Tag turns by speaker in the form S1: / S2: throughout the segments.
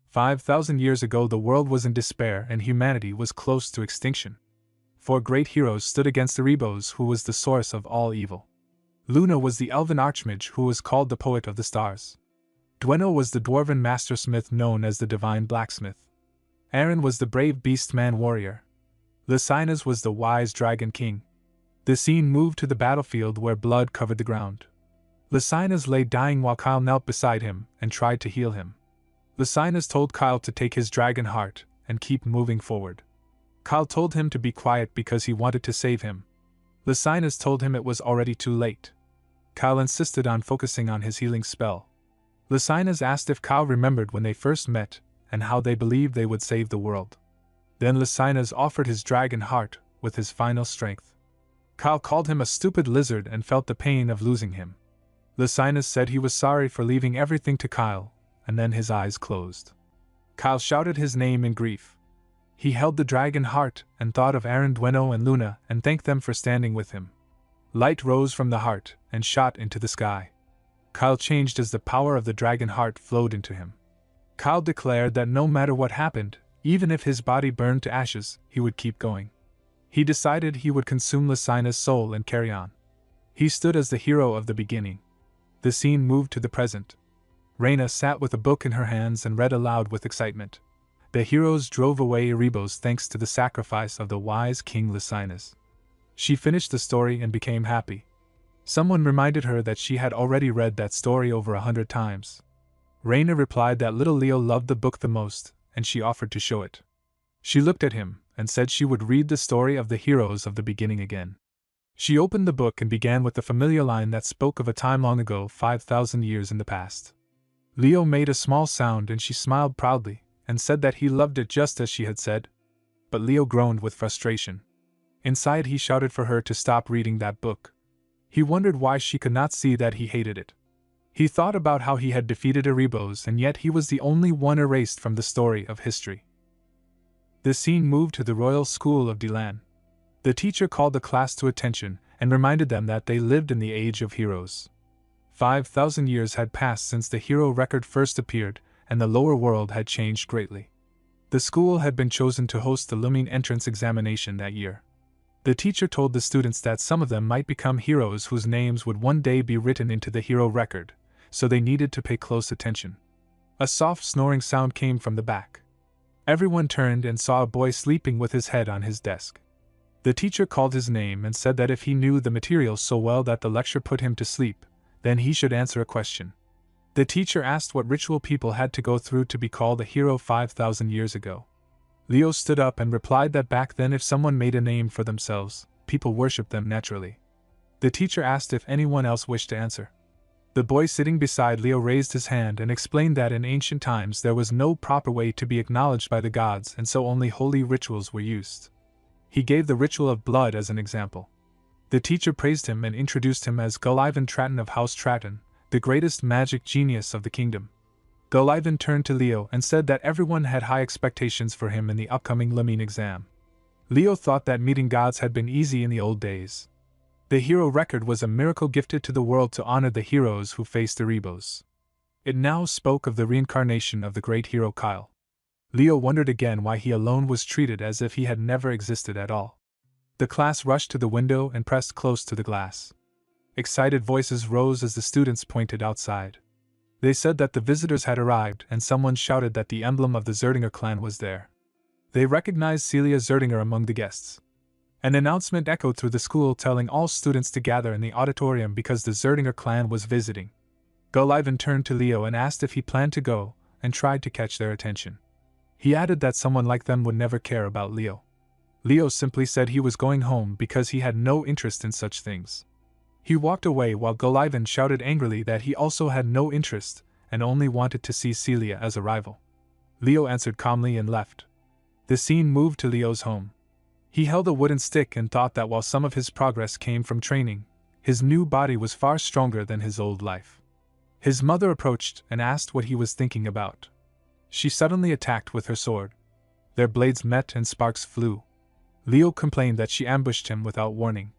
S1: 5,000 years ago the world was in despair and humanity was close to extinction. Four great heroes stood against Erebos, who was the source of all evil. Luna was the elven archmage who was called the poet of the stars. Dweno was the dwarven mastersmith known as the divine blacksmith. Aaron was the brave beast-man warrior. Lysinus was the wise dragon king. The scene moved to the battlefield where blood covered the ground. Lysinus lay dying while Kyle knelt beside him and tried to heal him. Lysinus told Kyle to take his dragon heart and keep moving forward. Kyle told him to be quiet because he wanted to save him. Lysinus told him it was already too late. Kyle insisted on focusing on his healing spell. Lysinus asked if Kyle remembered when they first met and how they believed they would save the world. Then Lysinus offered his dragon heart with his final strength. Kyle called him a stupid lizard and felt the pain of losing him. Lysinus said he was sorry for leaving everything to Kyle, and then his eyes closed. Kyle shouted his name in grief. He held the dragon heart and thought of Aaron, Dweno, and Luna and thanked them for standing with him. Light rose from the heart and shot into the sky. Kyle changed as the power of the dragon heart flowed into him. Kyle declared that no matter what happened, even if his body burned to ashes, he would keep going. He decided he would consume Lysinus' soul and carry on. He stood as the hero of the beginning. The scene moved to the present. Reyna sat with a book in her hands and read aloud with excitement. The heroes drove away Erebos thanks to the sacrifice of the wise King Lysinus. She finished the story and became happy. Someone reminded her that she had already read that story over 100 times. Reyna replied that little Leo loved the book the most, and she offered to show it. She looked at him and said she would read the story of the heroes of the beginning again. She opened the book and began with the familiar line that spoke of a time long ago, 5,000 years in the past. Leo made a small sound and she smiled proudly and said that he loved it just as she had said. But Leo groaned with frustration. Inside he shouted for her to stop reading that book. He wondered why she could not see that he hated it. He thought about how he had defeated Erebos and yet he was the only one erased from the story of history. The scene moved to the Royal School of Delan. The teacher called the class to attention and reminded them that they lived in the Age of Heroes. 5,000 years had passed since the hero record first appeared, and the lower world had changed greatly. The school had been chosen to host the looming entrance examination that year. The teacher told the students that some of them might become heroes whose names would one day be written into the hero record, so they needed to pay close attention. A soft snoring sound came from the back. Everyone turned and saw a boy sleeping with his head on his desk. The teacher called his name and said that if he knew the material so well that the lecture put him to sleep, then he should answer a question. The teacher asked what ritual people had to go through to be called a hero 5,000 years ago. Leo stood up and replied that back then if someone made a name for themselves, people worshipped them naturally. The teacher asked if anyone else wished to answer. The boy sitting beside Leo raised his hand and explained that in ancient times there was no proper way to be acknowledged by the gods and so only holy rituals were used. He gave the ritual of blood as an example. The teacher praised him and introduced him as Gullivan Tratton of House Tratton, the greatest magic genius of the kingdom. Gullivan turned to Leo and said that everyone had high expectations for him in the upcoming looming exam. Leo thought that meeting gods had been easy in the old days. The hero record was a miracle gifted to the world to honor the heroes who faced Erebos. It now spoke of the reincarnation of the great hero Kyle. Leo wondered again why he alone was treated as if he had never existed at all. The class rushed to the window and pressed close to the glass. Excited voices rose as the students pointed outside. They said that the visitors had arrived and someone shouted that the emblem of the Zeringer clan was there. They recognized Celia Zeringer among the guests. An announcement echoed through the school telling all students to gather in the auditorium because the Zeringer clan was visiting. Gullivan turned to Leo and asked if he planned to go, and tried to catch their attention. He added that someone like them would never care about Leo. Leo simply said he was going home because he had no interest in such things. He walked away while Gullivan shouted angrily that he also had no interest and only wanted to see Celia as a rival. Leo answered calmly and left. The scene moved to Leo's home. He held a wooden stick and thought that while some of his progress came from training, his new body was far stronger than his old life. His mother approached and asked what he was thinking about. She suddenly attacked with her sword. Their blades met and sparks flew. Leo complained that she ambushed him without warning.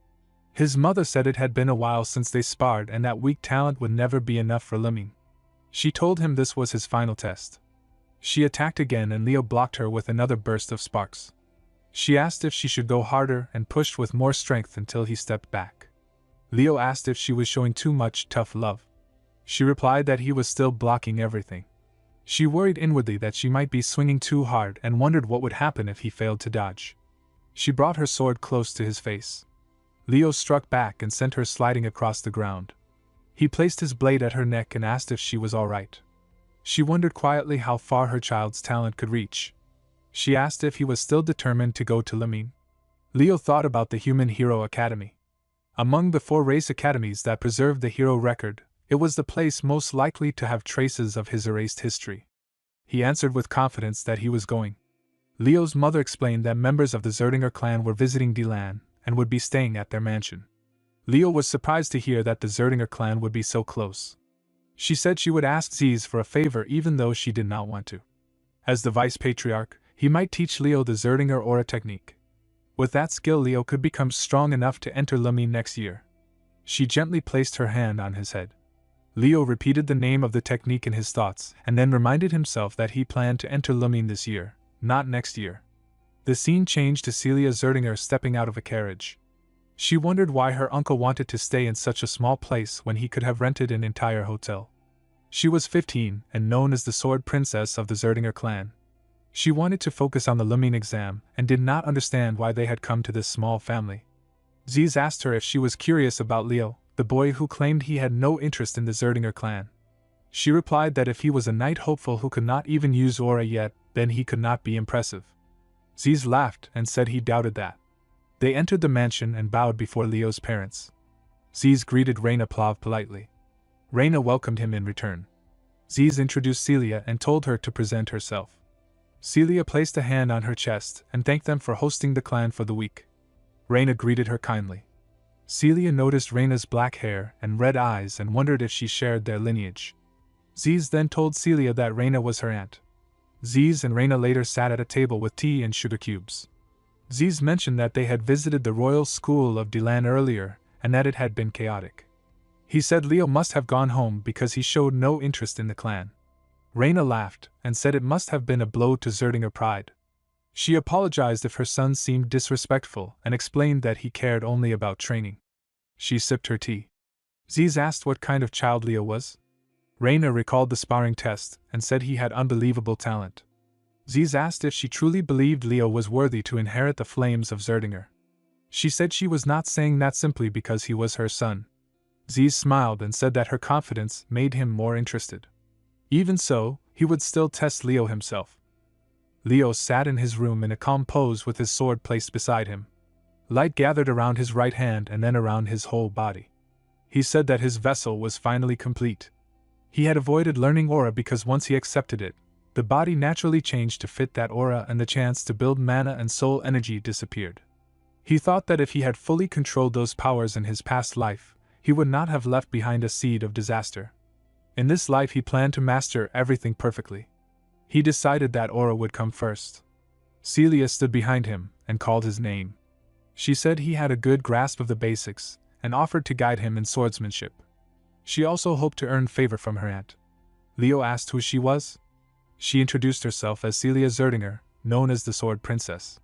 S1: His mother said it had been a while since they sparred and that weak talent would never be enough for looming. She told him this was his final test. She attacked again and Leo blocked her with another burst of sparks. She asked if she should go harder and pushed with more strength until he stepped back. Leo asked if she was showing too much tough love. She replied that he was still blocking everything. She worried inwardly that she might be swinging too hard and wondered what would happen if he failed to dodge. She brought her sword close to his face. Leo struck back and sent her sliding across the ground. He placed his blade at her neck and asked if she was all right. She wondered quietly how far her child's talent could reach. She asked if he was still determined to go to looming. Leo thought about the Human Hero Academy. Among the 4 race academies that preserved the hero record, it was the place most likely to have traces of his erased history. He answered with confidence that he was going. Leo's mother explained that members of the Zeringer clan were visiting Dilan and would be staying at their mansion. Leo was surprised to hear that the Zeringer clan would be so close. She said she would ask Ziz for a favor even though she did not want to. As the vice patriarch, he might teach Leo the Zeringer aura technique. With that skill, Leo could become strong enough to enter looming next year. She gently placed her hand on his head. Leo repeated the name of the technique in his thoughts and then reminded himself that he planned to enter looming this year, not next year. The scene changed to Celia Zeringer stepping out of a carriage. She wondered why her uncle wanted to stay in such a small place when he could have rented an entire hotel. She was 15 and known as the Sword Princess of the Zeringer clan. She wanted to focus on the looming exam and did not understand why they had come to this small family. Ziz asked her if she was curious about Leo, the boy who claimed he had no interest in the Zeringer clan. She replied that if he was a knight hopeful who could not even use aura yet, then he could not be impressive. Ziz laughed and said he doubted that. They entered the mansion and bowed before Leo's parents. Ziz greeted Reyna politely. Reyna welcomed him in return. Ziz introduced Celia and told her to present herself. Celia placed a hand on her chest and thanked them for hosting the clan for the week. Reyna greeted her kindly. Celia noticed Reyna's black hair and red eyes and wondered if she shared their lineage. Ziz then told Celia that Reyna was her aunt. Ziz and Reyna later sat at a table with tea and sugar cubes. Ziz mentioned that they had visited the royal school of Dilan earlier and that it had been chaotic. He said Leo must have gone home because he showed no interest in the clan. Reyna laughed and said it must have been a blow to Zeringer pride. She apologized if her son seemed disrespectful and explained that he cared only about training. She sipped her tea. Ziz asked what kind of child Leo was. Reyna recalled the sparring test and said he had unbelievable talent. Ziz asked if she truly believed Leo was worthy to inherit the flames of Zeringer. She said she was not saying that simply because he was her son. Ziz smiled and said that her confidence made him more interested. Even so, he would still test Leo himself. Leo sat in his room in a calm pose with his sword placed beside him. Light gathered around his right hand and then around his whole body. He said that his vessel was finally complete. He had avoided learning aura because once he accepted it, the body naturally changed to fit that aura and the chance to build mana and soul energy disappeared. He thought that if he had fully controlled those powers in his past life, he would not have left behind a seed of disaster. In this life he planned to master everything perfectly. He decided that aura would come first. Celia stood behind him and called his name. She said he had a good grasp of the basics and offered to guide him in swordsmanship. She also hoped to earn favor from her aunt. Leo asked who she was. She introduced herself as Celia Zeringer, known as the Sword Princess.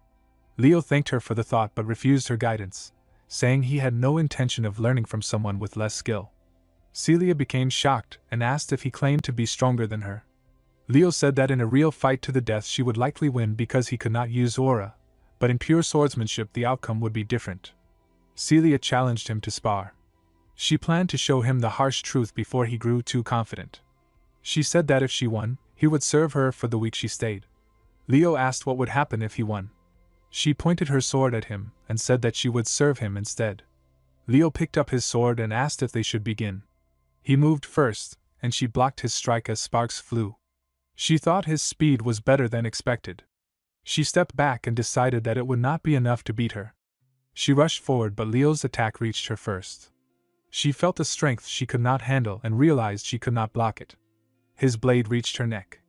S1: Leo thanked her for the thought but refused her guidance, saying he had no intention of learning from someone with less skill. Celia became shocked and asked if he claimed to be stronger than her. Leo said that in a real fight to the death she would likely win because he could not use aura, but in pure swordsmanship the outcome would be different. Celia challenged him to spar. She planned to show him the harsh truth before he grew too confident. She said that if she won, he would serve her for the week she stayed. Leo asked what would happen if he won. She pointed her sword at him and said that she would serve him instead. Leo picked up his sword and asked if they should begin. He moved first, and she blocked his strike as sparks flew. She thought his speed was better than expected. She stepped back and decided that it would not be enough to beat her. She rushed forward but Leo's attack reached her first. She felt a strength she could not handle and realized she could not block it. His blade reached her neck.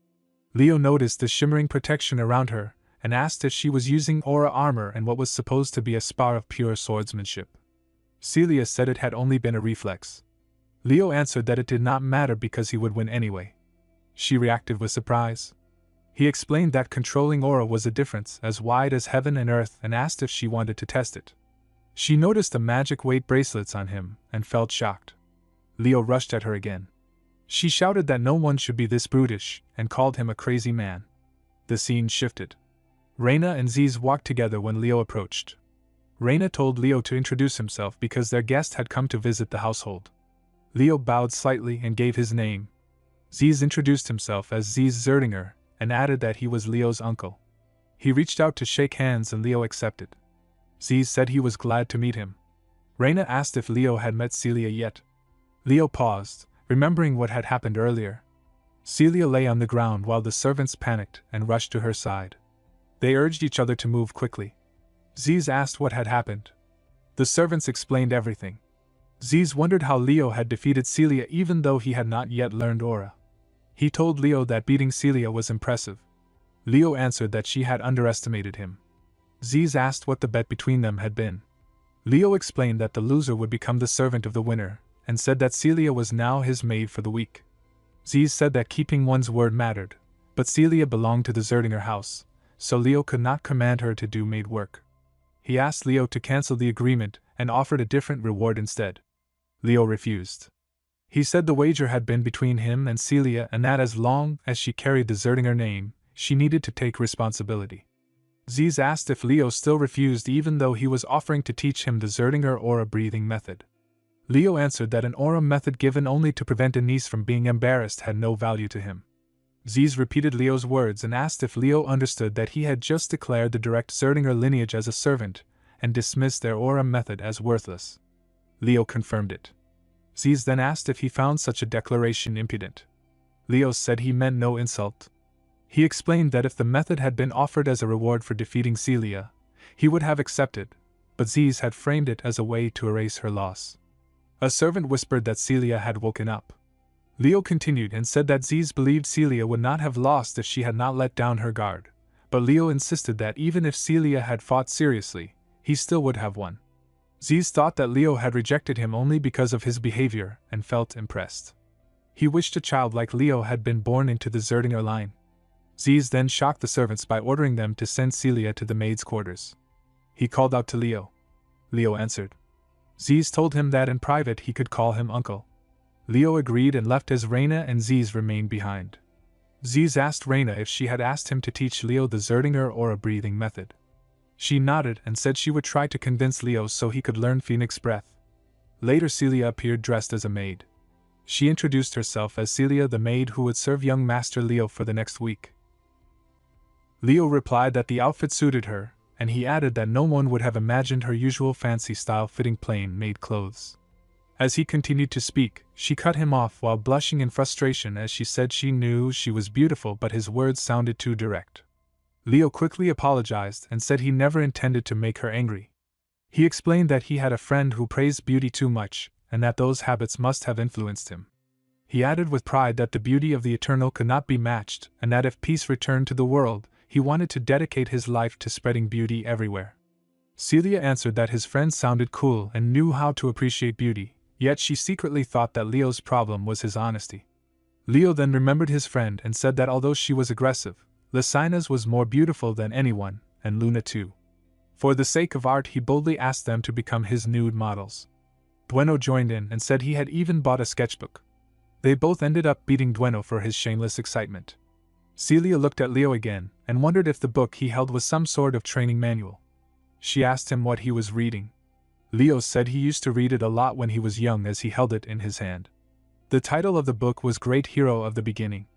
S1: Leo noticed the shimmering protection around her and asked if she was using aura armor and what was supposed to be a spar of pure swordsmanship. Celia said it had only been a reflex. Leo answered that it did not matter because he would win anyway. She reacted with surprise. He explained that controlling aura was a difference as wide as heaven and earth and asked if she wanted to test it. She noticed the magic weight bracelets on him and felt shocked. Leo rushed at her again. She shouted that no one should be this brutish and called him a crazy man. The scene shifted. Reyna and Ziz walked together when Leo approached. Reyna told Leo to introduce himself because their guest had come to visit the household. Leo bowed slightly and gave his name. Ziz introduced himself as Ziz Zeringer and added that he was Leo's uncle. He reached out to shake hands and Leo accepted. Ziz said he was glad to meet him. Reyna asked if Leo had met Celia yet. Leo paused, remembering what had happened earlier. Celia lay on the ground while the servants panicked and rushed to her side. They urged each other to move quickly. Ziz asked what had happened. The servants explained everything. Ziz wondered how Leo had defeated Celia even though he had not yet learned aura. He told Leo that beating Celia was impressive. Leo answered that she had underestimated him. Ziz asked what the bet between them had been. Leo explained that the loser would become the servant of the winner, and said that Celia was now his maid for the week. Ziz said that keeping one's word mattered, but Celia belonged to the Zeringer house, so Leo could not command her to do maid work. He asked Leo to cancel the agreement and offered a different reward instead. Leo refused. He said the wager had been between him and Celia and that as long as she carried the Zeringer name, she needed to take responsibility. Ziz asked if Leo still refused even though he was offering to teach him the Zeringer aura breathing method. Leo answered that an aura method given only to prevent a niece from being embarrassed had no value to him. Ziz repeated Leo's words and asked if Leo understood that he had just declared the direct Zeringer lineage as a servant, and dismissed their aura method as worthless. Leo confirmed it. Ziz then asked if he found such a declaration impudent. Leo said he meant no insult. He explained that if the method had been offered as a reward for defeating Celia, he would have accepted, but Ziz had framed it as a way to erase her loss. A servant whispered that Celia had woken up. Leo continued and said that Ziz believed Celia would not have lost if she had not let down her guard, but Leo insisted that even if Celia had fought seriously, he still would have won. Ziz thought that Leo had rejected him only because of his behavior and felt impressed. He wished a child like Leo had been born into the Zeringer line. Ziz then shocked the servants by ordering them to send Celia to the maid's quarters. He called out to Leo. Leo answered. Ziz told him that in private he could call him uncle. Leo agreed and left as Reyna and Ziz remained behind. Ziz asked Reyna if she had asked him to teach Leo the Zeringer aura breathing method. She nodded and said she would try to convince Leo so he could learn Phoenix breath. Later Celia appeared dressed as a maid. She introduced herself as Celia the maid who would serve young Master Leo for the next week. Leo replied that the outfit suited her, and he added that no one would have imagined her usual fancy style fitting plain maid clothes. As he continued to speak, she cut him off while blushing in frustration as she said she knew she was beautiful but his words sounded too direct. Leo quickly apologized and said he never intended to make her angry. He explained that he had a friend who praised beauty too much, and that those habits must have influenced him. He added with pride that the beauty of the Eternal could not be matched, and that if peace returned to the world, he wanted to dedicate his life to spreading beauty everywhere. Celia answered that his friend sounded cool and knew how to appreciate beauty, yet she secretly thought that Leo's problem was his honesty. Leo then remembered his friend and said that although she was aggressive, Lycina's was more beautiful than anyone, and Luna too. For the sake of art he boldly asked them to become his nude models. Dueno joined in and said he had even bought a sketchbook. They both ended up beating Dueno for his shameless excitement. Celia looked at Leo again and wondered if the book he held was some sort of training manual. She asked him what he was reading. Leo said he used to read it a lot when he was young as he held it in his hand. The title of the book was Great Hero of the Beginning.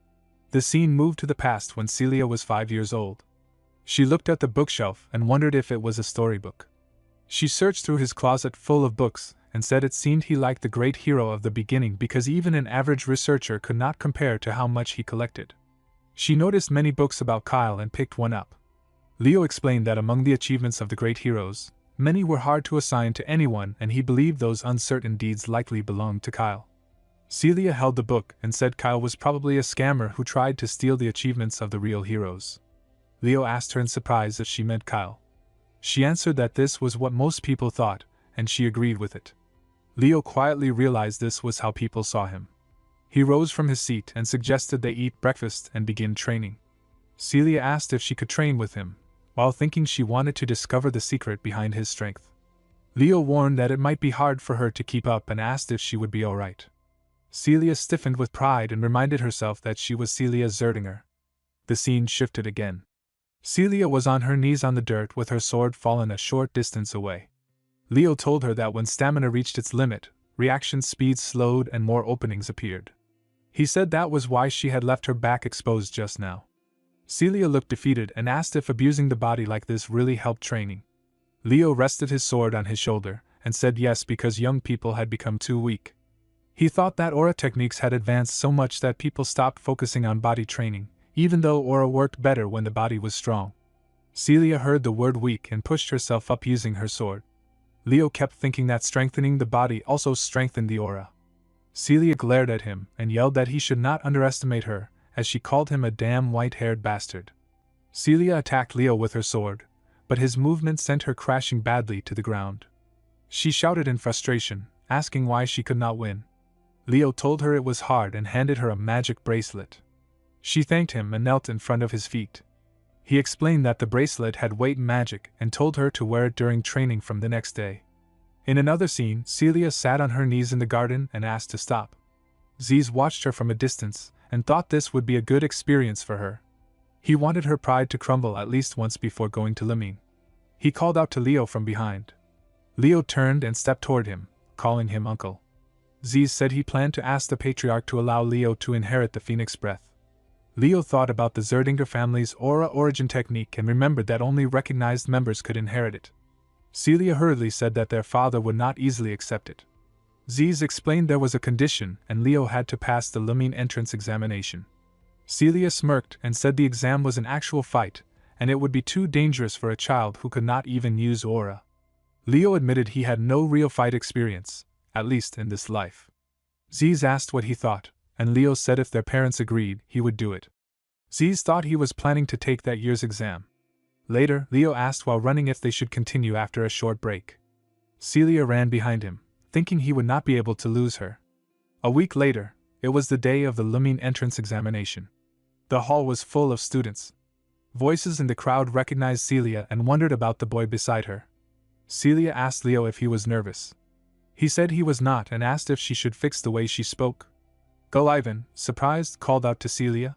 S1: The scene moved to the past when Celia was 5 years old. She looked at the bookshelf and wondered if it was a storybook. She searched through his closet full of books and said it seemed he liked the Great Hero of the Beginning because even an average researcher could not compare to how much he collected. She noticed many books about Kyle and picked one up. Leo explained that among the achievements of the great heroes, many were hard to assign to anyone and he believed those uncertain deeds likely belonged to Kyle. Celia held the book and said Kyle was probably a scammer who tried to steal the achievements of the real heroes. Leo asked her in surprise if she meant Kyle. She answered that this was what most people thought, and she agreed with it. Leo quietly realized this was how people saw him. He rose from his seat and suggested they eat breakfast and begin training. Celia asked if she could train with him, while thinking she wanted to discover the secret behind his strength. Leo warned that it might be hard for her to keep up and asked if she would be alright. Celia stiffened with pride and reminded herself that she was Celia Zeringer. The scene shifted again. Celia was on her knees on the dirt with her sword fallen a short distance away. Leo told her that when stamina reached its limit, reaction speed slowed and more openings appeared. He said that was why she had left her back exposed just now. Celia looked defeated and asked if abusing the body like this really helped training. Leo rested his sword on his shoulder and said yes because young people had become too weak. He thought that aura techniques had advanced so much that people stopped focusing on body training, even though aura worked better when the body was strong. Celia heard the word weak and pushed herself up using her sword. Leo kept thinking that strengthening the body also strengthened the aura. Celia glared at him and yelled that he should not underestimate her, as she called him a damn white-haired bastard. Celia attacked Leo with her sword, but his movement sent her crashing badly to the ground. She shouted in frustration, asking why she could not win. Leo told her it was hard and handed her a magic bracelet. She thanked him and knelt in front of his feet. He explained that the bracelet had weight magic and told her to wear it during training from the next day. In another scene, Celia sat on her knees in the garden and asked to stop. Ziz watched her from a distance and thought this would be a good experience for her. He wanted her pride to crumble at least once before going to looming. He called out to Leo from behind. Leo turned and stepped toward him, calling him uncle. Ziz said he planned to ask the patriarch to allow Leo to inherit the phoenix breath. Leo thought about the Zeringer family's aura origin technique and remembered that only recognized members could inherit it. Celia hurriedly said that their father would not easily accept it. Ziz explained there was a condition and Leo had to pass the looming entrance examination. Celia smirked and said the exam was an actual fight, and it would be too dangerous for a child who could not even use aura. Leo admitted he had no real fight experience, at least in this life. Ziz asked what he thought, and Leo said if their parents agreed, he would do it. Ziz thought he was planning to take that year's exam. Later, Leo asked while running if they should continue after a short break. Celia ran behind him, thinking he would not be able to lose her. A week later, it was the day of the looming entrance examination. The hall was full of students. Voices in the crowd recognized Celia and wondered about the boy beside her. Celia asked Leo if he was nervous. He said he was not and asked if she should fix the way she spoke. Elven, surprised, called out to Celia.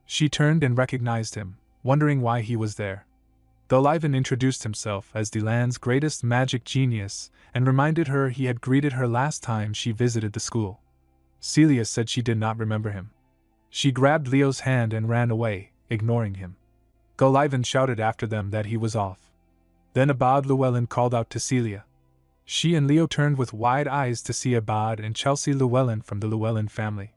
S1: She turned and recognized him, wondering why he was there. Elven introduced himself as the land's greatest magic genius and reminded her he had greeted her last time she visited the school. Celia said she did not remember him. She grabbed Leo's hand and ran away, ignoring him. Elven shouted after them that he was off. Then Abad Llewellyn called out to Celia. She and Leo turned with wide eyes to see Abad and Chelsea Llewellyn from the Llewellyn family.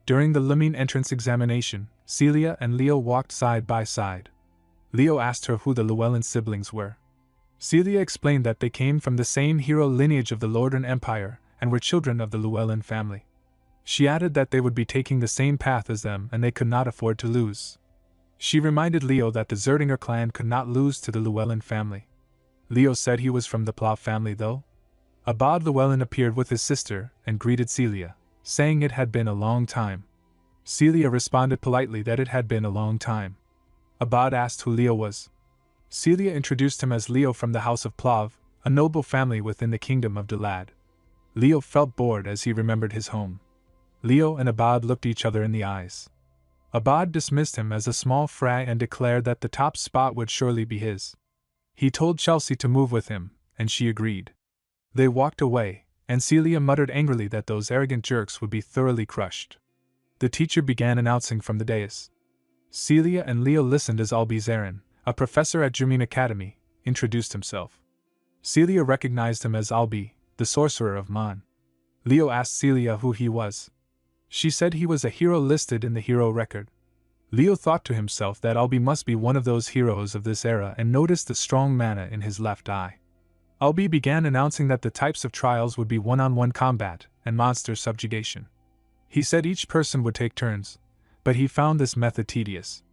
S1: During the looming entrance examination, Celia and Leo walked side by side. Leo asked her who the Llewellyn siblings were. Celia explained that they came from the same hero lineage of the Lordran Empire and were children of the Llewellyn family. She added that they would be taking the same path as them and they could not afford to lose. She reminded Leo that the Zeringer clan could not lose to the Llewellyn family. Leo said he was from the Plough family though. Abad Llewellyn appeared with his sister and greeted Celia, saying it had been a long time. Celia responded politely that it had been a long time. Abad asked who Leo was. Celia introduced him as Leo from the House of Plough, a noble family within the kingdom of Delad. Leo felt bored as he remembered his home. Leo and Abad looked each other in the eyes. Abad dismissed him as a small fry and declared that the top spot would surely be his. He told Chelsea to move with him, and she agreed. They walked away, and Celia muttered angrily that those arrogant jerks would be thoroughly crushed. The teacher began announcing from the dais. Celia and Leo listened as Albi Zarin, a professor at Jermyn Academy, introduced himself. Celia recognized him as Albi, the sorcerer of Man. Leo asked Celia who he was. She said he was a hero listed in the hero record. Leo thought to himself that Albi must be one of those heroes of this era and noticed the strong mana in his left eye. Albi began announcing that the types of trials would be one-on-one combat and monster subjugation. He said each person would take turns, but he found this method tedious.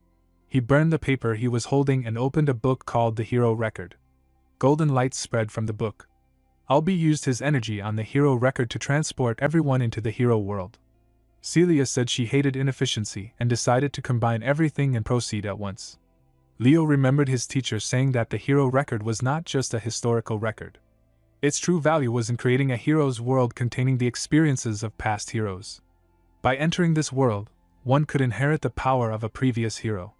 S1: He burned the paper he was holding and opened a book called the Hero Record. Golden light spread from the book. Albi used his energy on the hero record to transport everyone into the hero world. Celia said she hated inefficiency and decided to combine everything and proceed at once. Leo remembered his teacher saying that the hero record was not just a historical record. Its true value was in creating a hero's world containing the experiences of past heroes. By entering this world, one could inherit the power of a previous hero.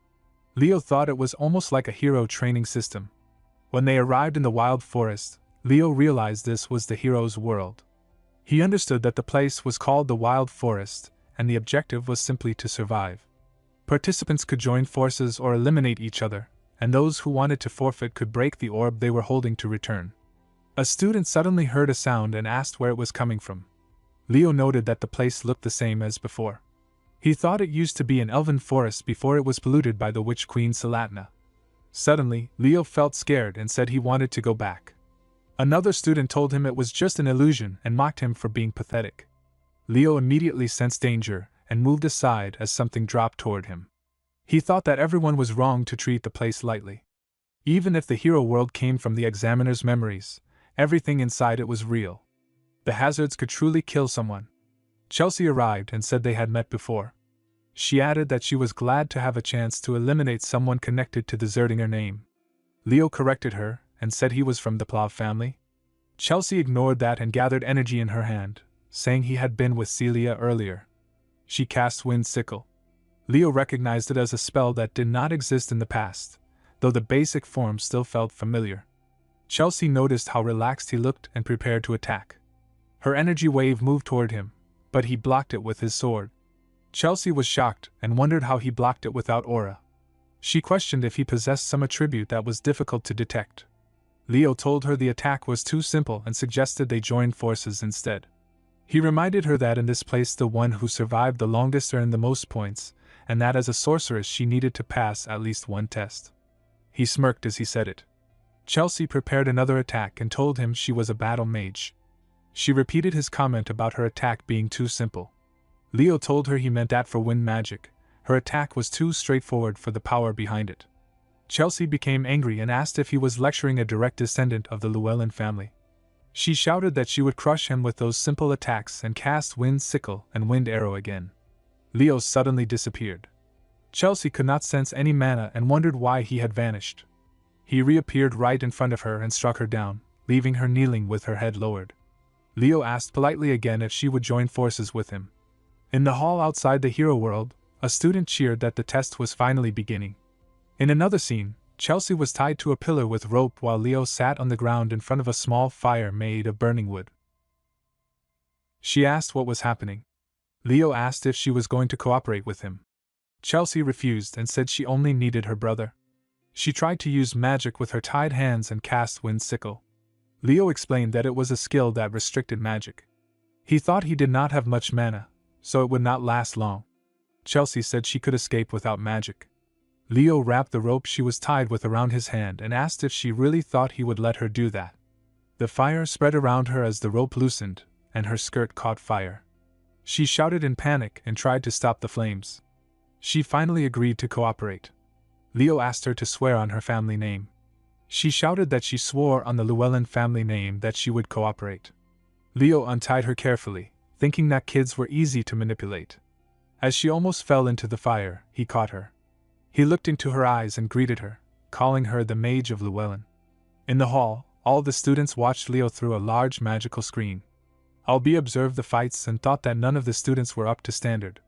S1: Leo thought it was almost like a hero training system. When they arrived in the wild forest, Leo realized this was the hero's world. He understood that the place was called the Wild Forest, and the objective was simply to survive. Participants could join forces or eliminate each other, and those who wanted to forfeit could break the orb they were holding to return. A student suddenly heard a sound and asked where it was coming from. Leo noted that the place looked the same as before. He thought it used to be an elven forest before it was polluted by the witch queen Salatna. Suddenly, Leo felt scared and said he wanted to go back. Another student told him it was just an illusion and mocked him for being pathetic. Leo immediately sensed danger and moved aside as something dropped toward him. He thought that everyone was wrong to treat the place lightly. Even if the hero world came from the examiner's memories, everything inside it was real. The hazards could truly kill someone. Chelsea arrived and said they had met before. She added that she was glad to have a chance to eliminate someone connected to the Zeringer name. Leo corrected her and said he was from the Plav family. Chelsea ignored that and gathered energy in her hand, saying he had been with Celia earlier. She cast Wind Sickle. Leo recognized it as a spell that did not exist in the past, though the basic form still felt familiar. Chelsea noticed how relaxed he looked and prepared to attack. Her energy wave moved toward him, but he blocked it with his sword. Chelsea was shocked and wondered how he blocked it without aura. She questioned if he possessed some attribute that was difficult to detect. Leo told her the attack was too simple and suggested they join forces instead. He reminded her that in this place the one who survived the longest earned the most points, and that as a sorceress she needed to pass at least one test. He smirked as he said it. Chelsea prepared another attack and told him she was a battle mage. She repeated his comment about her attack being too simple. Leo told her he meant that for wind magic, her attack was too straightforward for the power behind it. Chelsea became angry and asked if he was lecturing a direct descendant of the Llewellyn family. She shouted that she would crush him with those simple attacks and cast Wind Sickle and Wind Arrow again. Leo suddenly disappeared. Chelsea could not sense any mana and wondered why he had vanished. He reappeared right in front of her and struck her down, leaving her kneeling with her head lowered. Leo asked politely again if she would join forces with him. In the hall outside the hero world, a student cheered that the test was finally beginning. In another scene, Chelsea was tied to a pillar with rope while Leo sat on the ground in front of a small fire made of burning wood. She asked what was happening. Leo asked if she was going to cooperate with him. Chelsea refused and said she only needed her brother. She tried to use magic with her tied hands and cast Wind Sickle. Leo explained that it was a skill that restricted magic. He thought he did not have much mana, so it would not last long. Chelsea said she could escape without magic. Leo wrapped the rope she was tied with around his hand and asked if she really thought he would let her do that. The fire spread around her as the rope loosened, and her skirt caught fire. She shouted in panic and tried to stop the flames. She finally agreed to cooperate. Leo asked her to swear on her family name. She shouted that she swore on the Llewellyn family name that she would cooperate. Leo untied her carefully, thinking that kids were easy to manipulate. As she almost fell into the fire, he caught her. He looked into her eyes and greeted her, calling her the Mage of Llewellyn. In the hall, all the students watched Leo through a large magical screen. Albie observed the fights and thought that none of the students were up to standard.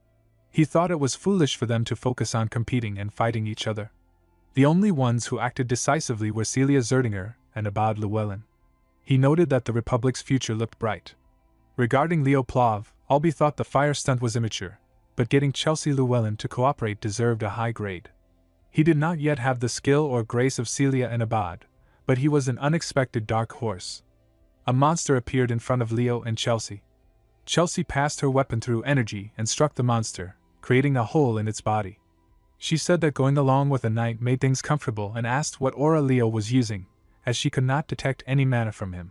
S1: He thought it was foolish for them to focus on competing and fighting each other. The only ones who acted decisively were Celia Zeringer and Abad Llewellyn. He noted that the Republic's future looked bright. Regarding Leo Plav, Albie thought the fire stunt was immature, but getting Chelsea Llewellyn to cooperate deserved a high grade. He did not yet have the skill or grace of Celia and Abad, but he was an unexpected dark horse. A monster appeared in front of Leo and Chelsea. Chelsea passed her weapon through energy and struck the monster, creating a hole in its body. She said that going along with the knight made things comfortable and asked what aura Leo was using, as she could not detect any mana from him.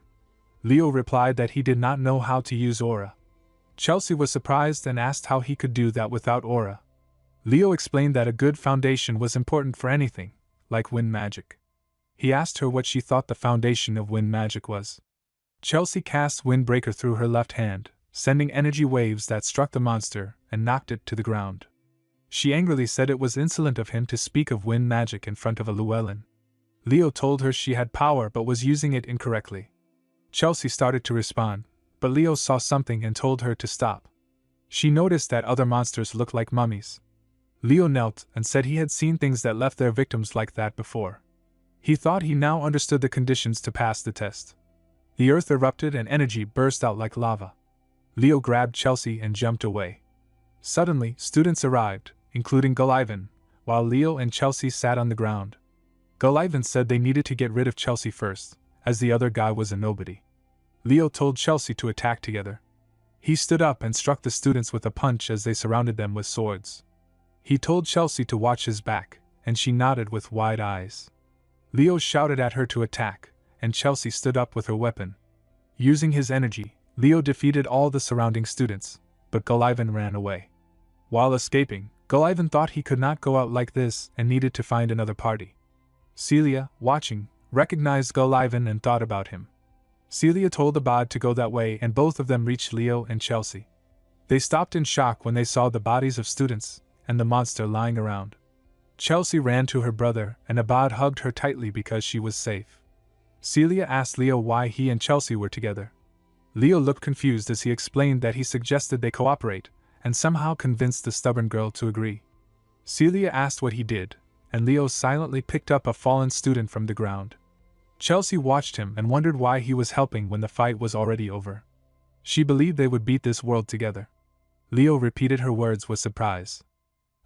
S1: Leo replied that he did not know how to use aura. Chelsea was surprised and asked how he could do that without aura. Leo explained that a good foundation was important for anything, like wind magic. He asked her what she thought the foundation of wind magic was. Chelsea cast Windbreaker through her left hand, sending energy waves that struck the monster and knocked it to the ground. She angrily said it was insolent of him to speak of wind magic in front of a Llewellyn. Leo told her she had power but was using it incorrectly. Chelsea started to respond, but Leo saw something and told her to stop. She noticed that other monsters looked like mummies. Leo knelt and said he had seen things that left their victims like that before. He thought he now understood the conditions to pass the test. The earth erupted and energy burst out like lava. Leo grabbed Chelsea and jumped away. Suddenly, students arrived, including Gullivan, while Leo and Chelsea sat on the ground. Gullivan said they needed to get rid of Chelsea first, as the other guy was a nobody. Leo told Chelsea to attack together. He stood up and struck the students with a punch as they surrounded them with swords. He told Chelsea to watch his back, and she nodded with wide eyes. Leo shouted at her to attack, and Chelsea stood up with her weapon. Using his energy, Leo defeated all the surrounding students, but Gullivan ran away. While escaping, Gullivan thought he could not go out like this and needed to find another party. Celia, watching, recognized Gullivan and thought about him. Celia told Abad to go that way and both of them reached Leo and Chelsea. They stopped in shock when they saw the bodies of students and the monster lying around. Chelsea ran to her brother and Abad hugged her tightly because she was safe. Celia asked Leo why he and Chelsea were together. Leo looked confused as he explained that he suggested they cooperate and somehow convinced the stubborn girl to agree. Celia asked what he did, and Leo silently picked up a fallen student from the ground. Chelsea watched him and wondered why he was helping when the fight was already over. She believed they would beat this world together. Leo repeated her words with surprise.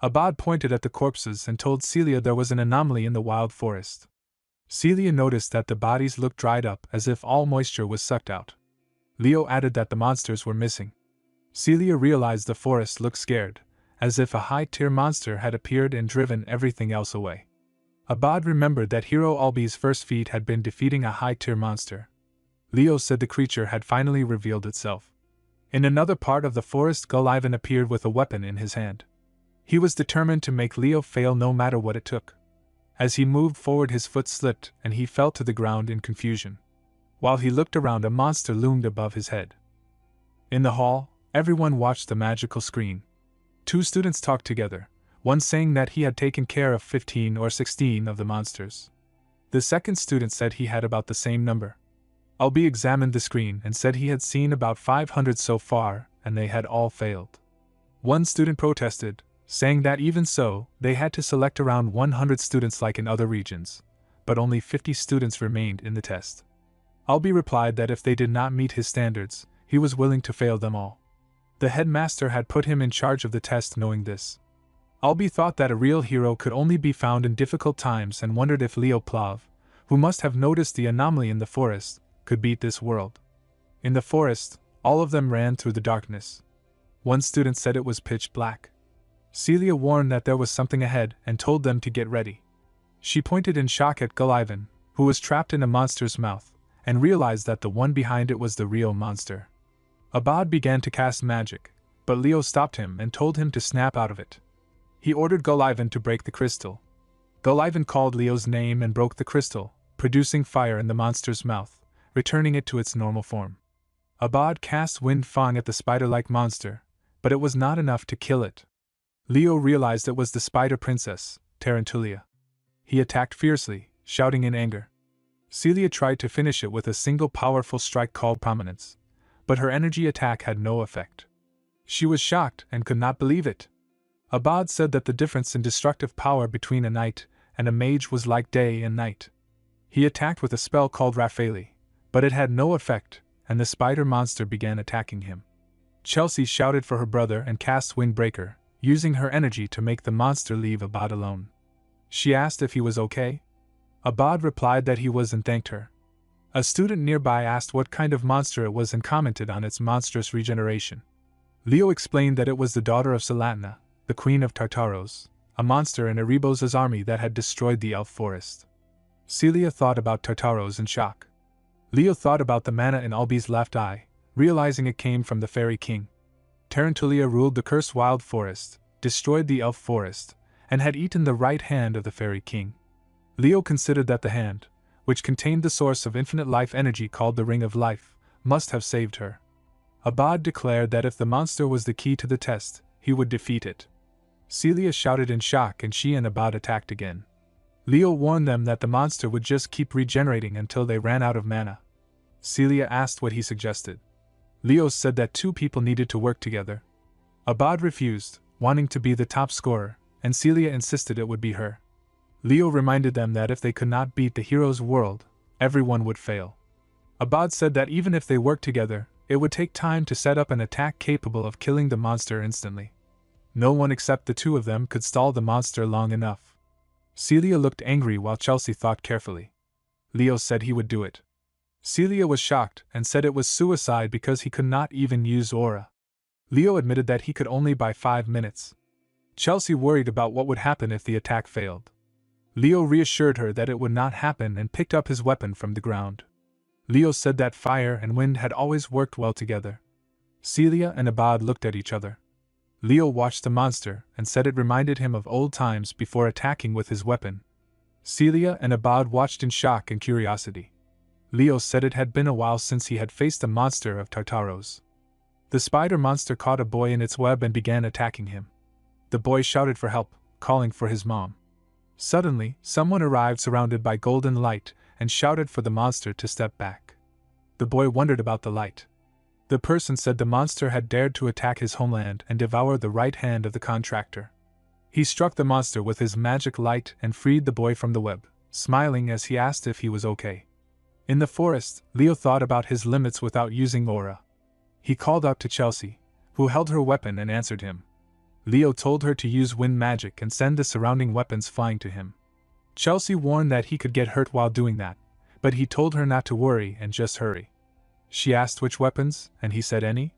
S1: Abad pointed at the corpses and told Celia there was an anomaly in the wild forest. Celia noticed that the bodies looked dried up as if all moisture was sucked out. Leo added that the monsters were missing. Celia realized the forest looked scared, as if a high-tier monster had appeared and driven everything else away. Abad remembered that Hero Albi's first feat had been defeating a high-tier monster. Leo said the creature had finally revealed itself. In another part of the forest, Gullivan appeared with a weapon in his hand. He was determined to make Leo fail no matter what it took. As he moved forward, his foot slipped and he fell to the ground in confusion. While he looked around, a monster loomed above his head. In the hall, everyone watched the magical screen. Two students talked together, one saying that he had taken care of 15 or 16 of the monsters. The second student said he had about the same number. Albi examined the screen and said he had seen about 500 so far, and they had all failed. One student protested, saying that even so, they had to select around 100 students like in other regions, but only 50 students remained in the test. Albi replied that if they did not meet his standards, he was willing to fail them all. The headmaster had put him in charge of the test knowing this. Albi thought that a real hero could only be found in difficult times and wondered if Leo Plav, who must have noticed the anomaly in the forest, could beat this world. In the forest, all of them ran through the darkness. One student said it was pitch black. Celia warned that there was something ahead and told them to get ready. She pointed in shock at Gullivan, who was trapped in a monster's mouth, and realized that the one behind it was the real monster. Abad began to cast magic, but Leo stopped him and told him to snap out of it. He ordered Gullivan to break the crystal. Gullivan called Leo's name and broke the crystal, producing fire in the monster's mouth, returning it to its normal form. Abad cast Wind Fang at the spider-like monster, but it was not enough to kill it. Leo realized it was the spider princess, Tarantulia. He attacked fiercely, shouting in anger. Celia tried to finish it with a single powerful strike called Prominence, but her energy attack had no effect. She was shocked and could not believe it. Abad said that the difference in destructive power between a knight and a mage was like day and night. He attacked with a spell called Raphaeli, but it had no effect, and the spider monster began attacking him. Chelsea shouted for her brother and cast Windbreaker, using her energy to make the monster leave Abad alone. She asked if he was okay. Abad replied that he was and thanked her. A student nearby asked what kind of monster it was and commented on its monstrous regeneration. Leo explained that it was the daughter of Salatna, the queen of Tartaros, a monster in Erebos' army that had destroyed the elf forest. Celia thought about Tartaros in shock. Leo thought about the mana in Albi's left eye, realizing it came from the fairy king. Tarantulia ruled the cursed wild forest, destroyed the elf forest, and had eaten the right hand of the fairy king. Leo considered that the hand, which contained the source of infinite life energy called the Ring of Life, must have saved her. Abad declared that if the monster was the key to the test, he would defeat it. Celia shouted in shock and she and Abad attacked again. Leo warned them that the monster would just keep regenerating until they ran out of mana. Celia asked what he suggested. Leo said that 2 people needed to work together. Abad refused, wanting to be the top scorer, and Celia insisted it would be her. Leo reminded them that if they could not beat the hero's world, everyone would fail. Abad said that even if they worked together, it would take time to set up an attack capable of killing the monster instantly. No one except the 2 of them could stall the monster long enough. Celia looked angry while Chelsea thought carefully. Leo said he would do it. Celia was shocked and said it was suicide because he could not even use aura. Leo admitted that he could only buy 5 minutes. Chelsea worried about what would happen if the attack failed. Leo reassured her that it would not happen and picked up his weapon from the ground. Leo said that fire and wind had always worked well together. Celia and Abad looked at each other. Leo watched the monster and said it reminded him of old times before attacking with his weapon. Celia and Abad watched in shock and curiosity. Leo said it had been a while since he had faced a monster of Tartaros. The spider monster caught a boy in its web and began attacking him. The boy shouted for help, calling for his mom. Suddenly, someone arrived surrounded by golden light and shouted for the monster to step back. The boy wondered about the light. The person said the monster had dared to attack his homeland and devour the right hand of the contractor. He struck the monster with his magic light and freed the boy from the web, smiling as he asked if he was okay. In the forest, Leo thought about his limits without using aura. He called out to Chelsea, who held her weapon and answered him. Leo told her to use wind magic and send the surrounding weapons flying to him. Chelsea warned that he could get hurt while doing that, but he told her not to worry and just hurry. She asked which weapons, and he said any.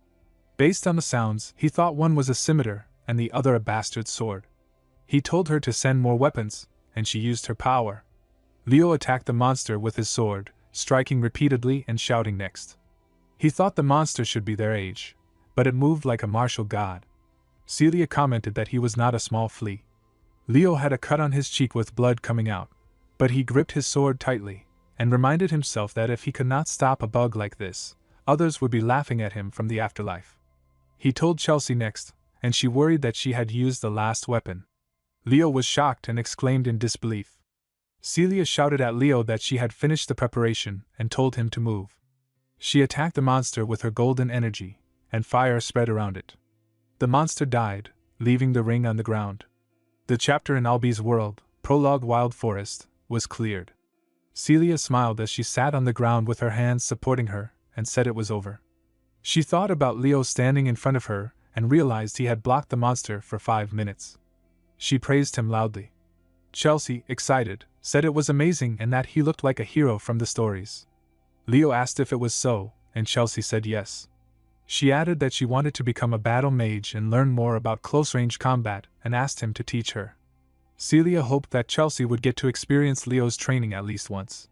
S1: Based on the sounds, he thought one was a scimitar and the other a bastard sword. He told her to send more weapons, and she used her power. Leo attacked the monster with his sword, striking repeatedly and shouting next. He thought the monster should be their age, but it moved like a martial god. Celia commented that he was not a small flea. Leo had a cut on his cheek with blood coming out, but he gripped his sword tightly, and reminded himself that if he could not stop a bug like this, others would be laughing at him from the afterlife. He told Chelsea next, and she worried that she had used the last weapon. Leo was shocked and exclaimed in disbelief. Celia shouted at Leo that she had finished the preparation and told him to move. She attacked the monster with her golden energy, and fire spread around it. The monster died, leaving the ring on the ground. The chapter in Albi's world, Prologue Wild Forest, was cleared. Celia smiled as she sat on the ground with her hands supporting her, and said it was over. She thought about Leo standing in front of her, and realized he had blocked the monster for 5 minutes. She praised him loudly. Chelsea, excited, said it was amazing and that he looked like a hero from the stories. Leo asked if it was so, and Chelsea said yes. She added that she wanted to become a battle mage and learn more about close-range combat, and asked him to teach her. Celia hoped that Chelsea would get to experience Leo's training at least once.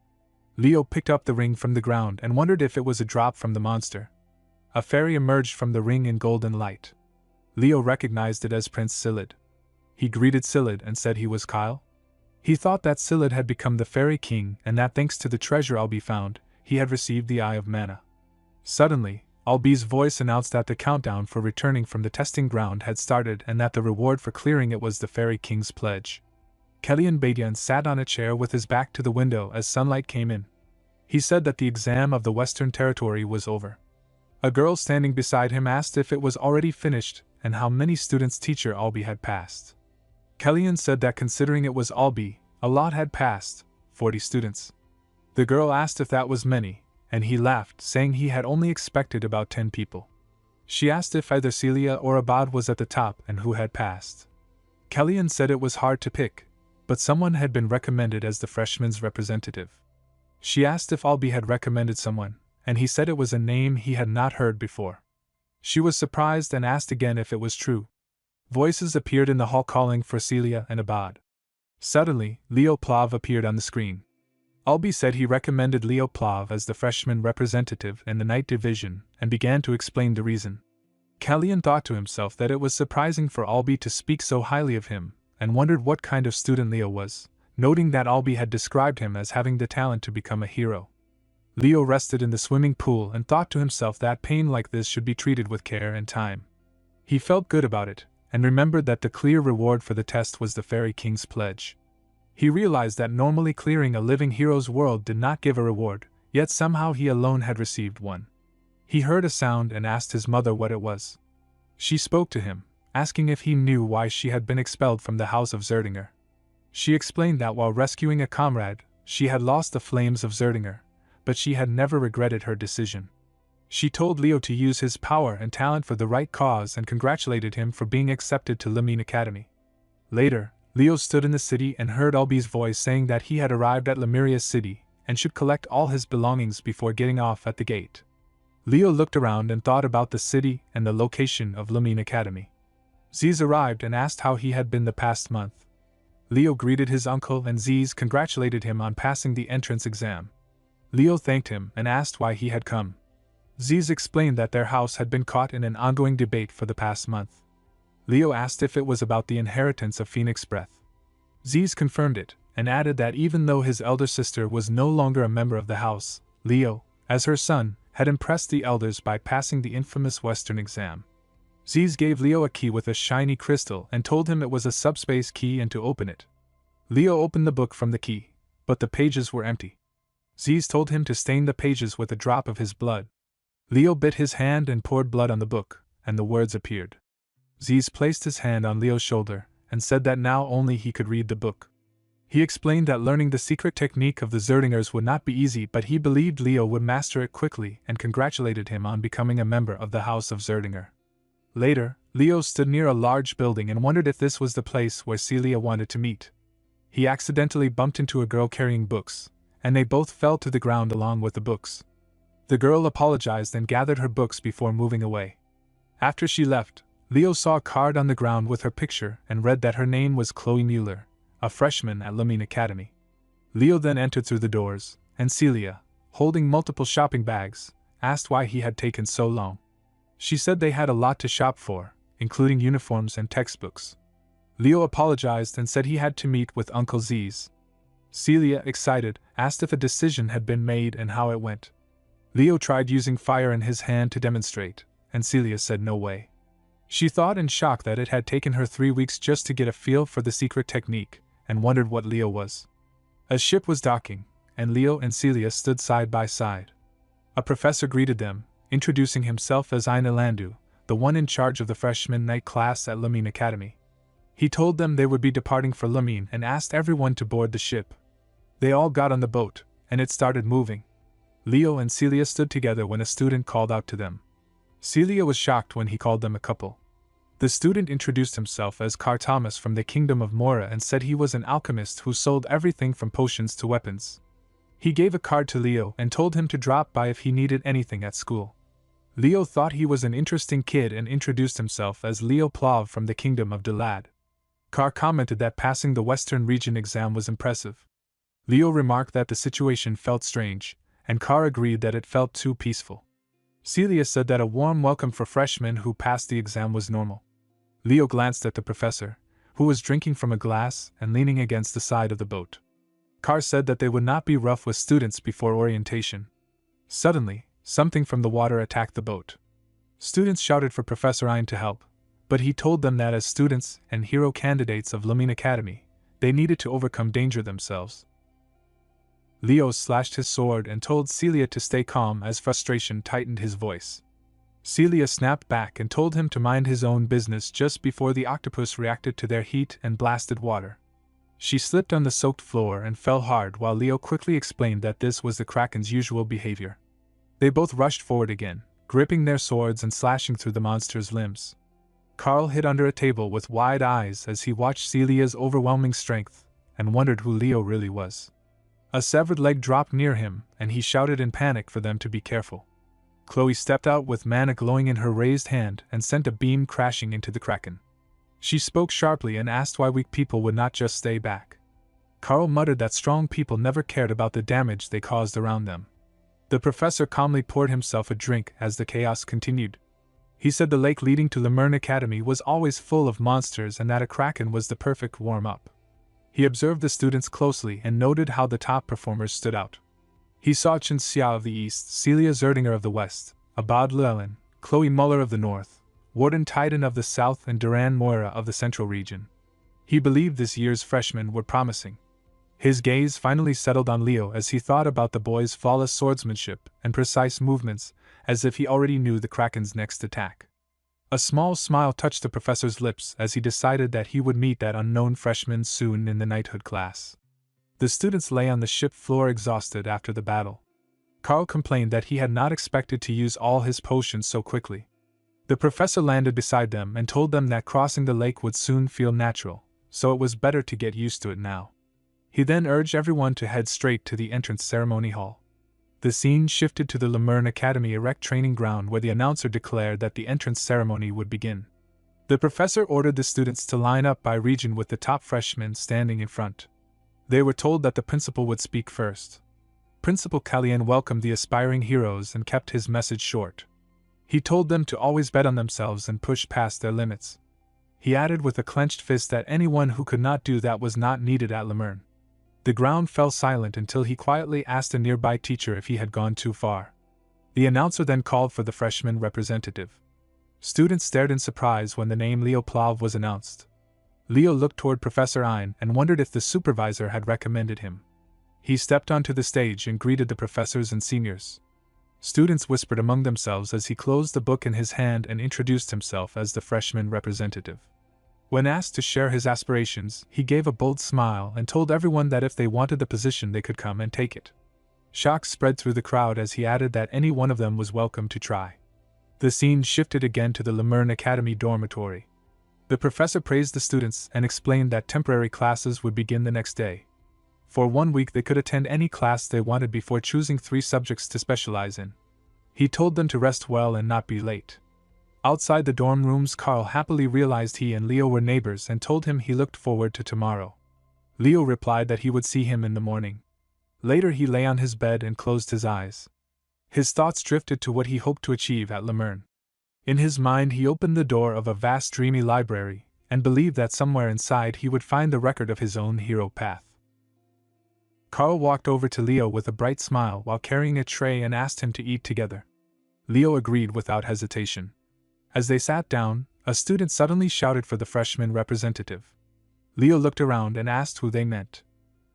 S1: Leo picked up the ring from the ground and wondered if it was a drop from the monster. A fairy emerged from the ring in golden light. Leo recognized it as Prince Silid. He greeted Silid and said he was Kyle. He thought that Silid had become the fairy king and that thanks to the treasure Albi found, he had received the Eye of Mana. Suddenly, Albi's voice announced that the countdown for returning from the testing ground had started and that the reward for clearing it was the Fairy King's pledge. Kellyan Badian sat on a chair with his back to the window as sunlight came in. He said that the exam of the Western Territory was over. A girl standing beside him asked if it was already finished and how many students teacher Albi had passed. Kellyan said that considering it was Albi, a lot had passed, 40 students. The girl asked if that was many, and he laughed, saying he had only expected about 10 people. She asked if either Celia or Abad was at the top and who had passed. Kellyan said it was hard to pick, but someone had been recommended as the freshman's representative. She asked if Albi had recommended someone, and he said it was a name he had not heard before. She was surprised and asked again if it was true. Voices appeared in the hall calling for Celia and Abad. Suddenly, Leo Plav appeared on the screen. Albi said he recommended Leo Plav as the freshman representative in the night division and began to explain the reason. Kellyan thought to himself that it was surprising for Albi to speak so highly of him, and wondered what kind of student Leo was, noting that Albi had described him as having the talent to become a hero. Leo rested in the swimming pool and thought to himself that pain like this should be treated with care and time. He felt good about it, and remembered that the clear reward for the test was the Fairy King's pledge. He realized that normally clearing a living hero's world did not give a reward, yet somehow he alone had received one. He heard a sound and asked his mother what it was. She spoke to him, asking if he knew why she had been expelled from the house of Zeringer. She explained that while rescuing a comrade, she had lost the flames of Zeringer, but she had never regretted her decision. She told Leo to use his power and talent for the right cause and congratulated him for being accepted to looming Academy. Later, Leo stood in the city and heard Ulbi's voice saying that he had arrived at Lemuria's city and should collect all his belongings before getting off at the gate. Leo looked around and thought about the city and the location of looming Academy. Ziz arrived and asked how he had been the past month. Leo greeted his uncle and Ziz congratulated him on passing the entrance exam. Leo thanked him and asked why he had come. Ziz explained that their house had been caught in an ongoing debate for the past month. Leo asked if it was about the inheritance of Phoenix Breath. Ziz confirmed it, and added that even though his elder sister was no longer a member of the house, Leo, as her son, had impressed the elders by passing the infamous Western exam. Ziz gave Leo a key with a shiny crystal and told him it was a subspace key and to open it. Leo opened the book from the key, but the pages were empty. Ziz told him to stain the pages with a drop of his blood. Leo bit his hand and poured blood on the book, and the words appeared. Ziz placed his hand on Leo's shoulder and said that now only he could read the book. He explained that learning the secret technique of the Zeringers would not be easy, but he believed Leo would master it quickly and congratulated him on becoming a member of the House of Zeringer. Later, Leo stood near a large building and wondered if this was the place where Celia wanted to meet. He accidentally bumped into a girl carrying books, and they both fell to the ground along with the books. The girl apologized and gathered her books before moving away. After she left, Leo saw a card on the ground with her picture and read that her name was Chloe Mueller, a freshman at looming Academy. Leo then entered through the doors, and Celia, holding multiple shopping bags, asked why he had taken so long. She said they had a lot to shop for, including uniforms and textbooks. Leo apologized and said he had to meet with Uncle Ziz. Celia, excited, asked if a decision had been made and how it went. Leo tried using fire in his hand to demonstrate, and Celia said no way. She thought in shock that it had taken her 3 weeks just to get a feel for the secret technique, and wondered what Leo was. A ship was docking, and Leo and Celia stood side by side. A professor greeted them, introducing himself as Ina Landu, the one in charge of the freshman night class at Looming Academy. He told them they would be departing for Looming and asked everyone to board the ship. They all got on the boat, and it started moving. Leo and Celia stood together when a student called out to them. Celia was shocked when he called them a couple. The student introduced himself as Car Thomas from the Kingdom of Mora and said he was an alchemist who sold everything from potions to weapons. He gave a card to Leo and told him to drop by if he needed anything at school. Leo thought he was an interesting kid and introduced himself as Leo Plav from the Kingdom of Delad. Car commented that passing the Western region exam was impressive. Leo remarked that the situation felt strange, and Car agreed that it felt too peaceful. Celia said that a warm welcome for freshmen who passed the exam was normal. Leo glanced at the professor, who was drinking from a glass and leaning against the side of the boat. Car said that they would not be rough with students before orientation. Suddenly, something from the water attacked the boat. Students shouted for Professor Ein to help, but he told them that as students and hero candidates of Looming Academy, they needed to overcome danger themselves. Leo slashed his sword and told Celia to stay calm as frustration tightened his voice. Celia snapped back and told him to mind his own business just before the octopus reacted to their heat and blasted water. She slipped on the soaked floor and fell hard while Leo quickly explained that this was the Kraken's usual behavior. They both rushed forward again, gripping their swords and slashing through the monster's limbs. Carl hid under a table with wide eyes as he watched Celia's overwhelming strength and wondered who Leo really was. A severed leg dropped near him, and he shouted in panic for them to be careful. Chloe stepped out with mana glowing in her raised hand and sent a beam crashing into the Kraken. She spoke sharply and asked why weak people would not just stay back. Carl muttered that strong people never cared about the damage they caused around them. The professor calmly poured himself a drink as the chaos continued. He said the lake leading to Lemurn Academy was always full of monsters and that a Kraken was the perfect warm-up. He observed the students closely and noted how the top performers stood out. He saw Chen Xia of the east, Celia Zeringer of the west, Abad Llewellyn, Chloe Muller of the north, Warden Titan of the south, and Duran Moira of the central region. He believed this year's freshmen were promising. His gaze finally settled on Leo as he thought about the boy's flawless swordsmanship and precise movements, as if he already knew the Kraken's next attack. A small smile touched the professor's lips as he decided that he would meet that unknown freshman soon in the knighthood class. The students lay on the ship floor exhausted after the battle. Carl complained that he had not expected to use all his potions so quickly. The professor landed beside them and told them that crossing the lake would soon feel natural, so it was better to get used to it now. He then urged everyone to head straight to the entrance ceremony hall. The scene shifted to the Lemern Academy erect training ground where the announcer declared that the entrance ceremony would begin. The professor ordered the students to line up by region with the top freshmen standing in front. They were told that the principal would speak first. Principal Kallian welcomed the aspiring heroes and kept his message short. He told them to always bet on themselves and push past their limits. He added with a clenched fist that anyone who could not do that was not needed at Lemern. The ground fell silent until he quietly asked a nearby teacher if he had gone too far. The announcer then called for the freshman representative. Students stared in surprise when the name Leo Plav was announced. Leo looked toward Professor Ein and wondered if the supervisor had recommended him. He stepped onto the stage and greeted the professors and seniors. Students whispered among themselves as he closed the book in his hand and introduced himself as the freshman representative. When asked to share his aspirations, he gave a bold smile and told everyone that if they wanted the position they could come and take it. Shock spread through the crowd as he added that any one of them was welcome to try. The scene shifted again to the Lemern Academy dormitory. The professor praised the students and explained that temporary classes would begin the next day. For 1 week they could attend any class they wanted before choosing 3 subjects to specialize in. He told them to rest well and not be late. Outside the dorm rooms, Carl happily realized he and Leo were neighbors and told him he looked forward to tomorrow. Leo replied that he would see him in the morning. Later he lay on his bed and closed his eyes. His thoughts drifted to what he hoped to achieve at Lemern. In his mind he opened the door of a vast dreamy library, and believed that somewhere inside he would find the record of his own hero path. Carl walked over to Leo with a bright smile while carrying a tray and asked him to eat together. Leo agreed without hesitation. As they sat down, a student suddenly shouted for the freshman representative. Leo looked around and asked who they meant.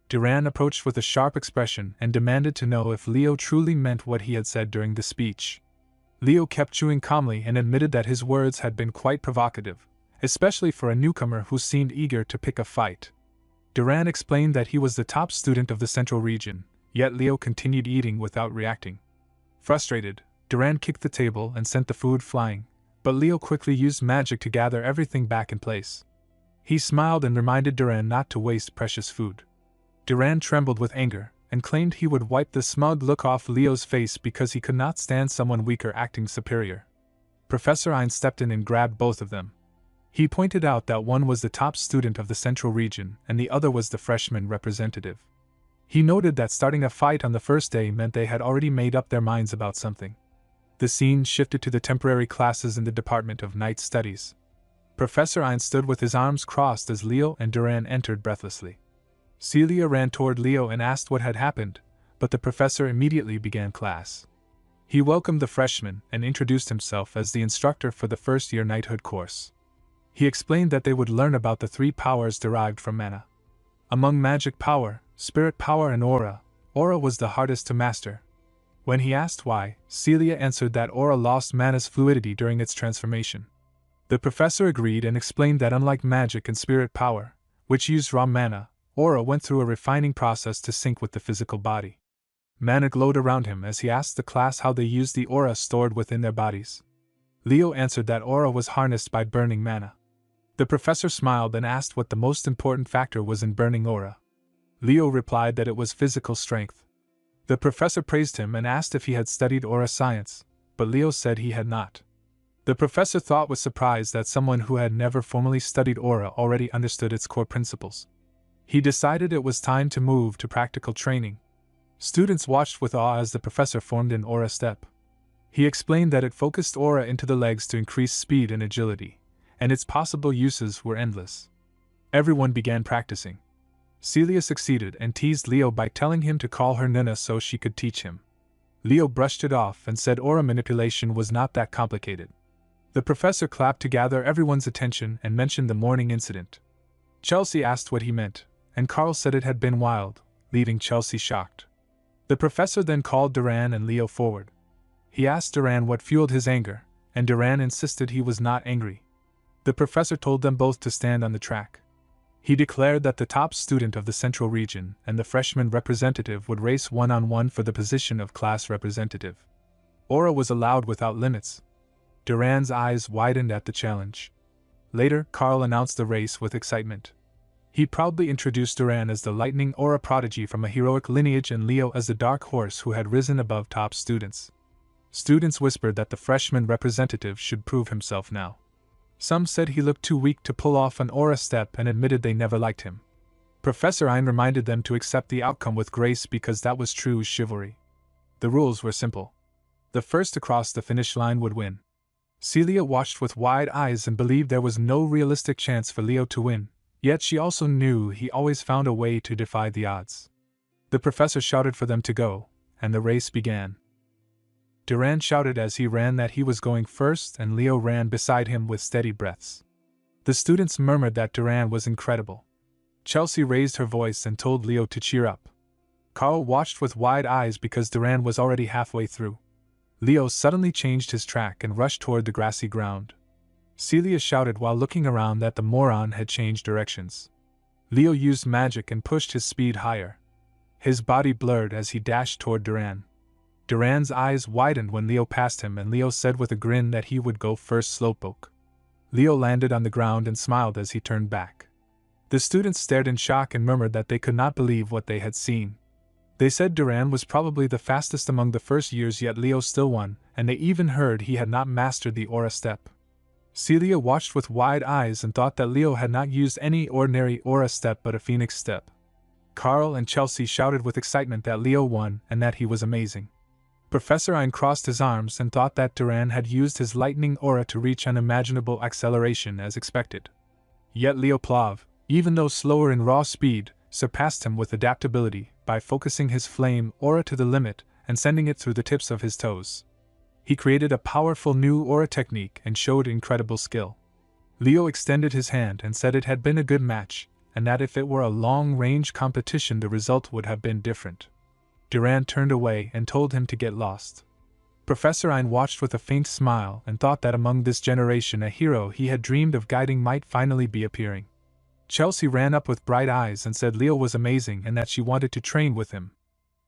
S1: Duran approached with a sharp expression and demanded to know if Leo truly meant what he had said during the speech. Leo kept chewing calmly and admitted that his words had been quite provocative, especially for a newcomer who seemed eager to pick a fight. Duran explained that he was the top student of the central region, yet Leo continued eating without reacting. Frustrated, Duran kicked the table and sent the food flying, but Leo quickly used magic to gather everything back in place. He smiled and reminded Duran not to waste precious food. Duran trembled with anger and claimed he would wipe the smug look off Leo's face because he could not stand someone weaker acting superior. Professor Ein stepped in and grabbed both of them. He pointed out that one was the top student of the central region and the other was the freshman representative. He noted that starting a fight on the first day meant they had already made up their minds about something. The scene shifted to the temporary classes in the Department of Night Studies. Professor Ein stood with his arms crossed as Leo and Duran entered breathlessly. Celia ran toward Leo and asked what had happened, but the professor immediately began class. He welcomed the freshmen and introduced himself as the instructor for the first-year knighthood course. He explained that they would learn about the 3 powers derived from mana. Among magic power, spirit power and aura was the hardest to master. When he asked why, Celia answered that aura lost mana's fluidity during its transformation. The professor agreed and explained that unlike magic and spirit power, which used raw mana, aura went through a refining process to sync with the physical body. Mana glowed around him as he asked the class how they used the aura stored within their bodies. Leo answered that aura was harnessed by burning mana. The professor smiled and asked what the most important factor was in burning aura. Leo replied that it was physical strength. The professor praised him and asked if he had studied aura science, but Leo said he had not. The professor thought with surprise that someone who had never formally studied aura already understood its core principles. He decided it was time to move to practical training. Students watched with awe as the professor formed an aura step. He explained that it focused aura into the legs to increase speed and agility, and its possible uses were endless. Everyone began practicing. Celia succeeded and teased Leo by telling him to call her Nuna so she could teach him. Leo brushed it off and said aura manipulation was not that complicated. The professor clapped to gather everyone's attention and mentioned the morning incident. Chelsea asked what he meant, and Carl said it had been wild, leaving Chelsea shocked. The professor then called Duran and Leo forward. He asked Duran what fueled his anger, and Duran insisted he was not angry. The professor told them both to stand on the track. He declared that the top student of the Central Region and the freshman representative would race one-on-one for the position of class representative. Aura was allowed without limits. Duran's eyes widened at the challenge. Later, Carl announced the race with excitement. He proudly introduced Duran as the lightning aura prodigy from a heroic lineage and Leo as the dark horse who had risen above top students. Students whispered that the freshman representative should prove himself now. Some said he looked too weak to pull off an aura step and admitted they never liked him. Professor Ein reminded them to accept the outcome with grace because that was true chivalry. The rules were simple. The first to cross the finish line would win. Celia watched with wide eyes and believed there was no realistic chance for Leo to win, yet she also knew he always found a way to defy the odds. The professor shouted for them to go, and the race began. Duran shouted as he ran that he was going first and Leo ran beside him with steady breaths. The students murmured that Duran was incredible. Chelsea raised her voice and told Leo to cheer up. Carl watched with wide eyes because Duran was already halfway through. Leo suddenly changed his track and rushed toward the grassy ground. Celia shouted while looking around that the moron had changed directions. Leo used magic and pushed his speed higher. His body blurred as he dashed toward Duran. Duran's eyes widened when Leo passed him and Leo said with a grin that he would go first slowpoke. Leo landed on the ground and smiled as he turned back. The students stared in shock and murmured that they could not believe what they had seen. They said Duran was probably the fastest among the first years yet Leo still won, and they even heard he had not mastered the aura step. Celia watched with wide eyes and thought that Leo had not used any ordinary aura step but a phoenix step. Carl and Chelsea shouted with excitement that Leo won and that he was amazing. Professor Ein crossed his arms and thought that Duran had used his lightning aura to reach unimaginable acceleration as expected. Yet Leo Plav, even though slower in raw speed, surpassed him with adaptability by focusing his flame aura to the limit and sending it through the tips of his toes. He created a powerful new aura technique and showed incredible skill. Leo extended his hand and said it had been a good match, and that if it were a long-range competition the result would have been different. Duran turned away and told him to get lost. Professor Ein watched with a faint smile and thought that among this generation a hero he had dreamed of guiding might finally be appearing. Chelsea ran up with bright eyes and said Leo was amazing and that she wanted to train with him.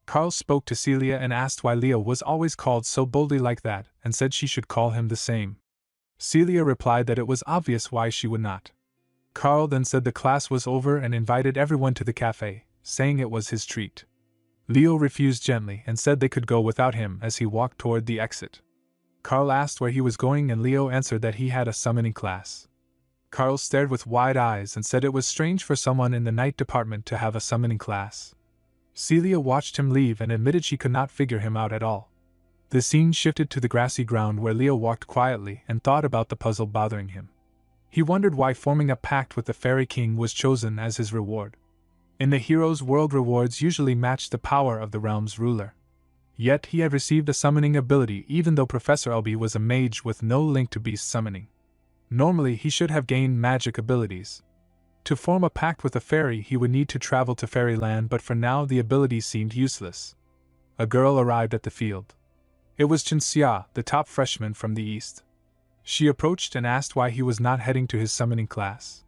S1: Carl spoke to Celia and asked why Leo was always called so boldly like that and said she should call him the same. Celia replied that it was obvious why she would not. Carl then said the class was over and invited everyone to the cafe, saying it was his treat. Leo refused gently and said they could go without him as he walked toward the exit. Carl asked where he was going and Leo answered that he had a summoning class. Carl stared with wide eyes and said it was strange for someone in the night department to have a summoning class. Celia watched him leave and admitted she could not figure him out at all. The scene shifted to the grassy ground where Leo walked quietly and thought about the puzzle bothering him. He wondered why forming a pact with the Fairy King was chosen as his reward. In the hero's world, rewards usually match the power of the realm's ruler. Yet he had received a summoning ability even though Professor Elby was a mage with no link to beast summoning. Normally he should have gained magic abilities. To form a pact with a fairy he would need to travel to fairyland, but for now the ability seemed useless. A girl arrived at the field. It was Chinxia, the top freshman from the east. She approached and asked why he was not heading to his summoning class.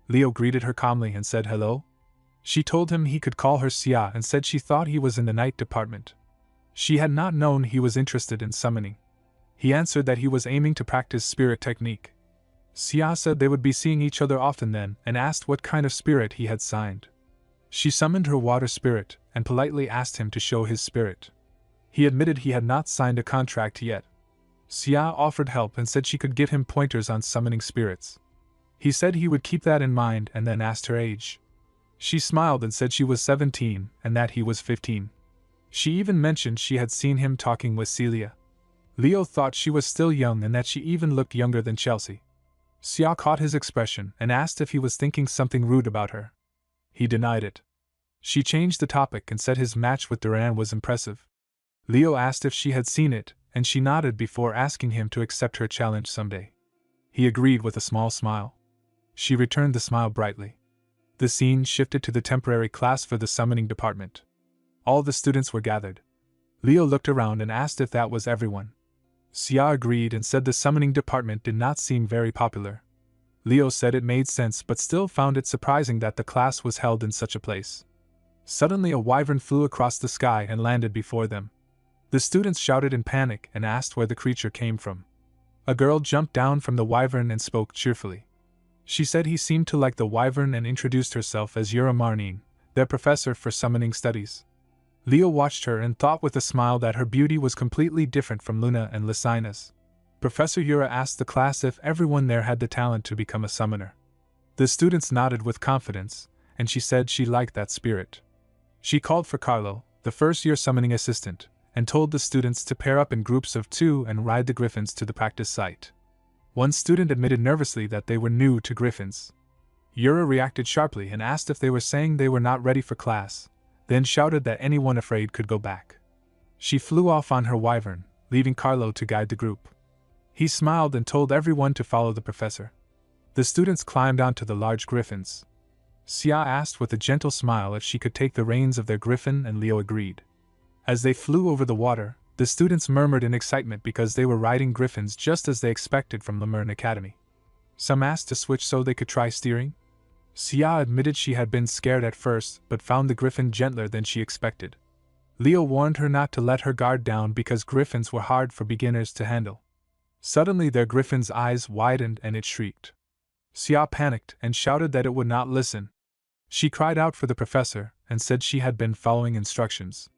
S1: Leo greeted her calmly and said hello. She told him he could call her Xia and said she thought he was in the night department. She had not known he was interested in summoning. He answered that he was aiming to practice spirit technique. Xia said they would be seeing each other often then and asked what kind of spirit he had signed. She summoned her water spirit and politely asked him to show his spirit. He admitted he had not signed a contract yet. Xia offered help and said she could give him pointers on summoning spirits. He said he would keep that in mind and then asked her age. She smiled and said she was 17 and that he was 15. She even mentioned she had seen him talking with Celia. Leo thought she was still young and that she even looked younger than Chelsea. Xia caught his expression and asked if he was thinking something rude about her. He denied it. She changed the topic and said his match with Duran was impressive. Leo asked if she had seen it, and she nodded before asking him to accept her challenge someday. He agreed with a small smile. She returned the smile brightly. The scene shifted to the temporary class for the summoning department. All the students were gathered. Leo looked around and asked if that was everyone. Xia agreed and said the summoning department did not seem very popular. Leo said it made sense but still found it surprising that the class was held in such a place. Suddenly a wyvern flew across the sky and landed before them. The students shouted in panic and asked where the creature came from. A girl jumped down from the wyvern and spoke cheerfully. She said he seemed to like the wyvern and introduced herself as Yura Marnin, their professor for summoning studies. Leo watched her and thought with a smile that her beauty was completely different from Luna and Lysina's. Professor Yura asked the class if everyone there had the talent to become a summoner. The students nodded with confidence, and she said she liked that spirit. She called for Carlo, the first-year summoning assistant, and told the students to pair up in groups of 2 and ride the griffins to the practice site. One student admitted nervously that they were new to griffins. Yura reacted sharply and asked if they were saying they were not ready for class, then shouted that anyone afraid could go back. She flew off on her wyvern, leaving Carlo to guide the group. He smiled and told everyone to follow the professor. The students climbed onto the large griffins. Xia asked with a gentle smile if she could take the reins of their griffin, and Leo agreed. As they flew over the water, the students murmured in excitement because they were riding griffins just as they expected from Lemurn Academy. Some asked to switch so they could try steering. Xia admitted she had been scared at first but found the griffin gentler than she expected. Leo warned her not to let her guard down because griffins were hard for beginners to handle. Suddenly their griffin's eyes widened and it shrieked. Xia panicked and shouted that it would not listen. She cried out for the professor and said she had been following instructions.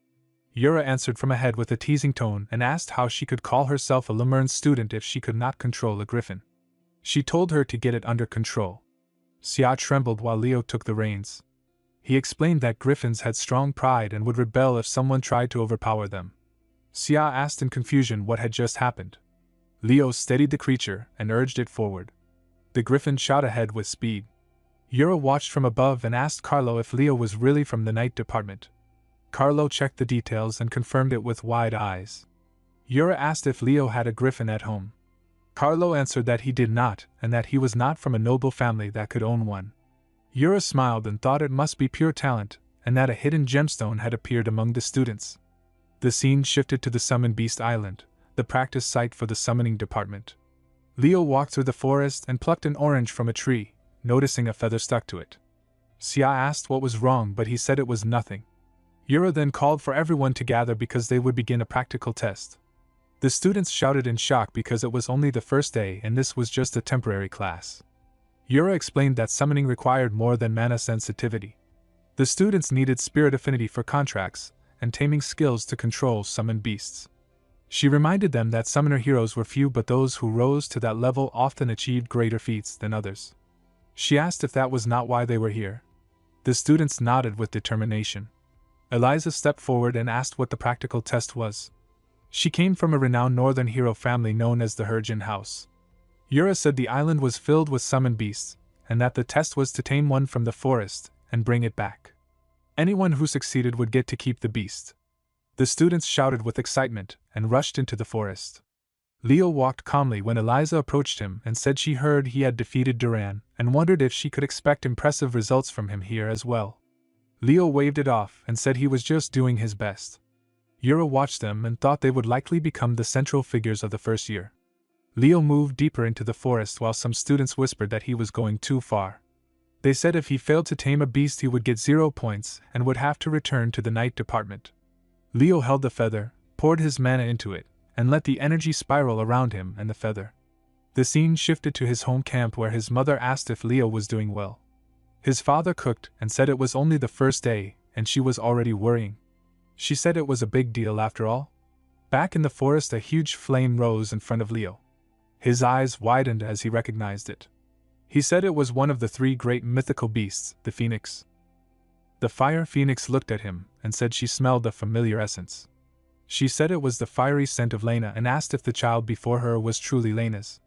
S1: Yura answered from ahead with a teasing tone and asked how she could call herself a Lemurn student if she could not control a griffin. She told her to get it under control. Xia trembled while Leo took the reins. He explained that griffins had strong pride and would rebel if someone tried to overpower them. Xia asked in confusion what had just happened. Leo steadied the creature and urged it forward. The griffin shot ahead with speed. Yura watched from above and asked Carlo if Leo was really from the night department. Carlo checked the details and confirmed it with wide eyes. Yura asked if Leo had a griffin at home. Carlo answered that he did not, and that he was not from a noble family that could own one. Yura smiled and thought it must be pure talent, and that a hidden gemstone had appeared among the students. The scene shifted to the Summon Beast Island, the practice site for the summoning department. Leo walked through the forest and plucked an orange from a tree, noticing a feather stuck to it. Xia asked what was wrong, but he said it was nothing. Yura then called for everyone to gather because they would begin a practical test. The students shouted in shock because it was only the first day and this was just a temporary class. Yura explained that summoning required more than mana sensitivity. The students needed spirit affinity for contracts and taming skills to control summoned beasts. She reminded them that summoner heroes were few, but those who rose to that level often achieved greater feats than others. She asked if that was not why they were here. The students nodded with determination. Eliza stepped forward and asked what the practical test was. She came from a renowned northern hero family known as the Herjin House. Yura said the island was filled with summoned beasts, and that the test was to tame one from the forest and bring it back. Anyone who succeeded would get to keep the beast. The students shouted with excitement and rushed into the forest. Leo walked calmly when Eliza approached him and said she heard he had defeated Duran and wondered if she could expect impressive results from him here as well. Leo waved it off and said he was just doing his best. Yura watched them and thought they would likely become the central figures of the first year. Leo moved deeper into the forest while some students whispered that he was going too far. They said if he failed to tame a beast he would get 0 points and would have to return to the night department. Leo held the feather, poured his mana into it, and let the energy spiral around him and the feather. The scene shifted to his home camp where his mother asked if Leo was doing well. His father cooked and said it was only the first day, and she was already worrying. She said it was a big deal after all. Back in the forest, a huge flame rose in front of Leo. His eyes widened as he recognized it. He said it was one of the 3 great mythical beasts, the phoenix. The fire phoenix looked at him and said she smelled a familiar essence. She said it was the fiery scent of Lena and asked if the child before her was truly Lena's.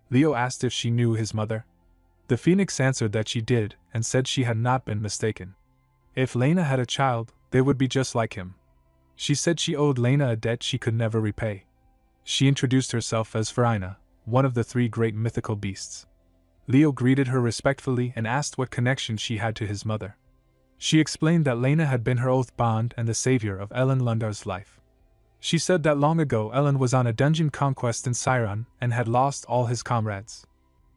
S1: Leo asked if she knew his mother. The phoenix answered that she did, and said she had not been mistaken. If Lena had a child, they would be just like him. She said she owed Lena a debt she could never repay. She introduced herself as Farina, one of the 3 great mythical beasts. Leo greeted her respectfully and asked what connection she had to his mother. She explained that Lena had been her oath bond and the savior of Ellen Lundar's life. She said that long ago Ellen was on a dungeon conquest in Siron and had lost all his comrades.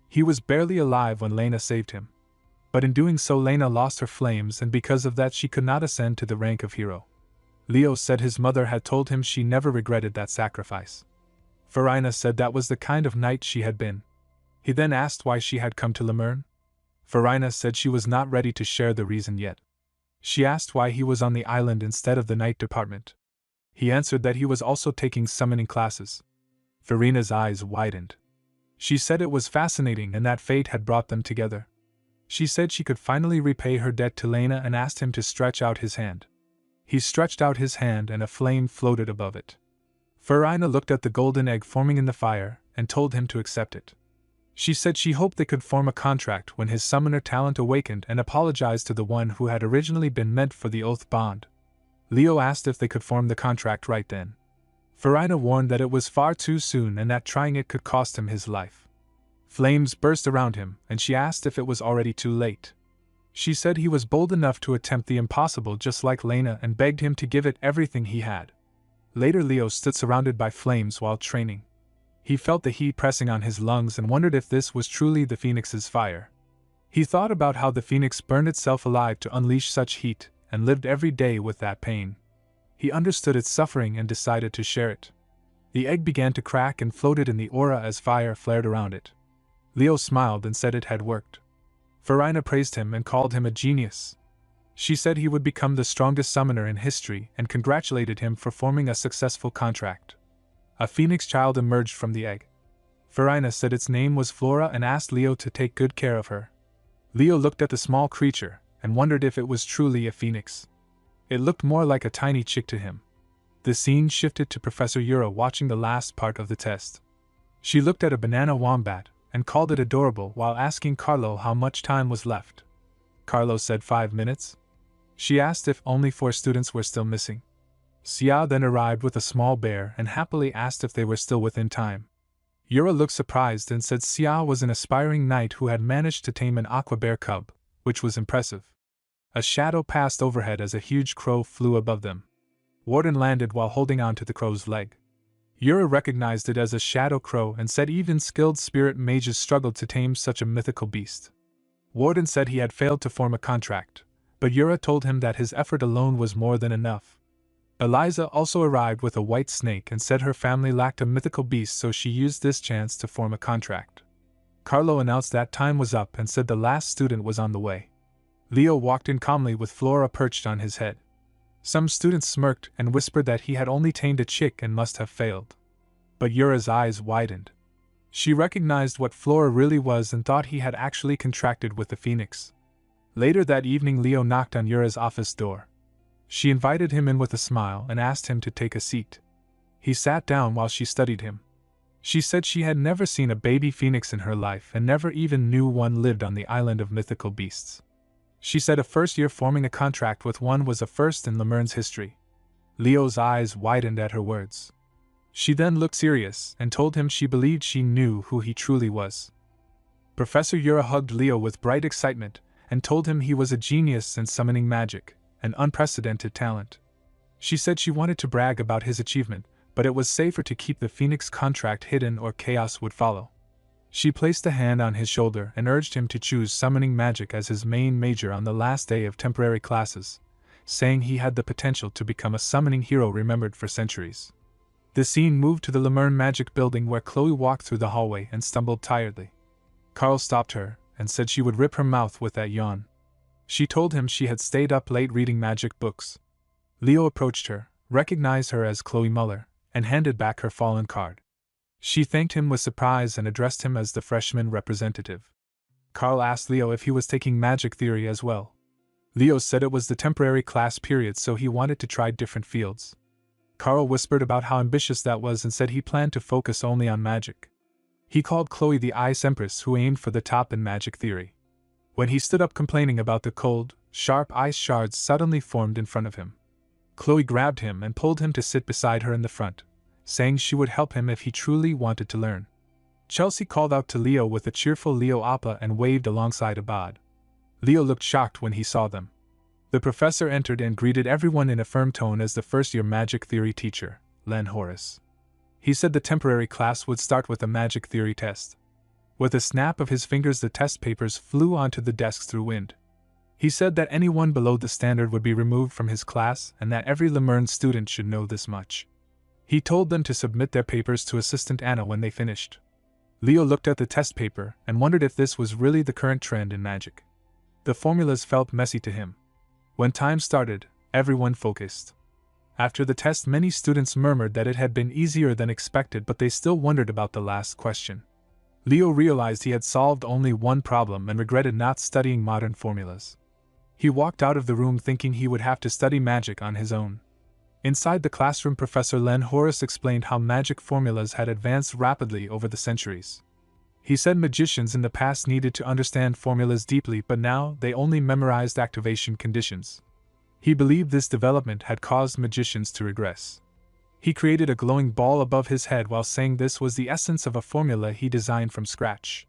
S1: He was barely alive when Lena saved him. But in doing so Lena lost her flames, and because of that she could not ascend to the rank of hero. Leo said his mother had told him she never regretted that sacrifice. Farina said that was the kind of knight she had been. He then asked why she had come to Lemern. Farina said she was not ready to share the reason yet. She asked why he was on the island instead of the night department. He answered that he was also taking summoning classes. Farina's eyes widened. She said it was fascinating and that fate had brought them together. She said she could finally repay her debt to Lena and asked him to stretch out his hand. He stretched out his hand and a flame floated above it. Farina looked at the golden egg forming in the fire and told him to accept it. She said she hoped they could form a contract when his summoner talent awakened, and apologized to the one who had originally been meant for the oath bond. Leo asked if they could form the contract right then. Farina warned that it was far too soon and that trying it could cost him his life. Flames burst around him, and she asked if it was already too late. She said he was bold enough to attempt the impossible just like Lena and begged him to give it everything he had. Later Leo stood surrounded by flames while training. He felt the heat pressing on his lungs and wondered if this was truly the phoenix's fire. He thought about how the phoenix burned itself alive to unleash such heat, and lived every day with that pain. He understood its suffering and decided to share it. The egg began to crack and floated in the aura as fire flared around it. Leo smiled and said it had worked. Farina praised him and called him a genius. She said he would become the strongest summoner in history and congratulated him for forming a successful contract. A phoenix child emerged from the egg. Farina said its name was Flora and asked Leo to take good care of her. Leo looked at the small creature and wondered if it was truly a phoenix. It looked more like a tiny chick to him. The scene shifted to Professor Yura watching the last part of the test. She looked at a banana wombat and called it adorable while asking Carlo how much time was left. Carlo said 5 minutes. She asked if only 4 students were still missing. Xiao then arrived with a small bear and happily asked if they were still within time. Yura looked surprised and said Xiao was an aspiring knight who had managed to tame an aqua bear cub, which was impressive. A shadow passed overhead as a huge crow flew above them. Warden landed while holding on to the crow's leg. Yura recognized it as a shadow crow and said even skilled spirit mages struggled to tame such a mythical beast. Warden said he had failed to form a contract, but Yura told him that his effort alone was more than enough. Eliza also arrived with a white snake and said her family lacked a mythical beast, so she used this chance to form a contract. Carlo announced that time was up and said the last student was on the way. Leo walked in calmly with Flora perched on his head. Some students smirked and whispered that he had only tamed a chick and must have failed. But Yura's eyes widened. She recognized what Flora really was and thought he had actually contracted with the phoenix. Later that evening Leo knocked on Yura's office door. She invited him in with a smile and asked him to take a seat. He sat down while she studied him. She said she had never seen a baby phoenix in her life and never even knew one lived on the island of mythical beasts. She said a first year forming a contract with one was a first in Lemern's history. Leo's eyes widened at her words. She then looked serious and told him she believed she knew who he truly was. Professor Yura hugged Leo with bright excitement and told him he was a genius in summoning magic, an unprecedented talent. She said she wanted to brag about his achievement, but it was safer to keep the Phoenix contract hidden or chaos would follow. She placed a hand on his shoulder and urged him to choose summoning magic as his main major on the last day of temporary classes, saying he had the potential to become a summoning hero remembered for centuries. The scene moved to the Lemern Magic Building where Chloe walked through the hallway and stumbled tiredly. Carl stopped her and said she would rip her mouth with that yawn. She told him she had stayed up late reading magic books. Leo approached her, recognized her as Chloe Muller, and handed back her fallen card. She thanked him with surprise and addressed him as the freshman representative. Carl asked Leo if he was taking magic theory as well. Leo said it was the temporary class period, so he wanted to try different fields. Carl whispered about how ambitious that was and said he planned to focus only on magic. He called Chloe the Ice Empress who aimed for the top in magic theory. When he stood up complaining about the cold, sharp ice shards suddenly formed in front of him. Chloe grabbed him and pulled him to sit beside her in the front, saying she would help him if he truly wanted to learn. Chelsea called out to Leo with a cheerful Leo Appa and waved alongside Abad. Leo looked shocked when he saw them. The professor entered and greeted everyone in a firm tone as the first-year magic theory teacher, Len Horace. He said the temporary class would start with a magic theory test. With a snap of his fingers, the test papers flew onto the desks through wind. He said that anyone below the standard would be removed from his class and that every Lemern student should know this much. He told them to submit their papers to Assistant Anna when they finished. Leo looked at the test paper and wondered if this was really the current trend in magic. The formulas felt messy to him. When time started, everyone focused. After the test, many students murmured that it had been easier than expected, but they still wondered about the last question. Leo realized he had solved only one problem and regretted not studying modern formulas. He walked out of the room thinking he would have to study magic on his own. Inside the classroom, Professor Len Horace explained how magic formulas had advanced rapidly over the centuries. He said magicians in the past needed to understand formulas deeply, but now they only memorized activation conditions. He believed this development had caused magicians to regress. He created a glowing ball above his head while saying this was the essence of a formula he designed from scratch.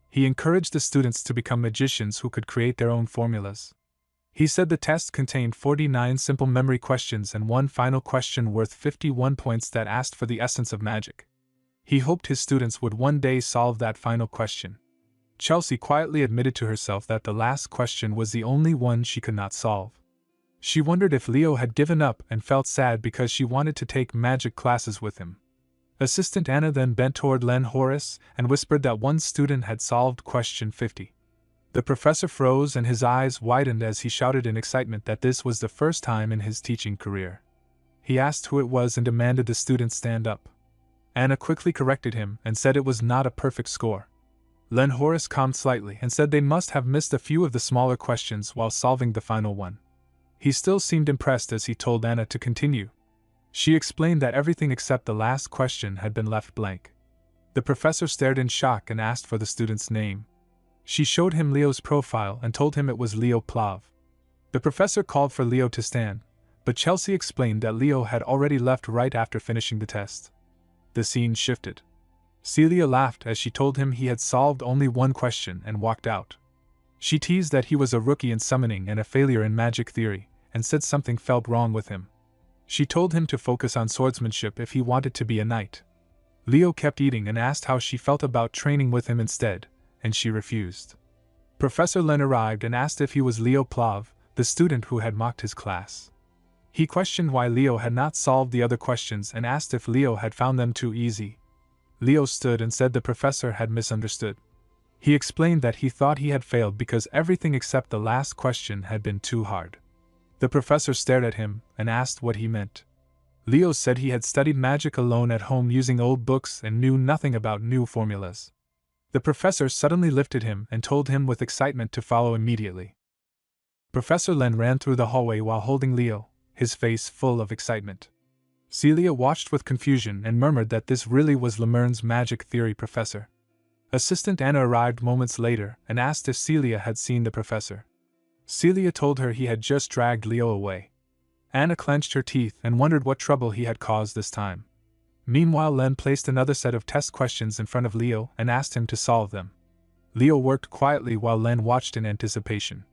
S1: He encouraged the students to become magicians who could create their own formulas. He said the test contained 49 simple memory questions and one final question worth 51 points that asked for the essence of magic. He hoped his students would one day solve that final question. Chelsea quietly admitted to herself that the last question was the only one she could not solve. She wondered if Leo had given up and felt sad because she wanted to take magic classes with him. Assistant Anna then bent toward Len Horace and whispered that one student had solved question 50. The professor froze and his eyes widened as he shouted in excitement that this was the first time in his teaching career. He asked who it was and demanded the student stand up. Anna quickly corrected him and said it was not a perfect score. Len Horace calmed slightly and said they must have missed a few of the smaller questions while solving the final one. He still seemed impressed as he told Anna to continue. She explained that everything except the last question had been left blank. The professor stared in shock and asked for the student's name. She showed him Leo's profile and told him it was Leo Plav. The professor called for Leo to stand, but Chelsea explained that Leo had already left right after finishing the test. The scene shifted. Celia laughed as she told him he had solved only one question and walked out. She teased that he was a rookie in summoning and a failure in magic theory, and said something felt wrong with him. She told him to focus on swordsmanship if he wanted to be a knight. Leo kept eating and asked how she felt about training with him instead, and she refused. Professor Len arrived and asked if he was Leo Plav, the student who had mocked his class. He questioned why Leo had not solved the other questions and asked if Leo had found them too easy. Leo stood and said the professor had misunderstood. He explained that he thought he had failed because everything except the last question had been too hard. The professor stared at him and asked what he meant. Leo said he had studied magic alone at home using old books and knew nothing about new formulas. The professor suddenly lifted him and told him with excitement to follow immediately. Professor Len ran through the hallway while holding Leo, his face full of excitement. Celia watched with confusion and murmured that this really was Lemern's magic theory professor. Assistant Anna arrived moments later and asked if Celia had seen the professor. Celia told her he had just dragged Leo away. Anna clenched her teeth and wondered what trouble he had caused this time. Meanwhile, Len placed another set of test questions in front of Leo and asked him to solve them. Leo worked quietly while Len watched in anticipation.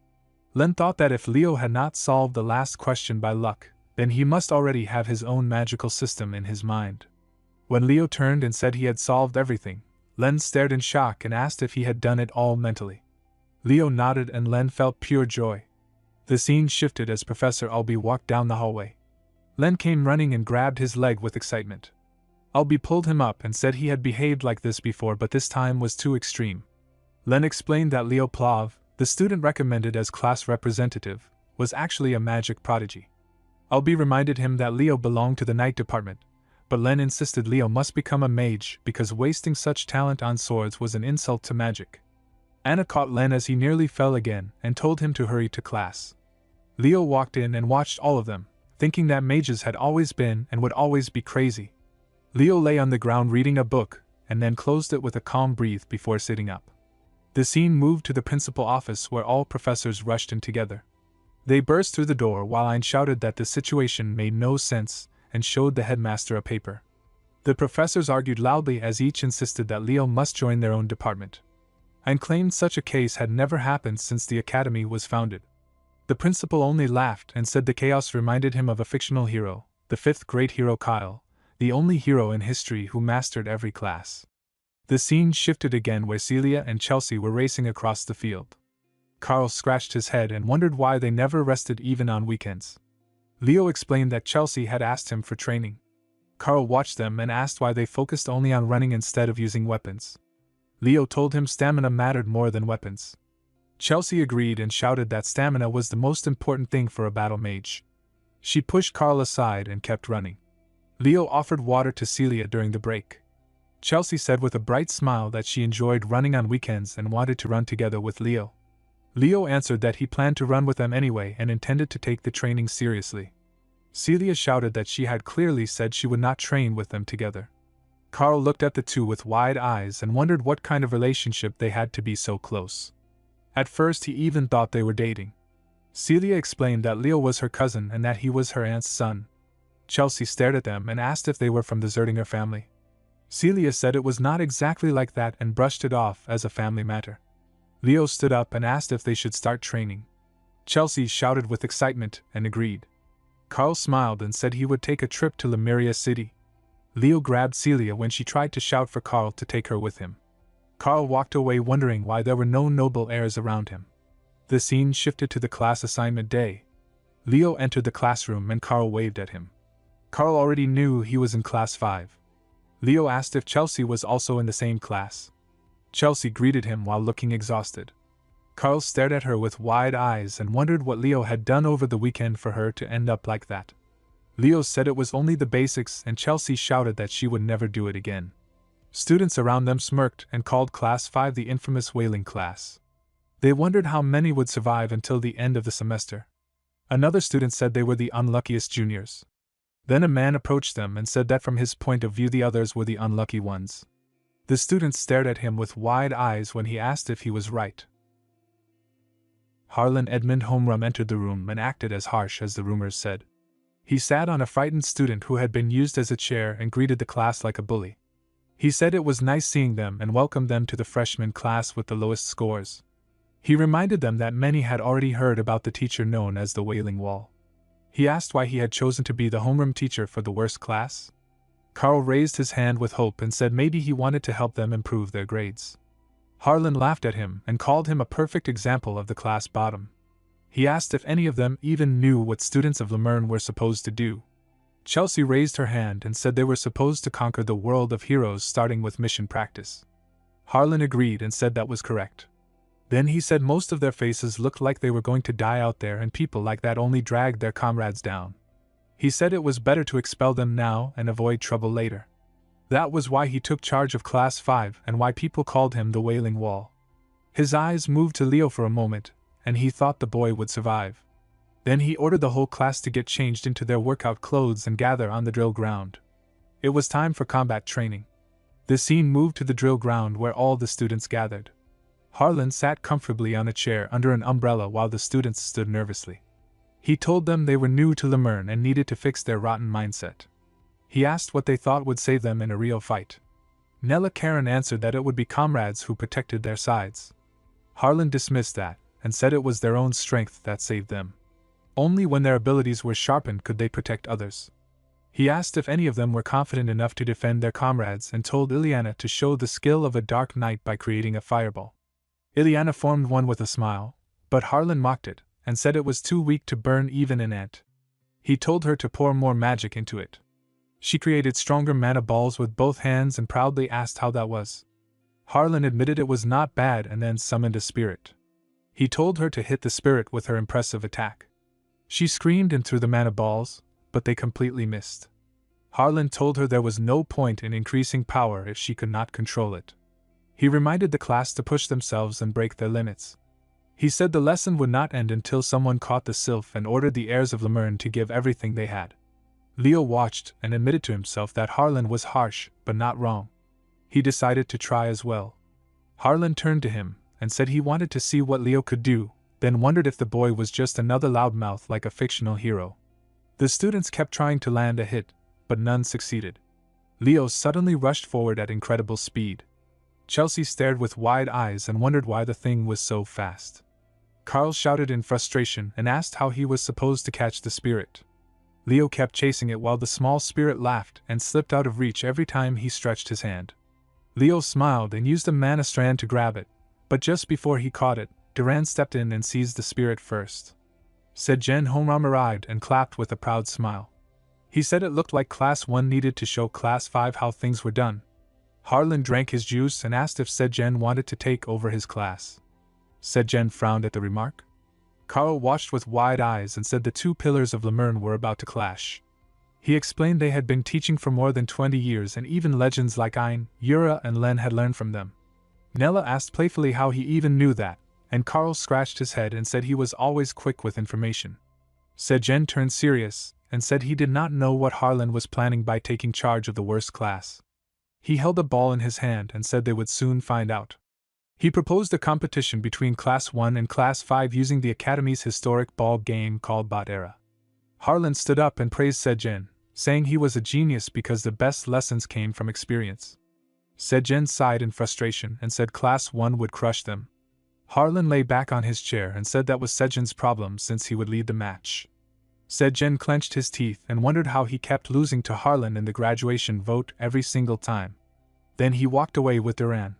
S1: Len thought that if Leo had not solved the last question by luck, then he must already have his own magical system in his mind. When Leo turned and said he had solved everything, Len stared in shock and asked if he had done it all mentally. Leo nodded and Len felt pure joy. The scene shifted as Professor Albee walked down the hallway. Len came running and grabbed his leg with excitement. Albee pulled him up and said he had behaved like this before, but this time was too extreme. Len explained that Leo Plav, the student recommended as class representative, was actually a magic prodigy. Albee reminded him that Leo belonged to the night department, but Len insisted Leo must become a mage because wasting such talent on swords was an insult to magic. Anna caught Len as he nearly fell again and told him to hurry to class. Leo walked in and watched all of them, thinking that mages had always been and would always be crazy. Leo lay on the ground reading a book, and then closed it with a calm breath before sitting up. The scene moved to the principal office where all professors rushed in together. They burst through the door while Ein shouted that the situation made no sense and showed the headmaster a paper. The professors argued loudly as each insisted that Leo must join their own department. Ein claimed such a case had never happened since the academy was founded. The principal only laughed and said the chaos reminded him of a fictional hero, the fifth great hero Kyle, the only hero in history who mastered every class. The scene shifted again where Celia and Chelsea were racing across the field. Carl scratched his head and wondered why they never rested even on weekends. Leo explained that Chelsea had asked him for training. Carl watched them and asked why they focused only on running instead of using weapons. Leo told him stamina mattered more than weapons. Chelsea agreed and shouted that stamina was the most important thing for a battle mage. She pushed Carl aside and kept running. Leo offered water to Celia during the break. Chelsea said with a bright smile that she enjoyed running on weekends and wanted to run together with Leo. Leo answered that he planned to run with them anyway and intended to take the training seriously. Celia shouted that she had clearly said she would not train with them together. Carl looked at the two with wide eyes and wondered what kind of relationship they had to be so close. At first he even thought they were dating. Celia explained that Leo was her cousin and that he was her aunt's son. Chelsea stared at them and asked if they were from the Zeringer family. Celia said it was not exactly like that and brushed it off as a family matter. Leo stood up and asked if they should start training. Chelsea shouted with excitement and agreed. Carl smiled and said he would take a trip to Lemuria City. Leo grabbed Celia when she tried to shout for Carl to take her with him. Carl walked away wondering why there were no noble heirs around him. The scene shifted to the class assignment day. Leo entered the classroom and Carl waved at him. Carl already knew he was in class 5. Leo asked if Chelsea was also in the same class. Chelsea greeted him while looking exhausted. Carl stared at her with wide eyes and wondered what Leo had done over the weekend for her to end up like that. Leo said it was only the basics and Chelsea shouted that she would never do it again. Students around them smirked and called Class 5 the infamous whaling class. They wondered how many would survive until the end of the semester. Another student said they were the unluckiest juniors. Then a man approached them and said that from his point of view the others were the unlucky ones. The students stared at him with wide eyes when he asked if he was right. Harlan Edmund Homerum entered the room and acted as harsh as the rumors said. He sat on a frightened student who had been used as a chair and greeted the class like a bully. He said it was nice seeing them and welcomed them to the freshman class with the lowest scores. He reminded them that many had already heard about the teacher known as the Wailing Wall. He asked why he had chosen to be the homeroom teacher for the worst class. Carl raised his hand with hope and said maybe he wanted to help them improve their grades. Harlan laughed at him and called him a perfect example of the class bottom. He asked if any of them even knew what students of Lemern were supposed to do. Chelsea raised her hand and said they were supposed to conquer the world of heroes starting with mission practice. Harlan agreed and said that was correct. Then he said most of their faces looked like they were going to die out there and people like that only dragged their comrades down. He said it was better to expel them now and avoid trouble later. That was why he took charge of Class 5 and why people called him the Wailing Wall. His eyes moved to Leo for a moment, and he thought the boy would survive. Then he ordered the whole class to get changed into their workout clothes and gather on the drill ground. It was time for combat training. The scene moved to the drill ground where all the students gathered. Harlan sat comfortably on a chair under an umbrella while the students stood nervously. He told them they were new to Lemern and needed to fix their rotten mindset. He asked what they thought would save them in a real fight. Nella Karen answered that it would be comrades who protected their sides. Harlan dismissed that, and said it was their own strength that saved them. Only when their abilities were sharpened could they protect others. He asked if any of them were confident enough to defend their comrades and told Ileana to show the skill of a dark knight by creating a fireball. Ileana formed one with a smile, but Harlan mocked it, and said it was too weak to burn even an ant. He told her to pour more magic into it. She created stronger mana balls with both hands and proudly asked how that was. Harlan admitted it was not bad and then summoned a spirit. He told her to hit the spirit with her impressive attack. She screamed and threw the mana balls, but they completely missed. Harlan told her there was no point in increasing power if she could not control it. He reminded the class to push themselves and break their limits. He said the lesson would not end until someone caught the sylph and ordered the heirs of Lemern to give everything they had. Leo watched and admitted to himself that Harlan was harsh, but not wrong. He decided to try as well. Harlan turned to him and said he wanted to see what Leo could do, then wondered if the boy was just another loudmouth like a fictional hero. The students kept trying to land a hit, but none succeeded. Leo suddenly rushed forward at incredible speed. Chelsea stared with wide eyes and wondered why the thing was so fast. Carl shouted in frustration and asked how he was supposed to catch the spirit. Leo kept chasing it while the small spirit laughed and slipped out of reach every time he stretched his hand. Leo smiled and used a mana strand to grab it, but just before he caught it, Duran stepped in and seized the spirit first. Zeringer Homram arrived and clapped with a proud smile. He said it looked like Class 1 needed to show Class 5 how things were done. Harlan drank his juice and asked if Zeringer wanted to take over his class. Zeringer frowned at the remark. Carl watched with wide eyes and said the two pillars of Lemurn were about to clash. He explained they had been teaching for more than 20 years and even legends like Ein, Yura and Len had learned from them. Nella asked playfully how he even knew that, and Carl scratched his head and said he was always quick with information. Zeringer turned serious and said he did not know what Harlan was planning by taking charge of the worst class. He held a ball in his hand and said they would soon find out. He proposed a competition between Class 1 and Class 5 using the Academy's historic ball game called bera. Harlan stood up and praised Zeringer, saying he was a genius because the best lessons came from experience. Zeringer sighed in frustration and said Class 1 would crush them. Harlan lay back on his chair and said that was Zeringer's problem since he would lead the match. Zeringer clenched his teeth and wondered how he kept losing to Harlan in the graduation vote every single time. Then he walked away with Duran.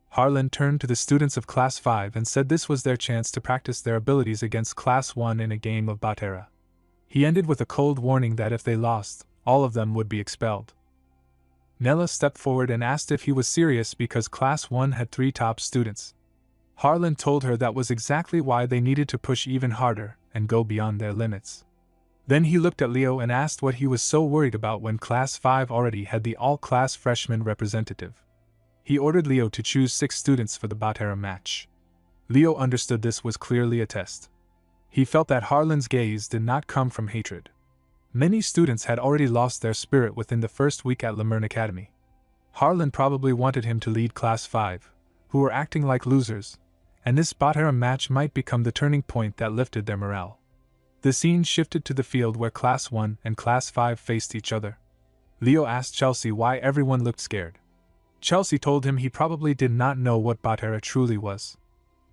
S1: Harlan turned to the students of Class 5 and said this was their chance to practice their abilities against Class 1 in a game of bera. He ended with a cold warning that if they lost, all of them would be expelled. Nella stepped forward and asked if he was serious because Class 1 had 3 top students. Harlan told her that was exactly why they needed to push even harder and go beyond their limits. Then he looked at Leo and asked what he was so worried about when Class 5 already had the all-class freshman representative. He ordered Leo to choose 6 students for the bera match. Leo understood this was clearly a test. He felt that Harlan's gaze did not come from hatred. Many students had already lost their spirit within the first week at Lemurn Academy. Harlan probably wanted him to lead Class 5, who were acting like losers, and this bera match might become the turning point that lifted their morale. The scene shifted to the field where Class 1 and Class 5 faced each other. Leo asked Chelsea why everyone looked scared. Chelsea told him he probably did not know what bera truly was.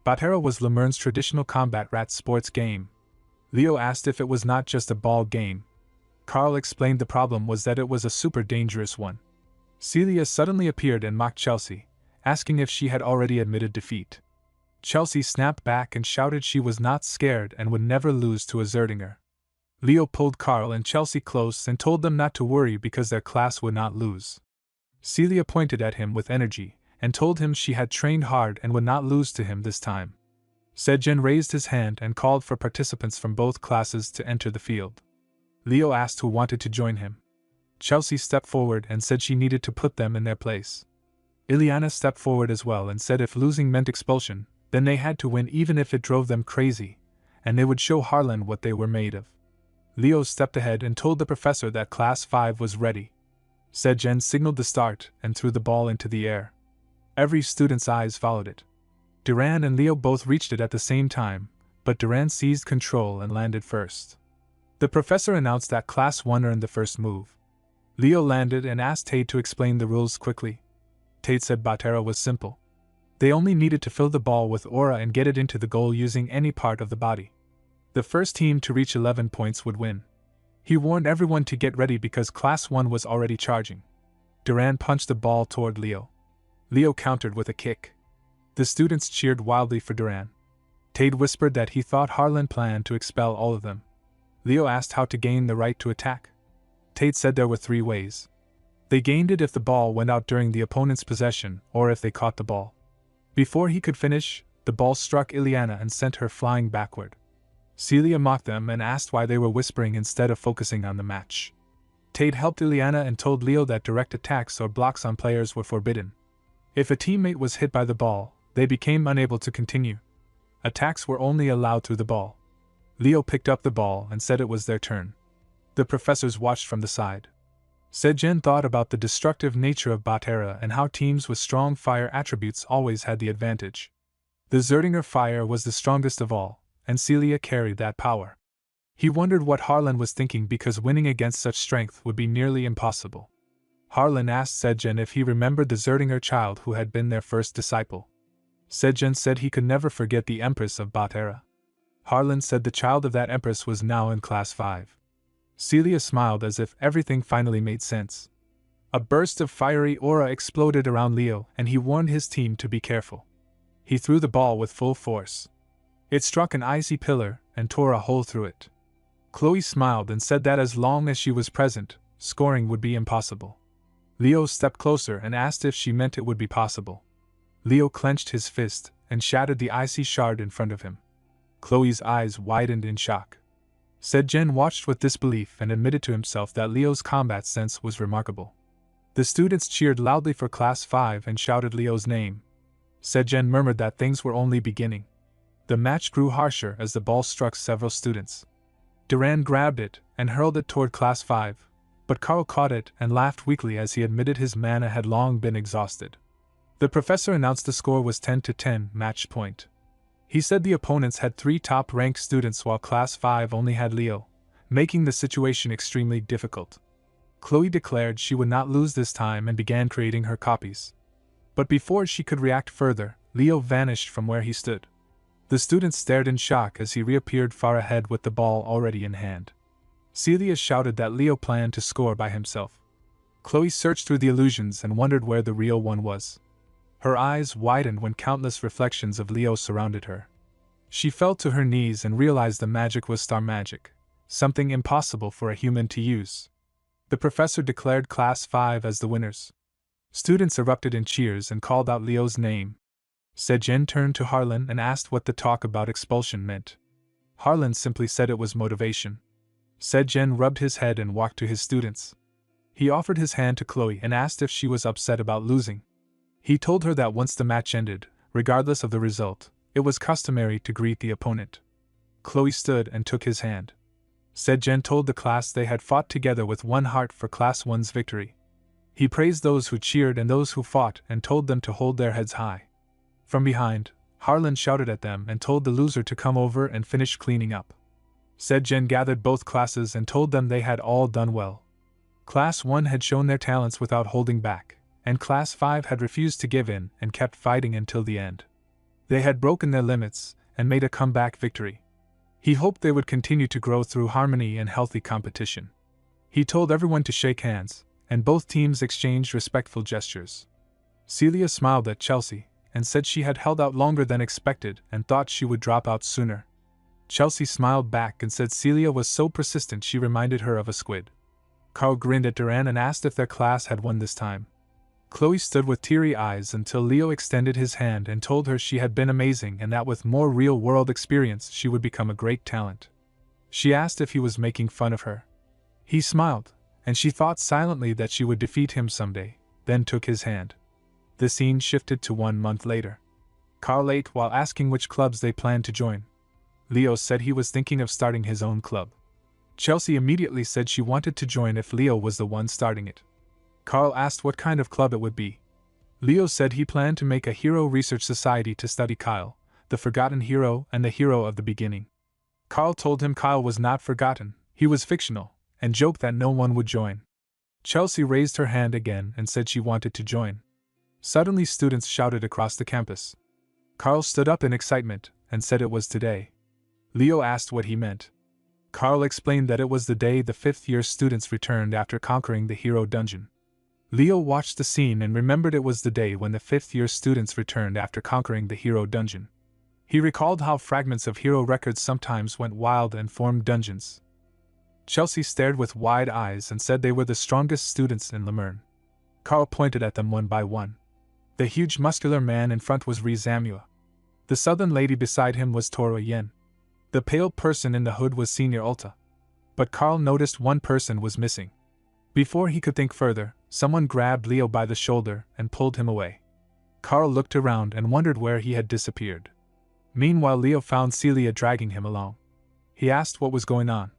S1: Bera was Lemurn's traditional combat rat sports game. Leo asked if it was not just a ball game. Carl explained the problem was that it was a super dangerous one. Celia suddenly appeared and mocked Chelsea, asking if she had already admitted defeat. Chelsea snapped back and shouted she was not scared and would never lose to a Zeringer. Leo pulled Carl and Chelsea close and told them not to worry because their class would not lose. Celia pointed at him with energy and told him she had trained hard and would not lose to him this time. Zeringer raised his hand and called for participants from both classes to enter the field. Leo asked who wanted to join him. Chelsea stepped forward and said she needed to put them in their place. Ileana stepped forward as well and said if losing meant expulsion, then they had to win even if it drove them crazy, and they would show Harlan what they were made of. Leo stepped ahead and told the professor that Class 5 was ready. Zeringer signaled the start and threw the ball into the air. Every student's eyes followed it. Duran and Leo both reached it at the same time, but Duran seized control and landed first. The professor announced that Class 1 earned the first move. Leo landed and asked Tate to explain the rules quickly. Tate said bera was simple. They only needed to fill the ball with aura and get it into the goal using any part of the body. The first team to reach 11 points would win. He warned everyone to get ready because Class 1 was already charging. Duran punched the ball toward Leo. Leo countered with a kick. The students cheered wildly for Duran. Tate whispered that he thought Harlan planned to expel all of them. Leo asked how to gain the right to attack. Tate said there were 3 ways. They gained it if the ball went out during the opponent's possession or if they caught the ball. Before he could finish, the ball struck Ileana and sent her flying backward. Celia mocked them and asked why they were whispering instead of focusing on the match. Tate helped Ileana and told Leo that direct attacks or blocks on players were forbidden. If a teammate was hit by the ball, they became unable to continue. Attacks were only allowed through the ball. Leo picked up the ball and said it was their turn. The professors watched from the side. Zeringer thought about the destructive nature of bera and how teams with strong fire attributes always had the advantage. The Zeringer fire was the strongest of all, and Celia carried that power. He wondered what Harlan was thinking because winning against such strength would be nearly impossible. Harlan asked Zeringer if he remembered the Zeringer child who had been their first disciple. Zeringer said he could never forget the Empress of bera. Harlan said the child of that Empress was now in Class 5. Celia smiled as if everything finally made sense. A burst of fiery aura exploded around Leo and he warned his team to be careful. He threw the ball with full force. It struck an icy pillar and tore a hole through it. Chloe smiled and said that as long as she was present, scoring would be impossible. Leo stepped closer and asked if she meant it would be possible. Leo clenched his fist and shattered the icy shard in front of him. Chloe's eyes widened in shock. Zeringer watched with disbelief and admitted to himself that Leo's combat sense was remarkable. The students cheered loudly for Class 5 and shouted Leo's name. Zeringer murmured that things were only beginning. The match grew harsher as the ball struck several students. Duran grabbed it and hurled it toward Class 5, but Carl caught it and laughed weakly as he admitted his mana had long been exhausted. The professor announced the score was 10-10 match point. He said the opponents had 3 top-ranked students while Class 5 only had Leo, making the situation extremely difficult. Chloe declared she would not lose this time and began creating her copies. But before she could react further, Leo vanished from where he stood. The students stared in shock as he reappeared far ahead with the ball already in hand. Celia shouted that Leo planned to score by himself. Chloe searched through the illusions and wondered where the real one was. Her eyes widened when countless reflections of Leo surrounded her. She fell to her knees and realized the magic was star magic, something impossible for a human to use. The professor declared Class 5 as the winners. Students erupted in cheers and called out Leo's name. Zeringer turned to Harlan and asked what the talk about expulsion meant. Harlan simply said it was motivation. Zeringer rubbed his head and walked to his students. He offered his hand to Chloe and asked if she was upset about losing. He told her that once the match ended, regardless of the result, it was customary to greet the opponent. Chloe stood and took his hand. Zeringer told the class they had fought together with one heart for Class 1's victory. He praised those who cheered and those who fought and told them to hold their heads high. From behind, Harlan shouted at them and told the loser to come over and finish cleaning up. Zeringer gathered both classes and told them they had all done well. Class 1 had shown their talents without holding back, and Class 5 had refused to give in and kept fighting until the end. They had broken their limits and made a comeback victory. He hoped they would continue to grow through harmony and healthy competition. He told everyone to shake hands, and both teams exchanged respectful gestures. Celia smiled at Chelsea and said she had held out longer than expected and thought she would drop out sooner. Chelsea smiled back and said Celia was so persistent she reminded her of a squid. Carl grinned at Duran and asked if their class had won this time. Chloe stood with teary eyes until Leo extended his hand and told her she had been amazing and that with more real-world experience she would become a great talent. She asked if he was making fun of her. He smiled, and she thought silently that she would defeat him someday, then took his hand. The scene shifted to 1 month later. Carl ate while asking which clubs they planned to join. Leo said he was thinking of starting his own club. Chelsea immediately said she wanted to join if Leo was the one starting it. Carl asked what kind of club it would be. Leo said he planned to make a hero research society to study Kyle, the forgotten hero and the hero of the beginning. Carl told him Kyle was not forgotten, he was fictional, and joked that no one would join. Chelsea raised her hand again and said she wanted to join. Suddenly students shouted across the campus. Carl stood up in excitement and said it was today. Leo asked what he meant. Carl explained that it was the day the 5th-year students returned after conquering the hero dungeon. Leo watched the scene and remembered it was the day when the 5th-year students returned after conquering the hero dungeon. He recalled how fragments of hero records sometimes went wild and formed dungeons. Chelsea stared with wide eyes and said they were the strongest students in Lemern. Carl pointed at them one by one. The huge muscular man in front was Rizamua. The southern lady beside him was Toro Yen. The pale person in the hood was Senior Ulta. But Carl noticed one person was missing. Before he could think further, someone grabbed Leo by the shoulder and pulled him away. Carl looked around and wondered where he had disappeared. Meanwhile, Leo found Celia dragging him along. He asked what was going on.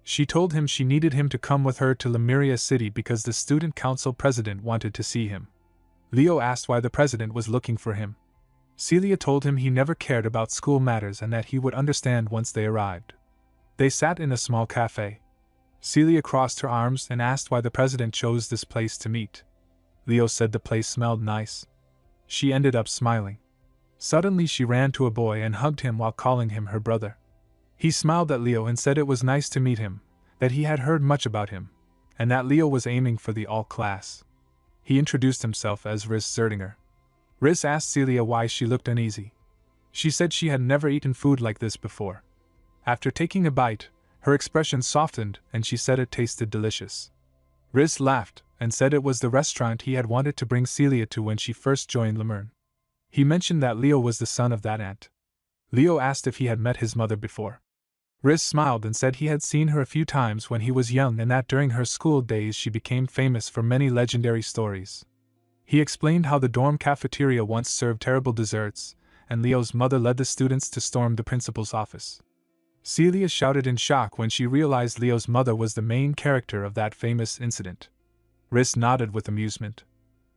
S1: She told him she needed him to come with her to Lemuria City because the student council president wanted to see him. Leo asked why the president was looking for him. Celia told him he never cared about school matters and that he would understand once they arrived. They sat in a small cafe. Celia crossed her arms and asked why the president chose this place to meet. Leo said the place smelled nice. She ended up smiling. Suddenly she ran to a boy and hugged him while calling him her brother. He smiled at Leo and said it was nice to meet him, that he had heard much about him, and that Leo was aiming for the all class. He introduced himself as Riss Zeringer. Riss asked Celia why she looked uneasy. She said she had never eaten food like this before. After taking a bite, her expression softened and she said it tasted delicious. Riss laughed and said it was the restaurant he had wanted to bring Celia to when she first joined Lemurn. He mentioned that Leo was the son of that aunt. Leo asked if he had met his mother before. Riss smiled and said he had seen her a few times when he was young and that during her school days she became famous for many legendary stories. He explained how the dorm cafeteria once served terrible desserts, and Leo's mother led the students to storm the principal's office. Celia shouted in shock when she realized Leo's mother was the main character of that famous incident. Riss nodded with amusement.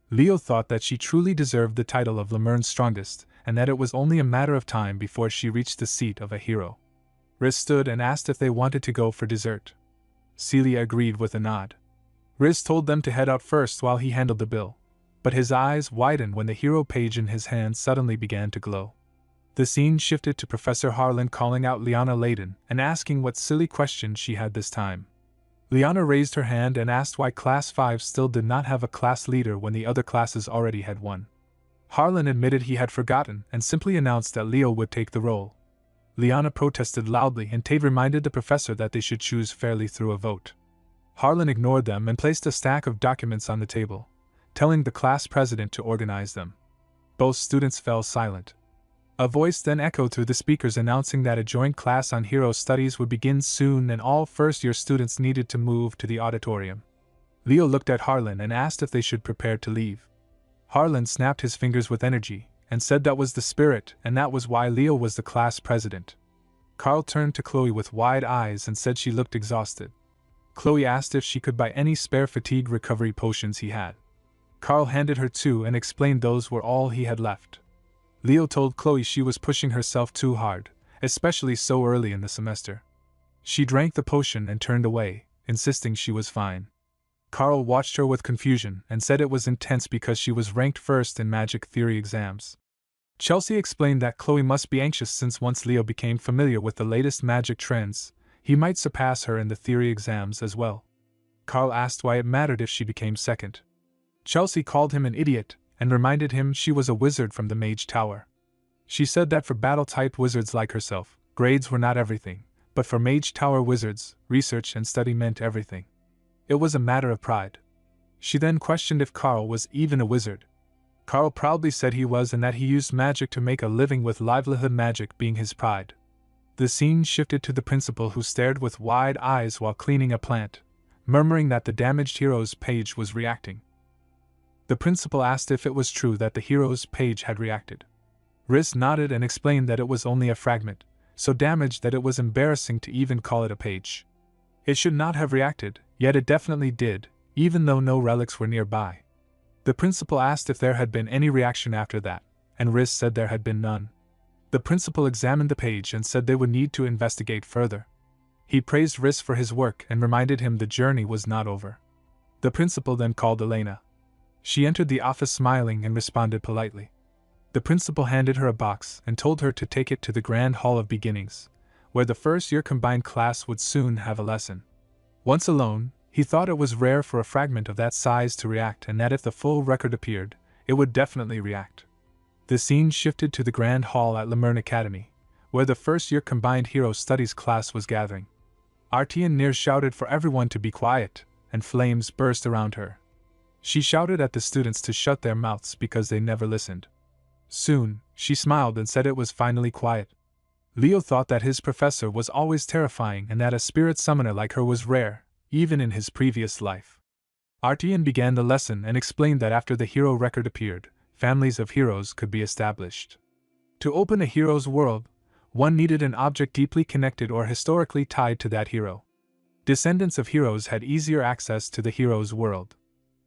S1: Leo thought that she truly deserved the title of Lemurn's strongest, and that it was only a matter of time before she reached the seat of a hero. Riss stood and asked if they wanted to go for dessert. Celia agreed with a nod. Riss told them to head out first while he handled the bill, but his eyes widened when the hero page in his hand suddenly began to glow. The scene shifted to Professor Harlan calling out Liana Layden and asking what silly question she had this time. Liana raised her hand and asked why Class 5 still did not have a class leader when the other classes already had one. Harlan admitted he had forgotten and simply announced that Leo would take the role. Liana protested loudly and Tade reminded the professor that they should choose fairly through a vote. Harlan ignored them and placed a stack of documents on the table, telling the class president to organize them. Both students fell silent. A voice then echoed through the speakers announcing that a joint class on hero studies would begin soon and all first-year students needed to move to the auditorium. Leo looked at Harlan and asked if they should prepare to leave. Harlan snapped his fingers with energy and said that was the spirit and that was why Leo was the class president. Carl turned to Chloe with wide eyes and said she looked exhausted. Chloe asked if she could buy any spare fatigue recovery potions he had. Carl handed her two and explained those were all he had left. Leo told Chloe she was pushing herself too hard, especially so early in the semester. She drank the potion and turned away, insisting she was fine. Carl watched her with confusion and said it was intense because she was ranked first in magic theory exams. Chelsea explained that Chloe must be anxious since once Leo became familiar with the latest magic trends, he might surpass her in the theory exams as well. Carl asked why it mattered if she became second. Chelsea called him an idiot and reminded him she was a wizard from the Mage Tower. She said that for battle-type wizards like herself, grades were not everything, but for Mage Tower wizards, research and study meant everything. It was a matter of pride. She then questioned if Carl was even a wizard. Carl proudly said he was and that he used magic to make a living with livelihood, magic being his pride. The scene shifted to the principal who stared with wide eyes while cleaning a plant, murmuring that the damaged hero's page was reacting. The principal asked if it was true that the hero's page had reacted. Riss nodded and explained that it was only a fragment, so damaged that it was embarrassing to even call it a page. It should not have reacted, yet it definitely did, even though no relics were nearby. The principal asked if there had been any reaction after that, and Riss said there had been none. The principal examined the page and said they would need to investigate further. He praised Riss for his work and reminded him the journey was not over. The principal then called Elena. She entered the office smiling and responded politely. The principal handed her a box and told her to take it to the Grand Hall of Beginnings, where the first-year combined class would soon have a lesson. Once alone, he thought it was rare for a fragment of that size to react and that if the full record appeared, it would definitely react. The scene shifted to the Grand Hall at Lemurn Academy, where the first-year combined hero studies class was gathering. Artian Nir shouted for everyone to be quiet, and flames burst around her. She shouted at the students to shut their mouths because they never listened. Soon, she smiled and said it was finally quiet. Leo thought that his professor was always terrifying and that a spirit summoner like her was rare, even in his previous life. Artian began the lesson and explained that after the hero record appeared, families of heroes could be established. To open a hero's world, one needed an object deeply connected or historically tied to that hero. Descendants of heroes had easier access to the hero's world.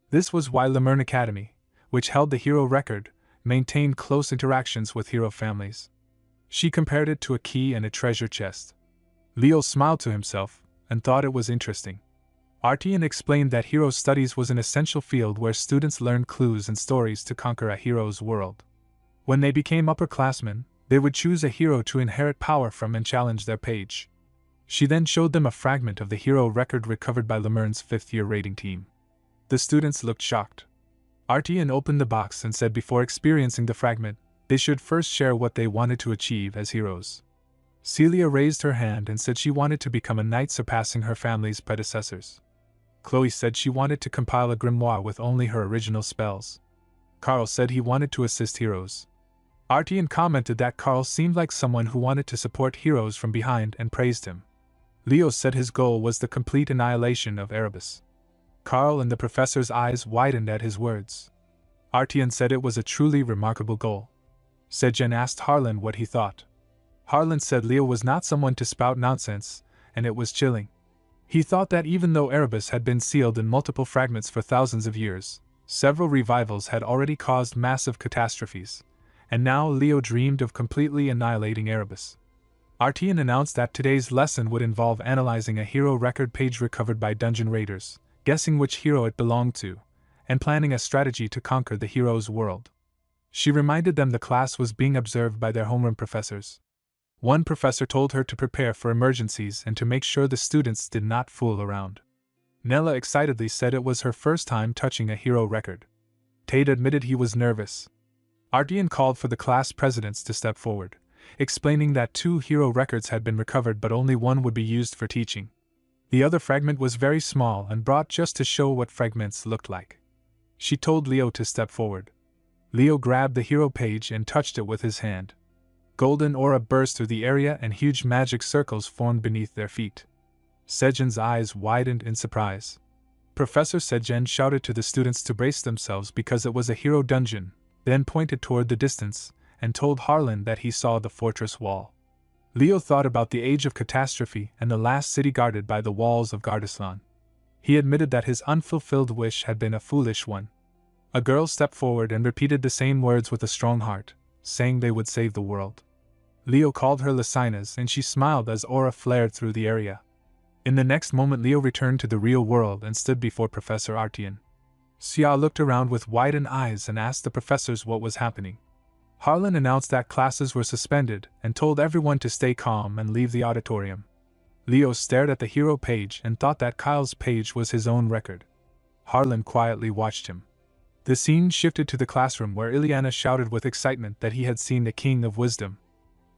S1: This was why Lemurn Academy, which held the hero record, maintained close interactions with hero families. She compared it to a key and a treasure chest. Leo smiled to himself, and thought it was interesting. Artian explained that hero studies was an essential field where students learned clues and stories to conquer a hero's world. When they became upperclassmen, they would choose a hero to inherit power from and challenge their page. She then showed them a fragment of the hero record recovered by Lemurn's fifth-year rating team. The students looked shocked. Artian opened the box and said before experiencing the fragment, they should first share what they wanted to achieve as heroes. Celia raised her hand and said she wanted to become a knight surpassing her family's predecessors. Chloe said she wanted to compile a grimoire with only her original spells. Carl said he wanted to assist heroes. Artian commented that Carl seemed like someone who wanted to support heroes from behind and praised him. Leo said his goal was the complete annihilation of Erebus. Carl and the professor's eyes widened at his words. Artian said it was a truly remarkable goal. Sejen asked Harlan what he thought. Harlan said Leo was not someone to spout nonsense, and it was chilling. He thought that even though Erebus had been sealed in multiple fragments for thousands of years, several revivals had already caused massive catastrophes, and now Leo dreamed of completely annihilating Erebus. Artian announced that today's lesson would involve analyzing a hero record page recovered by dungeon raiders, guessing which hero it belonged to, and planning a strategy to conquer the hero's world. She reminded them the class was being observed by their homeroom professors. One professor told her to prepare for emergencies and to make sure the students did not fool around. Nella excitedly said it was her first time touching a hero record. Tate admitted he was nervous. Artian called for the class presidents to step forward, explaining that 2 hero records had been recovered but only one would be used for teaching. The other fragment was very small and brought just to show what fragments looked like. She told Leo to step forward. Leo grabbed the hero page and touched it with his hand. Golden aura burst through the area and huge magic circles formed beneath their feet. Sejen's eyes widened in surprise. Professor Sejen shouted to the students to brace themselves because it was a hero dungeon, then pointed toward the distance, and told Harlan that he saw the fortress wall. Leo thought about the age of catastrophe and the last city guarded by the walls of Gardaslan. He admitted that his unfulfilled wish had been a foolish one. A girl stepped forward and repeated the same words with a strong heart, saying they would save the world. Leo called her Lacinas and she smiled as aura flared through the area. In the next moment Leo returned to the real world and stood before Professor Artian. Xia looked around with widened eyes and asked the professors what was happening. Harlan announced that classes were suspended and told everyone to stay calm and leave the auditorium. Leo stared at the hero page and thought that Kyle's page was his own record. Harlan quietly watched him. The scene shifted to the classroom where Ileana shouted with excitement that he had seen the King of Wisdom.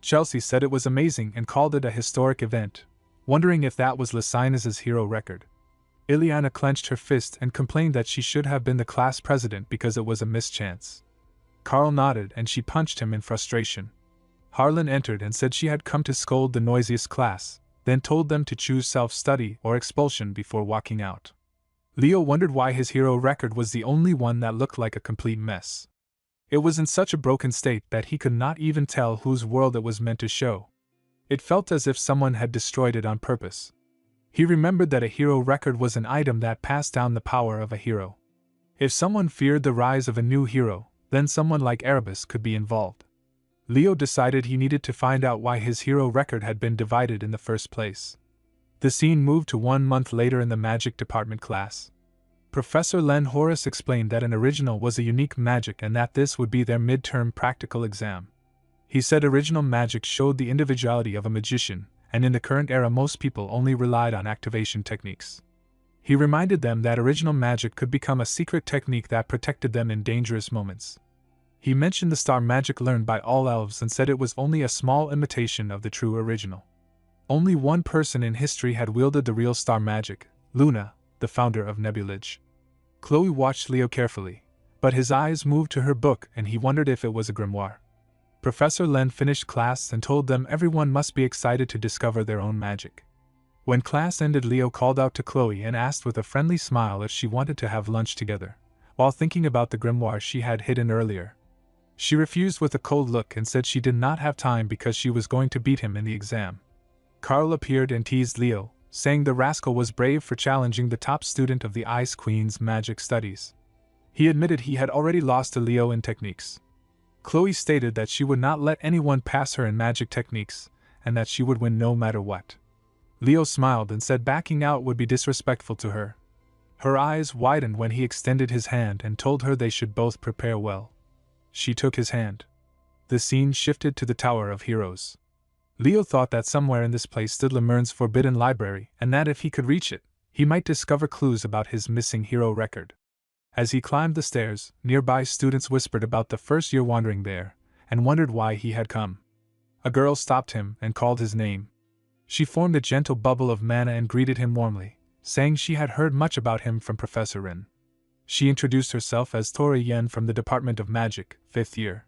S1: Chelsea said it was amazing and called it a historic event, wondering if that was Lacinas's hero record. Ileana clenched her fist and complained that she should have been the class president because it was a mischance. Carl nodded and she punched him in frustration. Harlan entered and said she had come to scold the noisiest class, then told them to choose self-study or expulsion before walking out. Leo wondered why his hero record was the only one that looked like a complete mess. It was in such a broken state that he could not even tell whose world it was meant to show. It felt as if someone had destroyed it on purpose. He remembered that a hero record was an item that passed down the power of a hero. If someone feared the rise of a new hero, then someone like Erebus could be involved. Leo decided he needed to find out why his hero record had been divided in the first place. The scene moved to 1 month later in the magic department class. Professor Len Horace explained that an original was a unique magic and that this would be their midterm practical exam. He said original magic showed the individuality of a magician, and in the current era most people only relied on activation techniques. He reminded them that original magic could become a secret technique that protected them in dangerous moments. He mentioned the star magic learned by all elves and said it was only a small imitation of the true original. Only one person in history had wielded the real star magic, Luna, the founder of Nebulage. Chloe watched Leo carefully, but his eyes moved to her book and he wondered if it was a grimoire. Professor Len finished class and told them everyone must be excited to discover their own magic. When class ended, Leo called out to Chloe and asked with a friendly smile if she wanted to have lunch together, while thinking about the grimoire she had hidden earlier. She refused with a cold look and said she did not have time because she was going to beat him in the exam. Carl appeared and teased Leo, saying the rascal was brave for challenging the top student of the Ice Queen's magic studies. He admitted he had already lost to Leo in techniques. Chloe stated that she would not let anyone pass her in magic techniques, and that she would win no matter what. Leo smiled and said backing out would be disrespectful to her. Her eyes widened when he extended his hand and told her they should both prepare well. She took his hand. The scene shifted to the Tower of Heroes. Leo thought that somewhere in this place stood Lemurne's forbidden library, and that if he could reach it, he might discover clues about his missing hero record. As he climbed the stairs, nearby students whispered about the first year wandering there, and wondered why he had come. A girl stopped him and called his name. She formed a gentle bubble of mana and greeted him warmly, saying she had heard much about him from Professor Rin. She introduced herself as Tori Yen from the Department of Magic, 5th year.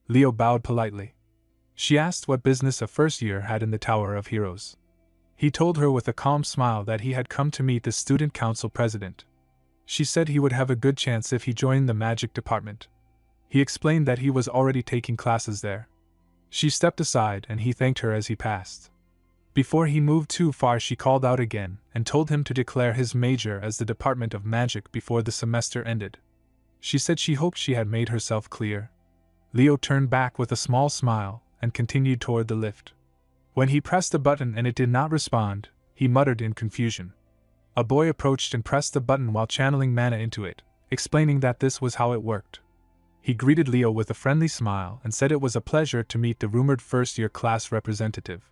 S1: Leo bowed politely. She asked what business a first year had in the Tower of Heroes. He told her with a calm smile that he had come to meet the student council president. She said he would have a good chance if he joined the magic department. He explained that he was already taking classes there. She stepped aside and he thanked her as he passed. Before he moved too far, she called out again and told him to declare his major as the Department of Magic before the semester ended. She said she hoped she had made herself clear. Leo turned back with a small smile and continued toward the lift. When he pressed a button and it did not respond, he muttered in confusion. A boy approached and pressed the button while channeling mana into it, explaining that this was how it worked. He greeted Leo with a friendly smile and said it was a pleasure to meet the rumored first-year class representative.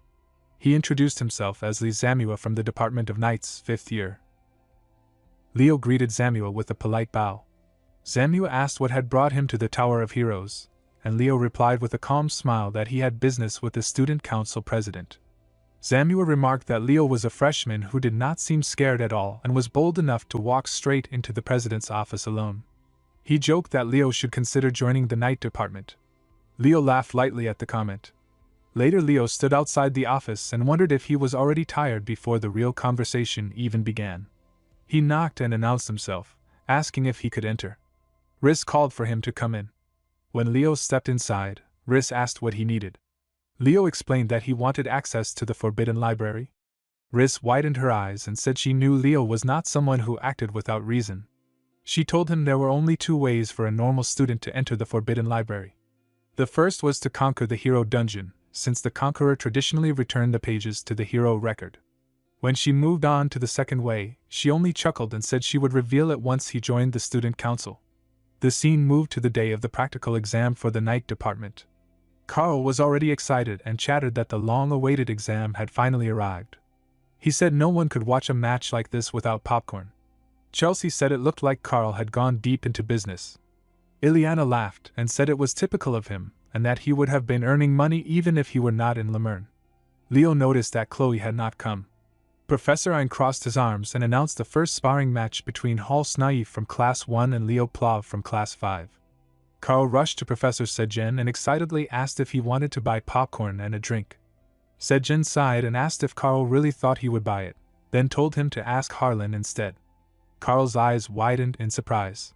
S1: He introduced himself as Lee Zamua from the Department of Knights, 5th year. Leo greeted Zamua with a polite bow. Zamua asked what had brought him to the Tower of Heroes, and Leo replied with a calm smile that he had business with the student council president. Zamua remarked that Leo was a freshman who did not seem scared at all and was bold enough to walk straight into the president's office alone. He joked that Leo should consider joining the night department. Leo laughed lightly at the comment. Later, Leo stood outside the office and wondered if he was already tired before the real conversation even began. He knocked and announced himself, asking if he could enter. Riss called for him to come in. When Leo stepped inside, Riss asked what he needed. Leo explained that he wanted access to the Forbidden Library. Riss widened her eyes and said she knew Leo was not someone who acted without reason. She told him there were only 2 ways for a normal student to enter the Forbidden Library. The first was to conquer the hero dungeon, since the conqueror traditionally returned the pages to the hero record. When she moved on to the second way, she only chuckled and said she would reveal it once he joined the student council. The scene moved to the day of the practical exam for the night department. Carl was already excited and chattered that the long-awaited exam had finally arrived. He said no one could watch a match like this without popcorn. Chelsea said it looked like Carl had gone deep into business. Ileana laughed and said it was typical of him, and that he would have been earning money even if he were not in Lemurne. Leo noticed that Chloe had not come. Professor Ein crossed his arms and announced the first sparring match between Hall Snaif from Class 1 and Leo Plav from Class 5. Carl rushed to Professor Sedjen and excitedly asked if he wanted to buy popcorn and a drink. Sedjen sighed and asked if Carl really thought he would buy it, then told him to ask Harlan instead. Carl's eyes widened in surprise.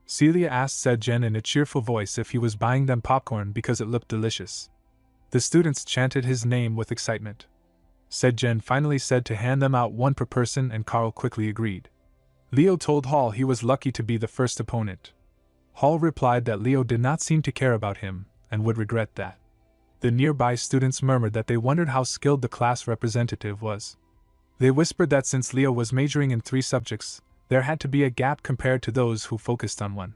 S1: Celia asked Sedjen in a cheerful voice if he was buying them popcorn because it looked delicious. The students chanted his name with excitement. Sedjen finally said to hand them out 1 per person, and Carl quickly agreed. Leo told Hall he was lucky to be the first opponent. Hall replied that Leo did not seem to care about him, and would regret that. The nearby students murmured that they wondered how skilled the class representative was. They whispered that since Leo was majoring in 3 subjects, there had to be a gap compared to those who focused on one.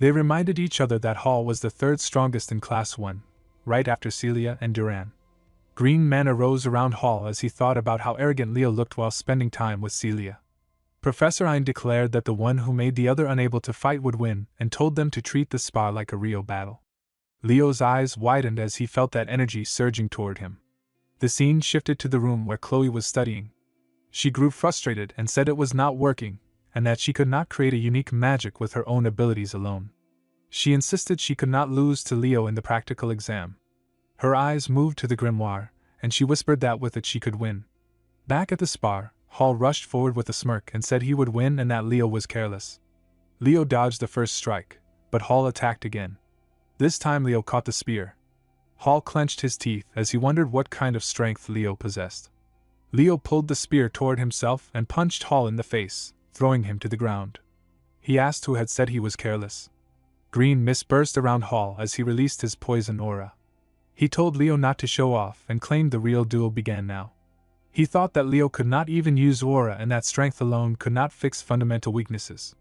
S1: They reminded each other that Hall was the 3rd strongest in Class 1, right after Celia and Duran. Green mana rose around Hall as he thought about how arrogant Leo looked while spending time with Celia. Professor Ein declared that the one who made the other unable to fight would win, and told them to treat the spar like a real battle. Leo's eyes widened as he felt that energy surging toward him. The scene shifted to the room where Chloe was studying. She grew frustrated and said it was not working, and that she could not create a unique magic with her own abilities alone. She insisted she could not lose to Leo in the practical exam. Her eyes moved to the grimoire, and she whispered that with it she could win. Back at the spar, Hall rushed forward with a smirk and said he would win and that Leo was careless. Leo dodged the first strike, but Hall attacked again. This time Leo caught the spear. Hall clenched his teeth as he wondered what kind of strength Leo possessed. Leo pulled the spear toward himself and punched Hall in the face, throwing him to the ground. He asked who had said he was careless. Green mist burst around Hall as he released his poison aura. He told Leo not to show off and claimed the real duel began now. He thought that Leo could not even use aura and that strength alone could not fix fundamental weaknesses.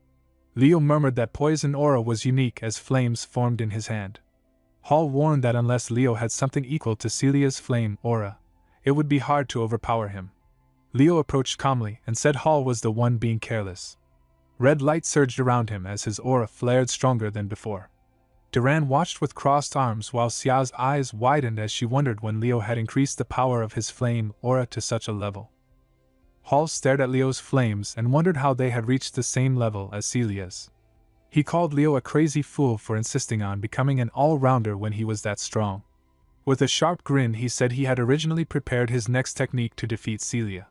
S1: Leo murmured that poison aura was unique as flames formed in his hand. Hall warned that unless Leo had something equal to Celia's flame aura, it would be hard to overpower him. Leo approached calmly and said Hall was the one being careless. Red light surged around him as his aura flared stronger than before. Duran watched with crossed arms while Xia's eyes widened as she wondered when Leo had increased the power of his flame aura to such a level. Hall stared at Leo's flames and wondered how they had reached the same level as Celia's. He called Leo a crazy fool for insisting on becoming an all-rounder when he was that strong. With a sharp grin he said he had originally prepared his next technique to defeat Celia.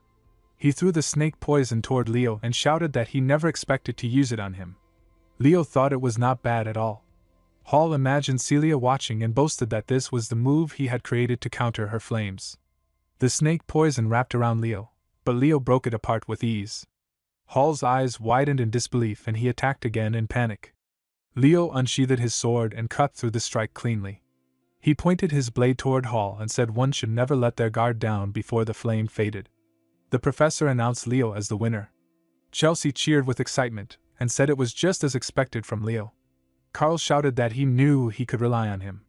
S1: He threw the snake poison toward Leo and shouted that he never expected to use it on him. Leo thought it was not bad at all. Hall imagined Celia watching and boasted that this was the move he had created to counter her flames. The snake poison wrapped around Leo, but Leo broke it apart with ease. Hall's eyes widened in disbelief and he attacked again in panic. Leo unsheathed his sword and cut through the strike cleanly. He pointed his blade toward Hall and said one should never let their guard down before the flame faded. The professor announced Leo as the winner. Chelsea cheered with excitement and said it was just as expected from Leo. Carl shouted that he knew he could rely on him.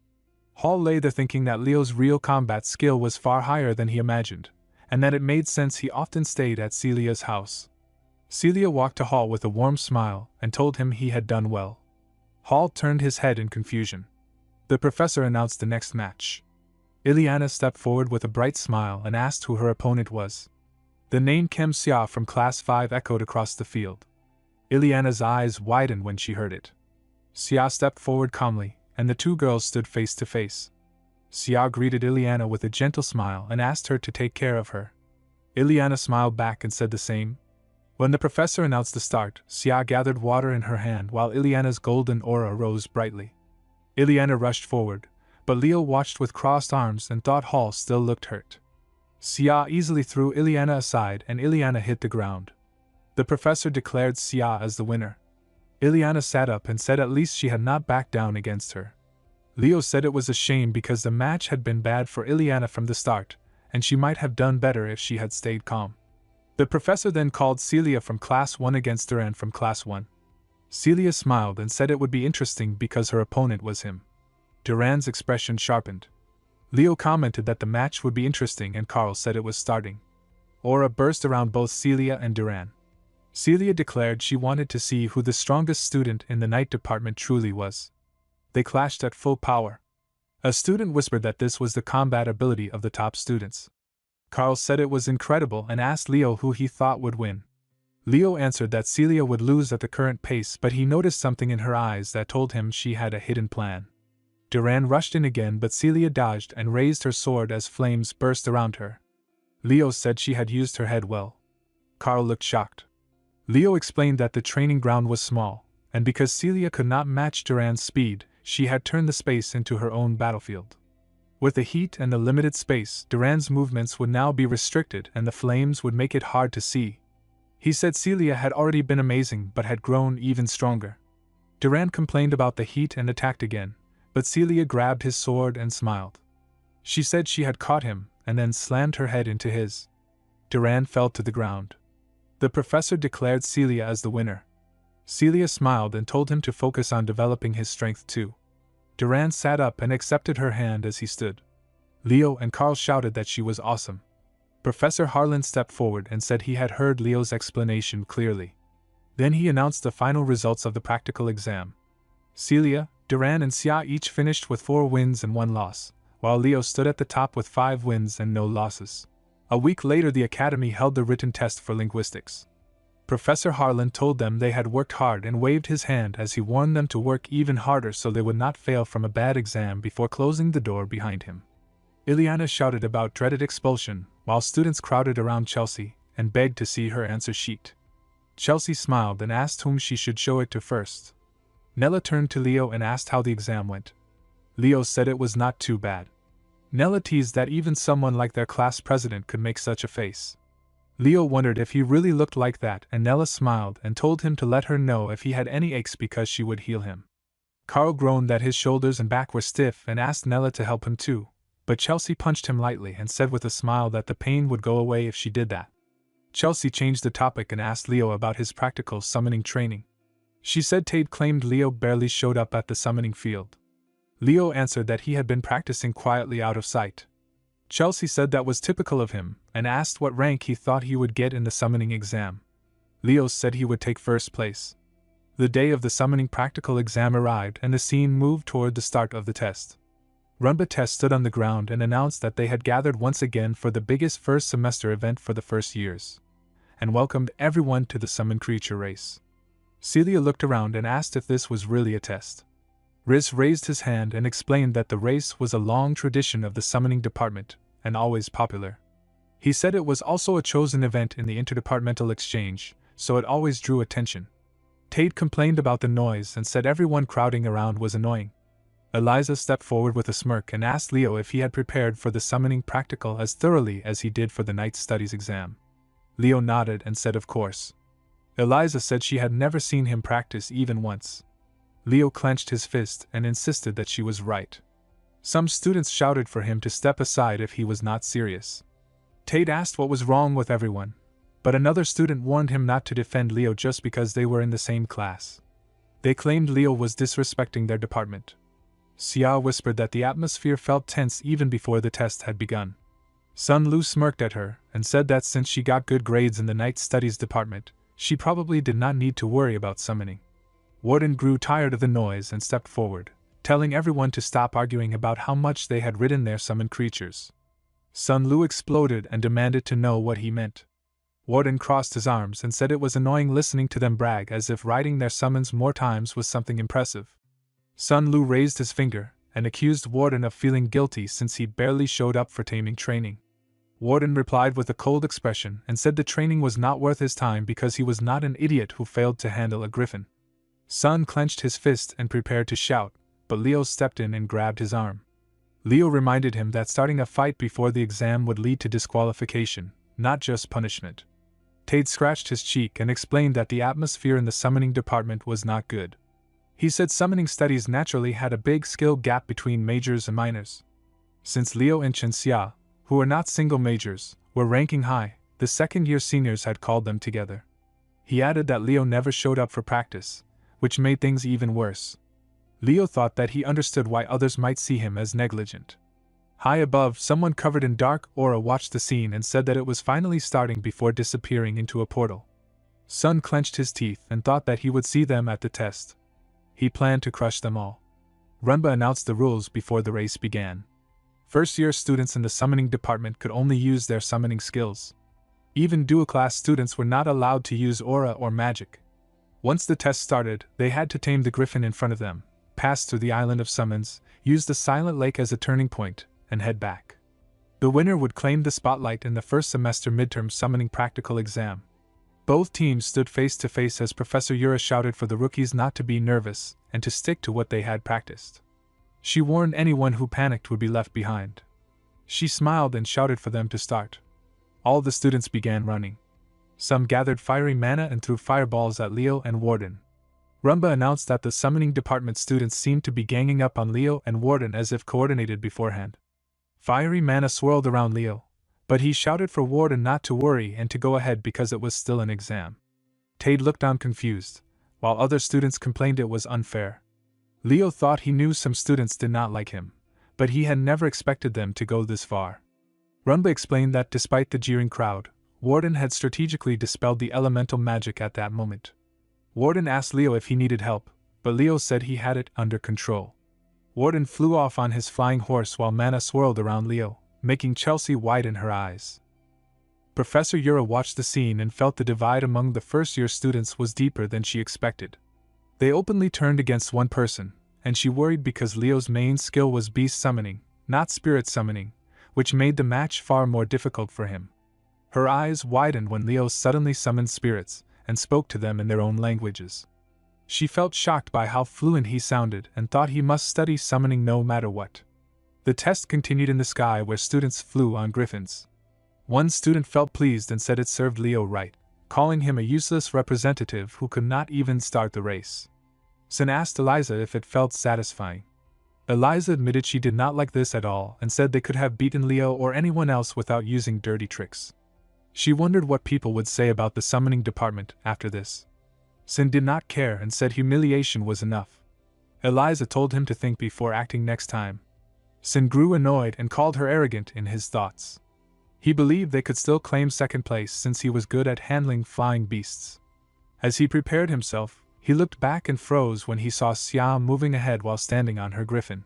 S1: Hall lay there thinking that Leo's real combat skill was far higher than he imagined, and that it made sense he often stayed at Celia's house. Celia walked to Hall with a warm smile and told him he had done well. Hall turned his head in confusion. The professor announced the next match. Ileana stepped forward with a bright smile and asked who her opponent was. The name Kem Xia from Class 5 echoed across the field. Ileana's eyes widened when she heard it. Xia stepped forward calmly, and the two girls stood face to face. Xia greeted Ileana with a gentle smile and asked her to take care of her. Ileana smiled back and said the same. When the professor announced the start, Xia gathered water in her hand while Ileana's golden aura rose brightly. Ileana rushed forward, but Leo watched with crossed arms and thought Hall still looked hurt. Xia easily threw Ileana aside and Ileana hit the ground. The professor declared Xia as the winner. Ileana sat up and said at least she had not backed down against her. Leo said it was a shame because the match had been bad for Ileana from the start, and she might have done better if she had stayed calm. The professor then called Celia from Class 1 against Duran from Class 1. Celia smiled and said it would be interesting because her opponent was him. Duran's expression sharpened. Leo commented that the match would be interesting and Carl said it was starting. Aura burst around both Celia and Duran. Celia declared she wanted to see who the strongest student in the night department truly was. They clashed at full power. A student whispered that this was the combat ability of the top students. Carl said it was incredible and asked Leo who he thought would win. Leo answered that Celia would lose at the current pace, but he noticed something in her eyes that told him she had a hidden plan. Duran rushed in again, but Celia dodged and raised her sword as flames burst around her. Leo said she had used her head well. Carl looked shocked. Leo explained that the training ground was small, and because Celia could not match Duran's speed, she had turned the space into her own battlefield. With the heat and the limited space, Duran's movements would now be restricted and the flames would make it hard to see. He said Celia had already been amazing but had grown even stronger. Duran complained about the heat and attacked again, but Celia grabbed his sword and smiled. She said she had caught him and then slammed her head into his. Duran fell to the ground. The professor declared Celia as the winner. Celia smiled and told him to focus on developing his strength too. Duran sat up and accepted her hand as he stood. Leo and Carl shouted that she was awesome. Professor Harlan stepped forward and said he had heard Leo's explanation clearly. Then he announced the final results of the practical exam. Celia, Duran and Xia each finished with 4 wins and 1 loss, while Leo stood at the top with 5 wins and no losses. A week later the academy held the written test for linguistics. Professor Harlan told them they had worked hard and waved his hand as he warned them to work even harder so they would not fail from a bad exam before closing the door behind him. Ileana shouted about dreaded expulsion, while students crowded around Chelsea and begged to see her answer sheet. Chelsea smiled and asked whom she should show it to first. Nella turned to Leo and asked how the exam went. Leo said it was not too bad. Nella teased that even someone like their class president could make such a face. Leo wondered if he really looked like that, and Nella smiled and told him to let her know if he had any aches because she would heal him. Carl groaned that his shoulders and back were stiff and asked Nella to help him too, but Chelsea punched him lightly and said with a smile that the pain would go away if she did that. Chelsea changed the topic and asked Leo about his practical summoning training. She said Tade claimed Leo barely showed up at the summoning field. Leo answered that he had been practicing quietly out of sight. Chelsea said that was typical of him, and asked what rank he thought he would get in the summoning exam. Leo said he would take first place. The day of the summoning practical exam arrived and the scene moved toward the start of the test. Runba stood on the ground and announced that they had gathered once again for the biggest first semester event for the first years, and welcomed everyone to the summon creature race. Celia looked around and asked if this was really a test. Riz raised his hand and explained that the race was a long tradition of the summoning department, and always popular. He said it was also a chosen event in the Inter-departmental exchange, so it always drew attention. Tade complained about the noise and said everyone crowding around was annoying. Eliza stepped forward with a smirk and asked Leo if he had prepared for the summoning practical as thoroughly as he did for the night studies exam. Leo nodded and said of course. Eliza said she had never seen him practice even once. Leo clenched his fist and insisted that she was right. Some students shouted for him to step aside if he was not serious. Tade asked what was wrong with everyone, but another student warned him not to defend Leo just because they were in the same class. They claimed Leo was disrespecting their department. Xia whispered that the atmosphere felt tense even before the test had begun. Sun Lu smirked at her and said that since she got good grades in the night studies department, she probably did not need to worry about summoning. Warden grew tired of the noise and stepped forward, telling everyone to stop arguing about how much they had ridden their summoned creatures. Sun Lu exploded and demanded to know what he meant. Warden crossed his arms and said it was annoying listening to them brag as if riding their summons more times was something impressive. Sun Lu raised his finger and accused Warden of feeling guilty since he barely showed up for taming training. Warden replied with a cold expression and said the training was not worth his time because he was not an idiot who failed to handle a griffin. Sun clenched his fist and prepared to shout, but Leo stepped in and grabbed his arm. Leo reminded him that starting a fight before the exam would lead to disqualification, not just punishment. Tade scratched his cheek and explained that the atmosphere in the summoning department was not good. He said summoning studies naturally had a big skill gap between majors and minors. Since Leo and Chen Xia, who were not single majors, were ranking high, the second-year seniors had called them together. He added that Leo never showed up for practice, which made things even worse. Leo thought that he understood why others might see him as negligent. High above, someone covered in dark aura watched the scene and said that it was finally starting before disappearing into a portal. Sun clenched his teeth and thought that he would see them at the test. He planned to crush them all. Runba announced the rules before the race began. First-year students in the summoning department could only use their summoning skills. Even dual-class students were not allowed to use aura or magic. Once the test started, they had to tame the griffin in front of them, pass through the island of summons, use the silent lake as a turning point, and head back. The winner would claim the spotlight in the first semester midterm summoning practical exam. Both teams stood face to face as Professor Yura shouted for the rookies not to be nervous and to stick to what they had practiced. She warned anyone who panicked would be left behind. She smiled and shouted for them to start. All the students began running. Some gathered fiery mana and threw fireballs at Leo and Warden. Rumba announced that the summoning department students seemed to be ganging up on Leo and Warden as if coordinated beforehand. Fiery mana swirled around Leo, but he shouted for Warden not to worry and to go ahead because it was still an exam. Tade looked on confused, while other students complained it was unfair. Leo thought he knew some students did not like him, but he had never expected them to go this far. Rumba explained that despite the jeering crowd, Warden had strategically dispelled the elemental magic at that moment. Warden asked Leo if he needed help, but Leo said he had it under control. Warden flew off on his flying horse while mana swirled around Leo, making Chelsea widen her eyes. Professor Yura watched the scene and felt the divide among the first-year students was deeper than she expected. They openly turned against one person, and she worried because Leo's main skill was beast summoning, not spirit summoning, which made the match far more difficult for him. Her eyes widened when Leo suddenly summoned spirits and spoke to them in their own languages. She felt shocked by how fluent he sounded and thought he must study summoning no matter what. The test continued in the sky where students flew on griffins. One student felt pleased and said it served Leo right, calling him a useless representative who could not even start the race. Sin asked Eliza if it felt satisfying. Eliza admitted she did not like this at all and said they could have beaten Leo or anyone else without using dirty tricks. She wondered what people would say about the summoning department after this. Sin did not care and said humiliation was enough. Eliza told him to think before acting next time. Sin grew annoyed and called her arrogant in his thoughts. He believed they could still claim second place since he was good at handling flying beasts. As he prepared himself, he looked back and froze when he saw Xia moving ahead while standing on her griffin.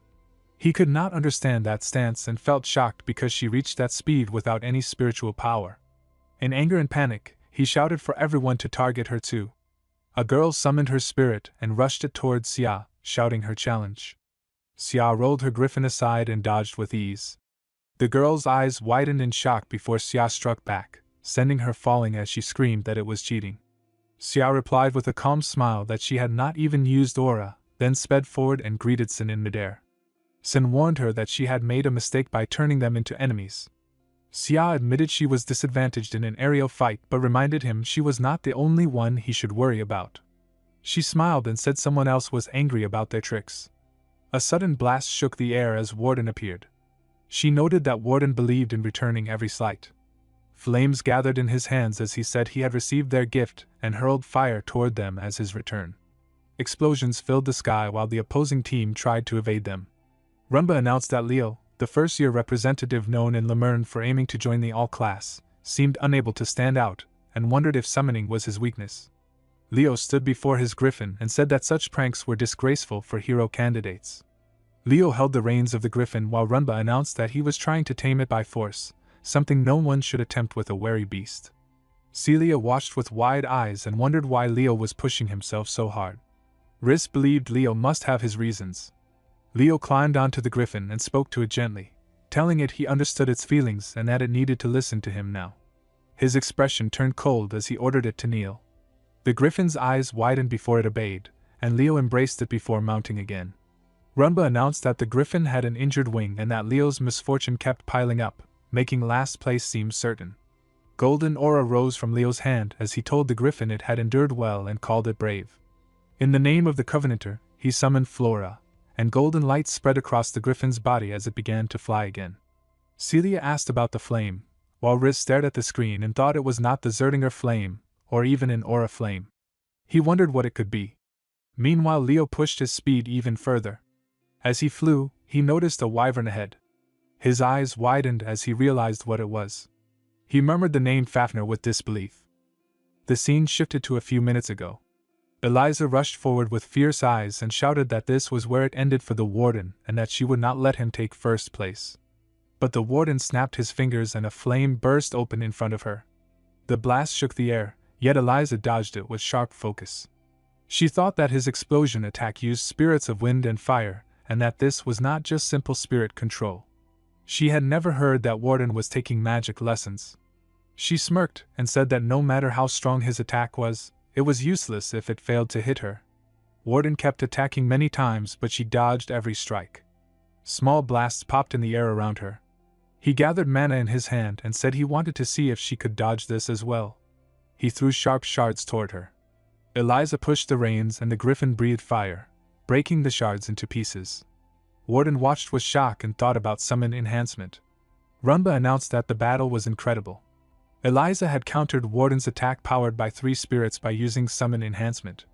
S1: He could not understand that stance and felt shocked because she reached that speed without any spiritual power. In anger and panic, he shouted for everyone to target her too. A girl summoned her spirit and rushed it towards Xia, shouting her challenge. Xia rolled her griffin aside and dodged with ease. The girl's eyes widened in shock before Xia struck back, sending her falling as she screamed that it was cheating. Xia replied with a calm smile that she had not even used aura, then sped forward and greeted Sin in midair. Sin warned her that she had made a mistake by turning them into enemies. Xia admitted she was disadvantaged in an aerial fight but reminded him she was not the only one he should worry about. She smiled and said someone else was angry about their tricks. A sudden blast shook the air as Warden appeared. She noted that Warden believed in returning every slight. Flames gathered in his hands as he said he had received their gift and hurled fire toward them as his return. Explosions filled the sky while the opposing team tried to evade them. Rumba announced that Leo, the first-year representative known in Lemern for aiming to join the all-class, seemed unable to stand out, and wondered if summoning was his weakness. Leo stood before his griffin and said that such pranks were disgraceful for hero candidates. Leo held the reins of the griffin while Rumba announced that he was trying to tame it by force, something no one should attempt with a wary beast. Celia watched with wide eyes and wondered why Leo was pushing himself so hard. Riz believed Leo must have his reasons. Leo climbed onto the griffin and spoke to it gently, telling it he understood its feelings and that it needed to listen to him now. His expression turned cold as he ordered it to kneel. The griffin's eyes widened before it obeyed, and Leo embraced it before mounting again. Rumba announced that the griffin had an injured wing and that Leo's misfortune kept piling up, making last place seem certain. Golden aura rose from Leo's hand as he told the griffin it had endured well and called it brave. In the name of the Covenanter, he summoned Flora, and golden light spread across the griffin's body as it began to fly again. Celia asked about the flame, while Riz stared at the screen and thought it was not the Zeringer flame, or even an aura flame. He wondered what it could be. Meanwhile, Leo pushed his speed even further. As he flew, he noticed a wyvern ahead. His eyes widened as he realized what it was. He murmured the name Fafnir with disbelief. The scene shifted to a few minutes ago. Eliza rushed forward with fierce eyes and shouted that this was where it ended for the warden and that she would not let him take first place. But the warden snapped his fingers and a flame burst open in front of her. The blast shook the air, yet Eliza dodged it with sharp focus. She thought that his explosion attack used spirits of wind and fire, and that this was not just simple spirit control. She had never heard that Warden was taking magic lessons. She smirked and said that no matter how strong his attack was, it was useless if it failed to hit her. Warden kept attacking many times, but she dodged every strike. Small blasts popped in the air around her. He gathered mana in his hand and said he wanted to see if she could dodge this as well. He threw sharp shards toward her. Eliza pushed the reins and the griffin breathed fire, breaking the shards into pieces. Warden watched with shock and thought about summon enhancement. Rumba announced that the battle was incredible. Eliza had countered Warden's attack powered by 3 spirits by using summon enhancement.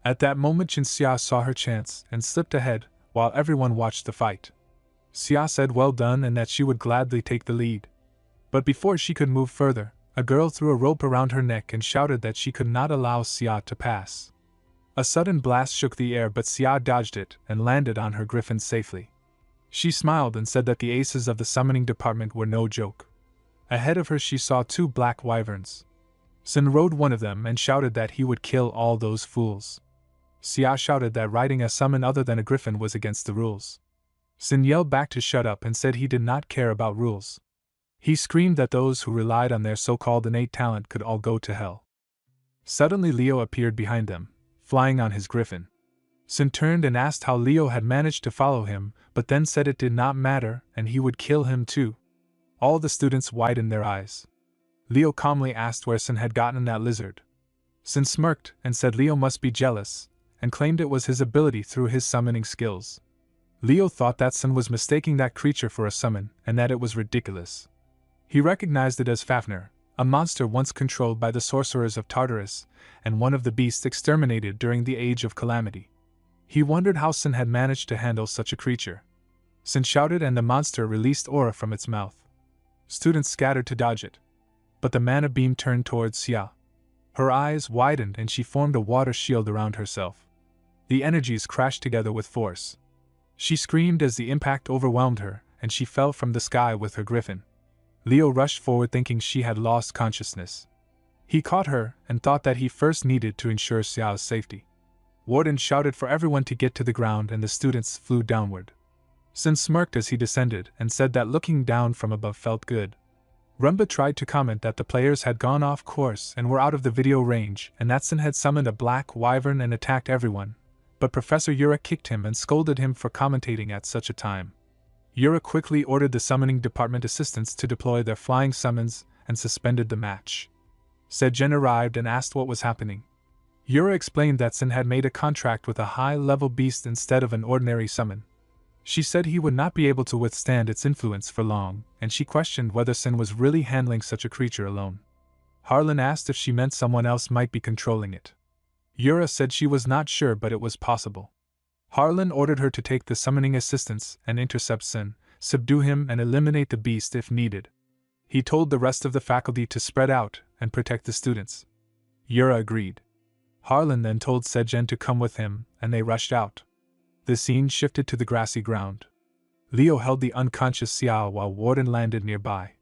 S1: At that moment Xia saw her chance and slipped ahead, while everyone watched the fight. Xia said well done and that she would gladly take the lead. But before she could move further, a girl threw a rope around her neck and shouted that she could not allow Xia to pass. A sudden blast shook the air, but Xia dodged it and landed on her griffin safely. She smiled and said that the aces of the summoning department were no joke. Ahead of her she saw 2 black wyverns. Sin rode one of them and shouted that he would kill all those fools. Xia shouted that riding a summon other than a griffin was against the rules. Sin yelled back to shut up and said he did not care about rules. He screamed that those who relied on their so-called innate talent could all go to hell. Suddenly Leo appeared behind them, flying on his griffin. Sin turned and asked how Leo had managed to follow him, but then said it did not matter and he would kill him too. All the students widened their eyes. Leo calmly asked where Sin had gotten that lizard. Sin smirked and said Leo must be jealous, and claimed it was his ability through his summoning skills. Leo thought that Sin was mistaking that creature for a summon, and that it was ridiculous. He recognized it as Fafnir, a monster once controlled by the sorcerers of Tartarus, and one of the beasts exterminated during the Age of Calamity. He wondered how Sin had managed to handle such a creature. Sin shouted and the monster released aura from its mouth. Students scattered to dodge it. But the mana beam turned towards Xia. Her eyes widened and she formed a water shield around herself. The energies crashed together with force. She screamed as the impact overwhelmed her, and she fell from the sky with her griffin. Leo rushed forward thinking she had lost consciousness. He caught her and thought that he first needed to ensure Xiao's safety. Warden shouted for everyone to get to the ground and the students flew downward. Sin smirked as he descended and said that looking down from above felt good. Rumba tried to comment that the players had gone off course and were out of the video range and that Sin had summoned a black wyvern and attacked everyone, but Professor Yura kicked him and scolded him for commentating at such a time. Yura quickly ordered the summoning department assistants to deploy their flying summons and suspended the match. Zeringer arrived and asked what was happening. Yura explained that Sin had made a contract with a high-level beast instead of an ordinary summon. She said he would not be able to withstand its influence for long, and she questioned whether Sin was really handling such a creature alone. Harlan asked if she meant someone else might be controlling it. Yura said she was not sure but it was possible. Harlan ordered her to take the summoning assistants and intercept Sin, subdue him and eliminate the beast if needed. He told the rest of the faculty to spread out and protect the students. Yura agreed. Harlan then told Zeringer to come with him, and they rushed out. The scene shifted to the grassy ground. Leo held the unconscious Xiao while Warden landed nearby.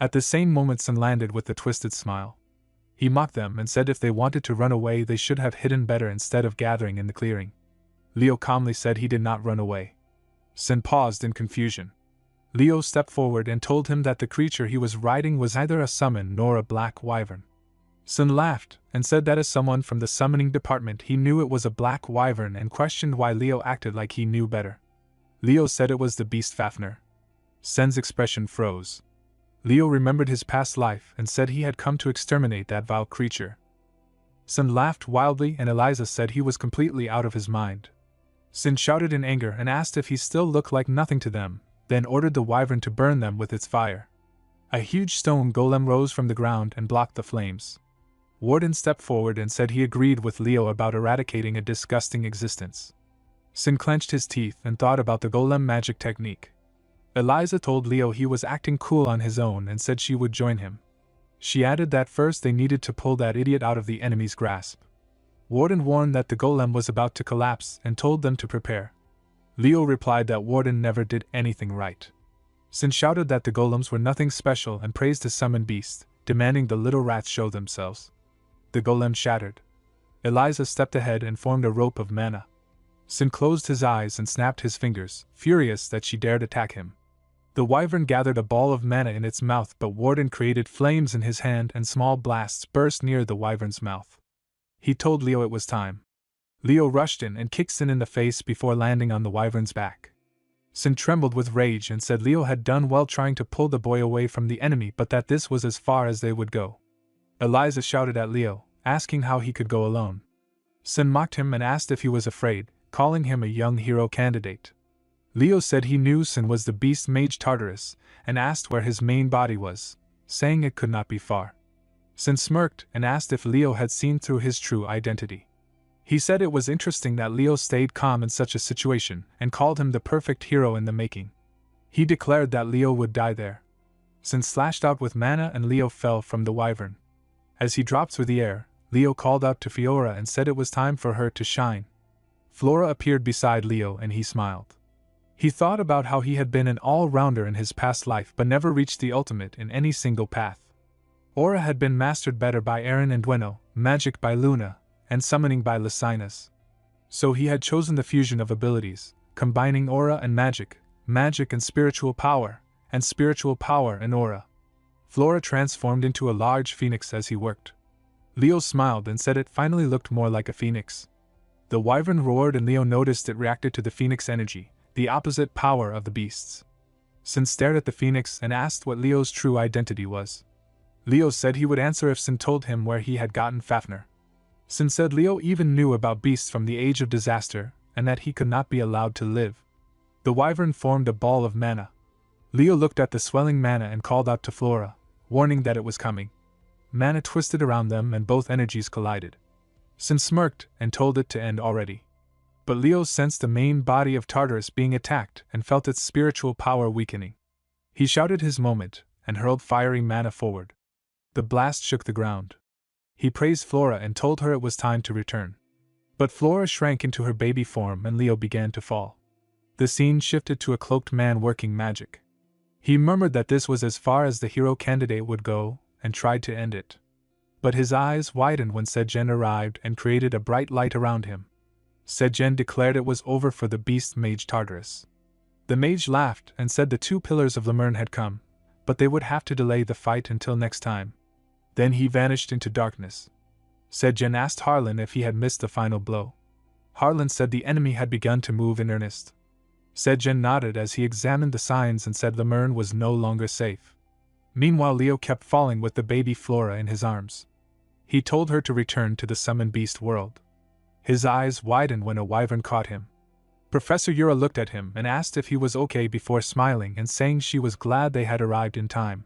S1: At the same moment Sin landed with a twisted smile. He mocked them and said if they wanted to run away they should have hidden better instead of gathering in the clearing. Leo calmly said he did not run away. Sin paused in confusion. Leo stepped forward and told him that the creature he was riding was neither a summon nor a black wyvern. Sin laughed and said that as someone from the summoning department he knew it was a black wyvern and questioned why Leo acted like he knew better. Leo said it was the beast Fafnir. Sin's expression froze. Leo remembered his past life and said he had come to exterminate that vile creature. Sin laughed wildly and Eliza said he was completely out of his mind. Sin shouted in anger and asked if he still looked like nothing to them, then ordered the wyvern to burn them with its fire. A huge stone golem rose from the ground and blocked the flames. Warden stepped forward and said he agreed with Leo about eradicating a disgusting existence. Sin clenched his teeth and thought about the golem magic technique. Eliza told Leo he was acting cool on his own and said she would join him. She added that first they needed to pull that idiot out of the enemy's grasp. Warden warned that the golem was about to collapse and told them to prepare. Leo replied that Warden never did anything right. Sin shouted that the golems were nothing special and praised his summoned beast, demanding the little rats show themselves. The golem shattered. Eliza stepped ahead and formed a rope of mana. Sin closed his eyes and snapped his fingers, furious that she dared attack him. The wyvern gathered a ball of mana in its mouth, but Warden created flames in his hand and small blasts burst near the wyvern's mouth. He told Leo it was time. Leo rushed in and kicked Sin in the face before landing on the wyvern's back. Sin trembled with rage and said Leo had done well trying to pull the boy away from the enemy, but that this was as far as they would go. Eliza shouted at Leo, asking how he could go alone. Sin mocked him and asked if he was afraid, calling him a young hero candidate. Leo said he knew Sin was the beast mage Tartarus, and asked where his main body was, saying it could not be far. Sin smirked and asked if Leo had seen through his true identity. He said it was interesting that Leo stayed calm in such a situation, and called him the perfect hero in the making. He declared that Leo would die there. Sin slashed out with mana and Leo fell from the wyvern. As he dropped through the air, Leo called out to Fiora and said it was time for her to shine. Flora appeared beside Leo and he smiled. He thought about how he had been an all-rounder in his past life but never reached the ultimate in any single path. Aura had been mastered better by Aaron and Dueno, magic by Luna, and summoning by Lysinus. So he had chosen the fusion of abilities, combining aura and magic and spiritual power and aura. Flora transformed into a large phoenix as he worked. Leo smiled and said it finally looked more like a phoenix. The wyvern roared and Leo noticed it reacted to the phoenix energy, the opposite power of the beasts. Sin stared at the phoenix and asked what Leo's true identity was. Leo said he would answer if Sin told him where he had gotten Fafnir. Sin said Leo even knew about beasts from the age of disaster, and that he could not be allowed to live. The wyvern formed a ball of mana. Leo looked at the swelling mana and called out to Flora, warning that it was coming. Mana twisted around them and both energies collided. Sin smirked and told it to end already. But Leo sensed the main body of Tartarus being attacked and felt its spiritual power weakening. He shouted his moment and hurled fiery mana forward. The blast shook the ground. He praised Flora and told her it was time to return. But Flora shrank into her baby form and Leo began to fall. The scene shifted to a cloaked man working magic. He murmured that this was as far as the hero candidate would go, and tried to end it. But his eyes widened when Sejen arrived and created a bright light around him. Sejen declared it was over for the beast mage Tartarus. The mage laughed and said the 2 pillars of Lemurn had come, but they would have to delay the fight until next time. Then he vanished into darkness. Sejen asked Harlan if he had missed the final blow. Harlan said the enemy had begun to move in earnest. Sejen nodded as he examined the signs and said Lemurn was no longer safe. Meanwhile, Leo kept falling with the baby Flora in his arms. He told her to return to the summoned beast world. His eyes widened when a wyvern caught him. Professor Yura looked at him and asked if he was okay before smiling and saying she was glad they had arrived in time.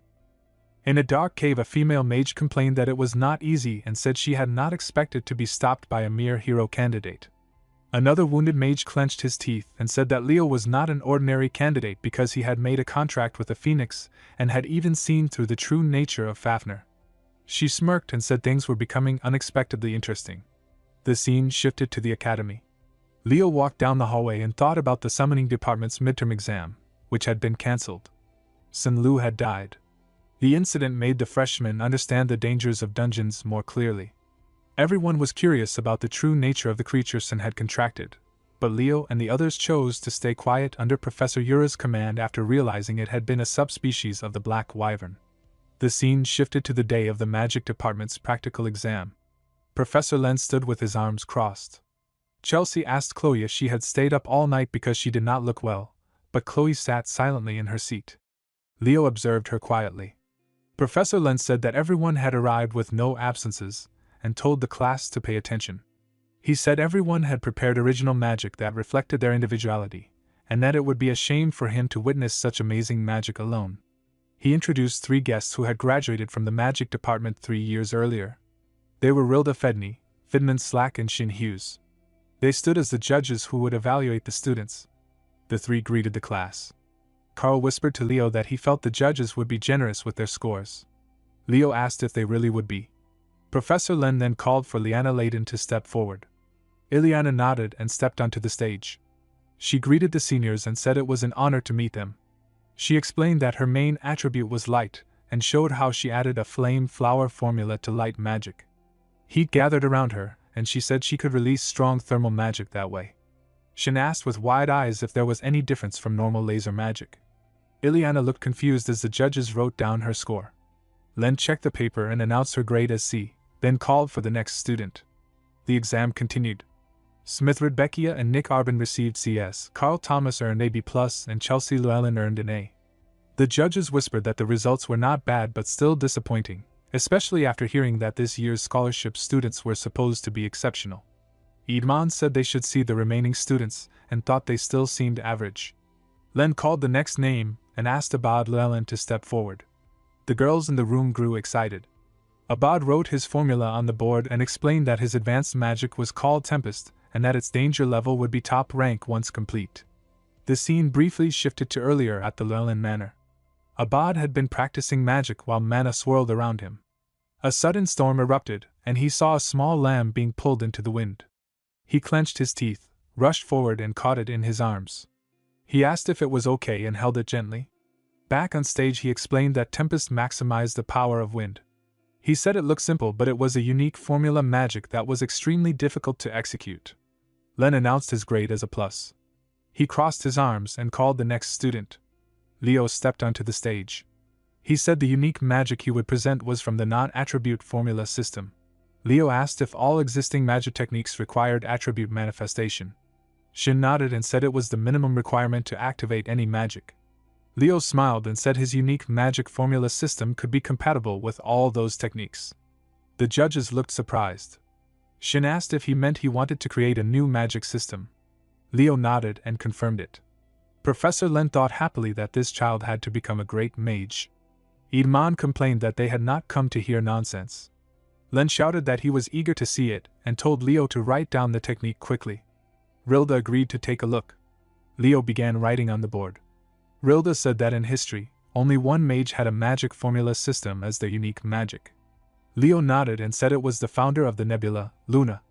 S1: In a dark cave, a female mage complained that it was not easy and said she had not expected to be stopped by a mere hero candidate. Another wounded mage clenched his teeth and said that Leo was not an ordinary candidate because he had made a contract with the Phoenix and had even seen through the true nature of Fafnir. She smirked and said things were becoming unexpectedly interesting. The scene shifted to the academy. Leo walked down the hallway and thought about the summoning department's midterm exam, which had been cancelled. Sun Lu had died. The incident made the freshmen understand the dangers of dungeons more clearly. Everyone was curious about the true nature of the creature Sun had contracted, but Leo and the others chose to stay quiet under Professor Yura's command after realizing it had been a subspecies of the black wyvern. The scene shifted to the day of the magic department's practical exam. Professor Len stood with his arms crossed. Chelsea asked Chloe if she had stayed up all night because she did not look well, but Chloe sat silently in her seat. Leo observed her quietly. Professor Len said that everyone had arrived with no absences, and told the class to pay attention. He said everyone had prepared original magic that reflected their individuality, and that it would be a shame for him to witness such amazing magic alone. He introduced 3 guests who had graduated from the magic department 3 years earlier. They were Rilda Fedney, Fidman Slack and Shin Hughes. They stood as the judges who would evaluate the students. The 3 greeted the class. Carl whispered to Leo that he felt the judges would be generous with their scores. Leo asked if they really would be. Professor Len then called for Liana Layden to step forward. Ileana nodded and stepped onto the stage. She greeted the seniors and said it was an honor to meet them. She explained that her main attribute was light, and showed how she added a flame flower formula to light magic. Heat gathered around her, and she said she could release strong thermal magic that way. Shin asked with wide eyes if there was any difference from normal laser magic. Ileana looked confused as the judges wrote down her score. Len checked the paper and announced her grade as C, then called for the next student. The exam continued. Smith Rebecca and Nick Arbin received CS, Carl Thomas earned a B+, and Chelsea Llewellyn earned an A. The judges whispered that the results were not bad but still disappointing, especially after hearing that this year's scholarship students were supposed to be exceptional. Idman said they should see the remaining students, and thought they still seemed average. Len called the next name, and asked Abad Llewellyn to step forward. The girls in the room grew excited. Abad wrote his formula on the board and explained that his advanced magic was called Tempest, and that its danger level would be top rank once complete. The scene briefly shifted to earlier at the Llewellyn Manor. Abad had been practicing magic while mana swirled around him. A sudden storm erupted, and he saw a small lamb being pulled into the wind. He clenched his teeth, rushed forward and caught it in his arms. He asked if it was okay and held it gently. Back on stage he explained that Tempest maximized the power of wind. He said it looked simple but it was a unique formula magic that was extremely difficult to execute. Len announced his grade as a plus. He crossed his arms and called the next student. Leo stepped onto the stage. He said the unique magic he would present was from the non-attribute formula system. Leo asked if all existing magic techniques required attribute manifestation. Shin nodded and said it was the minimum requirement to activate any magic. Leo smiled and said his unique magic formula system could be compatible with all those techniques. The judges looked surprised. Shin asked if he meant he wanted to create a new magic system. Leo nodded and confirmed it. Professor Len thought happily that this child had to become a great mage. Idman complained that they had not come to hear nonsense. Len shouted that he was eager to see it and told Leo to write down the technique quickly. Rilda agreed to take a look. Leo began writing on the board. Rilda said that in history, only one mage had a magic formula system as their unique magic. Leo nodded and said it was the founder of the nebula, Luna.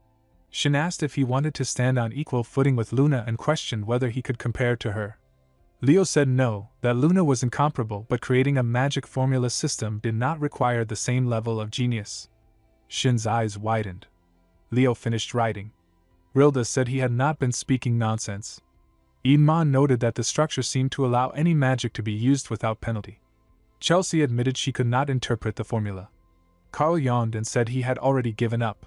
S1: Shin asked if he wanted to stand on equal footing with Luna and questioned whether he could compare to her. Leo said no, that Luna was incomparable, but creating a magic formula system did not require the same level of genius. Shin's eyes widened. Leo finished writing. Rilda said he had not been speaking nonsense. Idman noted that the structure seemed to allow any magic to be used without penalty. Chelsea admitted she could not interpret the formula. Carl yawned and said he had already given up.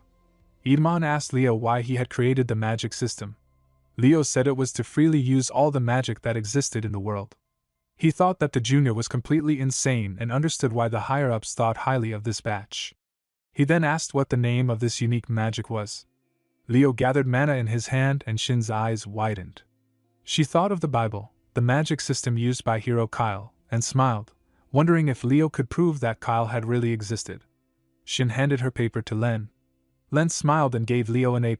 S1: Idman asked Leo why he had created the magic system. Leo said it was to freely use all the magic that existed in the world. He thought that the junior was completely insane and understood why the higher-ups thought highly of this batch. He then asked what the name of this unique magic was. Leo gathered mana in his hand and Shin's eyes widened. She thought of the Bible, the magic system used by hero Kyle, and smiled, wondering if Leo could prove that Kyle had really existed. Shin handed her paper to Len. Len smiled and gave Leo an A+.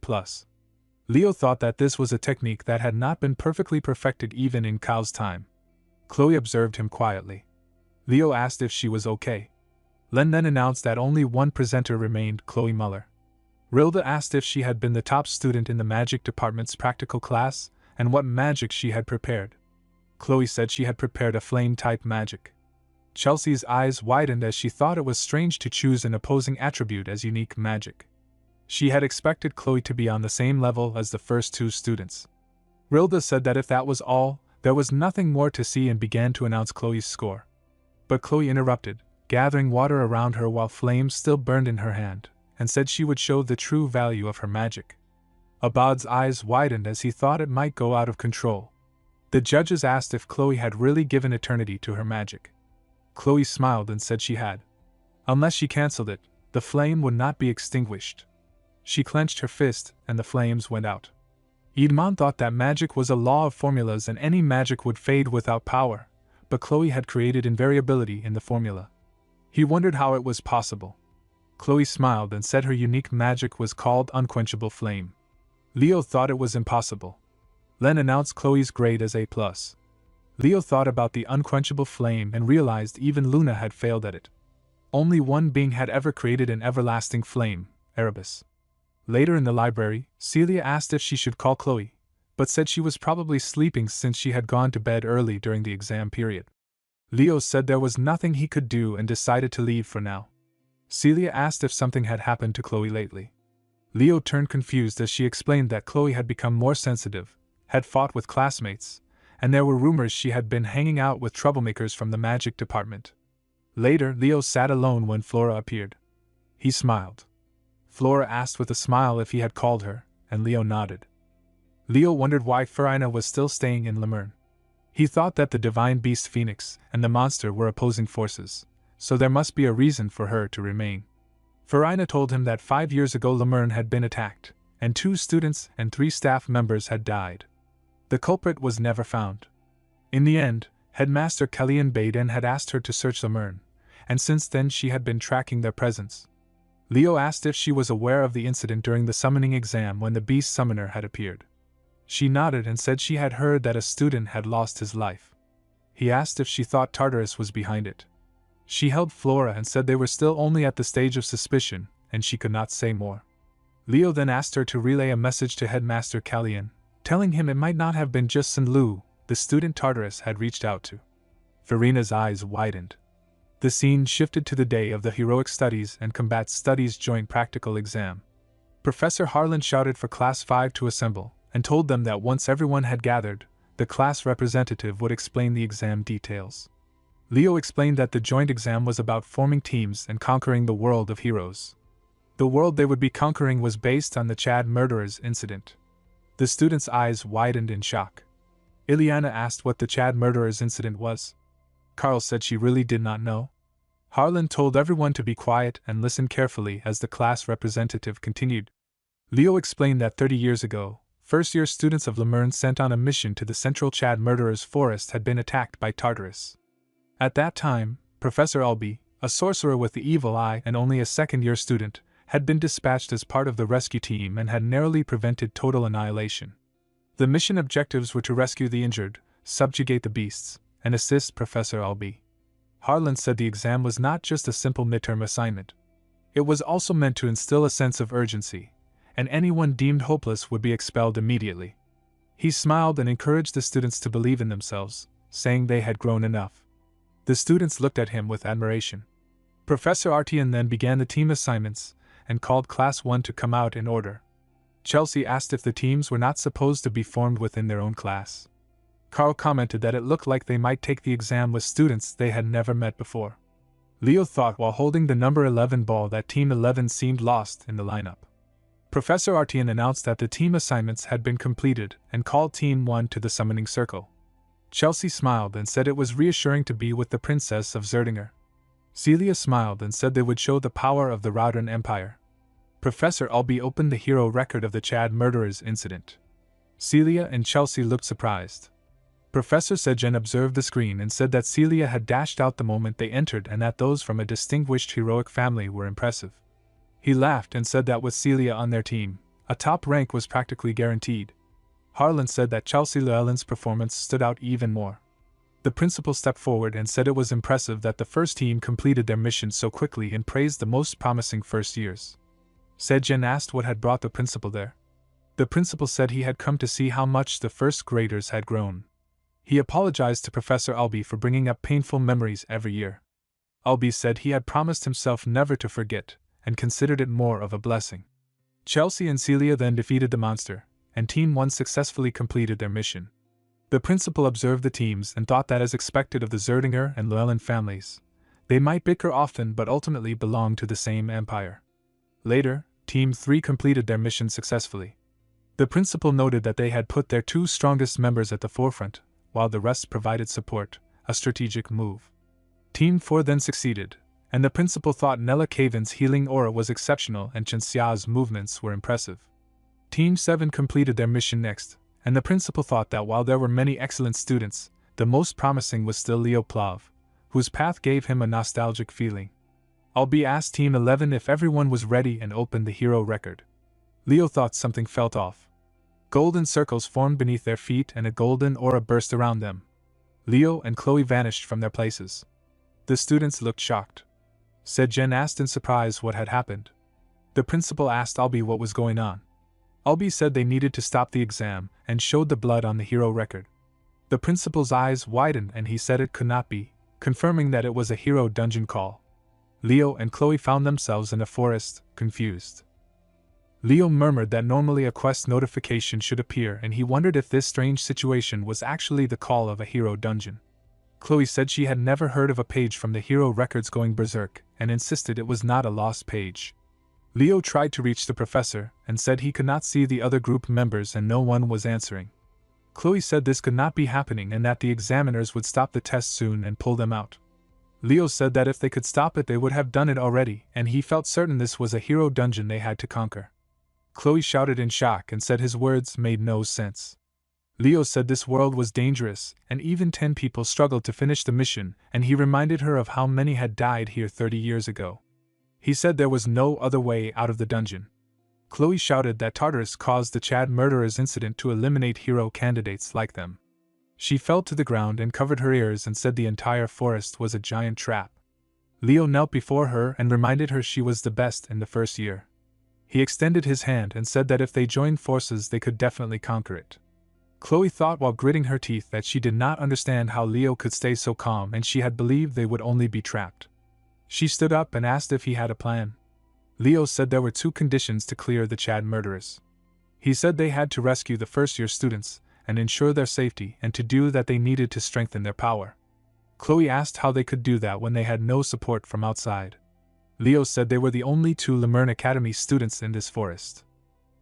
S1: Leo thought that this was a technique that had not been perfectly perfected even in Kyle's time. Chloe observed him quietly. Leo asked if she was okay. Len then announced that only one presenter remained, Chloe Muller. Rilda asked if she had been the top student in the magic department's practical class, and what magic she had prepared. Chloe said she had prepared a flame-type magic. Chelsea's eyes widened as she thought it was strange to choose an opposing attribute as unique magic. She had expected Chloe to be on the same level as the first two students. Rilda said that if that was all, there was nothing more to see and began to announce Chloe's score. But Chloe interrupted, gathering water around her while flames still burned in her hand, and said she would show the true value of her magic. Abad's eyes widened as he thought it might go out of control. The judges asked if Chloe had really given eternity to her magic. Chloe smiled and said she had. Unless she cancelled it, the flame would not be extinguished. She clenched her fist, and the flames went out. Idman thought that magic was a law of formulas and any magic would fade without power, but Chloe had created invariability in the formula. He wondered how it was possible. Chloe smiled and said her unique magic was called Unquenchable Flame. Leo thought it was impossible. Len announced Chloe's grade as A+. Leo thought about the unquenchable flame and realized even Luna had failed at it. Only one being had ever created an everlasting flame, Erebus. Later in the library, Celia asked if she should call Chloe, but said she was probably sleeping since she had gone to bed early during the exam period. Leo said there was nothing he could do and decided to leave for now. Celia asked if something had happened to Chloe lately. Leo turned confused as she explained that Chloe had become more sensitive, had fought with classmates, and there were rumors she had been hanging out with troublemakers from the magic department. Later, Leo sat alone when Flora appeared. He smiled. Flora asked with a smile if he had called her, and Leo nodded. Leo wondered why Farina was still staying in Lemurn. He thought that the divine beast Phoenix and the monster were opposing forces, so there must be a reason for her to remain. Farina told him that 5 years ago Lemurn had been attacked, and 2 students and 3 staff members had died. The culprit was never found. In the end, Headmaster Kellyan Baden had asked her to search Lemurn, and since then she had been tracking their presence. Leo asked if she was aware of the incident during the summoning exam when the beast summoner had appeared. She nodded and said she had heard that a student had lost his life. He asked if she thought Tartarus was behind it. She held Flora and said they were still only at the stage of suspicion, and she could not say more. Leo then asked her to relay a message to Headmaster Kellyan, telling him it might not have been just Sun Lu, the student Tartarus had reached out to. Farina's eyes widened. The scene shifted to the day of the Heroic Studies and Combat Studies joint practical exam. Professor Harlan shouted for Class 5 to assemble, and told them that once everyone had gathered, the class representative would explain the exam details. Leo explained that the joint exam was about forming teams and conquering the world of heroes. The world they would be conquering was based on the Chad murderers incident. The students' eyes widened in shock. Ileana asked what the Chad murderers incident was. Carl said she really did not know. Harlan told everyone to be quiet and listen carefully as the class representative continued. Leo explained that 30 years ago, first-year students of Lemern sent on a mission to the central Chad murderers' forest had been attacked by Tartarus. At that time, Professor Albee, a sorcerer with the evil eye and only a second-year student, had been dispatched as part of the rescue team and had narrowly prevented total annihilation. The mission objectives were to rescue the injured, subjugate the beasts, and assist Professor Albee. Harlan said the exam was not just a simple midterm assignment. It was also meant to instill a sense of urgency, and anyone deemed hopeless would be expelled immediately. He smiled and encouraged the students to believe in themselves, saying they had grown enough. The students looked at him with admiration. Professor Artian then began the team assignments, and called Class 1 to come out in order. Chelsea asked if the teams were not supposed to be formed within their own class. Carl commented that it looked like they might take the exam with students they had never met before. Leo thought while holding the number 11 ball that Team 11 seemed lost in the lineup. Professor Artian announced that the team assignments had been completed and called Team 1 to the summoning circle. Chelsea smiled and said it was reassuring to be with the Princess of Zeringer. Celia smiled and said they would show the power of the Raudran Empire. Professor Albee opened the hero record of the Chad murderers incident. Celia and Chelsea looked surprised. Professor Sejen observed the screen and said that Celia had dashed out the moment they entered and that those from a distinguished heroic family were impressive. He laughed and said that with Celia on their team, a top rank was practically guaranteed. Harlan said that Chelsea Llewellyn's performance stood out even more. The principal stepped forward and said it was impressive that the first team completed their mission so quickly and praised the most promising first years. Sejen asked what had brought the principal there. The principal said he had come to see how much the first graders had grown. He apologized to Professor Albee for bringing up painful memories every year. Albee said he had promised himself never to forget, and considered it more of a blessing. Chelsea and Celia then defeated the monster, and Team 1 successfully completed their mission. The principal observed the teams and thought that as expected of the Zerdinger and Llewellyn families, they might bicker often but ultimately belonged to the same empire. Later, Team 3 completed their mission successfully. The principal noted that they had put their two strongest members at the forefront, while the rest provided support, a strategic move. Team 4 then succeeded, and the principal thought Nella Caven's healing aura was exceptional and Chenxia's movements were impressive. Team 7 completed their mission next, and the principal thought that while there were many excellent students, the most promising was still Leo Plav, whose path gave him a nostalgic feeling. Albee asked Team 11 if everyone was ready and opened the hero record. Leo thought something felt off. Golden circles formed beneath their feet and a golden aura burst around them. Leo and Chloe vanished from their places. The students looked shocked. Sejen asked in surprise what had happened. The principal asked Albee what was going on. Albee said they needed to stop the exam and showed the blood on the hero record. The principal's eyes widened and he said it could not be, confirming that it was a hero dungeon call. Leo and Chloe found themselves in a forest, confused. Leo murmured that normally a quest notification should appear and he wondered if this strange situation was actually the call of a hero dungeon. Chloe said she had never heard of a page from the hero records going berserk and insisted it was not a lost page. Leo tried to reach the professor and said he could not see the other group members and no one was answering. Chloe said this could not be happening and that the examiners would stop the test soon and pull them out. Leo said that if they could stop it they would have done it already and he felt certain this was a hero dungeon they had to conquer. Chloe shouted in shock and said his words made no sense. Leo said this world was dangerous, and even 10 people struggled to finish the mission, and he reminded her of how many had died here 30 years ago. He said there was no other way out of the dungeon. Chloe shouted that Tartarus caused the Chad murderers incident to eliminate hero candidates like them. She fell to the ground and covered her ears and said the entire forest was a giant trap. Leo knelt before her and reminded her she was the best in the first year. He extended his hand and said that if they joined forces they could definitely conquer it. Chloe thought while gritting her teeth that she did not understand how Leo could stay so calm and she had believed they would only be trapped. She stood up and asked if he had a plan. Leo said there were 2 conditions to clear the Chad murderers. He said they had to rescue the first-year students and ensure their safety, and to do that they needed to strengthen their power. Chloe asked how they could do that when they had no support from outside. Leo said they were the only 2 Lemern Academy students in this forest.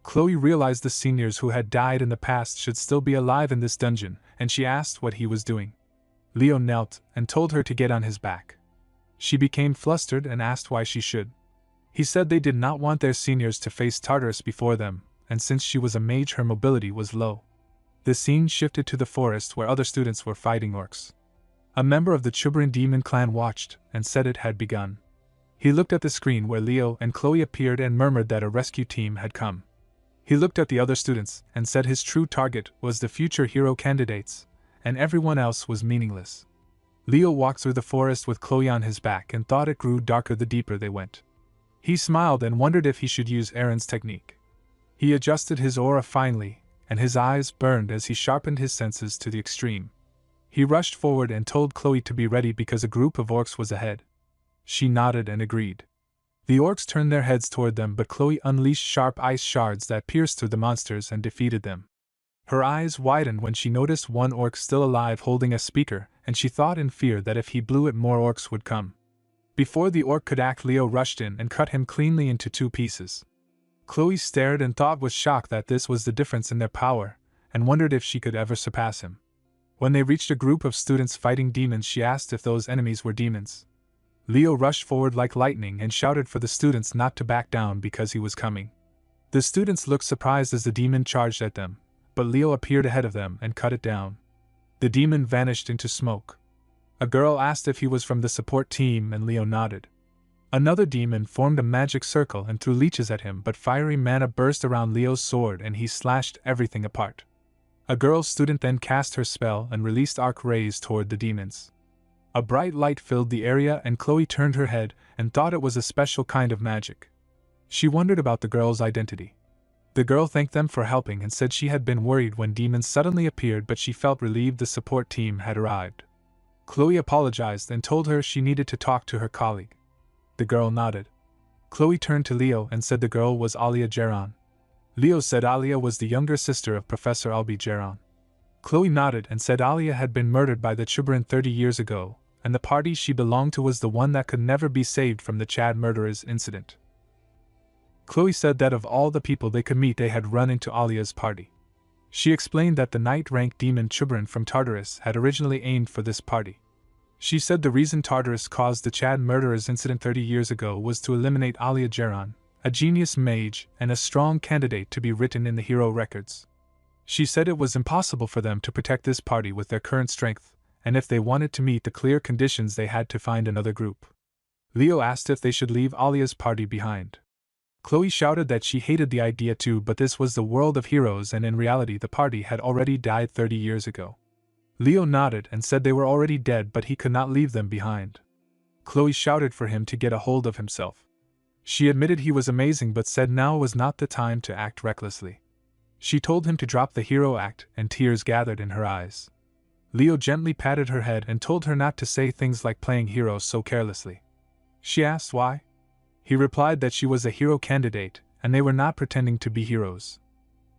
S1: Chloe realized the seniors who had died in the past should still be alive in this dungeon, and she asked what he was doing. Leo knelt and told her to get on his back. She became flustered and asked why she should. He said they did not want their seniors to face Tartarus before them, and since she was a mage her mobility was low. The scene shifted to the forest where other students were fighting orcs. A member of the Chubaran demon clan watched and said it had begun. He looked at the screen where Leo and Chloe appeared and murmured that a rescue team had come. He looked at the other students and said his true target was the future hero candidates, and everyone else was meaningless. Leo walked through the forest with Chloe on his back and thought it grew darker the deeper they went. He smiled and wondered if he should use Aaron's technique. He adjusted his aura finely, and his eyes burned as he sharpened his senses to the extreme. He rushed forward and told Chloe to be ready because a group of orcs was ahead. She nodded and agreed. The orcs turned their heads toward them, but Chloe unleashed sharp ice shards that pierced through the monsters and defeated them. Her eyes widened when she noticed one orc still alive holding a speaker, and she thought in fear that if he blew it more orcs would come. Before the orc could act, Leo rushed in and cut him cleanly into 2 pieces. Chloe stared and thought with shock that this was the difference in their power, and wondered if she could ever surpass him. When they reached a group of students fighting demons, she asked if those enemies were demons. Leo rushed forward like lightning and shouted for the students not to back down because he was coming. The students looked surprised as the demon charged at them, but Leo appeared ahead of them and cut it down. The demon vanished into smoke. A girl asked if he was from the support team and Leo nodded. Another demon formed a magic circle and threw leeches at him, but fiery mana burst around Leo's sword and he slashed everything apart. A girl student then cast her spell and released arc rays toward the demons. A bright light filled the area and Chloe turned her head and thought it was a special kind of magic. She wondered about the girl's identity. The girl thanked them for helping and said she had been worried when demons suddenly appeared, but she felt relieved the support team had arrived. Chloe apologized and told her she needed to talk to her colleague. The girl nodded. Chloe turned to Leo and said the girl was Alia Geron. Leo said Alia was the younger sister of Professor Albi Geron. Chloe nodded and said Alia had been murdered by the Chubaran 30 years ago, and the party she belonged to was the one that could never be saved from the Chad murderers incident. Chloe said that of all the people they could meet, they had run into Alia's party. She explained that the knight-rank demon Chubaran from Tartarus had originally aimed for this party. She said the reason Tartarus caused the Chad murderers incident 30 years ago was to eliminate Alia Geron, a genius mage and a strong candidate to be written in the hero records. She said it was impossible for them to protect this party with their current strength, and if they wanted to meet the clear conditions they had to find another group. Leo asked if they should leave Alia's party behind. Chloe shouted that she hated the idea too, but this was the world of heroes and in reality the party had already died 30 years ago. Leo nodded and said they were already dead, but he could not leave them behind. Chloe shouted for him to get a hold of himself. She admitted he was amazing but said now was not the time to act recklessly. She told him to drop the hero act and tears gathered in her eyes. Leo gently patted her head and told her not to say things like playing hero so carelessly. She asked why. He replied that she was a hero candidate and they were not pretending to be heroes.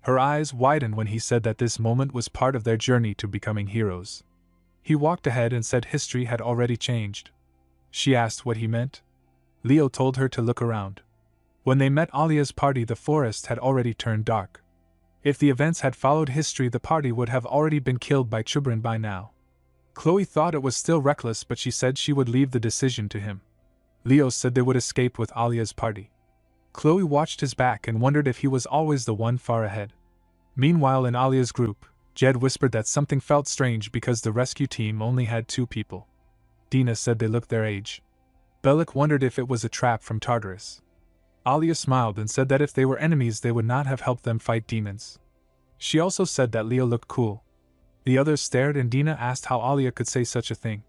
S1: Her eyes widened when he said that this moment was part of their journey to becoming heroes. He walked ahead and said history had already changed. She asked what he meant. Leo told her to look around. When they met Alia's party, the forest had already turned dark. If the events had followed history, the party would have already been killed by Chubaran by now. Chloe thought it was still reckless, but she said she would leave the decision to him. Leo said they would escape with Alia's party. Chloe watched his back and wondered if he was always the one far ahead. Meanwhile, in Alia's group, Jed whispered that something felt strange because the rescue team only had 2 people. Dina said they looked their age. Bellic wondered if it was a trap from Tartarus. Alia smiled and said that if they were enemies they would not have helped them fight demons. She also said that Leo looked cool. The others stared and Dina asked how Alia could say such a thing.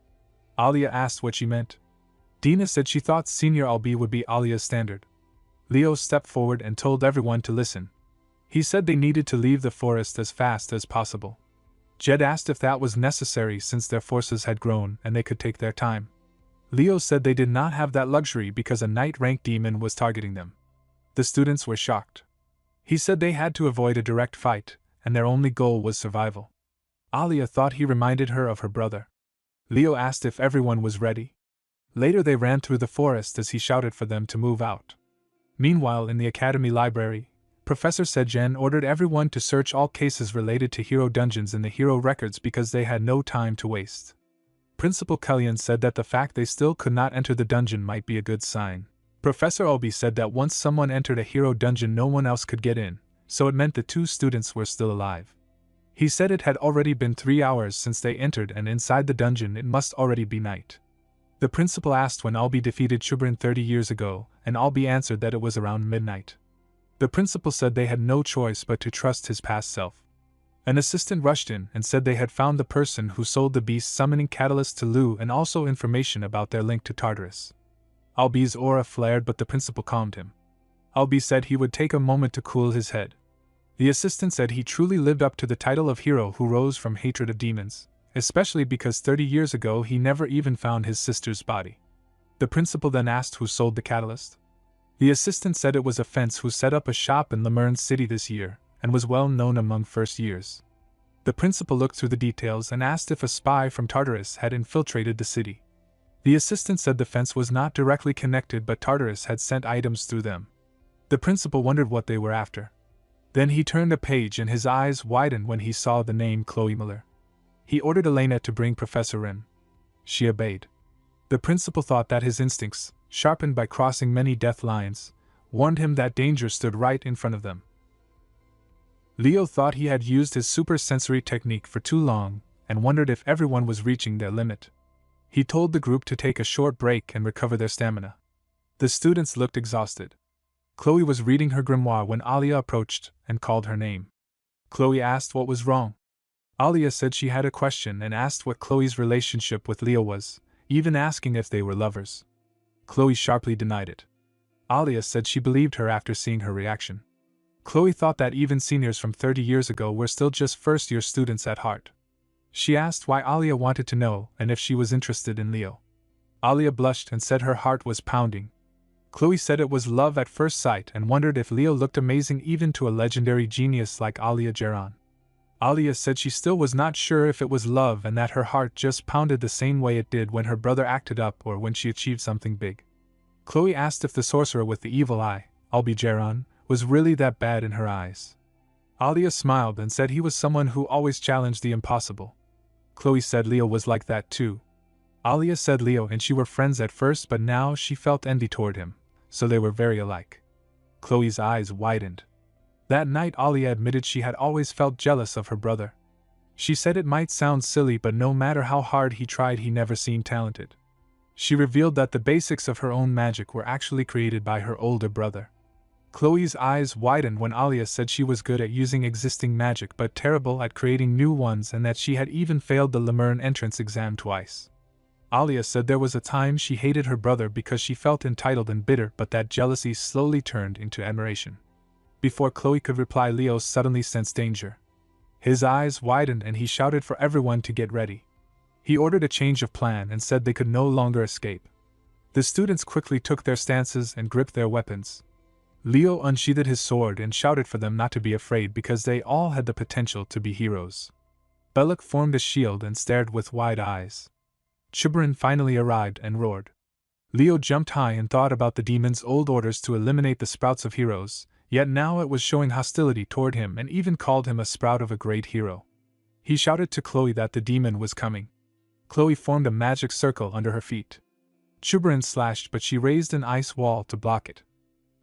S1: Alia asked what she meant. Dina said she thought Senior Albi would be Alia's standard. Leo stepped forward and told everyone to listen. He said they needed to leave the forest as fast as possible. Jed asked if that was necessary since their forces had grown and they could take their time. Leo said they did not have that luxury because a knight-rank demon was targeting them. The students were shocked. He said they had to avoid a direct fight, and their only goal was survival. Alia thought he reminded her of her brother. Leo asked if everyone was ready. Later they ran through the forest as he shouted for them to move out. Meanwhile, in the academy library, Professor Sejen ordered everyone to search all cases related to hero dungeons in the hero records because they had no time to waste. Principal Kellyan said that the fact they still could not enter the dungeon might be a good sign. Professor Obi said that once someone entered a hero dungeon no one else could get in, so it meant the two students were still alive. He said it had already been 3 hours since they entered and inside the dungeon it must already be night. The principal asked when Albi defeated Chubrin 30 years ago, and Albi answered that it was around midnight. The principal said they had no choice but to trust his past self. An assistant rushed in and said they had found the person who sold the beast summoning catalyst to Lu and also information about their link to Tartarus. Albi's aura flared but the principal calmed him. Albi said he would take a moment to cool his head. The assistant said he truly lived up to the title of hero who rose from hatred of demons, especially because 30 years ago he never even found his sister's body. The principal then asked who sold the catalyst. The assistant said it was a fence who set up a shop in Lemurn City this year, and was well known among first years. The principal looked through the details and asked if a spy from Tartarus had infiltrated the city. The assistant said the fence was not directly connected but Tartarus had sent items through them. The principal wondered what they were after. Then he turned a page and his eyes widened when he saw the name Chloe Miller. He ordered Elena to bring Professor in. She obeyed. The principal thought that his instincts, sharpened by crossing many death lines, warned him that danger stood right in front of them. Leo thought he had used his supersensory technique for too long, and wondered if everyone was reaching their limit. He told the group to take a short break and recover their stamina. The students looked exhausted. Chloe was reading her grimoire when Alia approached and called her name. Chloe asked what was wrong. Alia said she had a question and asked what Chloe's relationship with Leo was, even asking if they were lovers. Chloe sharply denied it. Alia said she believed her after seeing her reaction. Chloe thought that even seniors from 30 years ago were still just first-year students at heart. She asked why Alia wanted to know and if she was interested in Leo. Alia blushed and said her heart was pounding. Chloe said it was love at first sight and wondered if Leo looked amazing even to a legendary genius like Alia Jaran. Alia said she still was not sure if it was love and that her heart just pounded the same way it did when her brother acted up or when she achieved something big. Chloe asked if the sorcerer with the evil eye, Albi Jaran, was really that bad in her eyes. Alia smiled and said he was someone who always challenged the impossible. Chloe said Leo was like that too. Alia said Leo and she were friends at first but now she felt envy toward him, so they were very alike. Chloe's eyes widened. That night Alia admitted she had always felt jealous of her brother. She said it might sound silly but no matter how hard he tried he never seemed talented. She revealed that the basics of her own magic were actually created by her older brother. Chloe's eyes widened when Alia said she was good at using existing magic but terrible at creating new ones and that she had even failed the Lemurn entrance exam twice. Alia said there was a time she hated her brother because she felt entitled and bitter but that jealousy slowly turned into admiration. Before Chloe could reply Leo suddenly sensed danger. His eyes widened and he shouted for everyone to get ready. He ordered a change of plan and said they could no longer escape. The students quickly took their stances and gripped their weapons. Leo unsheathed his sword and shouted for them not to be afraid because they all had the potential to be heroes. Belloc formed a shield and stared with wide eyes. Chubrin finally arrived and roared. Leo jumped high and thought about the demon's old orders to eliminate the sprouts of heroes, yet now it was showing hostility toward him and even called him a sprout of a great hero. He shouted to Chloe that the demon was coming. Chloe formed a magic circle under her feet. Chubrin slashed but she raised an ice wall to block it.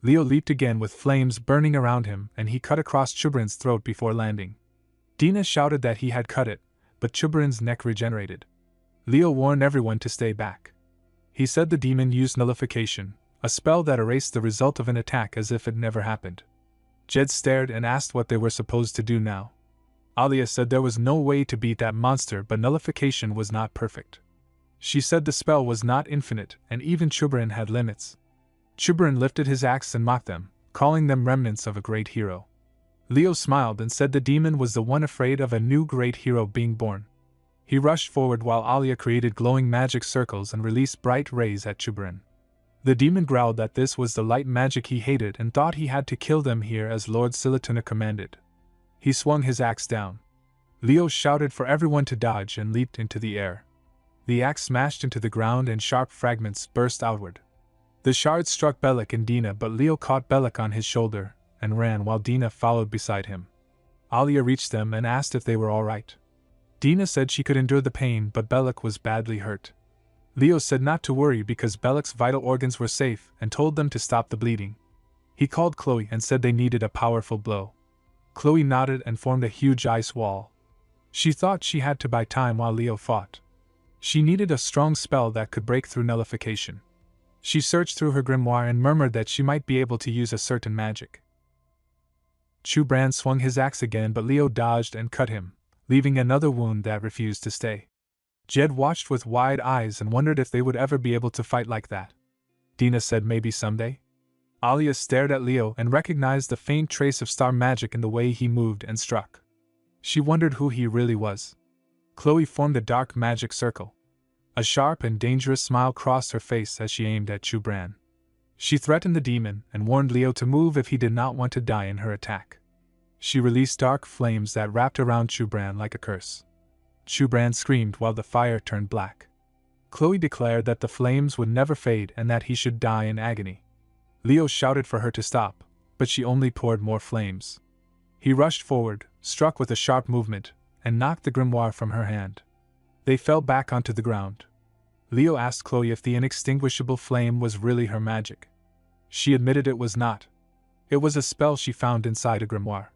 S1: Leo leaped again with flames burning around him and he cut across Chubrin's throat before landing. Dina shouted that he had cut it, but Chubrin's neck regenerated. Leo warned everyone to stay back. He said the demon used nullification, a spell that erased the result of an attack as if it never happened. Jed stared and asked what they were supposed to do now. Alia said there was no way to beat that monster but nullification was not perfect. She said the spell was not infinite and even Chubrin had limits. Chubrin lifted his axe and mocked them, calling them remnants of a great hero. Leo smiled and said the demon was the one afraid of a new great hero being born. He rushed forward while Alia created glowing magic circles and released bright rays at Chubrin. The demon growled that this was the light magic he hated and thought he had to kill them here as Lord Silituna commanded. He swung his axe down. Leo shouted for everyone to dodge and leaped into the air. The axe smashed into the ground and sharp fragments burst outward. The shards struck Belloc and Dina but Leo caught Belloc on his shoulder and ran while Dina followed beside him. Alia reached them and asked if they were all right. Dina said she could endure the pain, but Belloc was badly hurt. Leo said not to worry because Belloc's vital organs were safe and told them to stop the bleeding. He called Chloe and said they needed a powerful blow. Chloe nodded and formed a huge ice wall. She thought she had to buy time while Leo fought. She needed a strong spell that could break through nullification. She searched through her grimoire and murmured that she might be able to use a certain magic. Chubran swung his axe again, but Leo dodged and cut him, leaving another wound that refused to stay. Jed watched with wide eyes and wondered if they would ever be able to fight like that. Dina said maybe someday. Alia stared at Leo and recognized the faint trace of star magic in the way he moved and struck. She wondered who he really was. Chloe formed a dark magic circle. A sharp and dangerous smile crossed her face as she aimed at Chubran. She threatened the demon and warned Leo to move if he did not want to die in her attack. She released dark flames that wrapped around Chubran like a curse. Chubran screamed while the fire turned black. Chloe declared that the flames would never fade and that he should die in agony. Leo shouted for her to stop, but she only poured more flames. He rushed forward, struck with a sharp movement, and knocked the grimoire from her hand. They fell back onto the ground. Leo asked Chloe if the inextinguishable flame was really her magic. She admitted it was not. It was a spell she found inside a grimoire.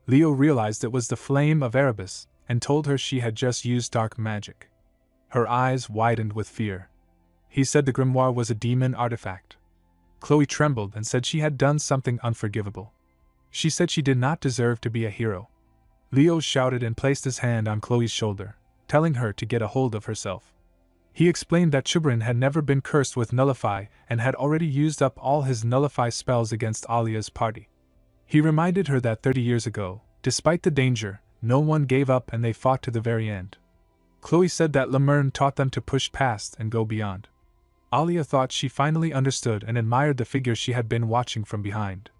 S1: Leo realized it was the flame of Erebus, and told her she had just used dark magic. Her eyes widened with fear. He said the grimoire was a demon artifact. Chloe trembled and said she had done something unforgivable. She said she did not deserve to be a hero. Leo shouted and placed his hand on Chloe's shoulder, telling her to get a hold of herself. He explained that Chubran had never been cursed with Nullify and had already used up all his Nullify spells against Alia's party. He reminded her that 30 years ago, despite the danger, no one gave up and they fought to the very end. Chloe said that Lemern taught them to push past and go beyond. Alia thought she finally understood and admired the figure she had been watching from behind.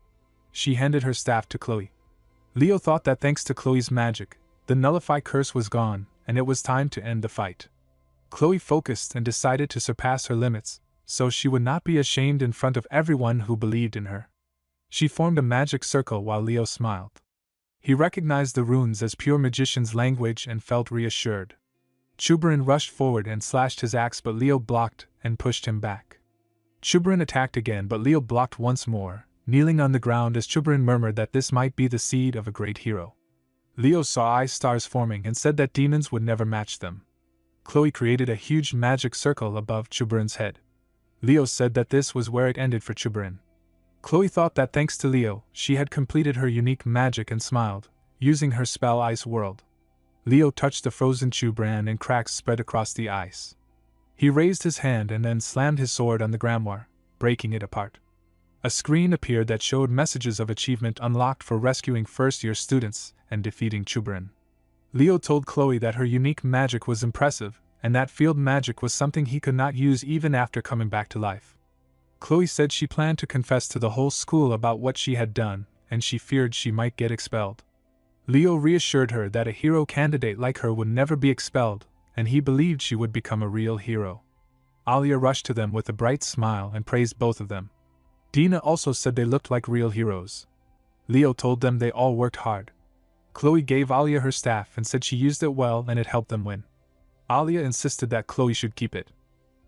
S1: She handed her staff to Chloe. Leo thought that thanks to Chloe's magic, the Nullify curse was gone, and it was time to end the fight. Chloe focused and decided to surpass her limits, so she would not be ashamed in front of everyone who believed in her. She formed a magic circle while Leo smiled. He recognized the runes as pure magician's language and felt reassured. Chubran rushed forward and slashed his axe, but Leo blocked and pushed him back. Chubran attacked again, but Leo blocked once more, kneeling on the ground as Chubran murmured that this might be the seed of a great hero. Leo saw ice stars forming and said that demons would never match them. Chloe created a huge magic circle above Chubran's head. Leo said that this was where it ended for Chubran. Chloe thought that thanks to Leo, she had completed her unique magic and smiled, using her spell Ice World. Leo touched the frozen Chubran and cracks spread across the ice. He raised his hand and then slammed his sword on the grimoire, breaking it apart. A screen appeared that showed messages of achievement unlocked for rescuing first-year students and defeating Chubran. Leo told Chloe that her unique magic was impressive, and that field magic was something he could not use even after coming back to life. Chloe said she planned to confess to the whole school about what she had done, and she feared she might get expelled. Leo reassured her that a hero candidate like her would never be expelled, and he believed she would become a real hero. Alia rushed to them with a bright smile and praised both of them. Dina also said they looked like real heroes. Leo told them they all worked hard. Chloe gave Alia her staff and said she used it well and it helped them win. Alia insisted that Chloe should keep it.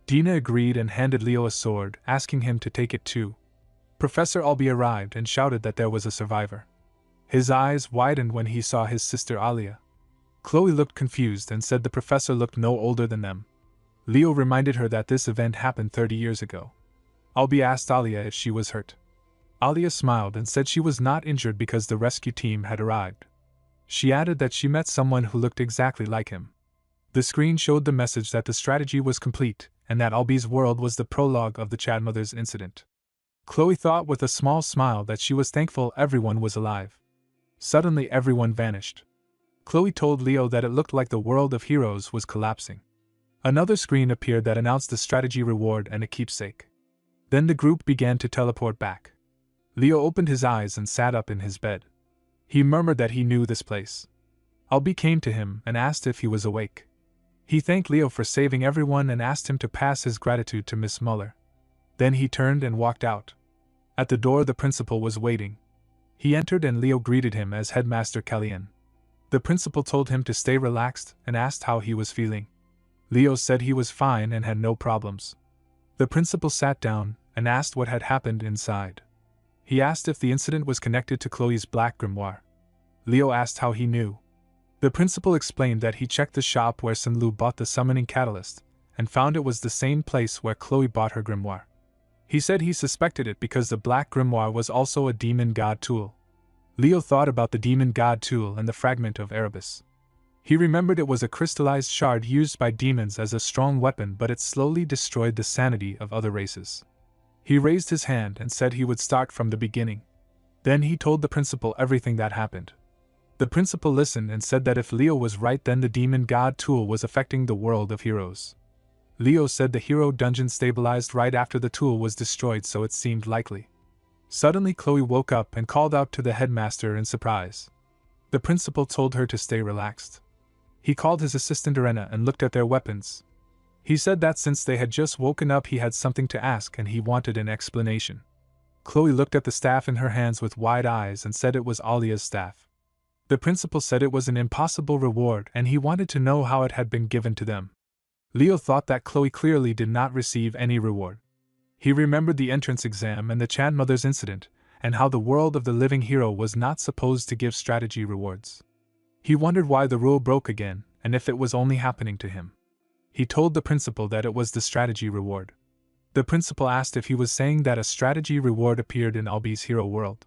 S1: Dina agreed and handed Leo a sword, asking him to take it too. Professor Albi arrived and shouted that there was a survivor. His eyes widened when he saw his sister Alia. Chloe looked confused and said the professor looked no older than them. Leo reminded her that this event happened 30 years ago. Albi asked Alia if she was hurt. Alia smiled and said she was not injured because the rescue team had arrived. She added that she met someone who looked exactly like him. The screen showed the message that the strategy was complete, and that Albi's world was the prologue of the Chadmothers incident. Chloe thought with a small smile that she was thankful everyone was alive. Suddenly everyone vanished. Chloe told Leo that it looked like the world of heroes was collapsing. Another screen appeared that announced a strategy reward and a keepsake. Then the group began to teleport back. Leo opened his eyes and sat up in his bed. He murmured that he knew this place. Albi came to him and asked if he was awake. He thanked Leo for saving everyone and asked him to pass his gratitude to Miss Muller. Then he turned and walked out. At the door the principal was waiting. He entered and Leo greeted him as Headmaster Kellyan. The principal told him to stay relaxed and asked how he was feeling. Leo said he was fine and had no problems. The principal sat down and asked what had happened inside. He asked if the incident was connected to Chloe's black grimoire. Leo asked how he knew. The principal explained that he checked the shop where Sun-Lu bought the summoning catalyst, and found it was the same place where Chloe bought her grimoire. He said he suspected it because the black grimoire was also a demon god tool. Leo thought about the demon god tool and the fragment of Erebus. He remembered it was a crystallized shard used by demons as a strong weapon, but it slowly destroyed the sanity of other races. He raised his hand and said he would start from the beginning. Then he told the principal everything that happened. The principal listened and said that if Leo was right, then the demon god tool was affecting the world of heroes. Leo said the hero dungeon stabilized right after the tool was destroyed, so it seemed likely. Suddenly Chloe woke up and called out to the headmaster in surprise. The principal told her to stay relaxed. He called his assistant Irena and looked at their weapons. He said that since they had just woken up he had something to ask and he wanted an explanation. Chloe looked at the staff in her hands with wide eyes and said it was Alia's staff. The principal said it was an impossible reward and he wanted to know how it had been given to them. Leo thought that Chloe clearly did not receive any reward. He remembered the entrance exam and the Chan mother's incident, and how the world of the living hero was not supposed to give strategy rewards. He wondered why the rule broke again, and if it was only happening to him. He told the principal that it was the strategy reward. The principal asked if he was saying that a strategy reward appeared in Albi's hero world.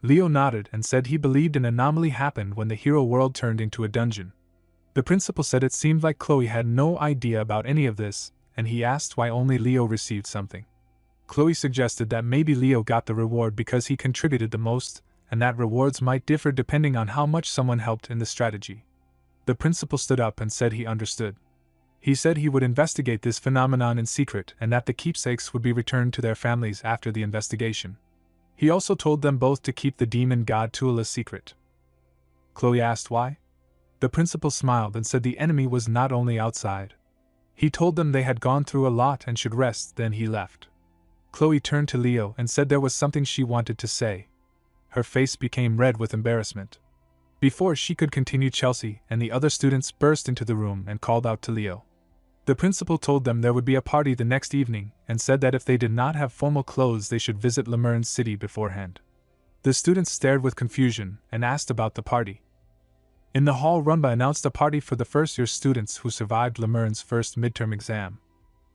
S1: Leo nodded and said he believed an anomaly happened when the hero world turned into a dungeon. The principal said it seemed like Chloe had no idea about any of this, and he asked why only Leo received something. Chloe suggested that maybe Leo got the reward because he contributed the most, and that rewards might differ depending on how much someone helped in the strategy. The principal stood up and said he understood. He said he would investigate this phenomenon in secret and that the keepsakes would be returned to their families after the investigation. He also told them both to keep the demon god tool a secret. Chloe asked why. The principal smiled and said the enemy was not only outside. He told them they had gone through a lot and should rest, then he left. Chloe turned to Leo and said there was something she wanted to say. Her face became red with embarrassment. Before she could continue, Chelsea and the other students burst into the room and called out to Leo. The principal told them there would be a party the next evening and said that if they did not have formal clothes they should visit Lemurne's city beforehand. The students stared with confusion and asked about the party. In the hall, Rumba announced a party for the first-year students who survived Lemurne's first midterm exam.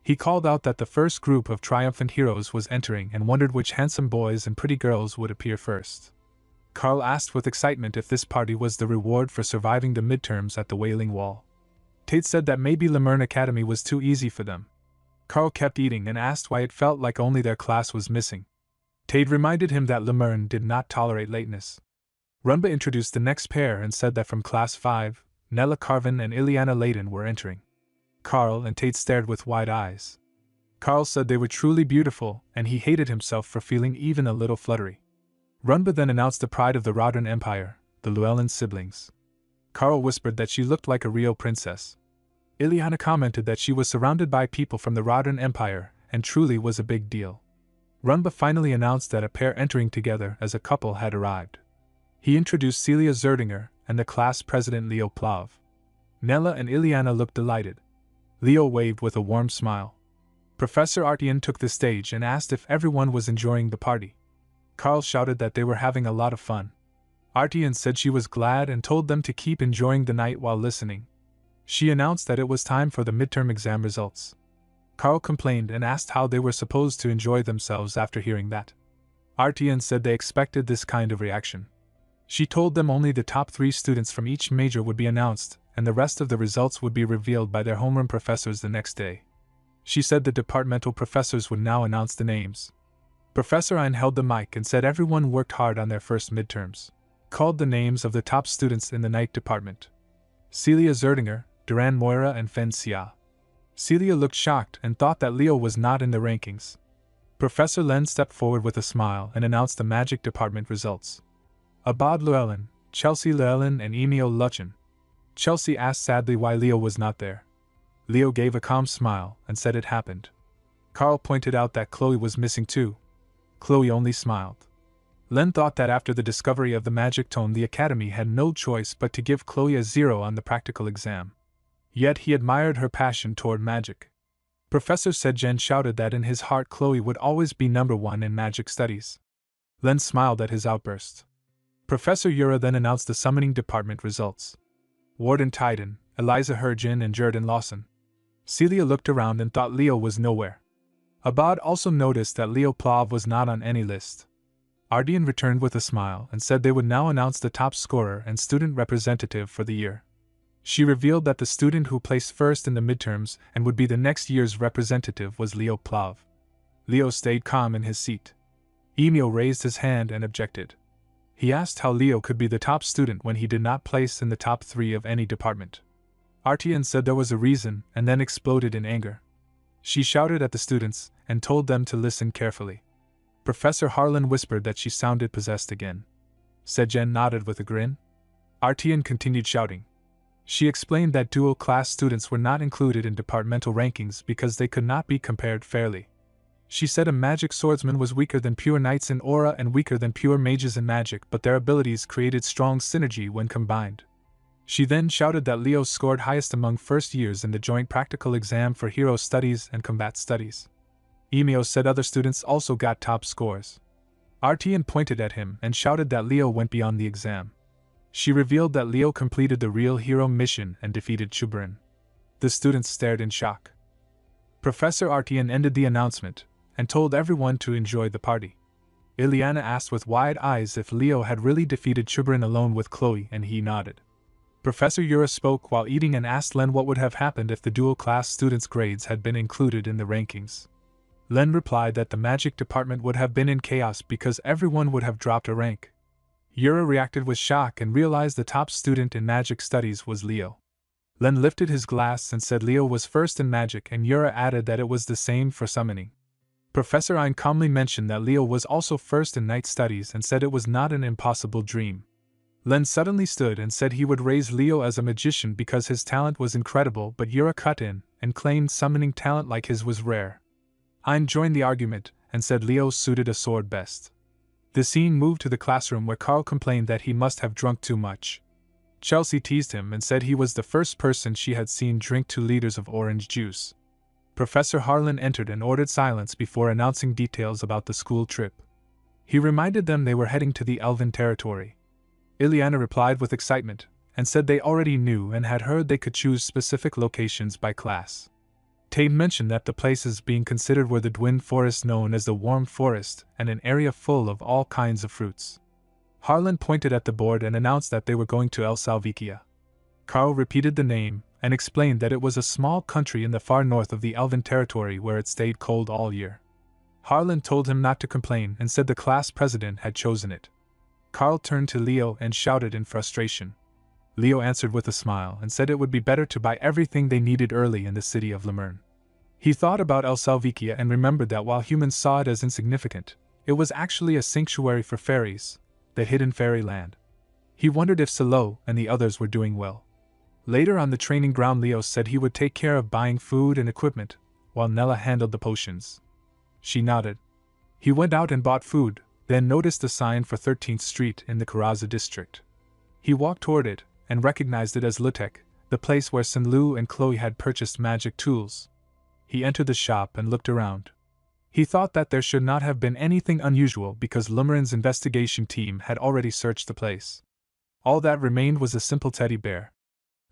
S1: He called out that the first group of triumphant heroes was entering and wondered which handsome boys and pretty girls would appear first. Carl asked with excitement if this party was the reward for surviving the midterms at the Wailing Wall. Tate said that maybe Lemurne Academy was too easy for them. Carl kept eating and asked why it felt like only their class was missing. Tate reminded him that Lemurne did not tolerate lateness. Rumba introduced the next pair and said that from Class 5, Nella Carvin and Ileana Layden were entering. Carl and Tate stared with wide eyes. Carl said they were truly beautiful, and he hated himself for feeling even a little fluttery. Rumba then announced the pride of the Rodran Empire, the Llewellyn siblings. Carl whispered that she looked like a real princess. Ileana commented that she was surrounded by people from the Rodran Empire, and truly was a big deal. Rumba finally announced that a pair entering together as a couple had arrived. He introduced Celia Zeringer and the class president Leo Plav. Nella and Ileana looked delighted. Leo waved with a warm smile. Professor Artian took the stage and asked if everyone was enjoying the party. Carl shouted that they were having a lot of fun. Artian said she was glad and told them to keep enjoying the night while listening. She announced that it was time for the midterm exam results. Carl complained and asked how they were supposed to enjoy themselves after hearing that. Artian said they expected this kind of reaction. She told them only the top 3 students from each major would be announced, and the rest of the results would be revealed by their homeroom professors the next day. She said the departmental professors would now announce the names. Professor Ein held the mic and said everyone worked hard on their first midterms. Called the names of the top students in the night department. Celia Zerdinger, Duran Moira and Fen Xia. Celia looked shocked and thought that Leo was not in the rankings. Professor Len stepped forward with a smile and announced the magic department results. Abad Llewellyn, Chelsea Llewellyn and Emil Luchen. Chelsea asked sadly why Leo was not there. Leo gave a calm smile and said it happened. Carl pointed out that Chloe was missing too. Chloe only smiled. Len thought that after the discovery of the magic tome, the Academy had no choice but to give Chloe a 0 on the practical exam. Yet he admired her passion toward magic. Professor Zeringer shouted that in his heart Chloe would always be number 1 in magic studies. Len smiled at his outburst. Professor Yura then announced the summoning department results. Warden Titan, Eliza Hergin, and Jordan Lawson. Celia looked around and thought Leo was nowhere. Abad also noticed that Leo Plav was not on any list. Ardian returned with a smile and said they would now announce the top scorer and student representative for the year. She revealed that the student who placed first in the midterms and would be the next year's representative was Leo Plav. Leo stayed calm in his seat. Emil raised his hand and objected. He asked how Leo could be the top student when he did not place in the top 3 of any department. Artian said there was a reason and then exploded in anger. She shouted at the students and told them to listen carefully. Professor Harlan whispered that she sounded possessed again. Zeringer nodded with a grin. Artian continued shouting. She explained that dual-class students were not included in departmental rankings because they could not be compared fairly. She said a magic swordsman was weaker than pure knights in aura and weaker than pure mages in magic, but their abilities created strong synergy when combined. She then shouted that Leo scored highest among first years in the joint practical exam for hero studies and combat studies. Emio said other students also got top scores. Artian pointed at him and shouted that Leo went beyond the exam. She revealed that Leo completed the real hero mission and defeated Chubarin. The students stared in shock. Professor Artian ended the announcement and told everyone to enjoy the party. Ileana asked with wide eyes if Leo had really defeated Chubarin alone with Chloe, and he nodded. Professor Yura spoke while eating and asked Len what would have happened if the dual-class students' grades had been included in the rankings. Len replied that the magic department would have been in chaos because everyone would have dropped a rank. Yura reacted with shock and realized the top student in magic studies was Leo. Len lifted his glass and said Leo was first in magic, and Yura added that it was the same for summoning. Professor Ein calmly mentioned that Leo was also first in night studies and said it was not an impossible dream. Len suddenly stood and said he would raise Leo as a magician because his talent was incredible, but Yura cut in and claimed summoning talent like his was rare. Ein joined the argument and said Leo suited a sword best. The scene moved to the classroom where Carl complained that he must have drunk too much. Chelsea teased him and said he was the first person she had seen drink 2 liters of orange juice. Professor Harlan entered and ordered silence before announcing details about the school trip. He reminded them they were heading to the Elven territory. Ileana replied with excitement and said they already knew and had heard they could choose specific locations by class. Tate mentioned that the places being considered were the Dwind Forest known as the Warm Forest and an area full of all kinds of fruits. Harlan pointed at the board and announced that they were going to El Salvikia. Carl repeated the name and explained that it was a small country in the far north of the Elven territory where it stayed cold all year. Harlan told him not to complain and said the class president had chosen it. Carl turned to Leo and shouted in frustration. Leo answered with a smile and said it would be better to buy everything they needed early in the city of Lemurn. He thought about El Salvikia and remembered that while humans saw it as insignificant, it was actually a sanctuary for fairies, the hidden fairyland. He wondered if Salo and the others were doing well. Later on the training ground, Leo said he would take care of buying food and equipment, while Nella handled the potions. She nodded. He went out and bought food, then noticed the sign for 13th Street in the Karaza district. He walked toward it, and recognized it as Lutek, the place where Sinlu and Chloe had purchased magic tools. He entered the shop and looked around. He thought that there should not have been anything unusual because Lumarin's investigation team had already searched the place. All that remained was a simple teddy bear.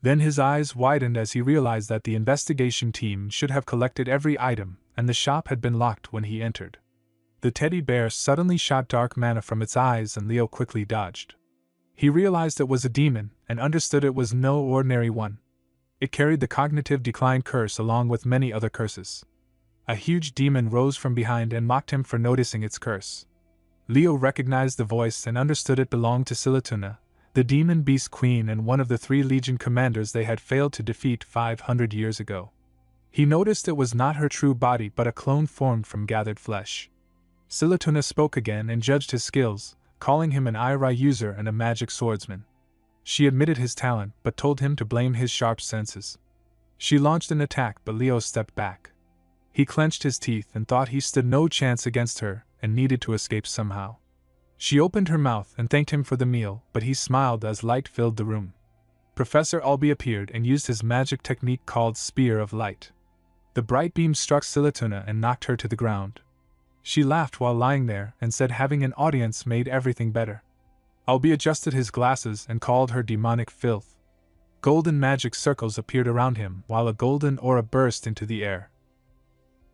S1: Then his eyes widened as he realized that the investigation team should have collected every item, and the shop had been locked when he entered. The teddy bear suddenly shot dark mana from its eyes and Leo quickly dodged. He realized it was a demon, and understood it was no ordinary one. It carried the cognitive decline curse along with many other curses. A huge demon rose from behind and mocked him for noticing its curse. Leo recognized the voice and understood it belonged to Silatuna, the demon beast queen and one of the 3 legion commanders they had failed to defeat 500 years ago. He noticed it was not her true body but a clone formed from gathered flesh. Silatuna spoke again and judged his skills, calling him an Ira user and a magic swordsman. She admitted his talent but told him to blame his sharp senses. She launched an attack but Leo stepped back. He clenched his teeth and thought he stood no chance against her and needed to escape somehow. She opened her mouth and thanked him for the meal, but he smiled as light filled the room. Professor Alby appeared and used his magic technique called Spear of Light. The bright beam struck Silituna and knocked her to the ground. She laughed while lying there and said having an audience made everything better. Alby adjusted his glasses and called her demonic filth. Golden magic circles appeared around him while a golden aura burst into the air.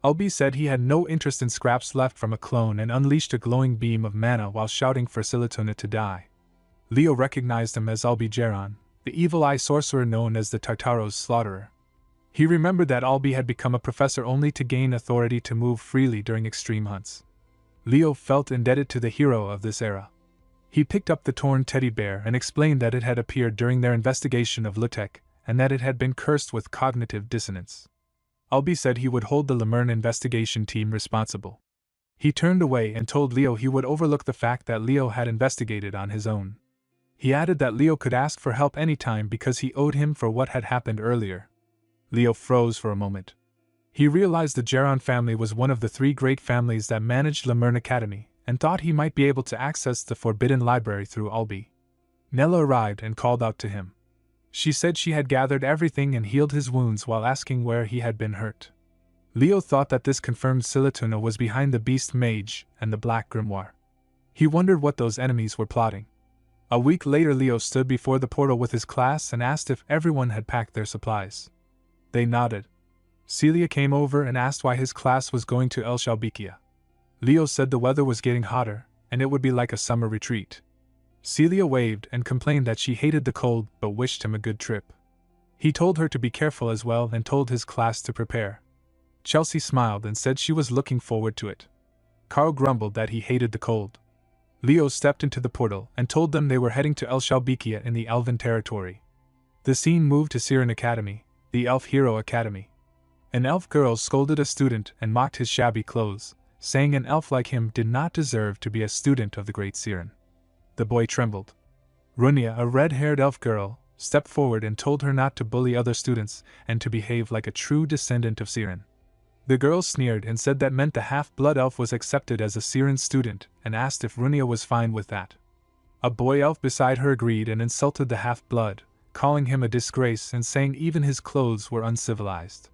S1: Alby said he had no interest in scraps left from a clone and unleashed a glowing beam of mana while shouting for Silituna to die. Leo recognized him as Alby Geron, the evil-eye sorcerer known as the Tartaros Slaughterer. He remembered that Alby had become a professor only to gain authority to move freely during extreme hunts. Leo felt indebted to the hero of this era. He picked up the torn teddy bear and explained that it had appeared during their investigation of Lutek, and that it had been cursed with cognitive dissonance. Alby said he would hold the Lemurn investigation team responsible. He turned away and told Leo he would overlook the fact that Leo had investigated on his own. He added that Leo could ask for help anytime because he owed him for what had happened earlier. Leo froze for a moment. He realized the Geron family was one of the 3 great families that managed Lemurn Academy, and thought he might be able to access the Forbidden Library through Alby. Nella arrived and called out to him. She said she had gathered everything and healed his wounds while asking where he had been hurt. Leo thought that this confirmed Silituna was behind the Beast Mage and the Black Grimoire. He wondered what those enemies were plotting. A week later Leo stood before the portal with his class and asked if everyone had packed their supplies. They nodded. Celia came over and asked why his class was going to El Shalbikia. Leo said the weather was getting hotter, and it would be like a summer retreat. Celia waved and complained that she hated the cold but wished him a good trip. He told her to be careful as well and told his class to prepare. Chelsea smiled and said she was looking forward to it. Carl grumbled that he hated the cold. Leo stepped into the portal and told them they were heading to El Shalbikia in the Elven territory. The scene moved to Siren Academy, the Elf Hero Academy. An elf girl scolded a student and mocked his shabby clothes, saying an elf like him did not deserve to be a student of the Great Siren. The boy trembled. Runia, a red-haired elf girl, stepped forward and told her not to bully other students and to behave like a true descendant of Siren. The girl sneered and said that meant the half-blood elf was accepted as a Siren student and asked if Runia was fine with that. A boy elf beside her agreed and insulted the half-blood, calling him a disgrace and saying even his clothes were uncivilized.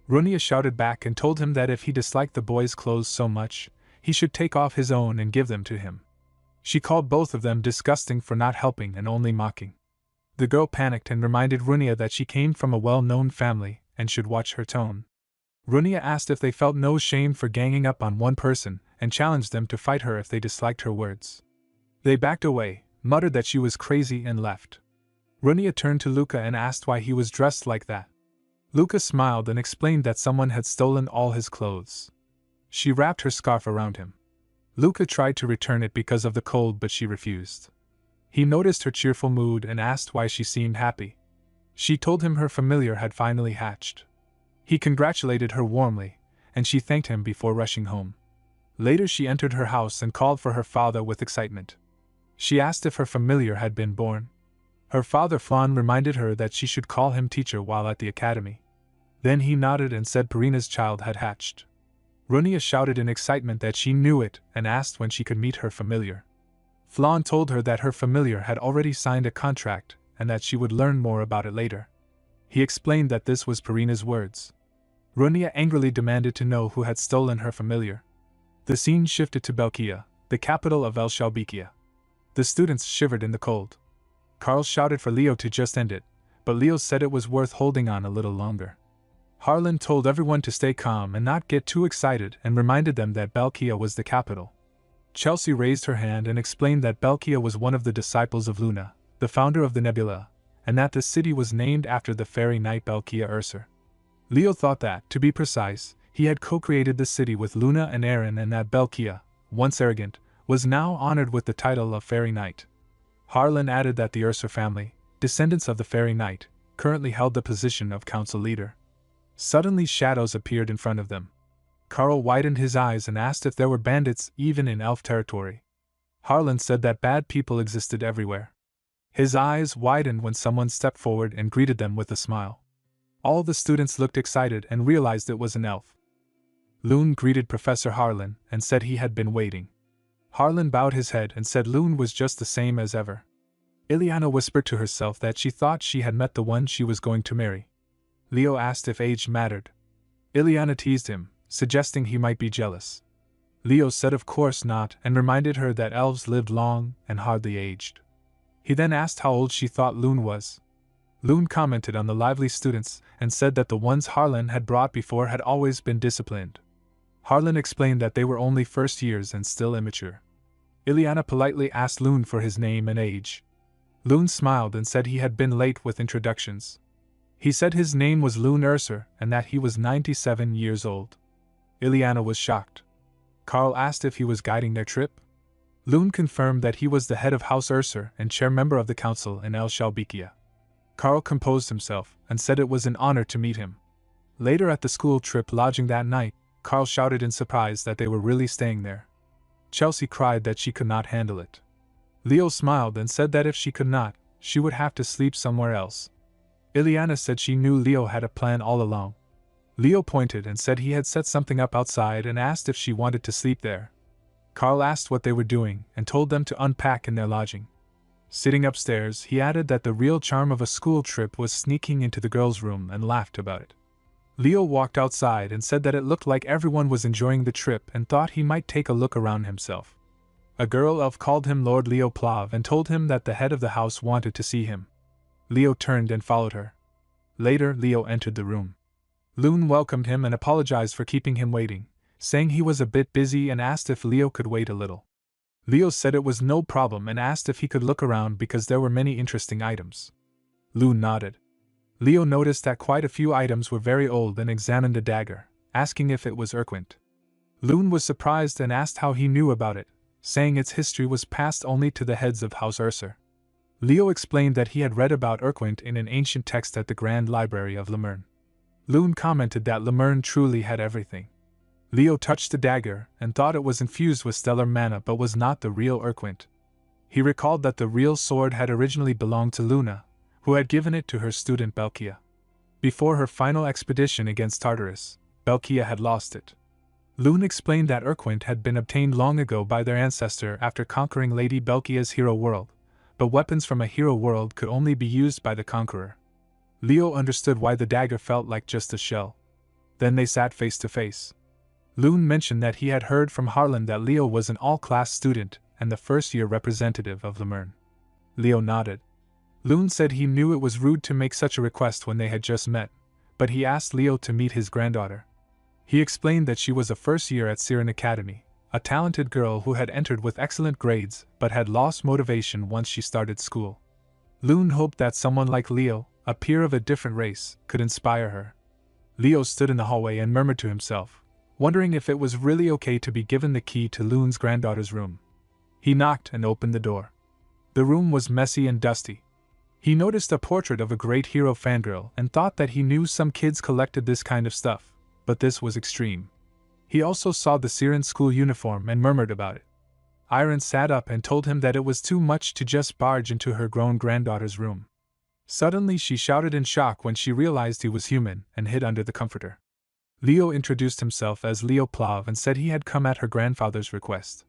S1: Runia shouted back and told him that if he disliked the boy's clothes so much, he should take off his own and give them to him. She called both of them disgusting for not helping and only mocking. The girl panicked and reminded Runia that she came from a well-known family and should watch her tone. Runia asked if they felt no shame for ganging up on one person and challenged them to fight her if they disliked her words. They backed away, muttered that she was crazy and left. Runia turned to Luca and asked why he was dressed like that. Luca smiled and explained that someone had stolen all his clothes. She wrapped her scarf around him. Luca tried to return it because of the cold but she refused. He noticed her cheerful mood and asked why she seemed happy. She told him her familiar had finally hatched. He congratulated her warmly, and she thanked him before rushing home. Later she entered her house and called for her father with excitement. She asked if her familiar had been born. Her father Flan reminded her that she should call him teacher while at the academy. Then he nodded and said Perina's child had hatched. Runia shouted in excitement that she knew it and asked when she could meet her familiar. Flan told her that her familiar had already signed a contract and that she would learn more about it later. He explained that this was Perina's words. Runia angrily demanded to know who had stolen her familiar. The scene shifted to Belkia, the capital of El Shalbikia. The students shivered in the cold. Carl shouted for Leo to just end it, but Leo said it was worth holding on a little longer. Harlan told everyone to stay calm and not get too excited and reminded them that Belkia was the capital. Chelsea raised her hand and explained that Belkia was one of the disciples of Luna, the founder of the Nebula, and that the city was named after the fairy knight Belkia Ursur. Leo thought that, to be precise, he had co-created the city with Luna and Aaron and that Belkia, once arrogant, was now honored with the title of fairy knight. Harlan added that the Ursur family, descendants of the fairy knight, currently held the position of council leader. Suddenly shadows appeared in front of them. Carl widened his eyes and asked if there were bandits even in elf territory. Harlan said that bad people existed everywhere. His eyes widened when someone stepped forward and greeted them with a smile. All the students looked excited and realized it was an elf. Loon greeted Professor Harlan and said he had been waiting. Harlan bowed his head and said Loon was just the same as ever. Ileana whispered to herself that she thought she had met the one she was going to marry. Leo asked if age mattered. Ileana teased him, suggesting he might be jealous. Leo said of course not and reminded her that elves lived long and hardly aged. He then asked how old she thought Loon was. Loon commented on the lively students and said that the ones Harlan had brought before had always been disciplined. Harlan explained that they were only first years and still immature. Ileana politely asked Loon for his name and age. Loon smiled and said he had been late with introductions. He said his name was Loon Urser and that he was 97 years old. Ileana was shocked. Carl asked if he was guiding their trip. Loon confirmed that he was the head of House Urser and chair member of the council in El Shalbikia. Carl composed himself and said it was an honor to meet him. Later at the school trip lodging that night, Carl shouted in surprise that they were really staying there. Chelsea cried that she could not handle it. Leo smiled and said that if she could not, she would have to sleep somewhere else. Ileana said she knew Leo had a plan all along. Leo pointed and said he had set something up outside and asked if she wanted to sleep there. Carl asked what they were doing and told them to unpack in their lodging. Sitting upstairs, he added that the real charm of a school trip was sneaking into the girls' room and laughed about it. Leo walked outside and said that it looked like everyone was enjoying the trip and thought he might take a look around himself. A girl elf called him Lord Leo Plav and told him that the head of the house wanted to see him. Leo turned and followed her. Later, Leo entered the room. Loon welcomed him and apologized for keeping him waiting, saying he was a bit busy and asked if Leo could wait a little. Leo said it was no problem and asked if he could look around because there were many interesting items. Loon nodded. Leo noticed that quite a few items were very old and examined the dagger, asking if it was Urquint. Loon was surprised and asked how he knew about it, saying its history was passed only to the heads of House Urser. Leo explained that he had read about Urquint in an ancient text at the Grand Library of Lemern. Loon commented that Lemern truly had everything. Leo touched the dagger and thought it was infused with stellar mana but was not the real Urquint. He recalled that the real sword had originally belonged to Luna, who had given it to her student Belkia. Before her final expedition against Tartarus, Belkia had lost it. Loon explained that Urquint had been obtained long ago by their ancestor after conquering Lady Belkia's hero world, but weapons from a hero world could only be used by the conqueror. Leo understood why the dagger felt like just a shell. Then they sat face to face. Loon mentioned that he had heard from Harlan that Leo was an all-class student and the first-year representative of Lemern. Leo nodded. Loon said he knew it was rude to make such a request when they had just met, but he asked Leo to meet his granddaughter. He explained that she was a first-year at Siren Academy, a talented girl who had entered with excellent grades but had lost motivation once she started school. Loon hoped that someone like Leo, a peer of a different race, could inspire her. Leo stood in the hallway and murmured to himself, wondering if it was really okay to be given the key to Loon's granddaughter's room. He knocked and opened the door. The room was messy and dusty. He noticed a portrait of a great hero fangirl and thought that he knew some kids collected this kind of stuff, but this was extreme. He also saw the Siren school uniform and murmured about it. Iron sat up and told him that it was too much to just barge into her grown granddaughter's room. Suddenly she shouted in shock when she realized he was human and hid under the comforter. Leo introduced himself as Leo Plav and said he had come at her grandfather's request.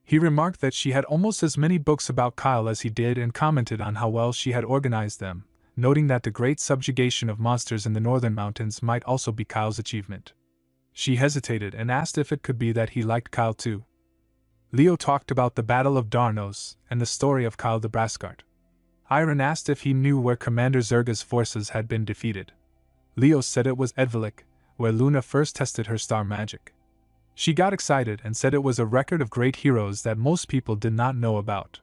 S1: He remarked that she had almost as many books about Kyle as he did and commented on how well she had organized them, noting that the great subjugation of monsters in the northern mountains might also be Kyle's achievement. She hesitated and asked if it could be that he liked Kyle too. Leo talked about the Battle of Darnos and the story of Kyle the Braskart. Iron asked if he knew where Commander Zerga's forces had been defeated. Leo said it was Edvalik, where Luna first tested her star magic. She got excited and said it was a record of great heroes that most people did not know about.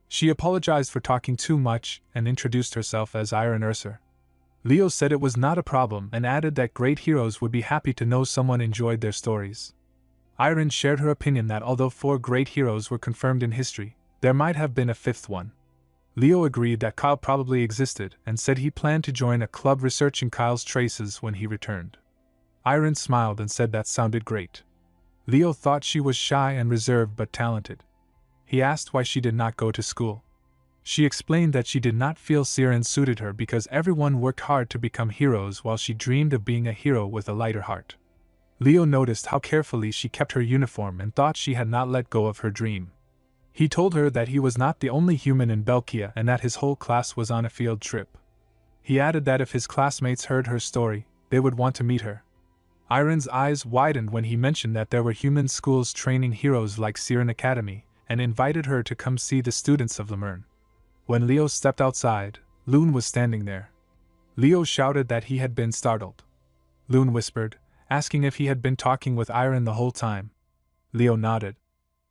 S1: She apologized for talking too much and introduced herself as Iron Urser. Leo said it was not a problem and added that great heroes would be happy to know someone enjoyed their stories. Iron shared her opinion that although 4 great heroes were confirmed in history, there might have been a 5th one. Leo agreed that Kyle probably existed and said he planned to join a club researching Kyle's traces when he returned. Iron smiled and said that sounded great. Leo thought she was shy and reserved but talented. He asked why she did not go to school. She explained that she did not feel Siren suited her because everyone worked hard to become heroes while she dreamed of being a hero with a lighter heart. Leo noticed how carefully she kept her uniform and thought she had not let go of her dream. He told her that he was not the only human in Belkia and that his whole class was on a field trip. He added that if his classmates heard her story, they would want to meet her. Iron's eyes widened when he mentioned that there were human schools training heroes like Siren Academy, and invited her to come see the students of Lemurn. When Leo stepped outside, Loon was standing there. Leo shouted that he had been startled. Loon whispered, asking if he had been talking with Iron the whole time. Leo nodded.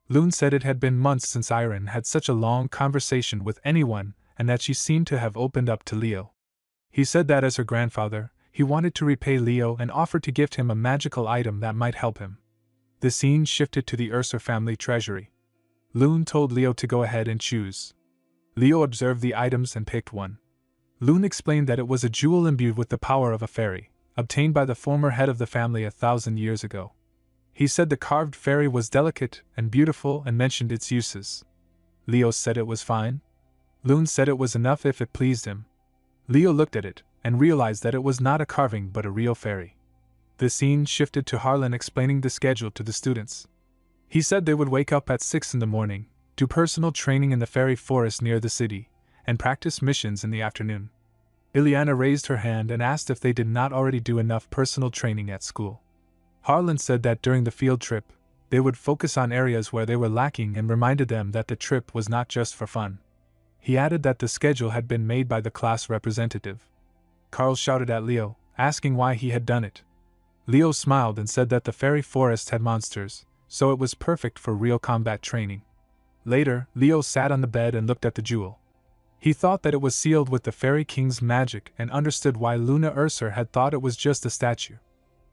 S1: Loon said it had been months since Iron had such a long conversation with anyone and that she seemed to have opened up to Leo. He said that as her grandfather, he wanted to repay Leo and offered to gift him a magical item that might help him. The scene shifted to the Ursa family treasury. Loon told Leo to go ahead and choose. Leo observed the items and picked one. Loon explained that it was a jewel imbued with the power of a fairy, obtained by the former head of the family 1,000 years ago. He said the carved fairy was delicate and beautiful and mentioned its uses. Leo said it was fine. Loon said it was enough if it pleased him. Leo looked at it and realized that it was not a carving but a real fairy. The scene shifted to Harlan explaining the schedule to the students. He said they would wake up at 6 in the morning, do personal training in the fairy forest near the city, and practice missions in the afternoon. Ileana raised her hand and asked if they did not already do enough personal training at school. Harlan said that during the field trip, they would focus on areas where they were lacking and reminded them that the trip was not just for fun. He added that the schedule had been made by the class representative. Carl shouted at Leo, asking why he had done it. Leo smiled and said that the fairy forest had monsters, so it was perfect for real combat training. Later, Leo sat on the bed and looked at the jewel. He thought that it was sealed with the Fairy King's magic and understood why Luna Ursa had thought it was just a statue.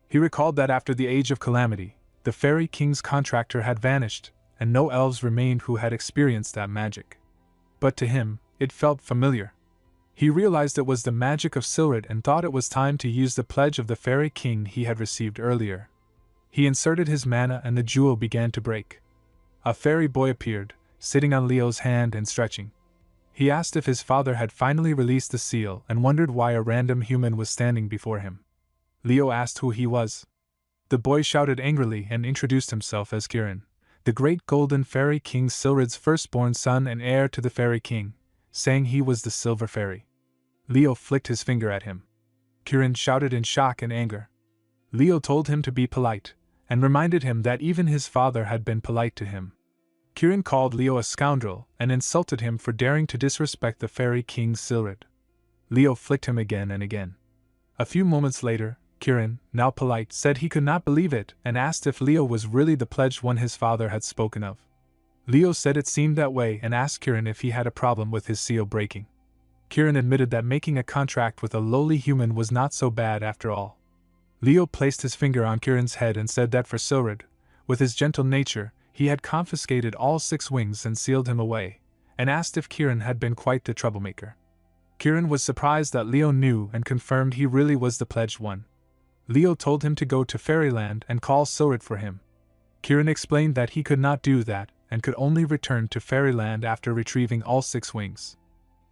S1: He recalled that after the Age of Calamity, the Fairy King's contractor had vanished, and no elves remained who had experienced that magic. But to him, it felt familiar. He realized it was the magic of Silred and thought it was time to use the pledge of the Fairy King he had received earlier. He inserted his mana and the jewel began to break. A fairy boy appeared, sitting on Leo's hand and stretching. He asked if his father had finally released the seal and wondered why a random human was standing before him. Leo asked who he was. The boy shouted angrily and introduced himself as Kirin, the great golden fairy king Silred's firstborn son and heir to the fairy king, saying he was the silver fairy. Leo flicked his finger at him. Kirin shouted in shock and anger. Leo told him to be polite, and reminded him that even his father had been polite to him. Kirin called Leo a scoundrel and insulted him for daring to disrespect the fairy king Silred. Leo flicked him again and again. A few moments later, Kirin, now polite, said he could not believe it and asked if Leo was really the pledged one his father had spoken of. Leo said it seemed that way and asked Kirin if he had a problem with his seal breaking. Kirin admitted that making a contract with a lowly human was not so bad after all. Leo placed his finger on Kirin's head and said that for Silred, with his gentle nature, he had confiscated all 6 wings and sealed him away, and asked if Kirin had been quite the troublemaker. Kirin was surprised that Leo knew and confirmed he really was the pledged one. Leo told him to go to Fairyland and call Silred for him. Kirin explained that he could not do that and could only return to Fairyland after retrieving all 6 wings.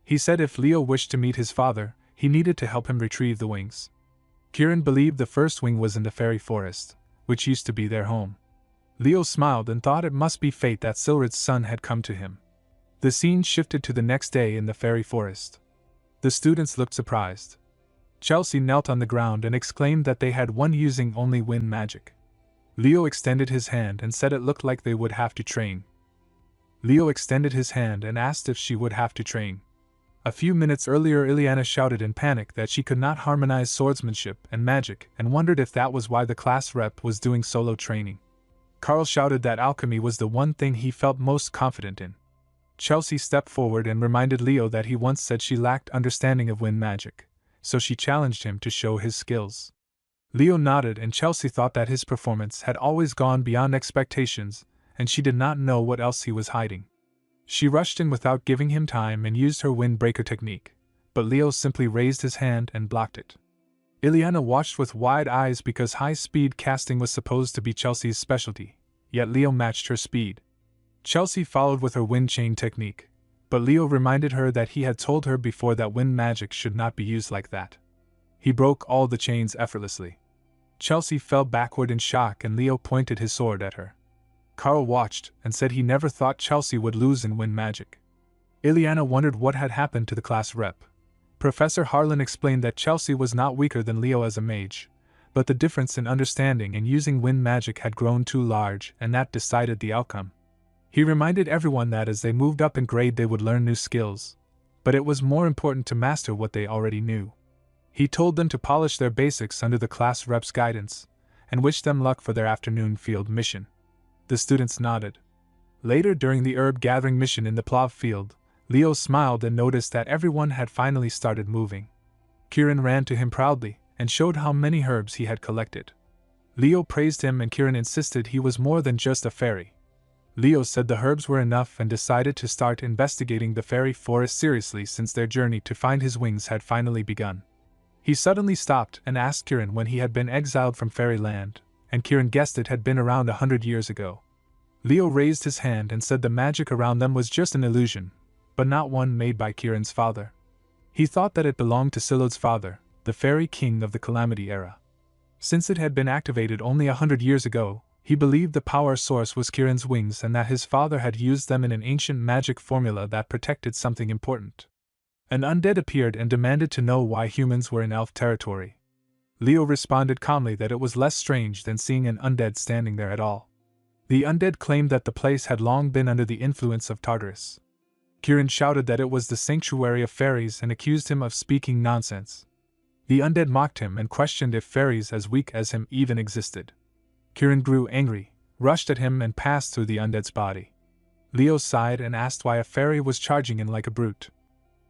S1: He said if Leo wished to meet his father, he needed to help him retrieve the wings. Kirin believed the first wing was in the fairy forest, which used to be their home. Leo smiled and thought it must be fate that Silred's son had come to him. The scene shifted to the next day in the fairy forest. The students looked surprised. Chelsea knelt on the ground and exclaimed that they had one using only wind magic. Leo extended his hand and said it looked like they would have to train. Leo extended his hand and asked if she would have to train. A few minutes earlier, Ileana shouted in panic that she could not harmonize swordsmanship and magic and wondered if that was why the class rep was doing solo training. Carl shouted that alchemy was the one thing he felt most confident in. Chelsea stepped forward and reminded Leo that he once said she lacked understanding of wind magic, so she challenged him to show his skills. Leo nodded and Chelsea thought that his performance had always gone beyond expectations, and she did not know what else he was hiding. She rushed in without giving him time and used her windbreaker technique, but Leo simply raised his hand and blocked it. Ileana watched with wide eyes because high-speed casting was supposed to be Chelsea's specialty, yet Leo matched her speed. Chelsea followed with her wind chain technique, but Leo reminded her that he had told her before that wind magic should not be used like that. He broke all the chains effortlessly. Chelsea fell backward in shock and Leo pointed his sword at her. Carl watched and said he never thought Chelsea would lose in wind magic. Ileana wondered what had happened to the class rep. Professor Harlan explained that Chelsea was not weaker than Leo as a mage, but the difference in understanding and using wind magic had grown too large, and that decided the outcome. He reminded everyone that as they moved up in grade they would learn new skills, but it was more important to master what they already knew. He told them to polish their basics under the class rep's guidance, and wished them luck for their afternoon field mission. The students nodded. Later, during the herb gathering mission in the plough field, Leo smiled and noticed that everyone had finally started moving. Kieran ran to him proudly and showed how many herbs he had collected. Leo praised him and Kieran insisted he was more than just a fairy. Leo said the herbs were enough and decided to start investigating the fairy forest seriously since their journey to find his wings had finally begun. He suddenly stopped and asked Kieran when he had been exiled from fairyland, and Kieran guessed it had been around 100 years ago. Leo raised his hand and said the magic around them was just an illusion, but not one made by Kieran's father. He thought that it belonged to Silod's father, the fairy king of the Calamity era. Since it had been activated only 100 years ago, he believed the power source was Kieran's wings and that his father had used them in an ancient magic formula that protected something important. An undead appeared and demanded to know why humans were in elf territory. Leo responded calmly that it was less strange than seeing an undead standing there at all. The undead claimed that the place had long been under the influence of Tartarus. Kieran shouted that it was the sanctuary of fairies and accused him of speaking nonsense. The undead mocked him and questioned if fairies as weak as him even existed. Kieran grew angry, rushed at him and passed through the undead's body. Leo sighed and asked why a fairy was charging in like a brute.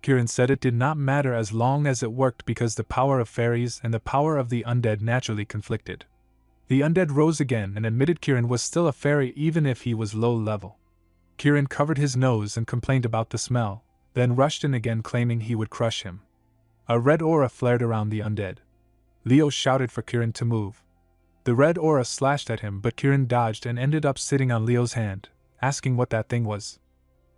S1: Kieran said it did not matter as long as it worked because the power of fairies and the power of the undead naturally conflicted. The undead rose again and admitted Kieran was still a fairy even if he was low level. Kieran covered his nose and complained about the smell, then rushed in again claiming he would crush him. A red aura flared around the undead. Leo shouted for Kieran to move. The red aura slashed at him but Kieran dodged and ended up sitting on Leo's hand, asking what that thing was.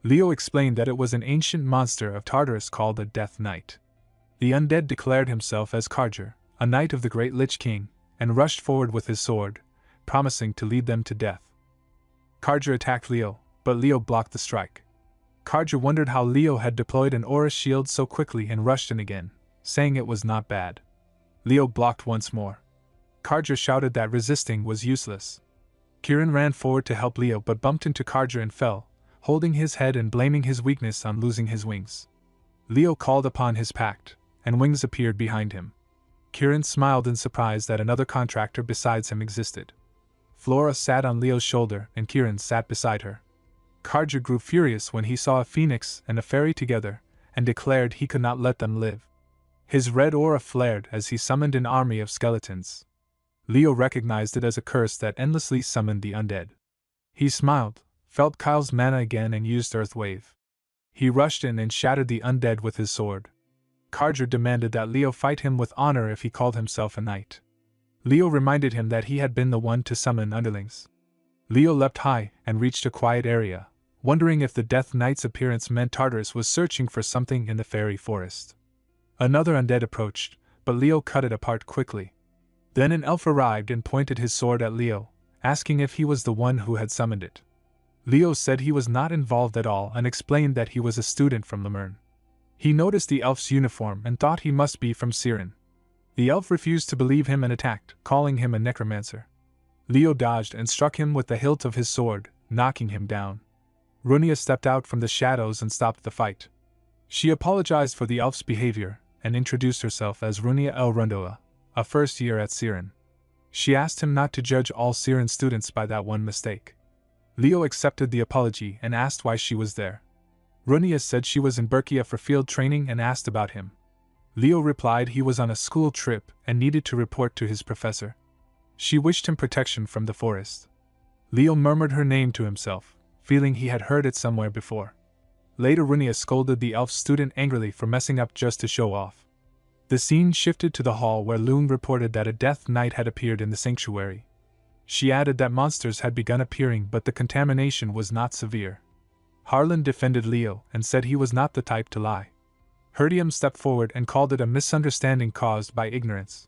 S1: Leo explained that it was an ancient monster of Tartarus called a Death Knight. The undead declared himself as Karger, a knight of the Great Lich King, and rushed forward with his sword, promising to lead them to death. Karger attacked Leo, but Leo blocked the strike. Karger wondered how Leo had deployed an aura shield so quickly and rushed in again, saying it was not bad. Leo blocked once more. Karger shouted that resisting was useless. Kieran ran forward to help Leo but bumped into Karger and fell, holding his head and blaming his weakness on losing his wings. Leo called upon his pact, and wings appeared behind him. Kieran smiled in surprise that another contractor besides him existed. Flora sat on Leo's shoulder and Kieran sat beside her. Karger grew furious when he saw a phoenix and a fairy together, and declared he could not let them live. His red aura flared as he summoned an army of skeletons. Leo recognized it as a curse that endlessly summoned the undead. He smiled, felt Kyle's mana again and used Earth Wave. He rushed in and shattered the undead with his sword. Karger demanded that Leo fight him with honor if he called himself a knight. Leo reminded him that he had been the one to summon underlings. Leo leapt high and reached a quiet area, wondering if the Death Knight's appearance meant Tartarus was searching for something in the fairy forest. Another undead approached, but Leo cut it apart quickly. Then an elf arrived and pointed his sword at Leo, asking if he was the one who had summoned it. Leo said he was not involved at all and explained that he was a student from Lemurn. He noticed the elf's uniform and thought he must be from Siren. The elf refused to believe him and attacked, calling him a necromancer. Leo dodged and struck him with the hilt of his sword, knocking him down. Runia stepped out from the shadows and stopped the fight. She apologized for the elf's behavior and introduced herself as Runia El Rundoa, a first year at Siren. She asked him not to judge all Siren students by that one mistake. Leo accepted the apology and asked why she was there. Runia said she was in Berkia for field training and asked about him. Leo replied he was on a school trip and needed to report to his professor. She wished him protection from the forest. Leo murmured her name to himself, feeling he had heard it somewhere before. Later Runia scolded the elf student angrily for messing up just to show off. The scene shifted to the hall where Loon reported that a Death Knight had appeared in the sanctuary. She added that monsters had begun appearing but the contamination was not severe. Harlan defended Leo and said he was not the type to lie. Herdium stepped forward and called it a misunderstanding caused by ignorance.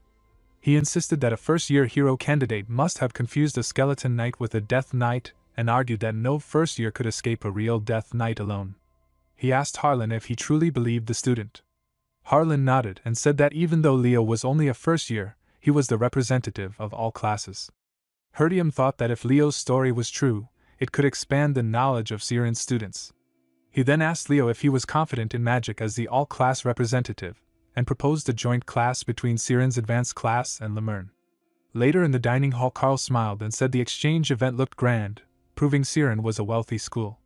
S1: He insisted that a first-year hero candidate must have confused a skeleton knight with a death knight, and argued that no first-year could escape a real death knight alone. He asked Harlan if he truly believed the student. Harlan nodded and said that even though Leo was only a first-year, he was the representative of all classes. Herdium thought that if Leo's story was true, it could expand the knowledge of Siren's students. He then asked Leo if he was confident in magic as the all-class representative, and proposed a joint class between Siren's advanced class and Lemern. Later in the dining hall, Carl smiled and said the exchange event looked grand, proving Siren was a wealthy school.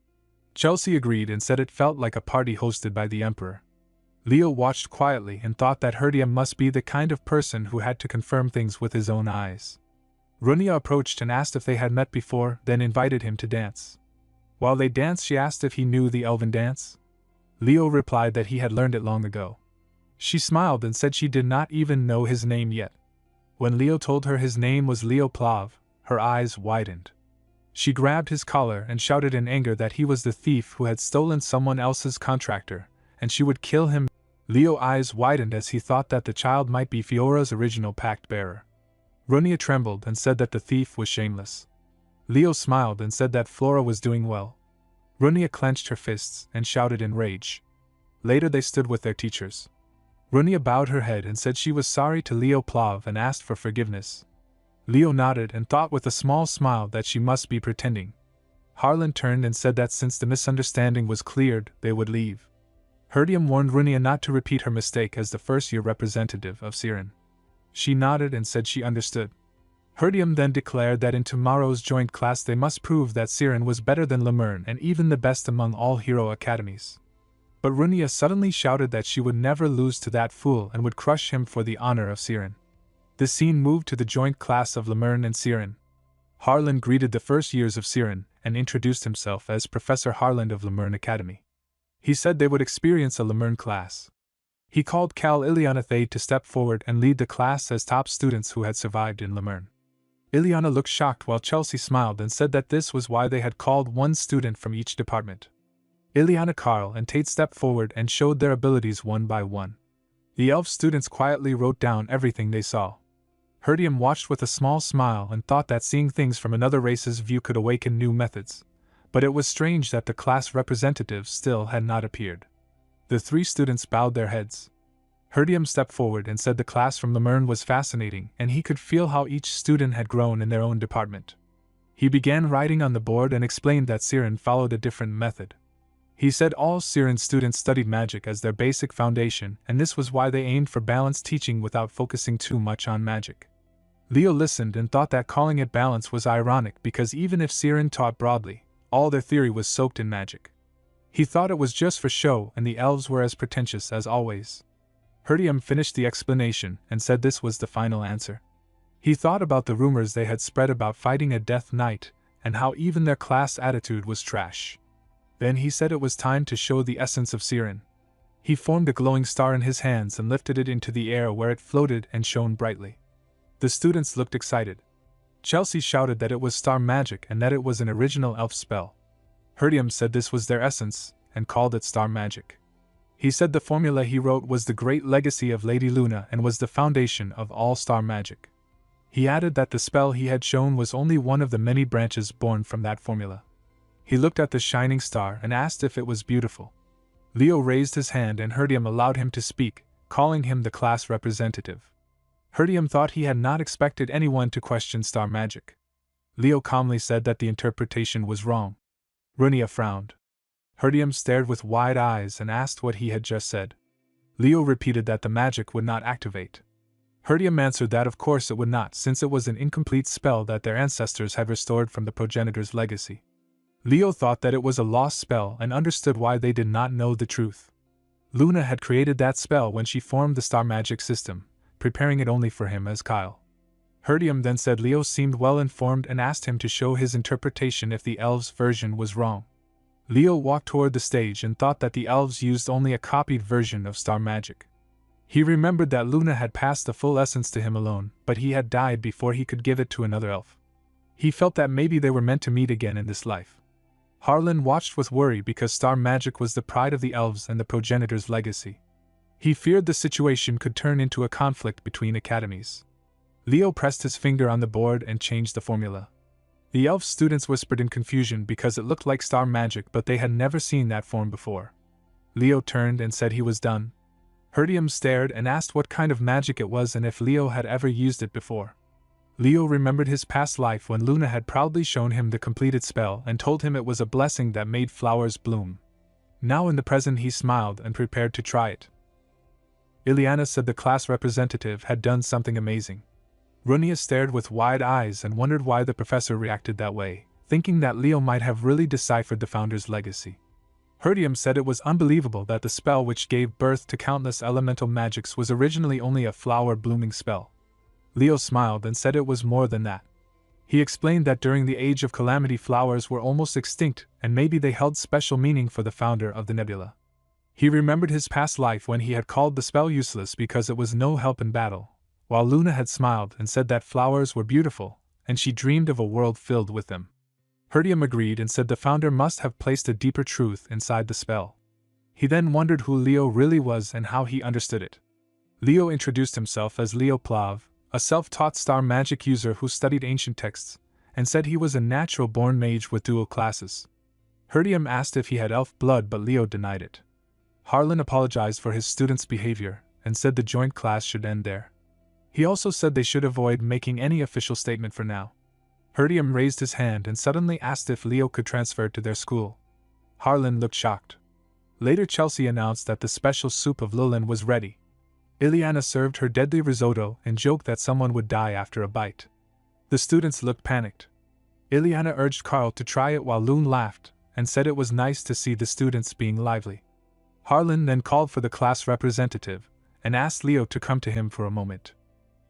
S1: Chelsea agreed and said it felt like a party hosted by the Emperor. Leo watched quietly and thought that Herdium must be the kind of person who had to confirm things with his own eyes. Runia approached and asked if they had met before, then invited him to dance. While they danced, she asked if he knew the Elven dance. Leo replied that he had learned it long ago. She smiled and said she did not even know his name yet. When Leo told her his name was Leo Plav, her eyes widened. She grabbed his collar and shouted in anger that he was the thief who had stolen someone else's contractor, and she would kill him. Leo's eyes widened as he thought that the child might be Fiora's original pact bearer. Runia trembled and said that the thief was shameless. Leo smiled and said that Flora was doing well. Runia clenched her fists and shouted in rage. Later they stood with their teachers. Runia bowed her head and said she was sorry to Leo Plav and asked for forgiveness. Leo nodded and thought with a small smile that she must be pretending. Harlan turned and said that since the misunderstanding was cleared, they would leave. Herdium warned Runia not to repeat her mistake as the first-year representative of Siren. She nodded and said she understood. Herdium then declared that in tomorrow's joint class they must prove that Siren was better than Lemern and even the best among all hero academies. But Runia suddenly shouted that she would never lose to that fool and would crush him for the honor of Siren. The scene moved to the joint class of Lemern and Siren. Harlan greeted the first years of Siren and introduced himself as Professor Harlan of Lemern Academy. He said they would experience a Lemern class. He called Cal Ileana Thade to step forward and lead the class as top students who had survived in Lemern. Ileana looked shocked while Chelsea smiled and said that this was why they had called one student from each department. Ileana, Carl, and Tate stepped forward and showed their abilities one by one. The elf students quietly wrote down everything they saw. Herdium watched with a small smile and thought that seeing things from another race's view could awaken new methods. But it was strange that the class representatives still had not appeared. The three students bowed their heads. Herdium stepped forward and said the class from Lemern was fascinating and he could feel how each student had grown in their own department. He began writing on the board and explained that Siren followed a different method. He said all Siren students studied magic as their basic foundation, and this was why they aimed for balanced teaching without focusing too much on magic. Leo listened and thought that calling it balance was ironic because even if Siren taught broadly, all their theory was soaked in magic. He thought it was just for show and the elves were as pretentious as always. Herdium finished the explanation and said this was the final answer. He thought about the rumors they had spread about fighting a death knight, and how even their class attitude was trash. Then he said it was time to show the essence of Siren. He formed a glowing star in his hands and lifted it into the air where it floated and shone brightly. The students looked excited. Chelsea shouted that it was star magic and that it was an original elf spell. Herdium said this was their essence, and called it star magic. He said the formula he wrote was the great legacy of Lady Luna and was the foundation of all star magic. He added that the spell he had shown was only one of the many branches born from that formula. He looked at the shining star and asked if it was beautiful. Leo raised his hand and Herdium allowed him to speak, calling him the class representative. Herdium thought he had not expected anyone to question star magic. Leo calmly said that the interpretation was wrong. Runia frowned. Herdium stared with wide eyes and asked what he had just said. Leo repeated that the magic would not activate. Herdium answered that of course it would not, since it was an incomplete spell that their ancestors had restored from the progenitor's legacy. Leo thought that it was a lost spell and understood why they did not know the truth. Luna had created that spell when she formed the star magic system, preparing it only for him as Kyle. Herdium then said Leo seemed well informed and asked him to show his interpretation if the elves' version was wrong. Leo walked toward the stage and thought that the elves used only a copied version of star magic. He remembered that Luna had passed the full essence to him alone, but he had died before he could give it to another elf. He felt that maybe they were meant to meet again in this life. Harlan watched with worry because star magic was the pride of the elves and the progenitor's legacy. He feared the situation could turn into a conflict between academies. Leo pressed his finger on the board and changed the formula. The elf students whispered in confusion because it looked like star magic, but they had never seen that form before. Leo turned and said he was done. Herdium stared and asked what kind of magic it was and if Leo had ever used it before. Leo remembered his past life when Luna had proudly shown him the completed spell and told him it was a blessing that made flowers bloom. Now in the present he smiled and prepared to try it. Ileana said the class representative had done something amazing. Runia stared with wide eyes and wondered why the professor reacted that way, thinking that Leo might have really deciphered the founder's legacy. Herdium said it was unbelievable that the spell which gave birth to countless elemental magics was originally only a flower-blooming spell. Leo smiled and said it was more than that. He explained that during the Age of Calamity flowers were almost extinct, and maybe they held special meaning for the founder of the nebula. He remembered his past life when he had called the spell useless because it was no help in battle, while Luna had smiled and said that flowers were beautiful, and she dreamed of a world filled with them. Herdium agreed and said the founder must have placed a deeper truth inside the spell. He then wondered who Leo really was and how he understood it. Leo introduced himself as Leo Plav, a self-taught star magic user who studied ancient texts, and said he was a natural-born mage with dual classes. Herdium asked if he had elf blood, but Leo denied it. Harlan apologized for his students' behavior and said the joint class should end there. He also said they should avoid making any official statement for now. Herdium raised his hand and suddenly asked if Leo could transfer to their school. Harlan looked shocked. Later Chelsea announced that the special soup of Lulin was ready. Ileana served her deadly risotto and joked that someone would die after a bite. The students looked panicked. Ileana urged Carl to try it while Loon laughed and said it was nice to see the students being lively. Harlan then called for the class representative and asked Leo to come to him for a moment.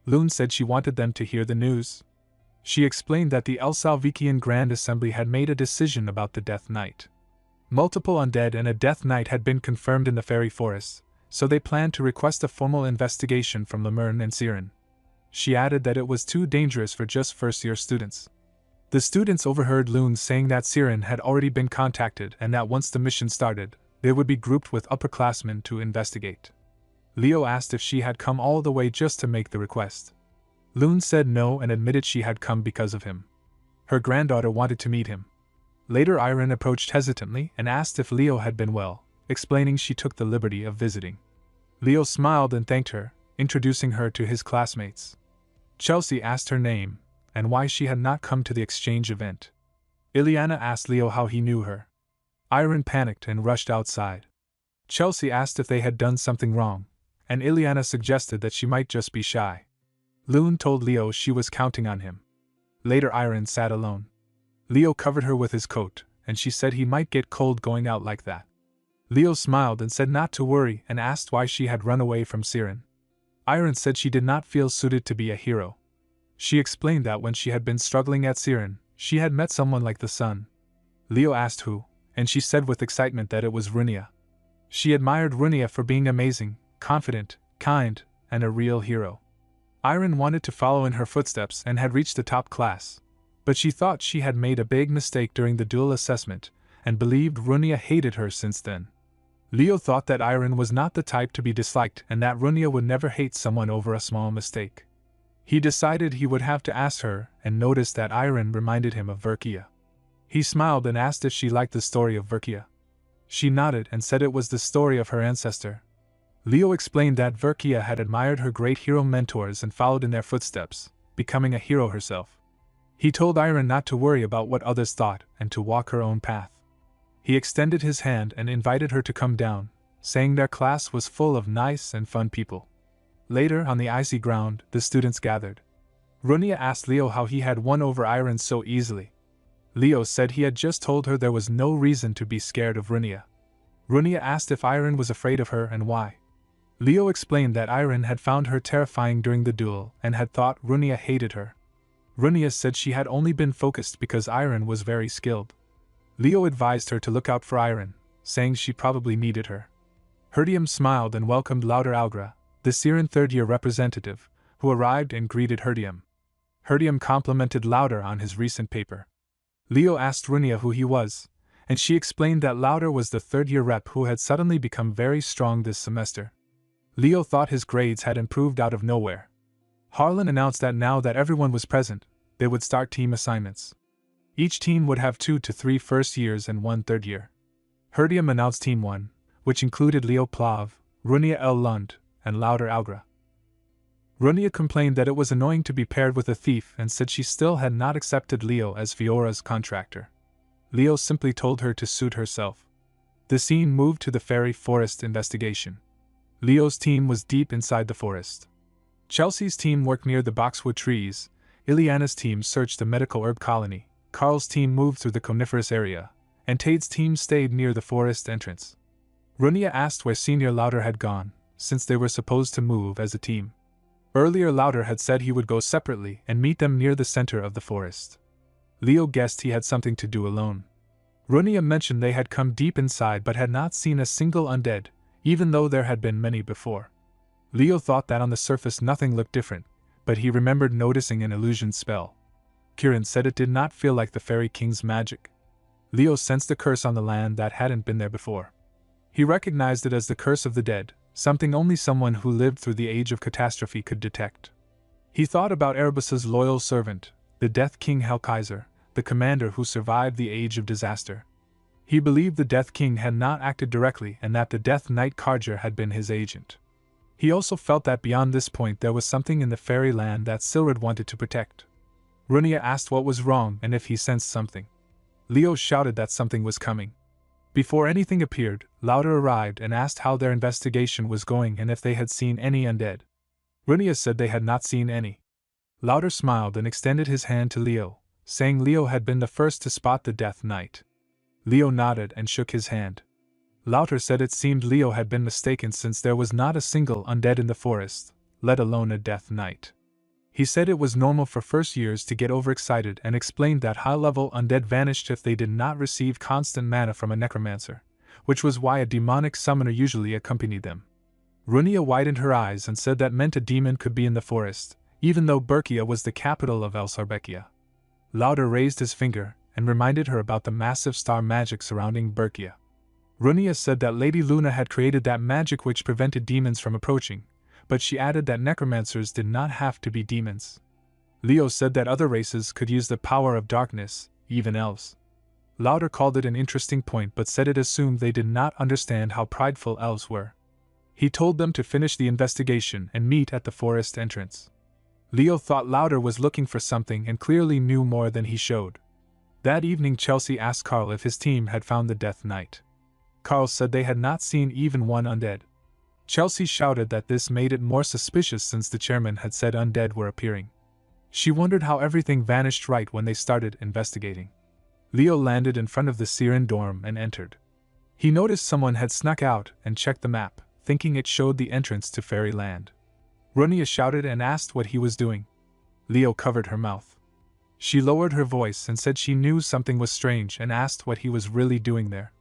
S1: Loon said she wanted them to hear the news. She explained that the El Salvikian Grand Assembly had made a decision about the Death Knight. Multiple undead and a Death Knight had been confirmed in the fairy forests, so they planned to request a formal investigation from Lemurn and Siren. She added that it was too dangerous for just first-year students. The students overheard Loon saying that Siren had already been contacted and that once the mission started, they would be grouped with upperclassmen to investigate. Leo asked if she had come all the way just to make the request. Loon said no and admitted she had come because of him. Her granddaughter wanted to meet him. Later Irene approached hesitantly and asked if Leo had been well, explaining she took the liberty of visiting. Leo smiled and thanked her, introducing her to his classmates. Chelsea asked her name, and why she had not come to the exchange event. Ileana asked Leo how he knew her. Irene panicked and rushed outside. Chelsea asked if they had done something wrong, and Ileana suggested that she might just be shy. Loon told Leo she was counting on him. Later Irene sat alone. Leo covered her with his coat, and she said he might get cold going out like that. Leo smiled and said not to worry and asked why she had run away from Siren. Irene said she did not feel suited to be a hero. She explained that when she had been struggling at Siren, she had met someone like the sun. Leo asked who, and she said with excitement that it was Runia. She admired Runia for being amazing, confident, kind, and a real hero. Irene wanted to follow in her footsteps and had reached the top class, but she thought she had made a big mistake during the dual assessment and believed Runia hated her since then. Leo thought that Irene was not the type to be disliked and that Runia would never hate someone over a small mistake. He decided he would have to ask her and noticed that Irene reminded him of Verkia. He smiled and asked if she liked the story of Verkia. She nodded and said it was the story of her ancestor. Leo explained that Verkia had admired her great hero mentors and followed in their footsteps, becoming a hero herself. He told Irene not to worry about what others thought and to walk her own path. He extended his hand and invited her to come down, saying their class was full of nice and fun people. Later, on the icy ground, the students gathered. Runia asked Leo how he had won over Irene so easily. Leo said he had just told her there was no reason to be scared of Runia. Runia asked if Irene was afraid of her and why. Leo explained that Irene had found her terrifying during the duel and had thought Runia hated her. Runia said she had only been focused because Irene was very skilled. Leo advised her to look out for Irene, saying she probably needed her. Herdium smiled and welcomed Lauder Algra, the Siren third-year representative, who arrived and greeted Herdium. Herdium complimented Lauder on his recent paper. Leo asked Runia who he was, and she explained that Lauder was the third-year rep who had suddenly become very strong this semester. Leo thought his grades had improved out of nowhere. Harlan announced that now that everyone was present, they would start team assignments. Each team would have 2 to 3 first years and 1 third year. Herdium announced Team 1, which included Leo Plav, Runia L. Lund, and Lauder Algra. Runia complained that it was annoying to be paired with a thief and said she still had not accepted Leo as Fiora's contractor. Leo simply told her to suit herself. The scene moved to the fairy forest investigation. Leo's team was deep inside the forest. Chelsea's team worked near the boxwood trees, Ileana's team searched the medical herb colony, Carl's team moved through the coniferous area, and Tade's team stayed near the forest entrance. Runia asked where Senior Lauder had gone, since they were supposed to move as a team. Earlier Lauder had said he would go separately and meet them near the center of the forest. Leo guessed he had something to do alone. Runia mentioned they had come deep inside but had not seen a single undead, even though there had been many before. Leo thought that on the surface nothing looked different, but he remembered noticing an illusion spell. Kiran said it did not feel like the Fairy King's magic. Leo sensed a curse on the land that hadn't been there before. He recognized it as the curse of the dead, something only someone who lived through the age of catastrophe could detect. He thought about Erebus's loyal servant, the Death King Helkaiser, the commander who survived the age of disaster. He believed the Death King had not acted directly and that the Death Knight Karger had been his agent. He also felt that beyond this point there was something in the fairy land that Silred wanted to protect. Runia asked what was wrong and if he sensed something. Leo shouted that something was coming. Before anything appeared, Lauder arrived and asked how their investigation was going and if they had seen any undead. Runia said they had not seen any. Lauder smiled and extended his hand to Leo, saying Leo had been the first to spot the Death Knight. Leo nodded and shook his hand. Lauder said it seemed Leo had been mistaken since there was not a single undead in the forest, let alone a Death Knight. He said it was normal for first years to get overexcited and explained that high-level undead vanished if they did not receive constant mana from a necromancer, which was why a demonic summoner usually accompanied them. Runia widened her eyes and said that meant a demon could be in the forest, even though Berkia was the capital of Elsarbekia. Lauder raised his finger and reminded her about the massive star magic surrounding Berkia. Runia said that Lady Luna had created that magic which prevented demons from approaching, but she added that necromancers did not have to be demons. Leo said that other races could use the power of darkness, even elves. Lauder called it an interesting point but said it assumed they did not understand how prideful elves were. He told them to finish the investigation and meet at the forest entrance. Leo thought Lauder was looking for something and clearly knew more than he showed. That evening Chelsea asked Carl if his team had found the Death Knight. Carl said they had not seen even one undead. Chelsea shouted that this made it more suspicious since the chairman had said undead were appearing. She wondered how everything vanished right when they started investigating. Leo landed in front of the Siren dorm and entered. He noticed someone had snuck out and checked the map, thinking it showed the entrance to Fairyland. Runia shouted and asked what he was doing. Leo covered her mouth. She lowered her voice and said she knew something was strange and asked what he was really doing there.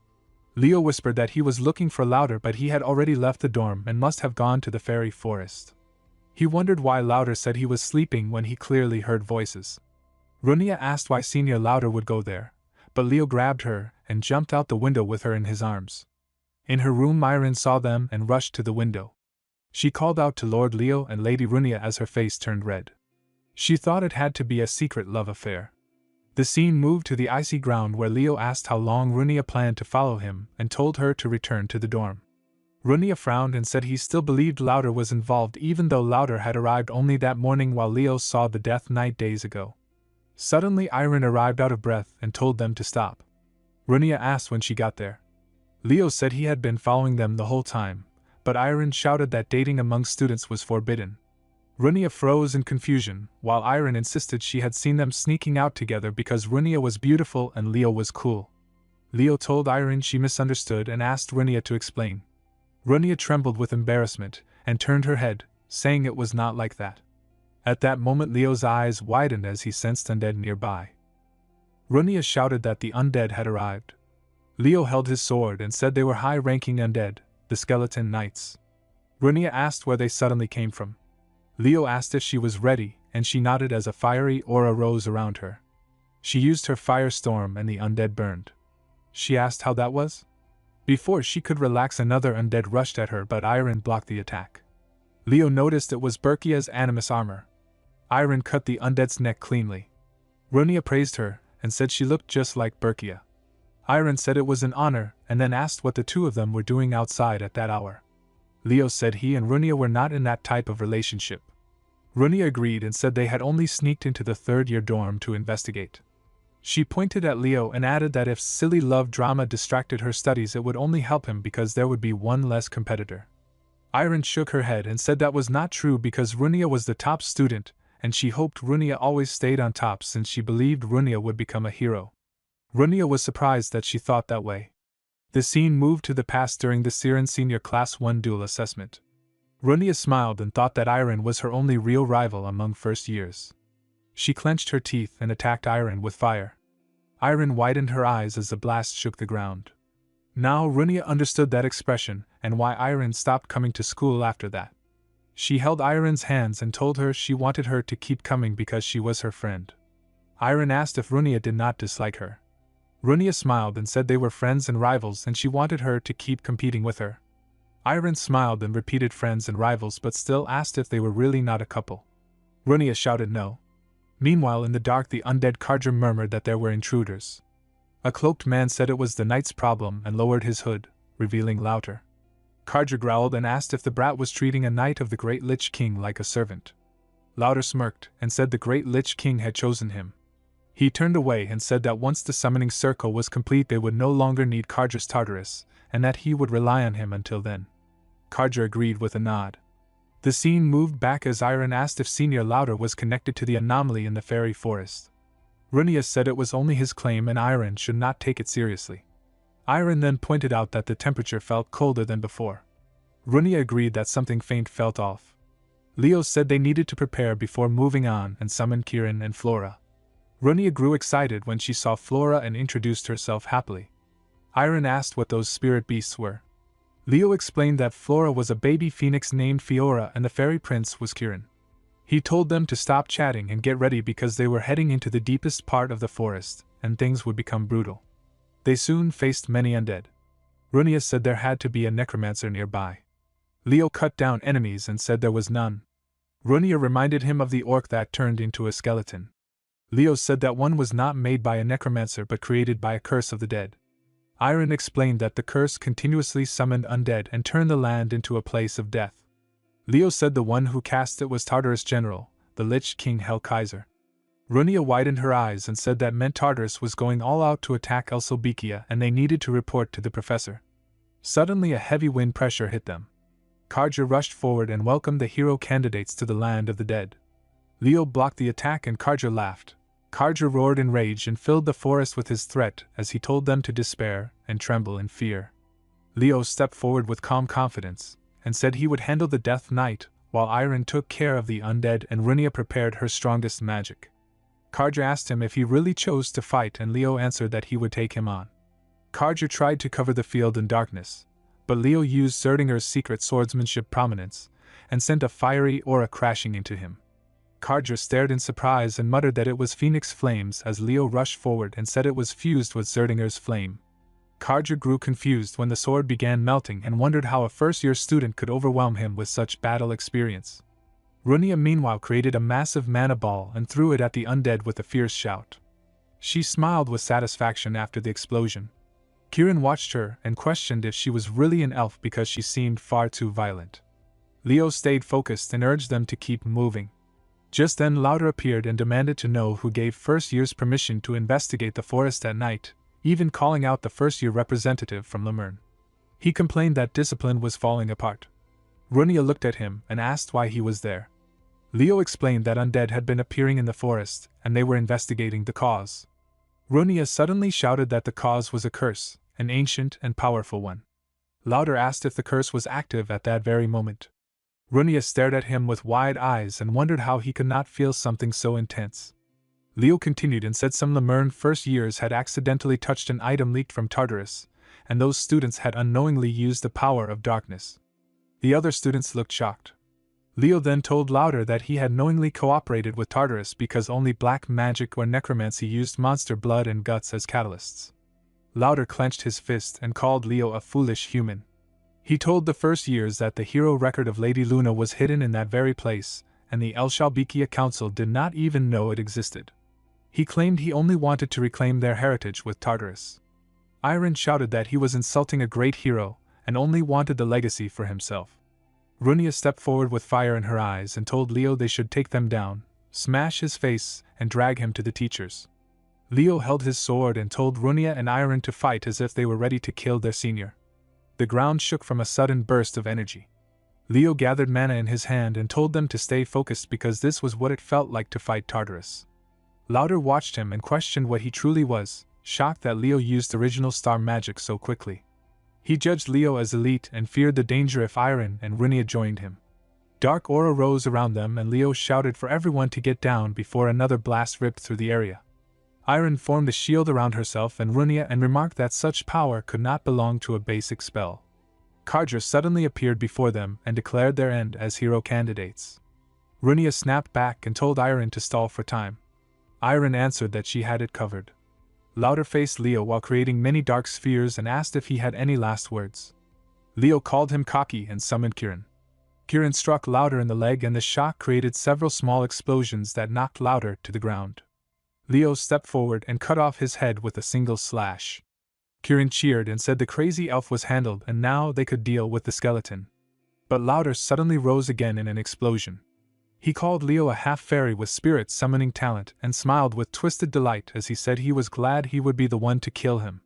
S1: Leo whispered that he was looking for Lauder but he had already left the dorm and must have gone to the fairy forest. He wondered why Lauder said he was sleeping when he clearly heard voices. Runia asked why Senior Lauder would go there, but Leo grabbed her and jumped out the window with her in his arms. In her room Myron saw them and rushed to the window. She called out to Lord Leo and Lady Runia as her face turned red. She thought it had to be a secret love affair. The scene moved to the icy ground where Leo asked how long Runia planned to follow him and told her to return to the dorm. Runia frowned and said he still believed Lauder was involved even though Lauder had arrived only that morning while Leo saw the Death Knight days ago. Suddenly Iron arrived out of breath and told them to stop. Runia asked when she got there. Leo said he had been following them the whole time, but Iron shouted that dating among students was forbidden. Runia froze in confusion, while Iron insisted she had seen them sneaking out together because Runia was beautiful and Leo was cool. Leo told Iron she misunderstood and asked Runia to explain. Runia trembled with embarrassment and turned her head, saying it was not like that. At that moment Leo's eyes widened as he sensed undead nearby. Runia shouted that the undead had arrived. Leo held his sword and said they were high-ranking undead, the Skeleton Knights. Runia asked where they suddenly came from. Leo asked if she was ready, and she nodded as a fiery aura rose around her. She used her firestorm and the undead burned. She asked how that was? Before she could relax, another undead rushed at her, but Iron blocked the attack. Leo noticed it was Berkia's animus armor, Iron cut the undead's neck cleanly. Runia praised her, and said she looked just like Berkia. Iron said it was an honor, and then asked what the two of them were doing outside at that hour. Leo said he and Runia were not in that type of relationship. Runia agreed and said they had only sneaked into the third-year dorm to investigate. She pointed at Leo and added that if silly love drama distracted her studies it would only help him because there would be one less competitor. Iron shook her head and said that was not true because Runia was the top student, and she hoped Runia always stayed on top since she believed Runia would become a hero. Runia was surprised that she thought that way. The scene moved to the past during the Siren Senior Class 1 dual assessment. Runia smiled and thought that Iron was her only real rival among first years. She clenched her teeth and attacked Iron with fire. Iron widened her eyes as the blast shook the ground. Now Runia understood that expression and why Iron stopped coming to school after that. She held Iron's hands and told her she wanted her to keep coming because she was her friend. Iron asked if Runia did not dislike her. Runia smiled and said they were friends and rivals and she wanted her to keep competing with her. Iron smiled and repeated friends and rivals but still asked if they were really not a couple. Runia shouted no. Meanwhile in the dark the undead Karger murmured that there were intruders. A cloaked man said it was the knight's problem and lowered his hood, revealing Louter. Karger growled and asked if the brat was treating a knight of the Great Lich King like a servant. Louter smirked and said the Great Lich King had chosen him. He turned away and said that once the summoning circle was complete they would no longer need Karger's Tartarus, and that he would rely on him until then. Karger agreed with a nod. The scene moved back as Iron asked if Senior Louter was connected to the anomaly in the fairy forest. Runia said it was only his claim and Iron should not take it seriously. Iron then pointed out that the temperature felt colder than before. Runia agreed that something faint felt off. Leo said they needed to prepare before moving on and summoned Kieran and Flora. Runia grew excited when she saw Flora and introduced herself happily. Iron asked what those spirit beasts were. Leo explained that Flora was a baby phoenix named Fiora and the fairy prince was Kieran. He told them to stop chatting and get ready because they were heading into the deepest part of the forest, and things would become brutal. They soon faced many undead. Runia said there had to be a necromancer nearby. Leo cut down enemies and said there was none. Runia reminded him of the orc that turned into a skeleton. Leo said that one was not made by a necromancer but created by a curse of the dead. Iron explained that the curse continuously summoned undead and turned the land into a place of death. Leo said the one who cast it was Tartarus General, the Lich King Hellkaiser. Runia widened her eyes and said that meant Tartarus was going all out to attack Elsobekia and they needed to report to the professor. Suddenly a heavy wind pressure hit them. Karger rushed forward and welcomed the hero candidates to the land of the dead. Leo blocked the attack and Karger laughed. Karger roared in rage and filled the forest with his threat as he told them to despair and tremble in fear. Leo stepped forward with calm confidence and said he would handle the Death Knight, while Iron took care of the undead and Runia prepared her strongest magic. Karger asked him if he really chose to fight and Leo answered that he would take him on. Karger tried to cover the field in darkness, but Leo used Zeringer's secret swordsmanship prominence and sent a fiery aura crashing into him. Karger stared in surprise and muttered that it was Phoenix Flames as Leo rushed forward and said it was fused with Zeringer's flame. Karger grew confused when the sword began melting and wondered how a first-year student could overwhelm him with such battle experience. Runia meanwhile created a massive mana ball and threw it at the undead with a fierce shout. She smiled with satisfaction after the explosion. Kieran watched her and questioned if she was really an elf because she seemed far too violent. Leo stayed focused and urged them to keep moving. Just then Louter appeared and demanded to know who gave first years permission to investigate the forest at night, even calling out the first-year representative from Lemurn. He complained that discipline was falling apart. Runia looked at him and asked why he was there. Leo explained that undead had been appearing in the forest, and they were investigating the cause. Runia suddenly shouted that the cause was a curse, an ancient and powerful one. Louter asked if the curse was active at that very moment. Runia stared at him with wide eyes and wondered how he could not feel something so intense. Leo continued and said some Lemurn first years had accidentally touched an item leaked from Tartarus, and those students had unknowingly used the power of darkness. The other students looked shocked. Leo then told Louter that he had knowingly cooperated with Tartarus because only black magic or necromancy used monster blood and guts as catalysts. Louter clenched his fist and called Leo a foolish human. He told the first years that the hero record of Lady Luna was hidden in that very place, and the Elshalbikia Council did not even know it existed. He claimed he only wanted to reclaim their heritage with Tartarus. Iron shouted that he was insulting a great hero, and only wanted the legacy for himself. Runia stepped forward with fire in her eyes and told Leo they should take them down, smash his face, and drag him to the teachers. Leo held his sword and told Runia and Iron to fight as if they were ready to kill their senior. The ground shook from a sudden burst of energy. Leo gathered mana in his hand and told them to stay focused because this was what it felt like to fight Tartarus. Lauder watched him and questioned what he truly was, shocked that Leo used original star magic so quickly. He judged Leo as elite and feared the danger if Iron and Runia joined him. Dark aura rose around them and Leo shouted for everyone to get down before another blast ripped through the area. Iron formed a shield around herself and Runia and remarked that such power could not belong to a basic spell. Kardra suddenly appeared before them and declared their end as hero candidates. Runia snapped back and told Iron to stall for time. Iron answered that she had it covered. Lauder faced Leo while creating many dark spheres and asked if he had any last words. Leo called him cocky and summoned Kirin. Kirin struck Lauder in the leg and the shock created several small explosions that knocked Lauder to the ground. Leo stepped forward and cut off his head with a single slash. Kirin cheered and said the crazy elf was handled and now they could deal with the skeleton. But Lauder suddenly rose again in an explosion. He called Leo a half-fairy with spirit summoning talent and smiled with twisted delight as he said he was glad he would be the one to kill him.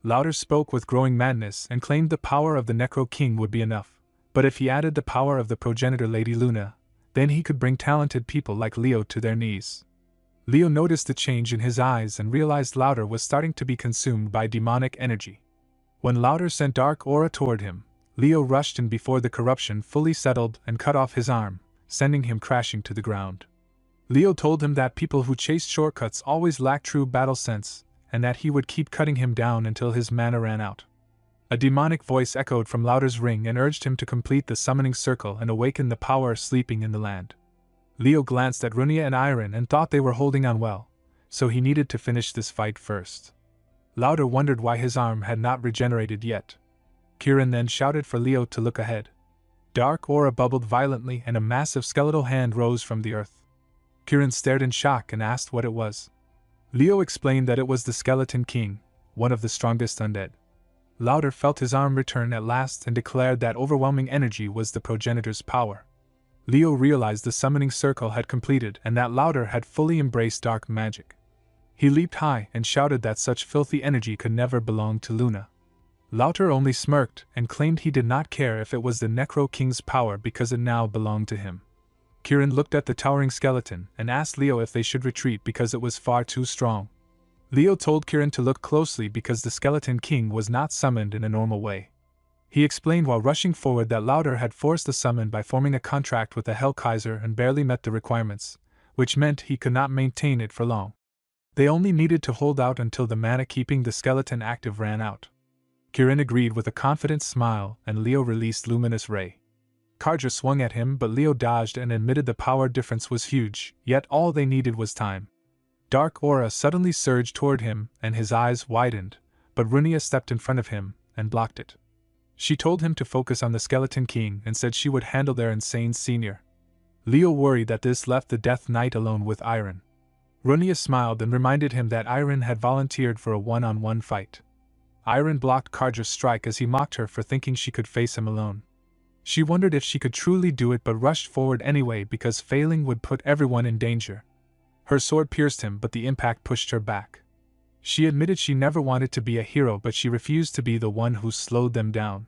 S1: Lauder spoke with growing madness and claimed the power of the Necro King would be enough, but if he added the power of the progenitor Lady Luna, then he could bring talented people like Leo to their knees. Leo noticed the change in his eyes and realized Lauder was starting to be consumed by demonic energy. When Lauder sent dark aura toward him, Leo rushed in before the corruption fully settled and cut off his arm, sending him crashing to the ground. Leo told him that people who chased shortcuts always lacked true battle sense, and that he would keep cutting him down until his mana ran out. A demonic voice echoed from Lauder's ring and urged him to complete the summoning circle and awaken the power sleeping in the land. Leo glanced at Runia and Iron and thought they were holding on well, so he needed to finish this fight first. Lauder wondered why his arm had not regenerated yet. Kirin then shouted for Leo to look ahead. Dark aura bubbled violently and a massive skeletal hand rose from the earth. Kirin stared in shock and asked what it was. Leo explained that it was the Skeleton King, one of the strongest undead. Lauder felt his arm return at last and declared that overwhelming energy was the progenitor's power. Leo realized the summoning circle had completed and that Lauder had fully embraced dark magic. He leaped high and shouted that such filthy energy could never belong to Luna. Lauder only smirked and claimed he did not care if it was the Necro King's power because it now belonged to him. Kirin looked at the towering skeleton and asked Leo if they should retreat because it was far too strong. Leo told Kirin to look closely because the Skeleton King was not summoned in a normal way. He explained while rushing forward that Lauder had forced the summon by forming a contract with the Hellkaiser and barely met the requirements, which meant he could not maintain it for long. They only needed to hold out until the mana keeping the skeleton active ran out. Kirin agreed with a confident smile and Leo released Luminous Ray. Kardra swung at him but Leo dodged and admitted the power difference was huge, yet all they needed was time. Dark aura suddenly surged toward him and his eyes widened, but Runia stepped in front of him and blocked it. She told him to focus on the Skeleton King and said she would handle their insane senior. Leo worried that this left the Death Knight alone with Iron. Runia smiled and reminded him that Iron had volunteered for a one-on-one fight. Iron blocked Kardra's strike as he mocked her for thinking she could face him alone. She wondered if she could truly do it but rushed forward anyway because failing would put everyone in danger. Her sword pierced him but the impact pushed her back. She admitted she never wanted to be a hero but she refused to be the one who slowed them down.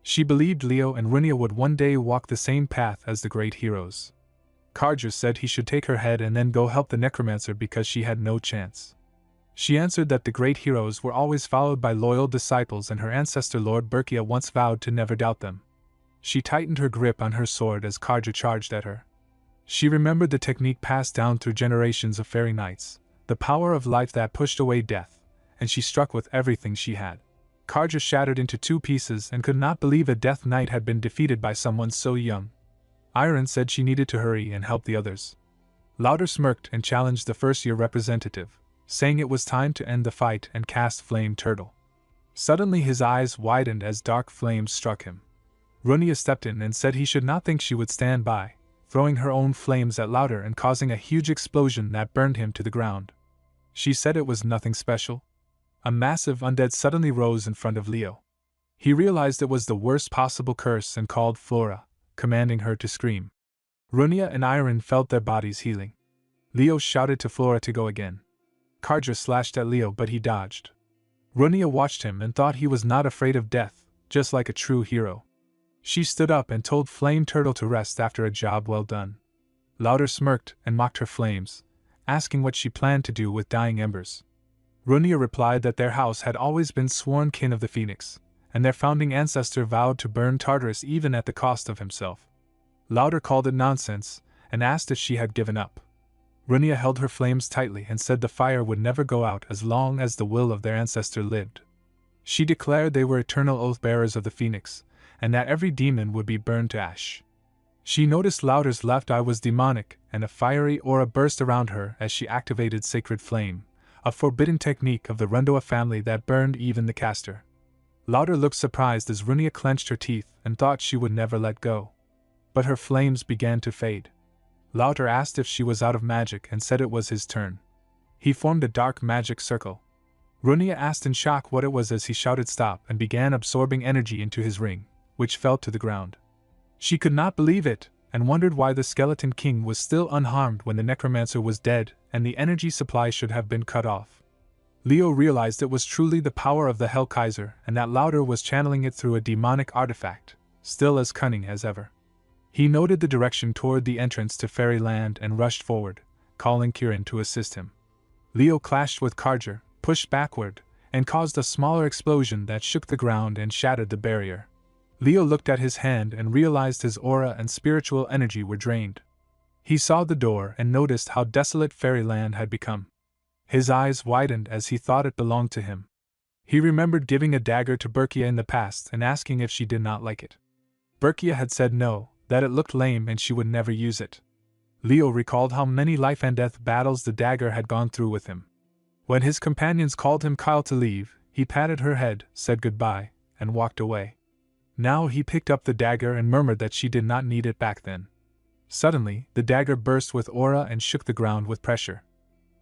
S1: She believed Leo and Runia would one day walk the same path as the great heroes. Kardra said he should take her head and then go help the necromancer because she had no chance. She answered that the great heroes were always followed by loyal disciples and her ancestor Lord Berkia once vowed to never doubt them. She tightened her grip on her sword as Kardra charged at her. She remembered the technique passed down through generations of fairy knights, the power of life that pushed away death, and she struck with everything she had. Kardra shattered into two pieces and could not believe a Death Knight had been defeated by someone so young. Iron said she needed to hurry and help the others. Lauder smirked and challenged the first-year representative, saying it was time to end the fight and cast Flame Turtle. Suddenly his eyes widened as dark flames struck him. Runia stepped in and said he should not think she would stand by, throwing her own flames at Lauder and causing a huge explosion that burned him to the ground. She said it was nothing special. A massive undead suddenly rose in front of Leo. He realized it was the worst possible curse and called Flora, commanding her to scream. Runia and Iron felt their bodies healing. Leo shouted to Flora to go again. Karja slashed at Leo, but he dodged. Runia watched him and thought he was not afraid of death, just like a true hero. She stood up and told Flame Turtle to rest after a job well done. Lauder smirked and mocked her flames, asking what she planned to do with dying embers. Runia replied that their house had always been sworn kin of the Phoenix, and their founding ancestor vowed to burn Tartarus even at the cost of himself. Lauder called it nonsense, and asked if she had given up. Runia held her flames tightly and said the fire would never go out as long as the will of their ancestor lived. She declared they were eternal oath-bearers of the Phoenix, and that every demon would be burned to ash. She noticed Lauder's left eye was demonic, and a fiery aura burst around her as she activated Sacred Flame, a forbidden technique of the Rundoa family that burned even the caster. Lauder looked surprised as Runia clenched her teeth and thought she would never let go. But her flames began to fade. Lauder asked if she was out of magic and said it was his turn. He formed a dark magic circle. Runia asked in shock what it was as he shouted stop and began absorbing energy into his ring, which fell to the ground. She could not believe it, and wondered why the Skeleton King was still unharmed when the Necromancer was dead and the energy supply should have been cut off. Leo realized it was truly the power of the Hell Kaiser and that Lauder was channeling it through a demonic artifact, still as cunning as ever. He noted the direction toward the entrance to Fairyland and rushed forward, calling Kirin to assist him. Leo clashed with Karja, pushed backward, and caused a smaller explosion that shook the ground and shattered the barrier. Leo looked at his hand and realized his aura and spiritual energy were drained. He saw the door and noticed how desolate Fairyland had become. His eyes widened as he thought it belonged to him. He remembered giving a dagger to Berkia in the past and asking if she did not like it. Berkia had said no, that it looked lame and she would never use it. Leo recalled how many life and death battles the dagger had gone through with him. When his companions called him Kyle to leave, he patted her head, said goodbye, and walked away. Now he picked up the dagger and murmured that she did not need it back then. Suddenly, the dagger burst with aura and shook the ground with pressure.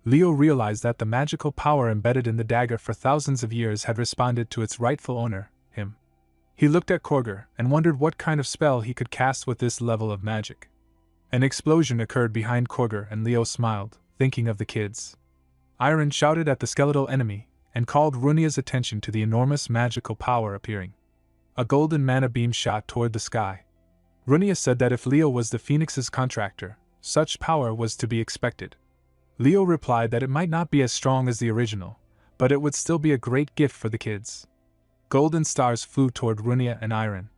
S1: Leo realized that the magical power embedded in the dagger for thousands of years had responded to its rightful owner, him. He looked at Korger and wondered what kind of spell he could cast with this level of magic. An explosion occurred behind Korger and Leo smiled, thinking of the kids. Iron shouted at the skeletal enemy and called Runia's attention to the enormous magical power appearing. A golden mana beam shot toward the sky. Runia said that if Leo was the Phoenix's contractor, such power was to be expected. Leo replied that it might not be as strong as the original, but it would still be a great gift for the kids. Golden stars flew toward Runia and Iron.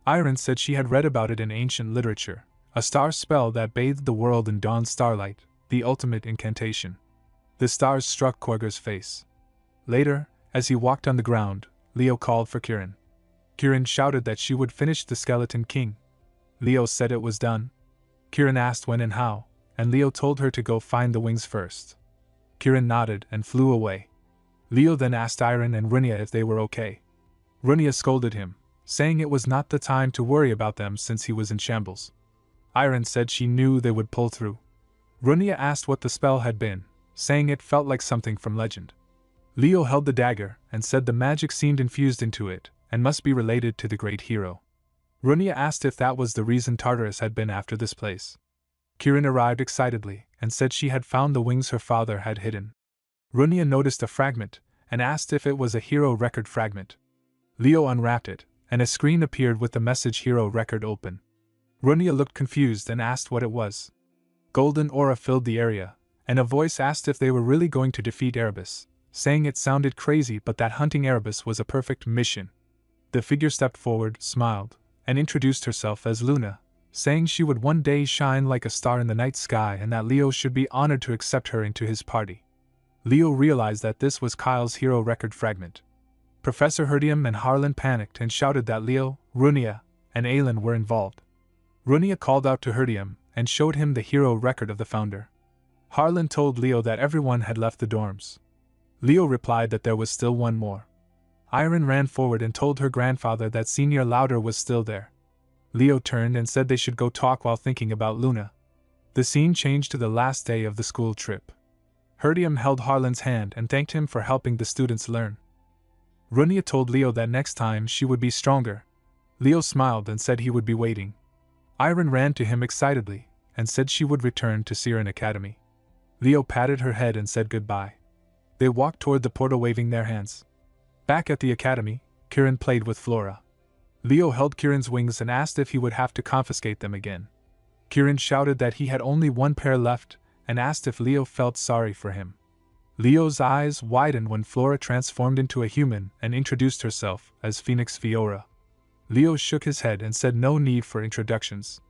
S1: Iron said she had read about it in ancient literature, a star spell that bathed the world in dawn starlight, the ultimate incantation. The stars struck Korger's face. Later, as he walked on the ground, Leo called for Kirin. Kirin shouted that she would finish the Skeleton King. Leo said it was done. Kirin asked when and how, and Leo told her to go find the wings first. Kirin nodded and flew away. Leo then asked Iron and Runia if they were okay. Runia scolded him, saying it was not the time to worry about them since he was in shambles. Iron said she knew they would pull through. Runia asked what the spell had been, saying it felt like something from legend. Leo held the dagger and said the magic seemed infused into it and must be related to the great hero. Runia asked if that was the reason Tartarus had been after this place. Kirin arrived excitedly and said she had found the wings her father had hidden. Runia noticed a fragment and asked if it was a hero record fragment. Leo unwrapped it, and a screen appeared with the message hero record open. Runia looked confused and asked what it was. Golden aura filled the area, and a voice asked if they were really going to defeat Erebus, saying it sounded crazy but that hunting Erebus was a perfect mission. The figure stepped forward, smiled, and introduced herself as Luna, saying she would one day shine like a star in the night sky and that Leo should be honored to accept her into his party. Leo realized that this was Kyle's hero record fragment. Professor Herdium and Harlan panicked and shouted that Leo, Runia, and Aelin were involved. Runia called out to Herdium and showed him the hero record of the founder. Harlan told Leo that everyone had left the dorms. Leo replied that there was still one more. Iron ran forward and told her grandfather that Senior Lauder was still there. Leo turned and said they should go talk while thinking about Luna. The scene changed to the last day of the school trip. Herdium held Harlan's hand and thanked him for helping the students learn. Runia told Leo that next time she would be stronger. Leo smiled and said he would be waiting. Iron ran to him excitedly and said she would return to Siren Academy. Leo patted her head and said goodbye. They walked toward the portal waving their hands. Back at the academy, Kirin played with Flora. Leo held Kirin's wings and asked if he would have to confiscate them again. Kirin shouted that he had only one pair left and asked if Leo felt sorry for him. Leo's eyes widened when Flora transformed into a human and introduced herself as Phoenix Fiora. Leo shook his head and said no need for introductions.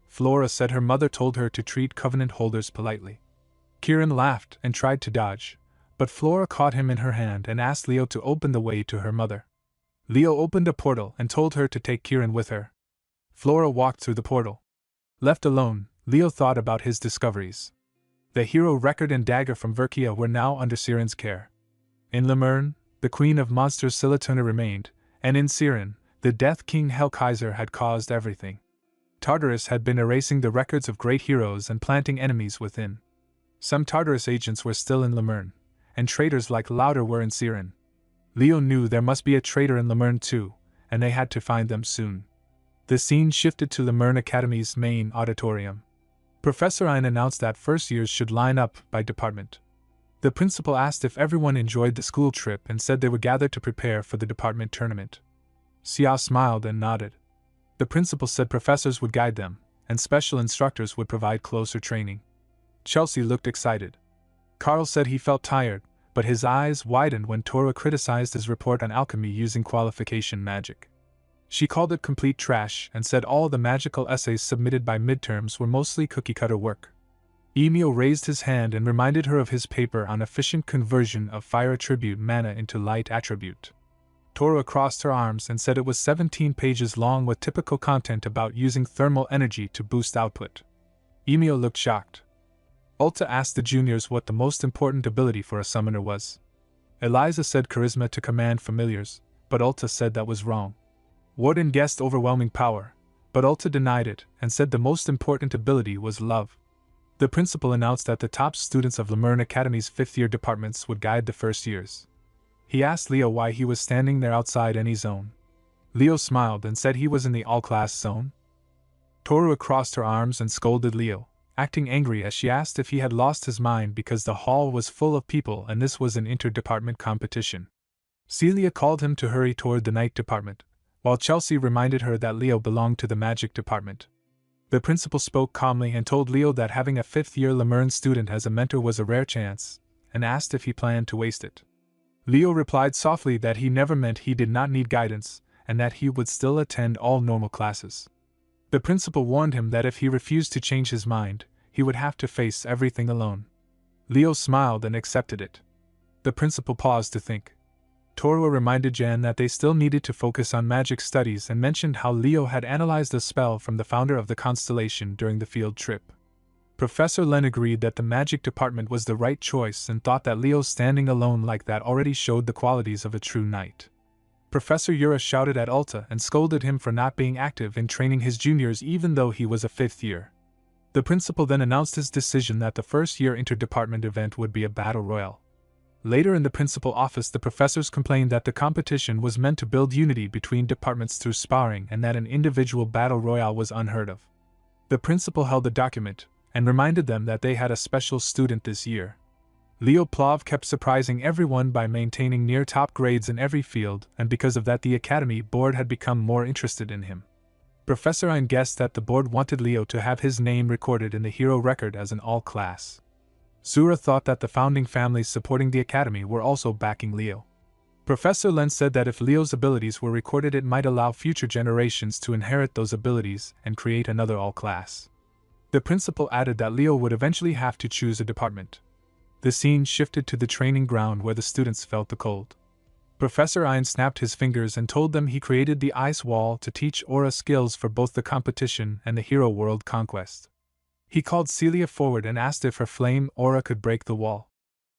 S1: Flora said her mother told her to treat covenant holders politely. Kirin laughed and tried to dodge, but Flora caught him in her hand and asked Leo to open the way to her mother. Leo opened a portal and told her to take Kirin with her. Flora walked through the portal. Left alone, Leo thought about his discoveries. The hero record and dagger from Verkia were now under Siren's care. In Lemurn, the queen of monsters Silatuna remained, and in Siren, the Death King Hellkaiser had caused everything. Tartarus had been erasing the records of great heroes and planting enemies within. Some Tartarus agents were still in Lemurn, and traitors like Lauder were in Siren. Leo knew there must be a traitor in Lemurn too, and they had to find them soon. The scene shifted to Lemurn Academy's main auditorium. Professor Ein announced that first years should line up by department. The principal asked if everyone enjoyed the school trip and said they would gather to prepare for the department tournament. Xiao smiled and nodded. The principal said professors would guide them, and special instructors would provide closer training. Chelsea looked excited. Carl said he felt tired, but his eyes widened when Tora criticized his report on alchemy using qualification magic. She called it complete trash and said all the magical essays submitted by midterms were mostly cookie-cutter work. Emil raised his hand and reminded her of his paper on efficient conversion of fire attribute mana into light attribute. Tora crossed her arms and said it was 17 pages long with typical content about using thermal energy to boost output. Emil looked shocked. Ulta asked the juniors what the most important ability for a summoner was. Eliza said charisma to command familiars, but Ulta said that was wrong. Warden guessed overwhelming power, but Ulta denied it and said the most important ability was love. The principal announced that the top students of Lemurn Academy's fifth-year departments would guide the first years. He asked Leo why he was standing there outside any zone. Leo smiled and said he was in the all-class zone. Toru crossed her arms and scolded Leo, acting angry as she asked if he had lost his mind because the hall was full of people and this was an inter-department competition. Celia called him to hurry toward the night department, while Chelsea reminded her that Leo belonged to the magic department. The principal spoke calmly and told Leo that having a fifth-year Lemurn student as a mentor was a rare chance, and asked if he planned to waste it. Leo replied softly that he never meant he did not need guidance, and that he would still attend all normal classes. The principal warned him that if he refused to change his mind, he would have to face everything alone. Leo smiled and accepted it. The principal paused to think. Torua reminded Jan that they still needed to focus on magic studies and mentioned how Leo had analyzed a spell from the founder of the constellation during the field trip. Professor Len agreed that the magic department was the right choice and thought that Leo standing alone like that already showed the qualities of a true knight. Professor Yura shouted at Ulta and scolded him for not being active in training his juniors even though he was a fifth year. The principal then announced his decision that the first-year inter-department event would be a battle royal. Later in the principal office, the professors complained that the competition was meant to build unity between departments through sparring and that an individual battle royale was unheard of. The principal held the document and reminded them that they had a special student this year. Leo Plov kept surprising everyone by maintaining near top grades in every field, and because of that the academy board had become more interested in him. Professor Ein guessed that the board wanted Leo to have his name recorded in the hero record as an all-class. Zura thought that the founding families supporting the academy were also backing Leo. Professor Len said that if Leo's abilities were recorded it might allow future generations to inherit those abilities and create another all-class. The principal added that Leo would eventually have to choose a department. The scene shifted to the training ground where the students felt the cold. Professor Ein snapped his fingers and told them he created the ice wall to teach aura skills for both the competition and the hero world conquest. He called Celia forward and asked if her flame aura could break the wall.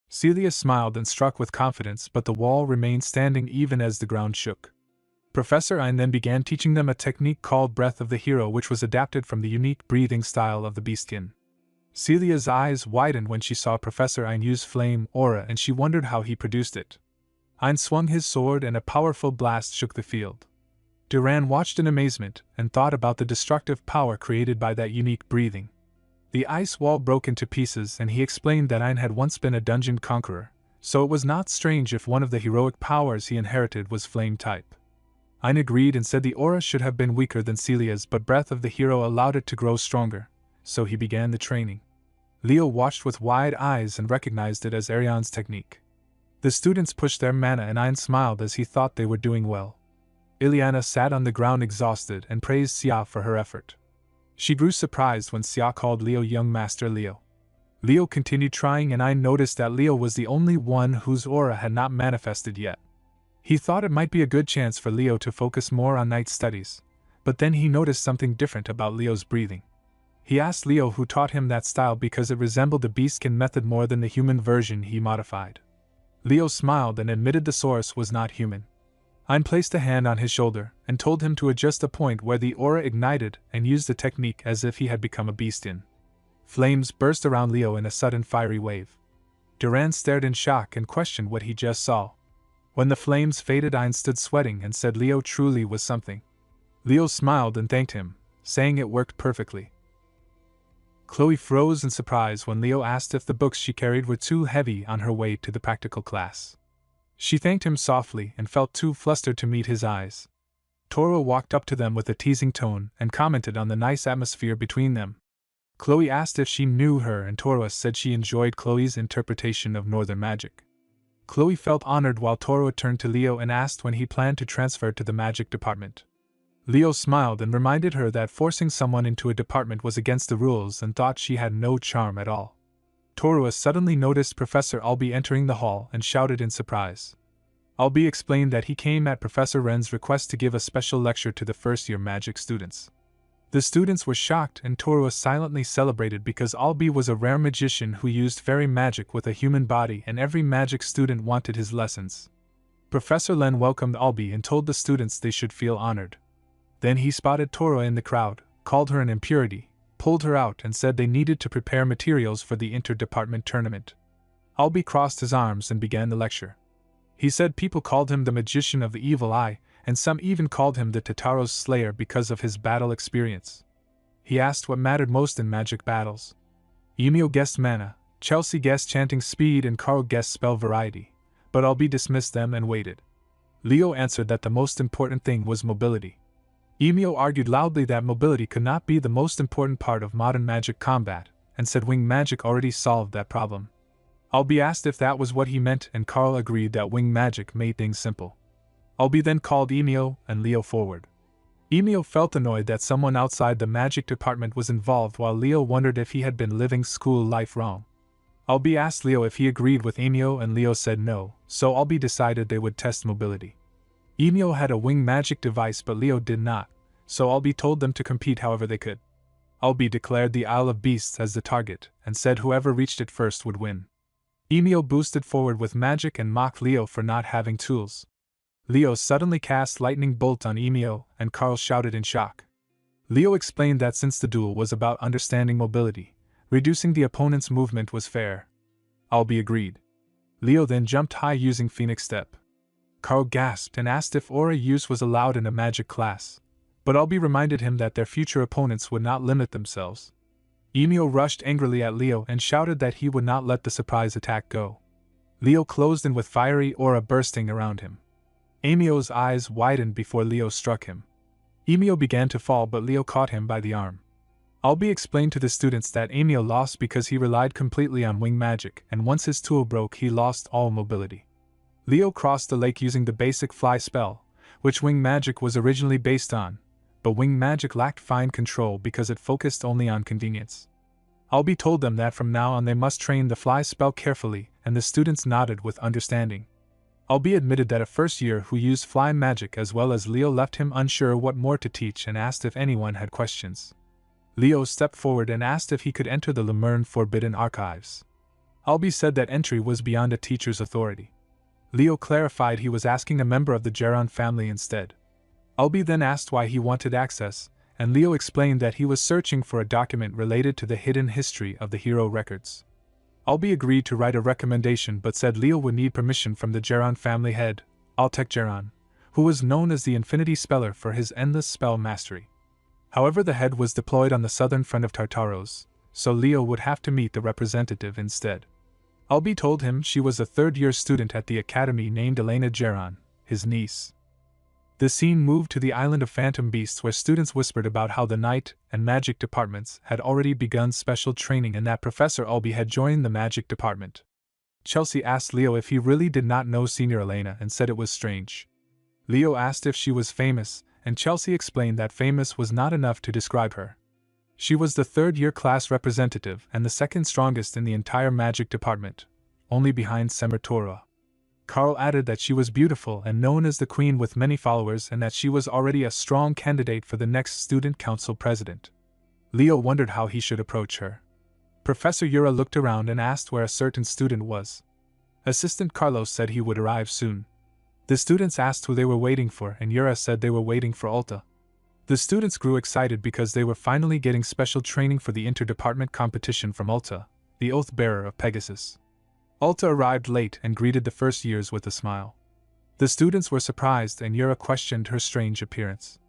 S1: Celia smiled and struck with confidence, but the wall remained standing even as the ground shook. Professor Ein then began teaching them a technique called Breath of the Hero, which was adapted from the unique breathing style of the beastkin. Celia's eyes widened when she saw Professor Ein use flame aura, and she wondered how he produced it. Ein swung his sword and a powerful blast shook the field. Duran watched in amazement and thought about the destructive power created by that unique breathing. The ice wall broke into pieces, and he explained that Ein had once been a dungeon conqueror, so it was not strange if one of the heroic powers he inherited was flame type. Ein agreed and said the aura should have been weaker than Celia's, but Breath of the Hero allowed it to grow stronger, so he began the training. Leo watched with wide eyes and recognized it as Ariane's technique. The students pushed their mana, and Ein smiled as he thought they were doing well. Ileana sat on the ground exhausted and praised Xia for her effort. She grew surprised when Xia called Leo young Master Leo. Leo continued trying, and Ein noticed that Leo was the only one whose aura had not manifested yet. He thought it might be a good chance for Leo to focus more on night studies, but then he noticed something different about Leo's breathing. He asked Leo who taught him that style because it resembled the beastkin method more than the human version he modified. Leo smiled and admitted the source was not human. Ein placed a hand on his shoulder and told him to adjust a point where the aura ignited and used the technique as if he had become a beastkin. Flames burst around Leo in a sudden fiery wave. Duran stared in shock and questioned what he just saw. When the flames faded, Ein stood sweating and said Leo truly was something. Leo smiled and thanked him, saying it worked perfectly. Chloe froze in surprise when Leo asked if the books she carried were too heavy on her way to the practical class. She thanked him softly and felt too flustered to meet his eyes. Toro walked up to them with a teasing tone and commented on the nice atmosphere between them. Chloe asked if she knew her, and Toro said she enjoyed Chloe's interpretation of northern magic. Chloe felt honored while Toro turned to Leo and asked when he planned to transfer to the magic department. Leo smiled and reminded her that forcing someone into a department was against the rules and thought she had no charm at all. Torua suddenly noticed Professor Albi entering the hall and shouted in surprise. Albi explained that he came at Professor Ren's request to give a special lecture to the first-year magic students. The students were shocked, and Torua silently celebrated because Albi was a rare magician who used fairy magic with a human body, and every magic student wanted his lessons. Professor Len welcomed Albi and told the students they should feel honored. Then he spotted Torua in the crowd, called her an impurity, pulled her out, and said they needed to prepare materials for the inter-department tournament. Albi crossed his arms and began the lecture. He said people called him the magician of the evil eye, and some even called him the Tataro's slayer because of his battle experience. He asked what mattered most in magic battles. Yumio guessed mana, Chelsea guessed chanting speed, and Carl guessed spell variety, but Albi dismissed them and waited. Leo answered that the most important thing was mobility. Yumio argued loudly that mobility could not be the most important part of modern magic combat, and said wing magic already solved that problem. Albi asked if that was what he meant, and Carl agreed that wing magic made things simple. Albi then called Emio and Leo forward. Emio felt annoyed that someone outside the magic department was involved, while Leo wondered if he had been living school life wrong. Albi asked Leo if he agreed with Emio, and Leo said no, so Albi decided they would test mobility. Emio had a wing magic device, but Leo did not, so Albi told them to compete however they could. Albi declared the Isle of Beasts as the target, and said whoever reached it first would win. Emio boosted forward with magic and mocked Leo for not having tools. Leo suddenly cast lightning bolt on Emio, and Carl shouted in shock. Leo explained that since the duel was about understanding mobility, reducing the opponent's movement was fair. Albi agreed. Leo then jumped high using Phoenix Step. Carl gasped and asked if aura use was allowed in a magic class, but Albi reminded him that their future opponents would not limit themselves. Emio rushed angrily at Leo and shouted that he would not let the surprise attack go. Leo closed in with fiery aura bursting around him. Emio's eyes widened before Leo struck him. Emio began to fall, but Leo caught him by the arm. Albi explained to the students that Emio lost because he relied completely on wing magic, and once his tool broke he lost all mobility. Leo crossed the lake using the basic fly spell, which wing magic was originally based on, but wing magic lacked fine control because it focused only on convenience. Albi told them that from now on they must train the fly spell carefully, and the students nodded with understanding. Albi admitted that a first year who used fly magic as well as Leo left him unsure what more to teach and asked if anyone had questions. Leo stepped forward and asked if he could enter the Lemurn Forbidden Archives. Albi said that entry was beyond a teacher's authority. Leo clarified he was asking a member of the Geron family instead. Albie then asked why he wanted access, and Leo explained that he was searching for a document related to the hidden history of the hero records. Albie agreed to write a recommendation but said Leo would need permission from the Geron family head, Altek Geron, who was known as the Infinity Speller for his endless spell mastery. However, the head was deployed on the southern front of Tartaros, so Leo would have to meet the representative instead. Albie told him she was a third-year student at the academy named Elena Geron, his niece. The scene moved to the island of Phantom Beasts where students whispered about how the Night and Magic departments had already begun special training and that Professor Albie had joined the Magic department. Chelsea asked Leo if he really did not know Senior Elena and said it was strange. Leo asked if she was famous, and Chelsea explained that famous was not enough to describe her. She was the third-year class representative and the second strongest in the entire Magic department, only behind Semertora. Carl added that she was beautiful and known as the Queen with many followers and that she was already a strong candidate for the next Student Council president. Leo wondered how he should approach her. Professor Yura looked around and asked where a certain student was. Assistant Carlos said he would arrive soon. The students asked who they were waiting for and Yura said they were waiting for Ulta. The students grew excited because they were finally getting special training for the inter-department competition from Ulta, the oath-bearer of Pegasus. Ulta arrived late and greeted the first years with a smile. The students were surprised and Yura questioned her strange appearance.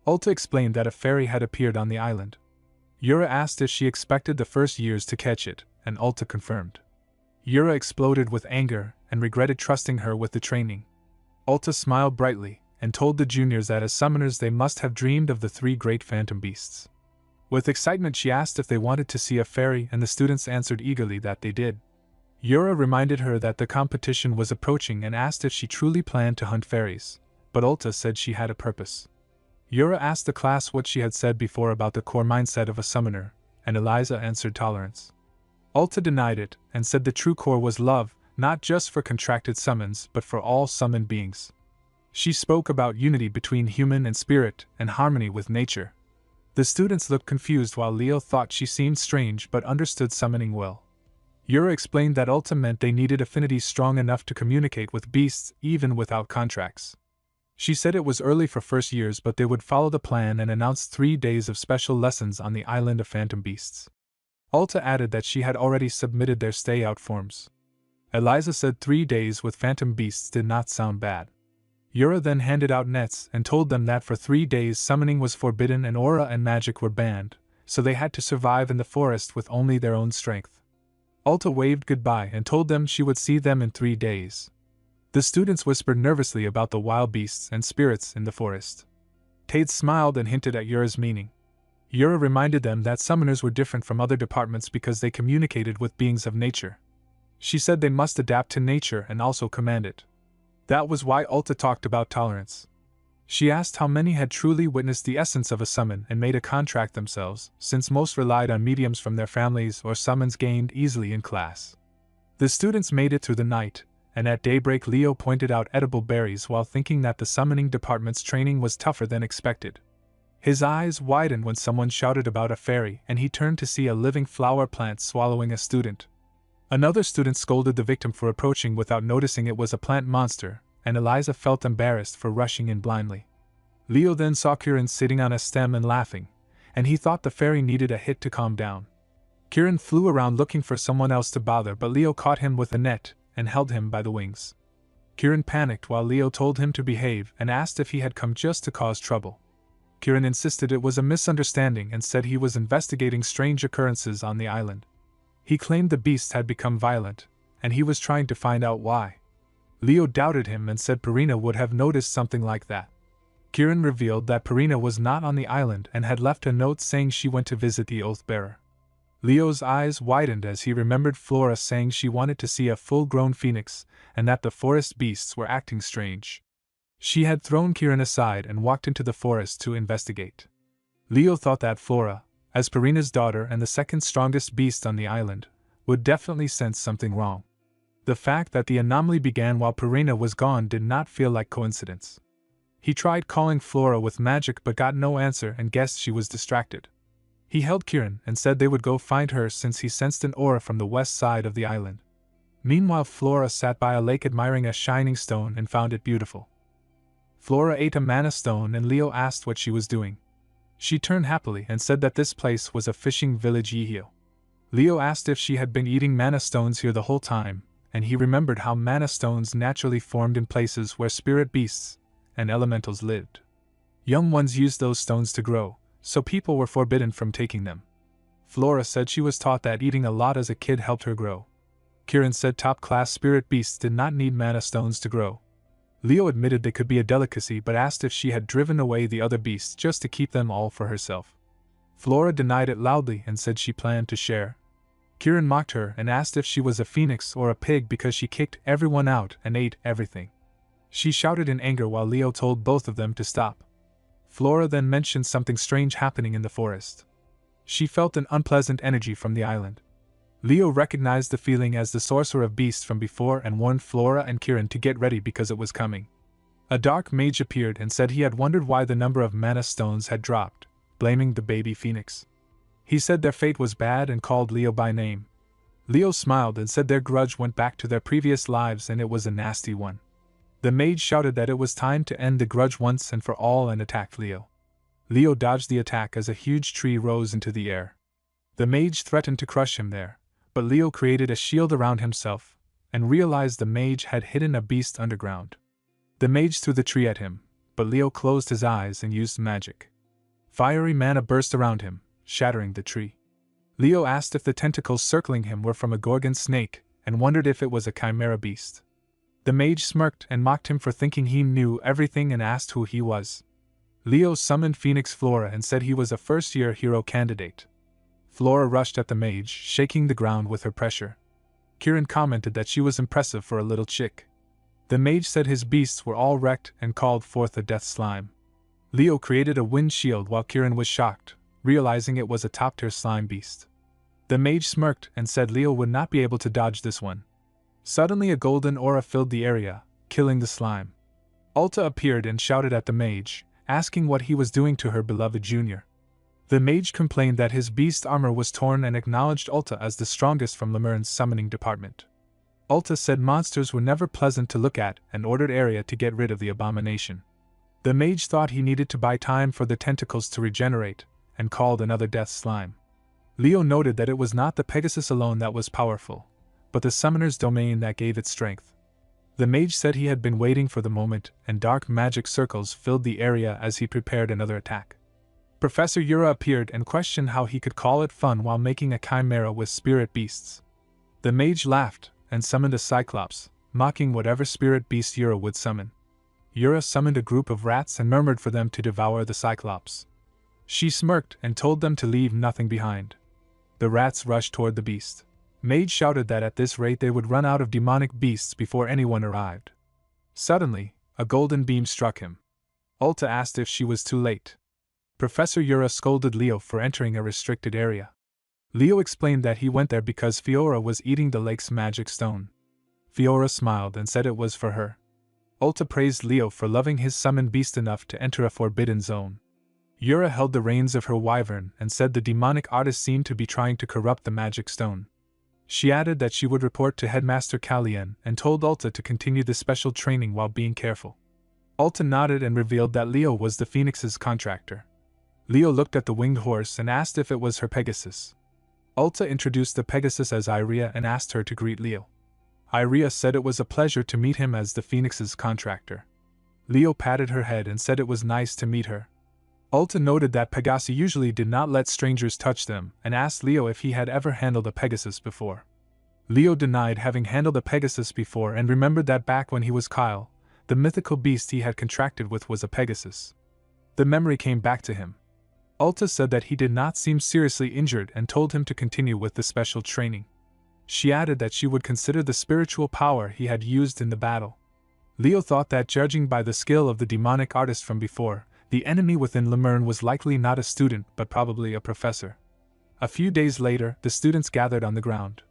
S1: Ulta explained that a fairy had appeared on the island. Yura asked if she expected the first years to catch it, and Ulta confirmed. Yura exploded with anger and regretted trusting her with the training. Ulta smiled brightly and told the juniors that as summoners they must have dreamed of the three great phantom beasts. With excitement she asked if they wanted to see a fairy and the students answered eagerly that they did. Yura reminded her that the competition was approaching and asked if she truly planned to hunt fairies, but Ulta said she had a purpose. Yura asked the class what she had said before about the core mindset of a summoner, and Eliza answered tolerance. Ulta denied it and said the true core was love, not just for contracted summons but for all summoned beings. She spoke about unity between human and spirit and harmony with nature. The students looked confused while Leo thought she seemed strange but understood summoning well. Yura explained that Ulta meant they needed affinities strong enough to communicate with beasts even without contracts. She said it was early for first years but they would follow the plan and announced 3 days of special lessons on the island of Phantom Beasts. Ulta added that she had already submitted their stay-out forms. Eliza said 3 days with Phantom Beasts did not sound bad. Yura then handed out nets and told them that for 3 days summoning was forbidden and aura and magic were banned, so they had to survive in the forest with only their own strength. Ulta waved goodbye and told them she would see them in 3 days. The students whispered nervously about the wild beasts and spirits in the forest. Tade smiled and hinted at Yura's meaning. Yura reminded them that summoners were different from other departments because they communicated with beings of nature. She said they must adapt to nature and also command it. That was why Ulta talked about tolerance. She asked how many had truly witnessed the essence of a summon and made a contract themselves, since most relied on mediums from their families or summons gained easily in class. The students made it through the night, and at daybreak Leo pointed out edible berries while thinking that the summoning department's training was tougher than expected. His eyes widened when someone shouted about a fairy and he turned to see a living flower plant swallowing a student. Another student scolded the victim for approaching without noticing it was a plant monster, and Eliza felt embarrassed for rushing in blindly. Leo then saw Kieran sitting on a stem and laughing, and he thought the fairy needed a hit to calm down. Kieran flew around looking for someone else to bother but Leo caught him with a net and held him by the wings. Kieran panicked while Leo told him to behave and asked if he had come just to cause trouble. Kieran insisted it was a misunderstanding and said he was investigating strange occurrences on the island. He claimed the beasts had become violent, and he was trying to find out why. Leo doubted him and said Perina would have noticed something like that. Kieran revealed that Perina was not on the island and had left a note saying she went to visit the Oath-bearer. Leo's eyes widened as he remembered Flora saying she wanted to see a full-grown phoenix and that the forest beasts were acting strange. She had thrown Kieran aside and walked into the forest to investigate. Leo thought that Flora, as Perina's daughter and the second strongest beast on the island, would definitely sense something wrong. The fact that the anomaly began while Perina was gone did not feel like coincidence. He tried calling Flora with magic but got no answer and guessed she was distracted. He held Kieran and said they would go find her since he sensed an aura from the west side of the island. Meanwhile Flora sat by a lake admiring a shining stone and found it beautiful. Flora ate a mana stone and Leo asked what she was doing. She turned happily and said that this place was a fishing village. Yihio. Leo asked if she had been eating mana stones here the whole time, and he remembered how mana stones naturally formed in places where spirit beasts and elementals lived. Young ones used those stones to grow, so people were forbidden from taking them. Flora said she was taught that eating a lot as a kid helped her grow. Kirin said top-class spirit beasts did not need mana stones to grow. Leo admitted they could be a delicacy but asked if she had driven away the other beasts just to keep them all for herself. Flora denied it loudly and said she planned to share. Kirin mocked her and asked if she was a phoenix or a pig because she kicked everyone out and ate everything. She shouted in anger while Leo told both of them to stop. Flora then mentioned something strange happening in the forest. She felt an unpleasant energy from the island. Leo recognized the feeling as the sorcerer of beasts from before and warned Flora and Kirin to get ready because it was coming. A dark mage appeared and said he had wondered why the number of mana stones had dropped, blaming the baby phoenix. He said their fate was bad and called Leo by name. Leo smiled and said their grudge went back to their previous lives and it was a nasty one. The mage shouted that it was time to end the grudge once and for all and attacked Leo. Leo dodged the attack as a huge tree rose into the air. The mage threatened to crush him there, but Leo created a shield around himself and realized the mage had hidden a beast underground. The mage threw the tree at him, but Leo closed his eyes and used magic. Fiery mana burst around him, shattering the tree. Leo asked if the tentacles circling him were from a gorgon snake and wondered if it was a chimera beast. The mage smirked and mocked him for thinking he knew everything and asked who he was. Leo summoned Phoenix Flora and said he was a first-year hero candidate. Flora rushed at the mage, shaking the ground with her pressure. Kirin commented that she was impressive for a little chick. The mage said his beasts were all wrecked and called forth a death slime. Leo created a wind shield while Kirin was shocked, realizing it was a top-tier slime beast. The mage smirked and said Leo would not be able to dodge this one. Suddenly a golden aura filled the area, killing the slime. Ulta appeared and shouted at the mage, asking what he was doing to her beloved junior. The mage complained that his beast armor was torn and acknowledged Ulta as the strongest from Lemurne's summoning department. Ulta said monsters were never pleasant to look at and ordered Arya to get rid of the abomination. The mage thought he needed to buy time for the tentacles to regenerate, and called another death slime. Leo noted that it was not the Pegasus alone that was powerful, but the summoner's domain that gave it strength. The mage said he had been waiting for the moment, and dark magic circles filled the area as he prepared another attack. Professor Yura appeared and questioned how he could call it fun while making a chimera with spirit beasts. The mage laughed and summoned a cyclops, mocking whatever spirit beast Yura would summon. Yura summoned a group of rats and murmured for them to devour the cyclops. She smirked and told them to leave nothing behind. The rats rushed toward the beast. Mage shouted that at this rate they would run out of demonic beasts before anyone arrived. Suddenly, a golden beam struck him. Ulta asked if she was too late. Professor Yura scolded Leo for entering a restricted area. Leo explained that he went there because Fiora was eating the lake's magic stone. Fiora smiled and said it was for her. Ulta praised Leo for loving his summoned beast enough to enter a forbidden zone. Yura held the reins of her wyvern and said the demonic artist seemed to be trying to corrupt the magic stone. She added that she would report to Headmaster Kallian and told Ulta to continue the special training while being careful. Ulta nodded and revealed that Leo was the Phoenix's contractor. Leo looked at the winged horse and asked if it was her Pegasus. Ulta introduced the Pegasus as Iria and asked her to greet Leo. Iria said it was a pleasure to meet him as the Phoenix's contractor. Leo patted her head and said it was nice to meet her. Ulta noted that Pegasi usually did not let strangers touch them and asked Leo if he had ever handled a Pegasus before. Leo denied having handled a Pegasus before and remembered that back when he was Kyle, the mythical beast he had contracted with was a Pegasus. The memory came back to him. Ulta said that he did not seem seriously injured and told him to continue with the special training. She added that she would consider the spiritual power he had used in the battle. Leo thought that judging by the skill of the demonic artist from before, the enemy within Lemurne was likely not a student but probably a professor. A few days later, the students gathered on the ground.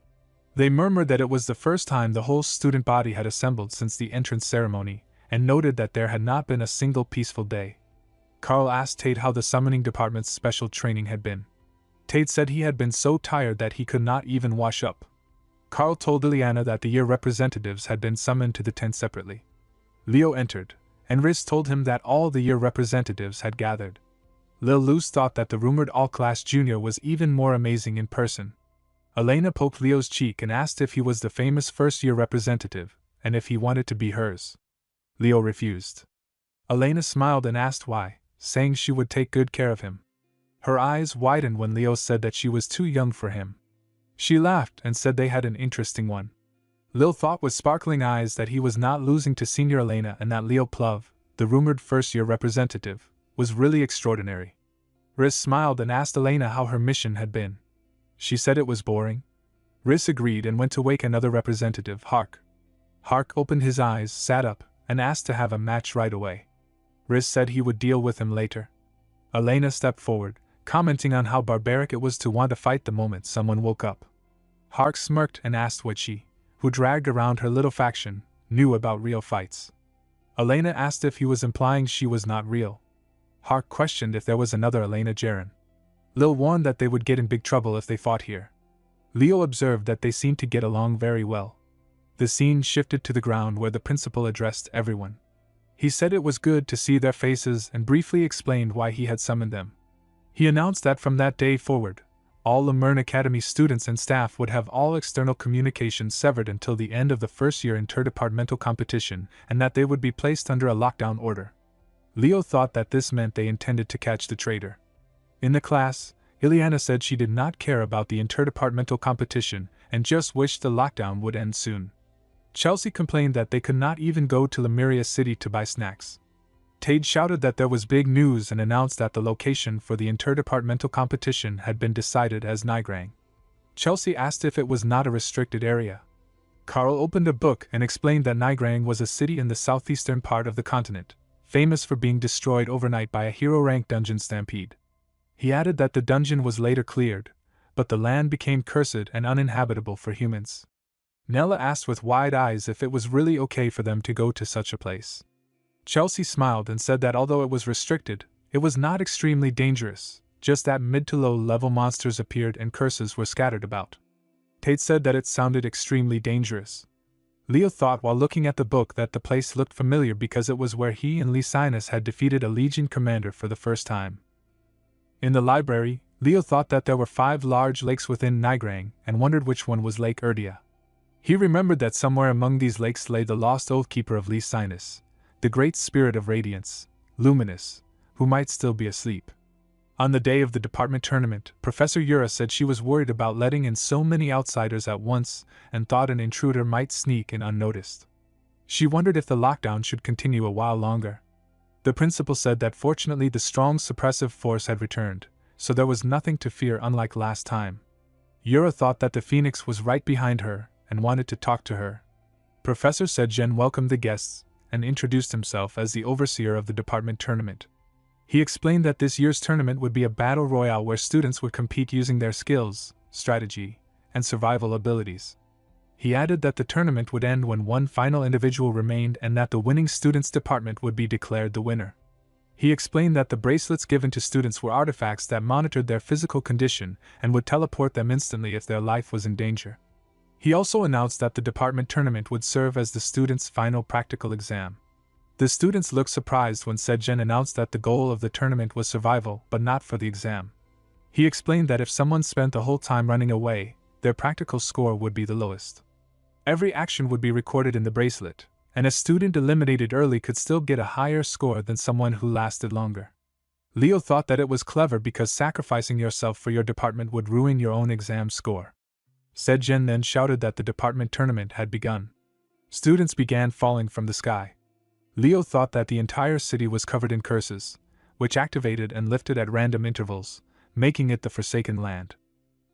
S1: They murmured that it was the first time the whole student body had assembled since the entrance ceremony, and noted that there had not been a single peaceful day. Carl asked Tate how the summoning department's special training had been. Tate said he had been so tired that he could not even wash up. Carl told Liliana that the year representatives had been summoned to the tent separately. Leo entered, and Riz told him that all the year representatives had gathered. Lil Luz thought that the rumored all-class junior was even more amazing in person. Elena poked Leo's cheek and asked if he was the famous first-year representative, and if he wanted to be hers. Leo refused. Elena smiled and asked why, saying she would take good care of him. Her eyes widened when Leo said that she was too young for him. She laughed and said they had an interesting one. Lil thought with sparkling eyes that he was not losing to Senior Elena and that Leo Pluv, the rumored first-year representative, was really extraordinary. Riz smiled and asked Elena how her mission had been. She said it was boring. Riz agreed and went to wake another representative, Hark. Hark opened his eyes, sat up, and asked to have a match right away. Riz said he would deal with him later. Elena stepped forward, commenting on how barbaric it was to want to fight the moment someone woke up. Hark smirked and asked what she, who dragged around her little faction, knew about real fights. Elena asked if he was implying she was not real. Hark questioned if there was another Elena Jaren. Lil warned that they would get in big trouble if they fought here. Leo observed that they seemed to get along very well. The scene shifted to the ground where the principal addressed everyone. He said it was good to see their faces and briefly explained why he had summoned them. He announced that from that day forward, all Lemurn Academy students and staff would have all external communication severed until the end of the first-year interdepartmental competition, and that they would be placed under a lockdown order. Leo thought that this meant they intended to catch the traitor. In the class, Ileana said she did not care about the interdepartmental competition and just wished the lockdown would end soon. Chelsea complained that they could not even go to Lemuria City to buy snacks. Tade shouted that there was big news and announced that the location for the interdepartmental competition had been decided as Nigrang. Chelsea asked if it was not a restricted area. Carl opened a book and explained that Nigrang was a city in the southeastern part of the continent, famous for being destroyed overnight by a hero-rank dungeon stampede. He added that the dungeon was later cleared, but the land became cursed and uninhabitable for humans. Nella asked with wide eyes if it was really okay for them to go to such a place. Chelsea smiled and said that although it was restricted, it was not extremely dangerous, just that mid to low level monsters appeared and curses were scattered about. Tate said that it sounded extremely dangerous. Leo thought while looking at the book that the place looked familiar because it was where he and Lysinus had defeated a legion commander for the first time. In the library, Leo thought that there were 5 large lakes within Nigrang and wondered which one was Lake Erdia. He remembered that somewhere among these lakes lay the lost Oathkeeper of Lysinus, the great spirit of radiance, Luminous, who might still be asleep. On the day of the department tournament, Professor Yura said she was worried about letting in so many outsiders at once and thought an intruder might sneak in unnoticed. She wondered if the lockdown should continue a while longer. The principal said that fortunately the strong suppressive force had returned, so there was nothing to fear unlike last time. Yura thought that the Phoenix was right behind her and wanted to talk to her. Professor said Jen welcomed the guests and introduced himself as the overseer of the department tournament. He explained that this year's tournament would be a battle royale where students would compete using their skills, strategy, and survival abilities. He added that the tournament would end when one final individual remained and that the winning students' department would be declared the winner. He explained that the bracelets given to students were artifacts that monitored their physical condition and would teleport them instantly if their life was in danger. He also announced that the department tournament would serve as the students' final practical exam. The students looked surprised when Sejin announced that the goal of the tournament was survival but not for the exam. He explained that if someone spent the whole time running away, their practical score would be the lowest. Every action would be recorded in the bracelet, and a student eliminated early could still get a higher score than someone who lasted longer. Leo thought that it was clever because sacrificing yourself for your department would ruin your own exam score. Sejin then shouted that the department tournament had begun. Students began falling from the sky. Leo thought that the entire city was covered in curses, which activated and lifted at random intervals, making it the Forsaken Land.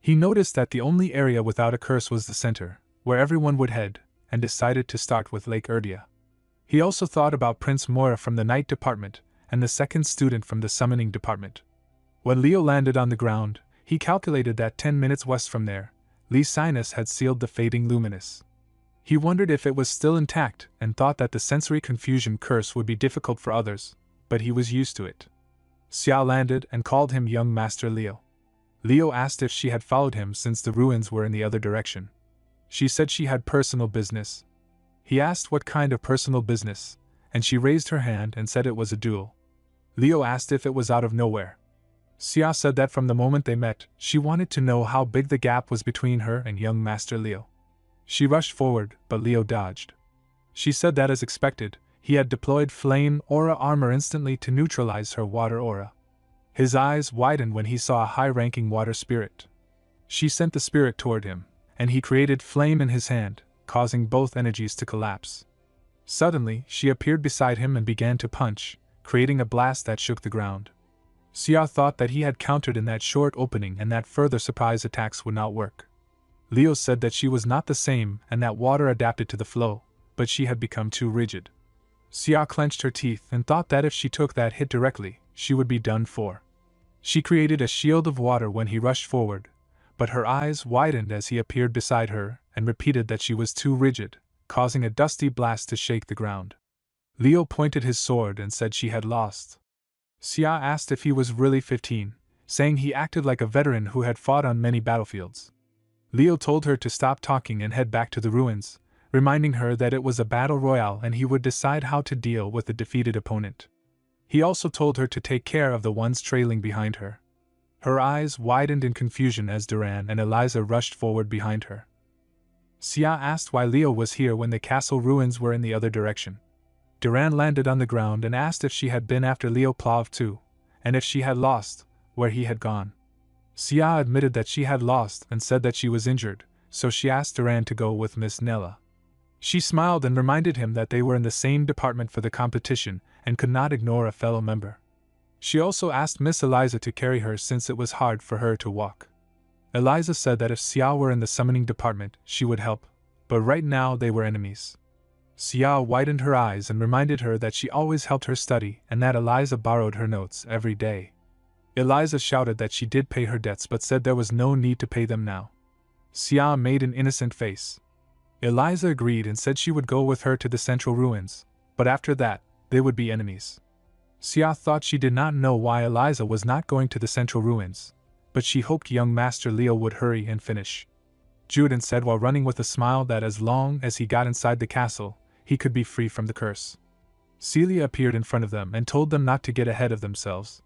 S1: He noticed that the only area without a curse was the center, where everyone would head, and decided to start with Lake Erdia. He also thought about Prince Moira from the Night Department and the second student from the Summoning Department. When Leo landed on the ground, he calculated that 10 minutes west from there, Lysinus had sealed the fading Luminous. He wondered if it was still intact and thought that the sensory confusion curse would be difficult for others, but he was used to it. Xia landed and called him young Master Leo. Leo asked if she had followed him since the ruins were in the other direction. She said she had personal business. He asked what kind of personal business, and she raised her hand and said it was a duel. Leo asked if it was out of nowhere. Xia said that from the moment they met, she wanted to know how big the gap was between her and young Master Leo. She rushed forward, but Leo dodged. She said that as expected, he had deployed flame aura armor instantly to neutralize her water aura. His eyes widened when he saw a high-ranking water spirit. She sent the spirit toward him, and he created flame in his hand, causing both energies to collapse. Suddenly, she appeared beside him and began to punch, creating a blast that shook the ground. Xia thought that he had countered in that short opening and that further surprise attacks would not work. Leo said that she was not the same and that water adapted to the flow, but she had become too rigid. Xia clenched her teeth and thought that if she took that hit directly, she would be done for. She created a shield of water when he rushed forward, but her eyes widened as he appeared beside her and repeated that she was too rigid, causing a dusty blast to shake the ground. Leo pointed his sword and said she had lost. Xia asked if he was really 15, saying he acted like a veteran who had fought on many battlefields. Leo told her to stop talking and head back to the ruins, reminding her that it was a battle royale and he would decide how to deal with the defeated opponent. He also told her to take care of the ones trailing behind her. Her eyes widened in confusion as Duran and Eliza rushed forward behind her. Xia asked why Leo was here when the castle ruins were in the other direction. Duran landed on the ground and asked if she had been after Leo Plov too, and if she had lost, where he had gone. Xia admitted that she had lost and said that she was injured, so she asked Duran to go with Miss Nella. She smiled and reminded him that they were in the same department for the competition and could not ignore a fellow member. She also asked Miss Eliza to carry her since it was hard for her to walk. Eliza said that if Xia were in the summoning department, she would help, but right now they were enemies. Xia widened her eyes and reminded her that she always helped her study and that Eliza borrowed her notes every day. Eliza shouted that she did pay her debts but said there was no need to pay them now. Xia made an innocent face. Eliza agreed and said she would go with her to the central ruins, but after that, they would be enemies. Xia thought she did not know why Eliza was not going to the central ruins, but she hoped young Master Leo would hurry and finish. Juden said while running with a smile that as long as he got inside the castle, he could be free from the curse. Celia appeared in front of them and told them not to get ahead of themselves.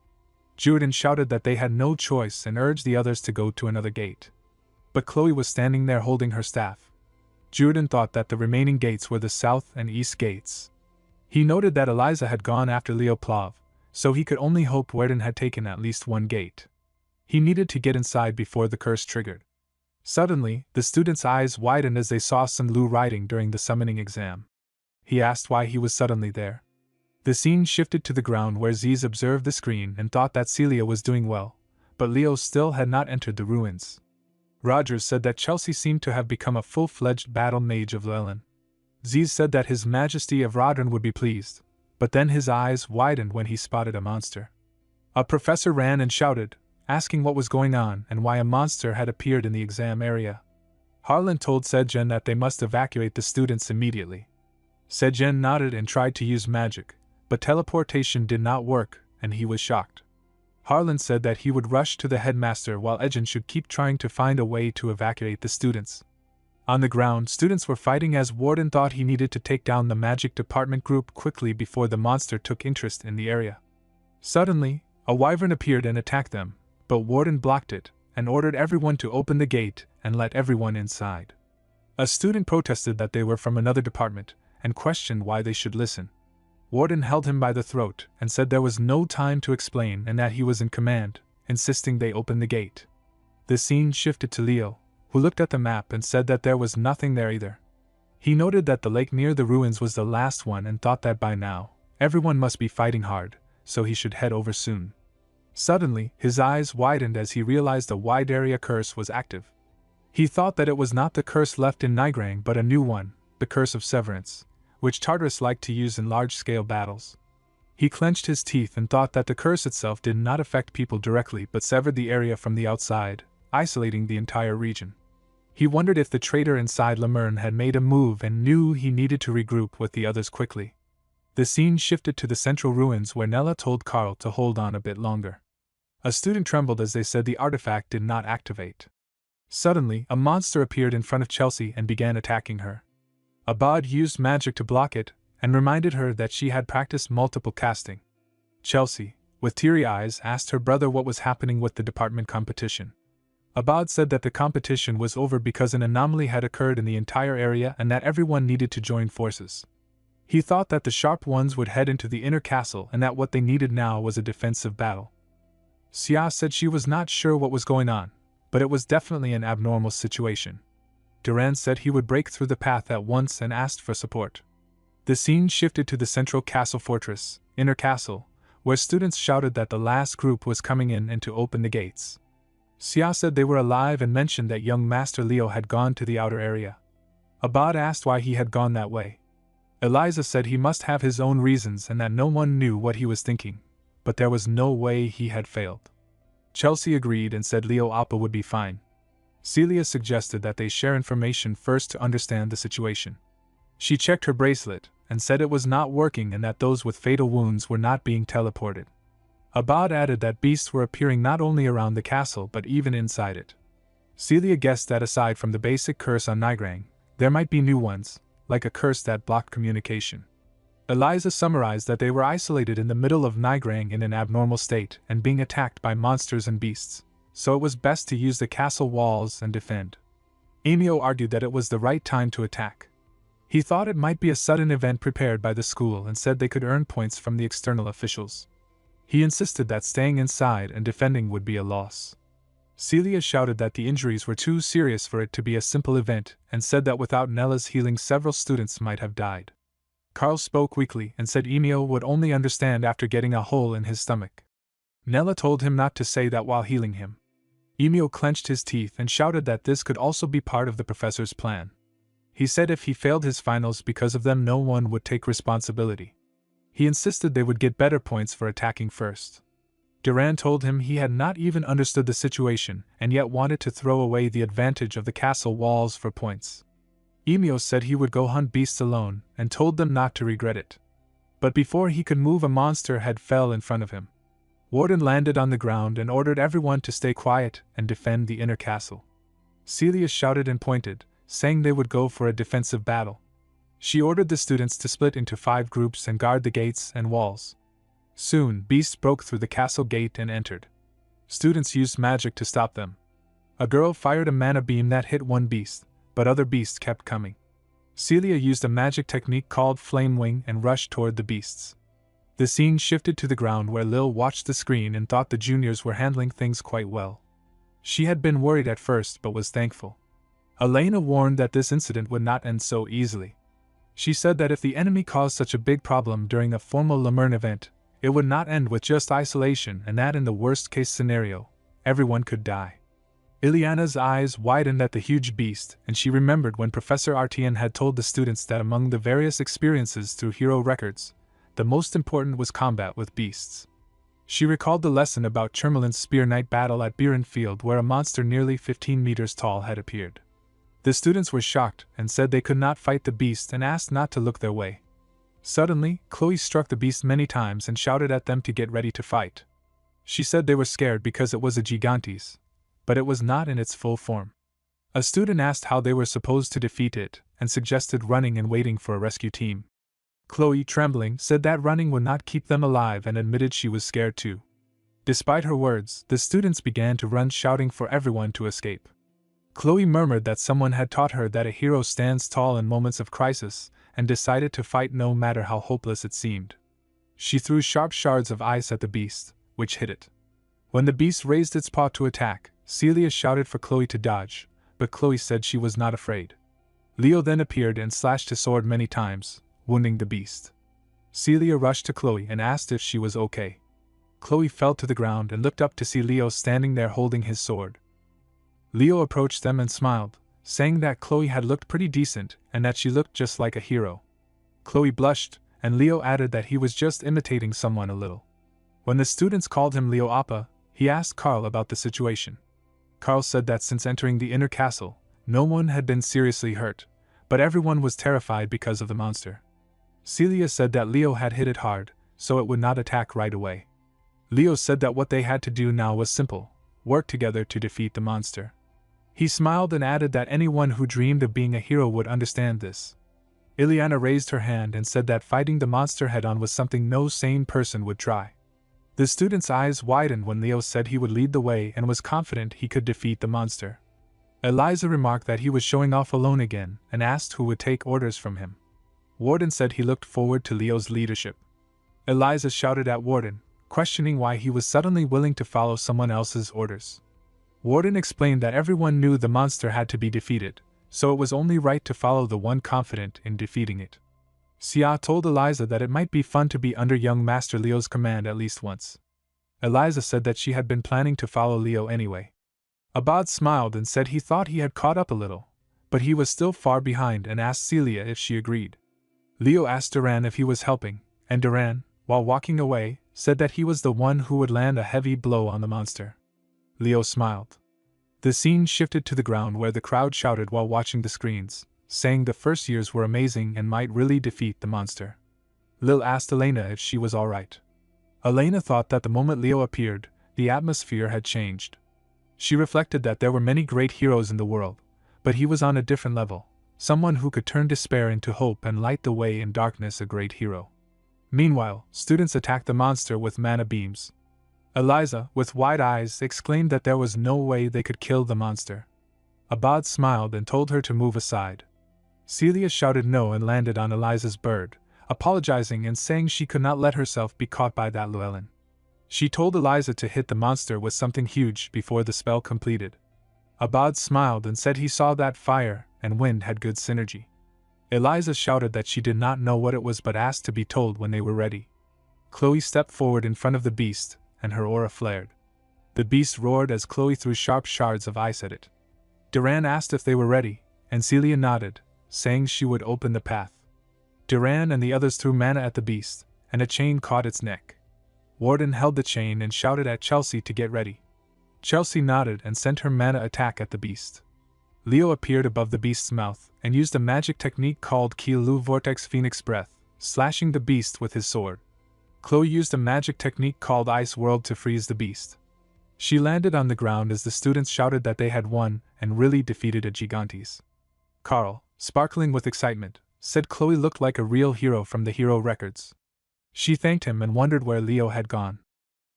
S1: Juden shouted that they had no choice and urged the others to go to another gate. But Chloe was standing there holding her staff. Juden thought that the remaining gates were the south and east gates. He noted that Eliza had gone after Leo Plov, so he could only hope Werden had taken at least one gate. He needed to get inside before the curse triggered. Suddenly, the students' eyes widened as they saw Sun Lu writing during the summoning exam. He asked why he was suddenly there. The scene shifted to the ground where Ziz observed the screen and thought that Celia was doing well, but Leo still had not entered the ruins. Rogers said that Chelsea seemed to have become a full-fledged battle mage of Leyland. Ziz said that His Majesty of Rodden would be pleased, but then his eyes widened when he spotted a monster. A professor ran and shouted, asking what was going on and why a monster had appeared in the exam area. Harlan told Sedgen that they must evacuate the students immediately. Sedgen nodded and tried to use magic, but teleportation did not work, and he was shocked. Harlan said that he would rush to the headmaster while Edgen should keep trying to find a way to evacuate the students. On the ground, students were fighting as Warden thought he needed to take down the magic department group quickly before the monster took interest in the area. Suddenly, a wyvern appeared and attacked them, but Warden blocked it and ordered everyone to open the gate and let everyone inside. A student protested that they were from another department and questioned why they should listen. Warden held him by the throat and said there was no time to explain and that he was in command, insisting they open the gate. The scene shifted to Leo, who looked at the map and said that there was nothing there either. He noted that the lake near the ruins was the last one and thought that by now, everyone must be fighting hard, so he should head over soon. Suddenly, his eyes widened as he realized a wide area curse was active. He thought that it was not the curse left in Nigrang but a new one, the Curse of Severance, which Tartarus liked to use in large-scale battles. He clenched his teeth and thought that the curse itself did not affect people directly but severed the area from the outside, isolating the entire region. He wondered if the traitor inside Lemurn had made a move and knew he needed to regroup with the others quickly. The scene shifted to the central ruins where Nella told Carl to hold on a bit longer. A student trembled as they said the artifact did not activate. Suddenly, a monster appeared in front of Chelsea and began attacking her. Abad used magic to block it, and reminded her that she had practiced multiple casting. Chelsea, with teary eyes, asked her brother what was happening with the department competition. Abad said that the competition was over because an anomaly had occurred in the entire area and that everyone needed to join forces. He thought that the sharp ones would head into the inner castle and that what they needed now was a defensive battle. Xia said she was not sure what was going on, but it was definitely an abnormal situation. Duran said he would break through the path at once and asked for support. The scene shifted to the central castle fortress, Inner Castle, where students shouted that the last group was coming in and to open the gates. Xia said they were alive and mentioned that young Master Leo had gone to the outer area. Abad asked why he had gone that way. Eliza said he must have his own reasons and that no one knew what he was thinking, but there was no way he had failed. Chelsea agreed and said Leo Appa would be fine. Celia suggested that they share information first to understand the situation. She checked her bracelet and said it was not working and that those with fatal wounds were not being teleported. Abad added that beasts were appearing not only around the castle but even inside it. Celia guessed that aside from the basic curse on Nigrang, there might be new ones, like a curse that blocked communication. Eliza summarized that they were isolated in the middle of Nigrang in an abnormal state and being attacked by monsters and beasts, so it was best to use the castle walls and defend. Emio argued that it was the right time to attack. He thought it might be a sudden event prepared by the school and said they could earn points from the external officials. He insisted that staying inside and defending would be a loss. Celia shouted that the injuries were too serious for it to be a simple event and said that without Nella's healing several students might have died. Carl spoke weakly and said Emil would only understand after getting a hole in his stomach. Nella told him not to say that while healing him. Emil clenched his teeth and shouted that this could also be part of the professor's plan. He said if he failed his finals because of them no one would take responsibility. He insisted they would get better points for attacking first. Duran told him he had not even understood the situation and yet wanted to throw away the advantage of the castle walls for points. Emio said he would go hunt beasts alone and told them not to regret it. But before he could move, a monster had fell in front of him. Warden landed on the ground and ordered everyone to stay quiet and defend the inner castle. Celia shouted and pointed, saying they would go for a defensive battle. She ordered the students to split into 5 groups and guard the gates and walls. Soon, beasts broke through the castle gate and entered. Students used magic to stop them. A girl fired a mana beam that hit one beast, but other beasts kept coming. Celia used a magic technique called Flame Wing and rushed toward the beasts. The scene shifted to the ground where Lil watched the screen and thought the juniors were handling things quite well. She had been worried at first but was thankful. Elena warned that this incident would not end so easily. She said that if the enemy caused such a big problem during a formal Lemurn event, it would not end with just isolation and that in the worst-case scenario, everyone could die. Ileana's eyes widened at the huge beast, and she remembered when Professor Artian had told the students that among the various experiences through hero records, the most important was combat with beasts. She recalled the lesson about Chermelin's Spear Knight battle at Biren Field where a monster nearly 15 meters tall had appeared. The students were shocked and said they could not fight the beast and asked not to look their way. Suddenly, Chloe struck the beast many times and shouted at them to get ready to fight. She said they were scared because it was a Gigantes, but it was not in its full form. A student asked how they were supposed to defeat it and suggested running and waiting for a rescue team. Chloe, trembling, said that running would not keep them alive and admitted she was scared too. Despite her words, the students began to run shouting for everyone to escape. Chloe murmured that someone had taught her that a hero stands tall in moments of crisis and decided to fight no matter how hopeless it seemed. She threw sharp shards of ice at the beast, which hit it. When the beast raised its paw to attack, Celia shouted for Chloe to dodge, but Chloe said she was not afraid. Leo then appeared and slashed his sword many times, wounding the beast. Celia rushed to Chloe and asked if she was okay. Chloe fell to the ground and looked up to see Leo standing there holding his sword. Leo approached them and smiled, saying that Chloe had looked pretty decent and that she looked just like a hero. Chloe blushed, and Leo added that he was just imitating someone a little. When the students called him Leo Appa, he asked Carl about the situation. Carl said that since entering the inner castle, no one had been seriously hurt, but everyone was terrified because of the monster. Celia said that Leo had hit it hard, so it would not attack right away. Leo said that what they had to do now was simple: work together to defeat the monster. He smiled and added that anyone who dreamed of being a hero would understand this. Ileana raised her hand and said that fighting the monster head-on was something no sane person would try. The student's eyes widened when Leo said he would lead the way and was confident he could defeat the monster. Eliza remarked that he was showing off alone again and asked who would take orders from him. Warden said he looked forward to Leo's leadership. Eliza shouted at Warden, questioning why he was suddenly willing to follow someone else's orders. Warden explained that everyone knew the monster had to be defeated, so it was only right to follow the one confident in defeating it. Xia told Eliza that it might be fun to be under young Master Leo's command at least once. Eliza said that she had been planning to follow Leo anyway. Abad smiled and said he thought he had caught up a little, but he was still far behind and asked Celia if she agreed. Leo asked Duran if he was helping, and Duran, while walking away, said that he was the one who would land a heavy blow on the monster. Leo smiled. The scene shifted to the ground where the crowd shouted while watching the screens, saying the first years were amazing and might really defeat the monster. Lil asked Elena if she was alright. Elena thought that the moment Leo appeared, the atmosphere had changed. She reflected that there were many great heroes in the world, but he was on a different level, someone who could turn despair into hope and light the way in darkness, a great hero. Meanwhile, students attacked the monster with mana beams. Eliza, with wide eyes, exclaimed that there was no way they could kill the monster. Abad smiled and told her to move aside. Celia shouted no and landed on Eliza's bird, apologizing and saying she could not let herself be caught by that Llewellyn. She told Eliza to hit the monster with something huge before the spell completed. Abad smiled and said he saw that fire and wind had good synergy. Eliza shouted that she did not know what it was but asked to be told when they were ready. Chloe stepped forward in front of the beast, and her aura flared. The beast roared as Chloe threw sharp shards of ice at it. Duran asked if they were ready, and Celia nodded, saying she would open the path. Duran and the others threw mana at the beast, and a chain caught its neck. Warden held the chain and shouted at Chelsea to get ready. Chelsea nodded and sent her mana attack at the beast. Leo appeared above the beast's mouth and used a magic technique called Kilu Vortex Phoenix Breath, slashing the beast with his sword. Chloe used a magic technique called Ice World to freeze the beast. She landed on the ground as the students shouted that they had won and really defeated a Gigantes. Carl, sparkling with excitement, said Chloe looked like a real hero from the hero records. She thanked him and wondered where Leo had gone.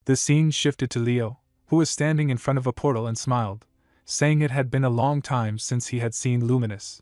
S1: The scene shifted to Leo, who was standing in front of a portal and smiled, saying it had been a long time since he had seen Luminous.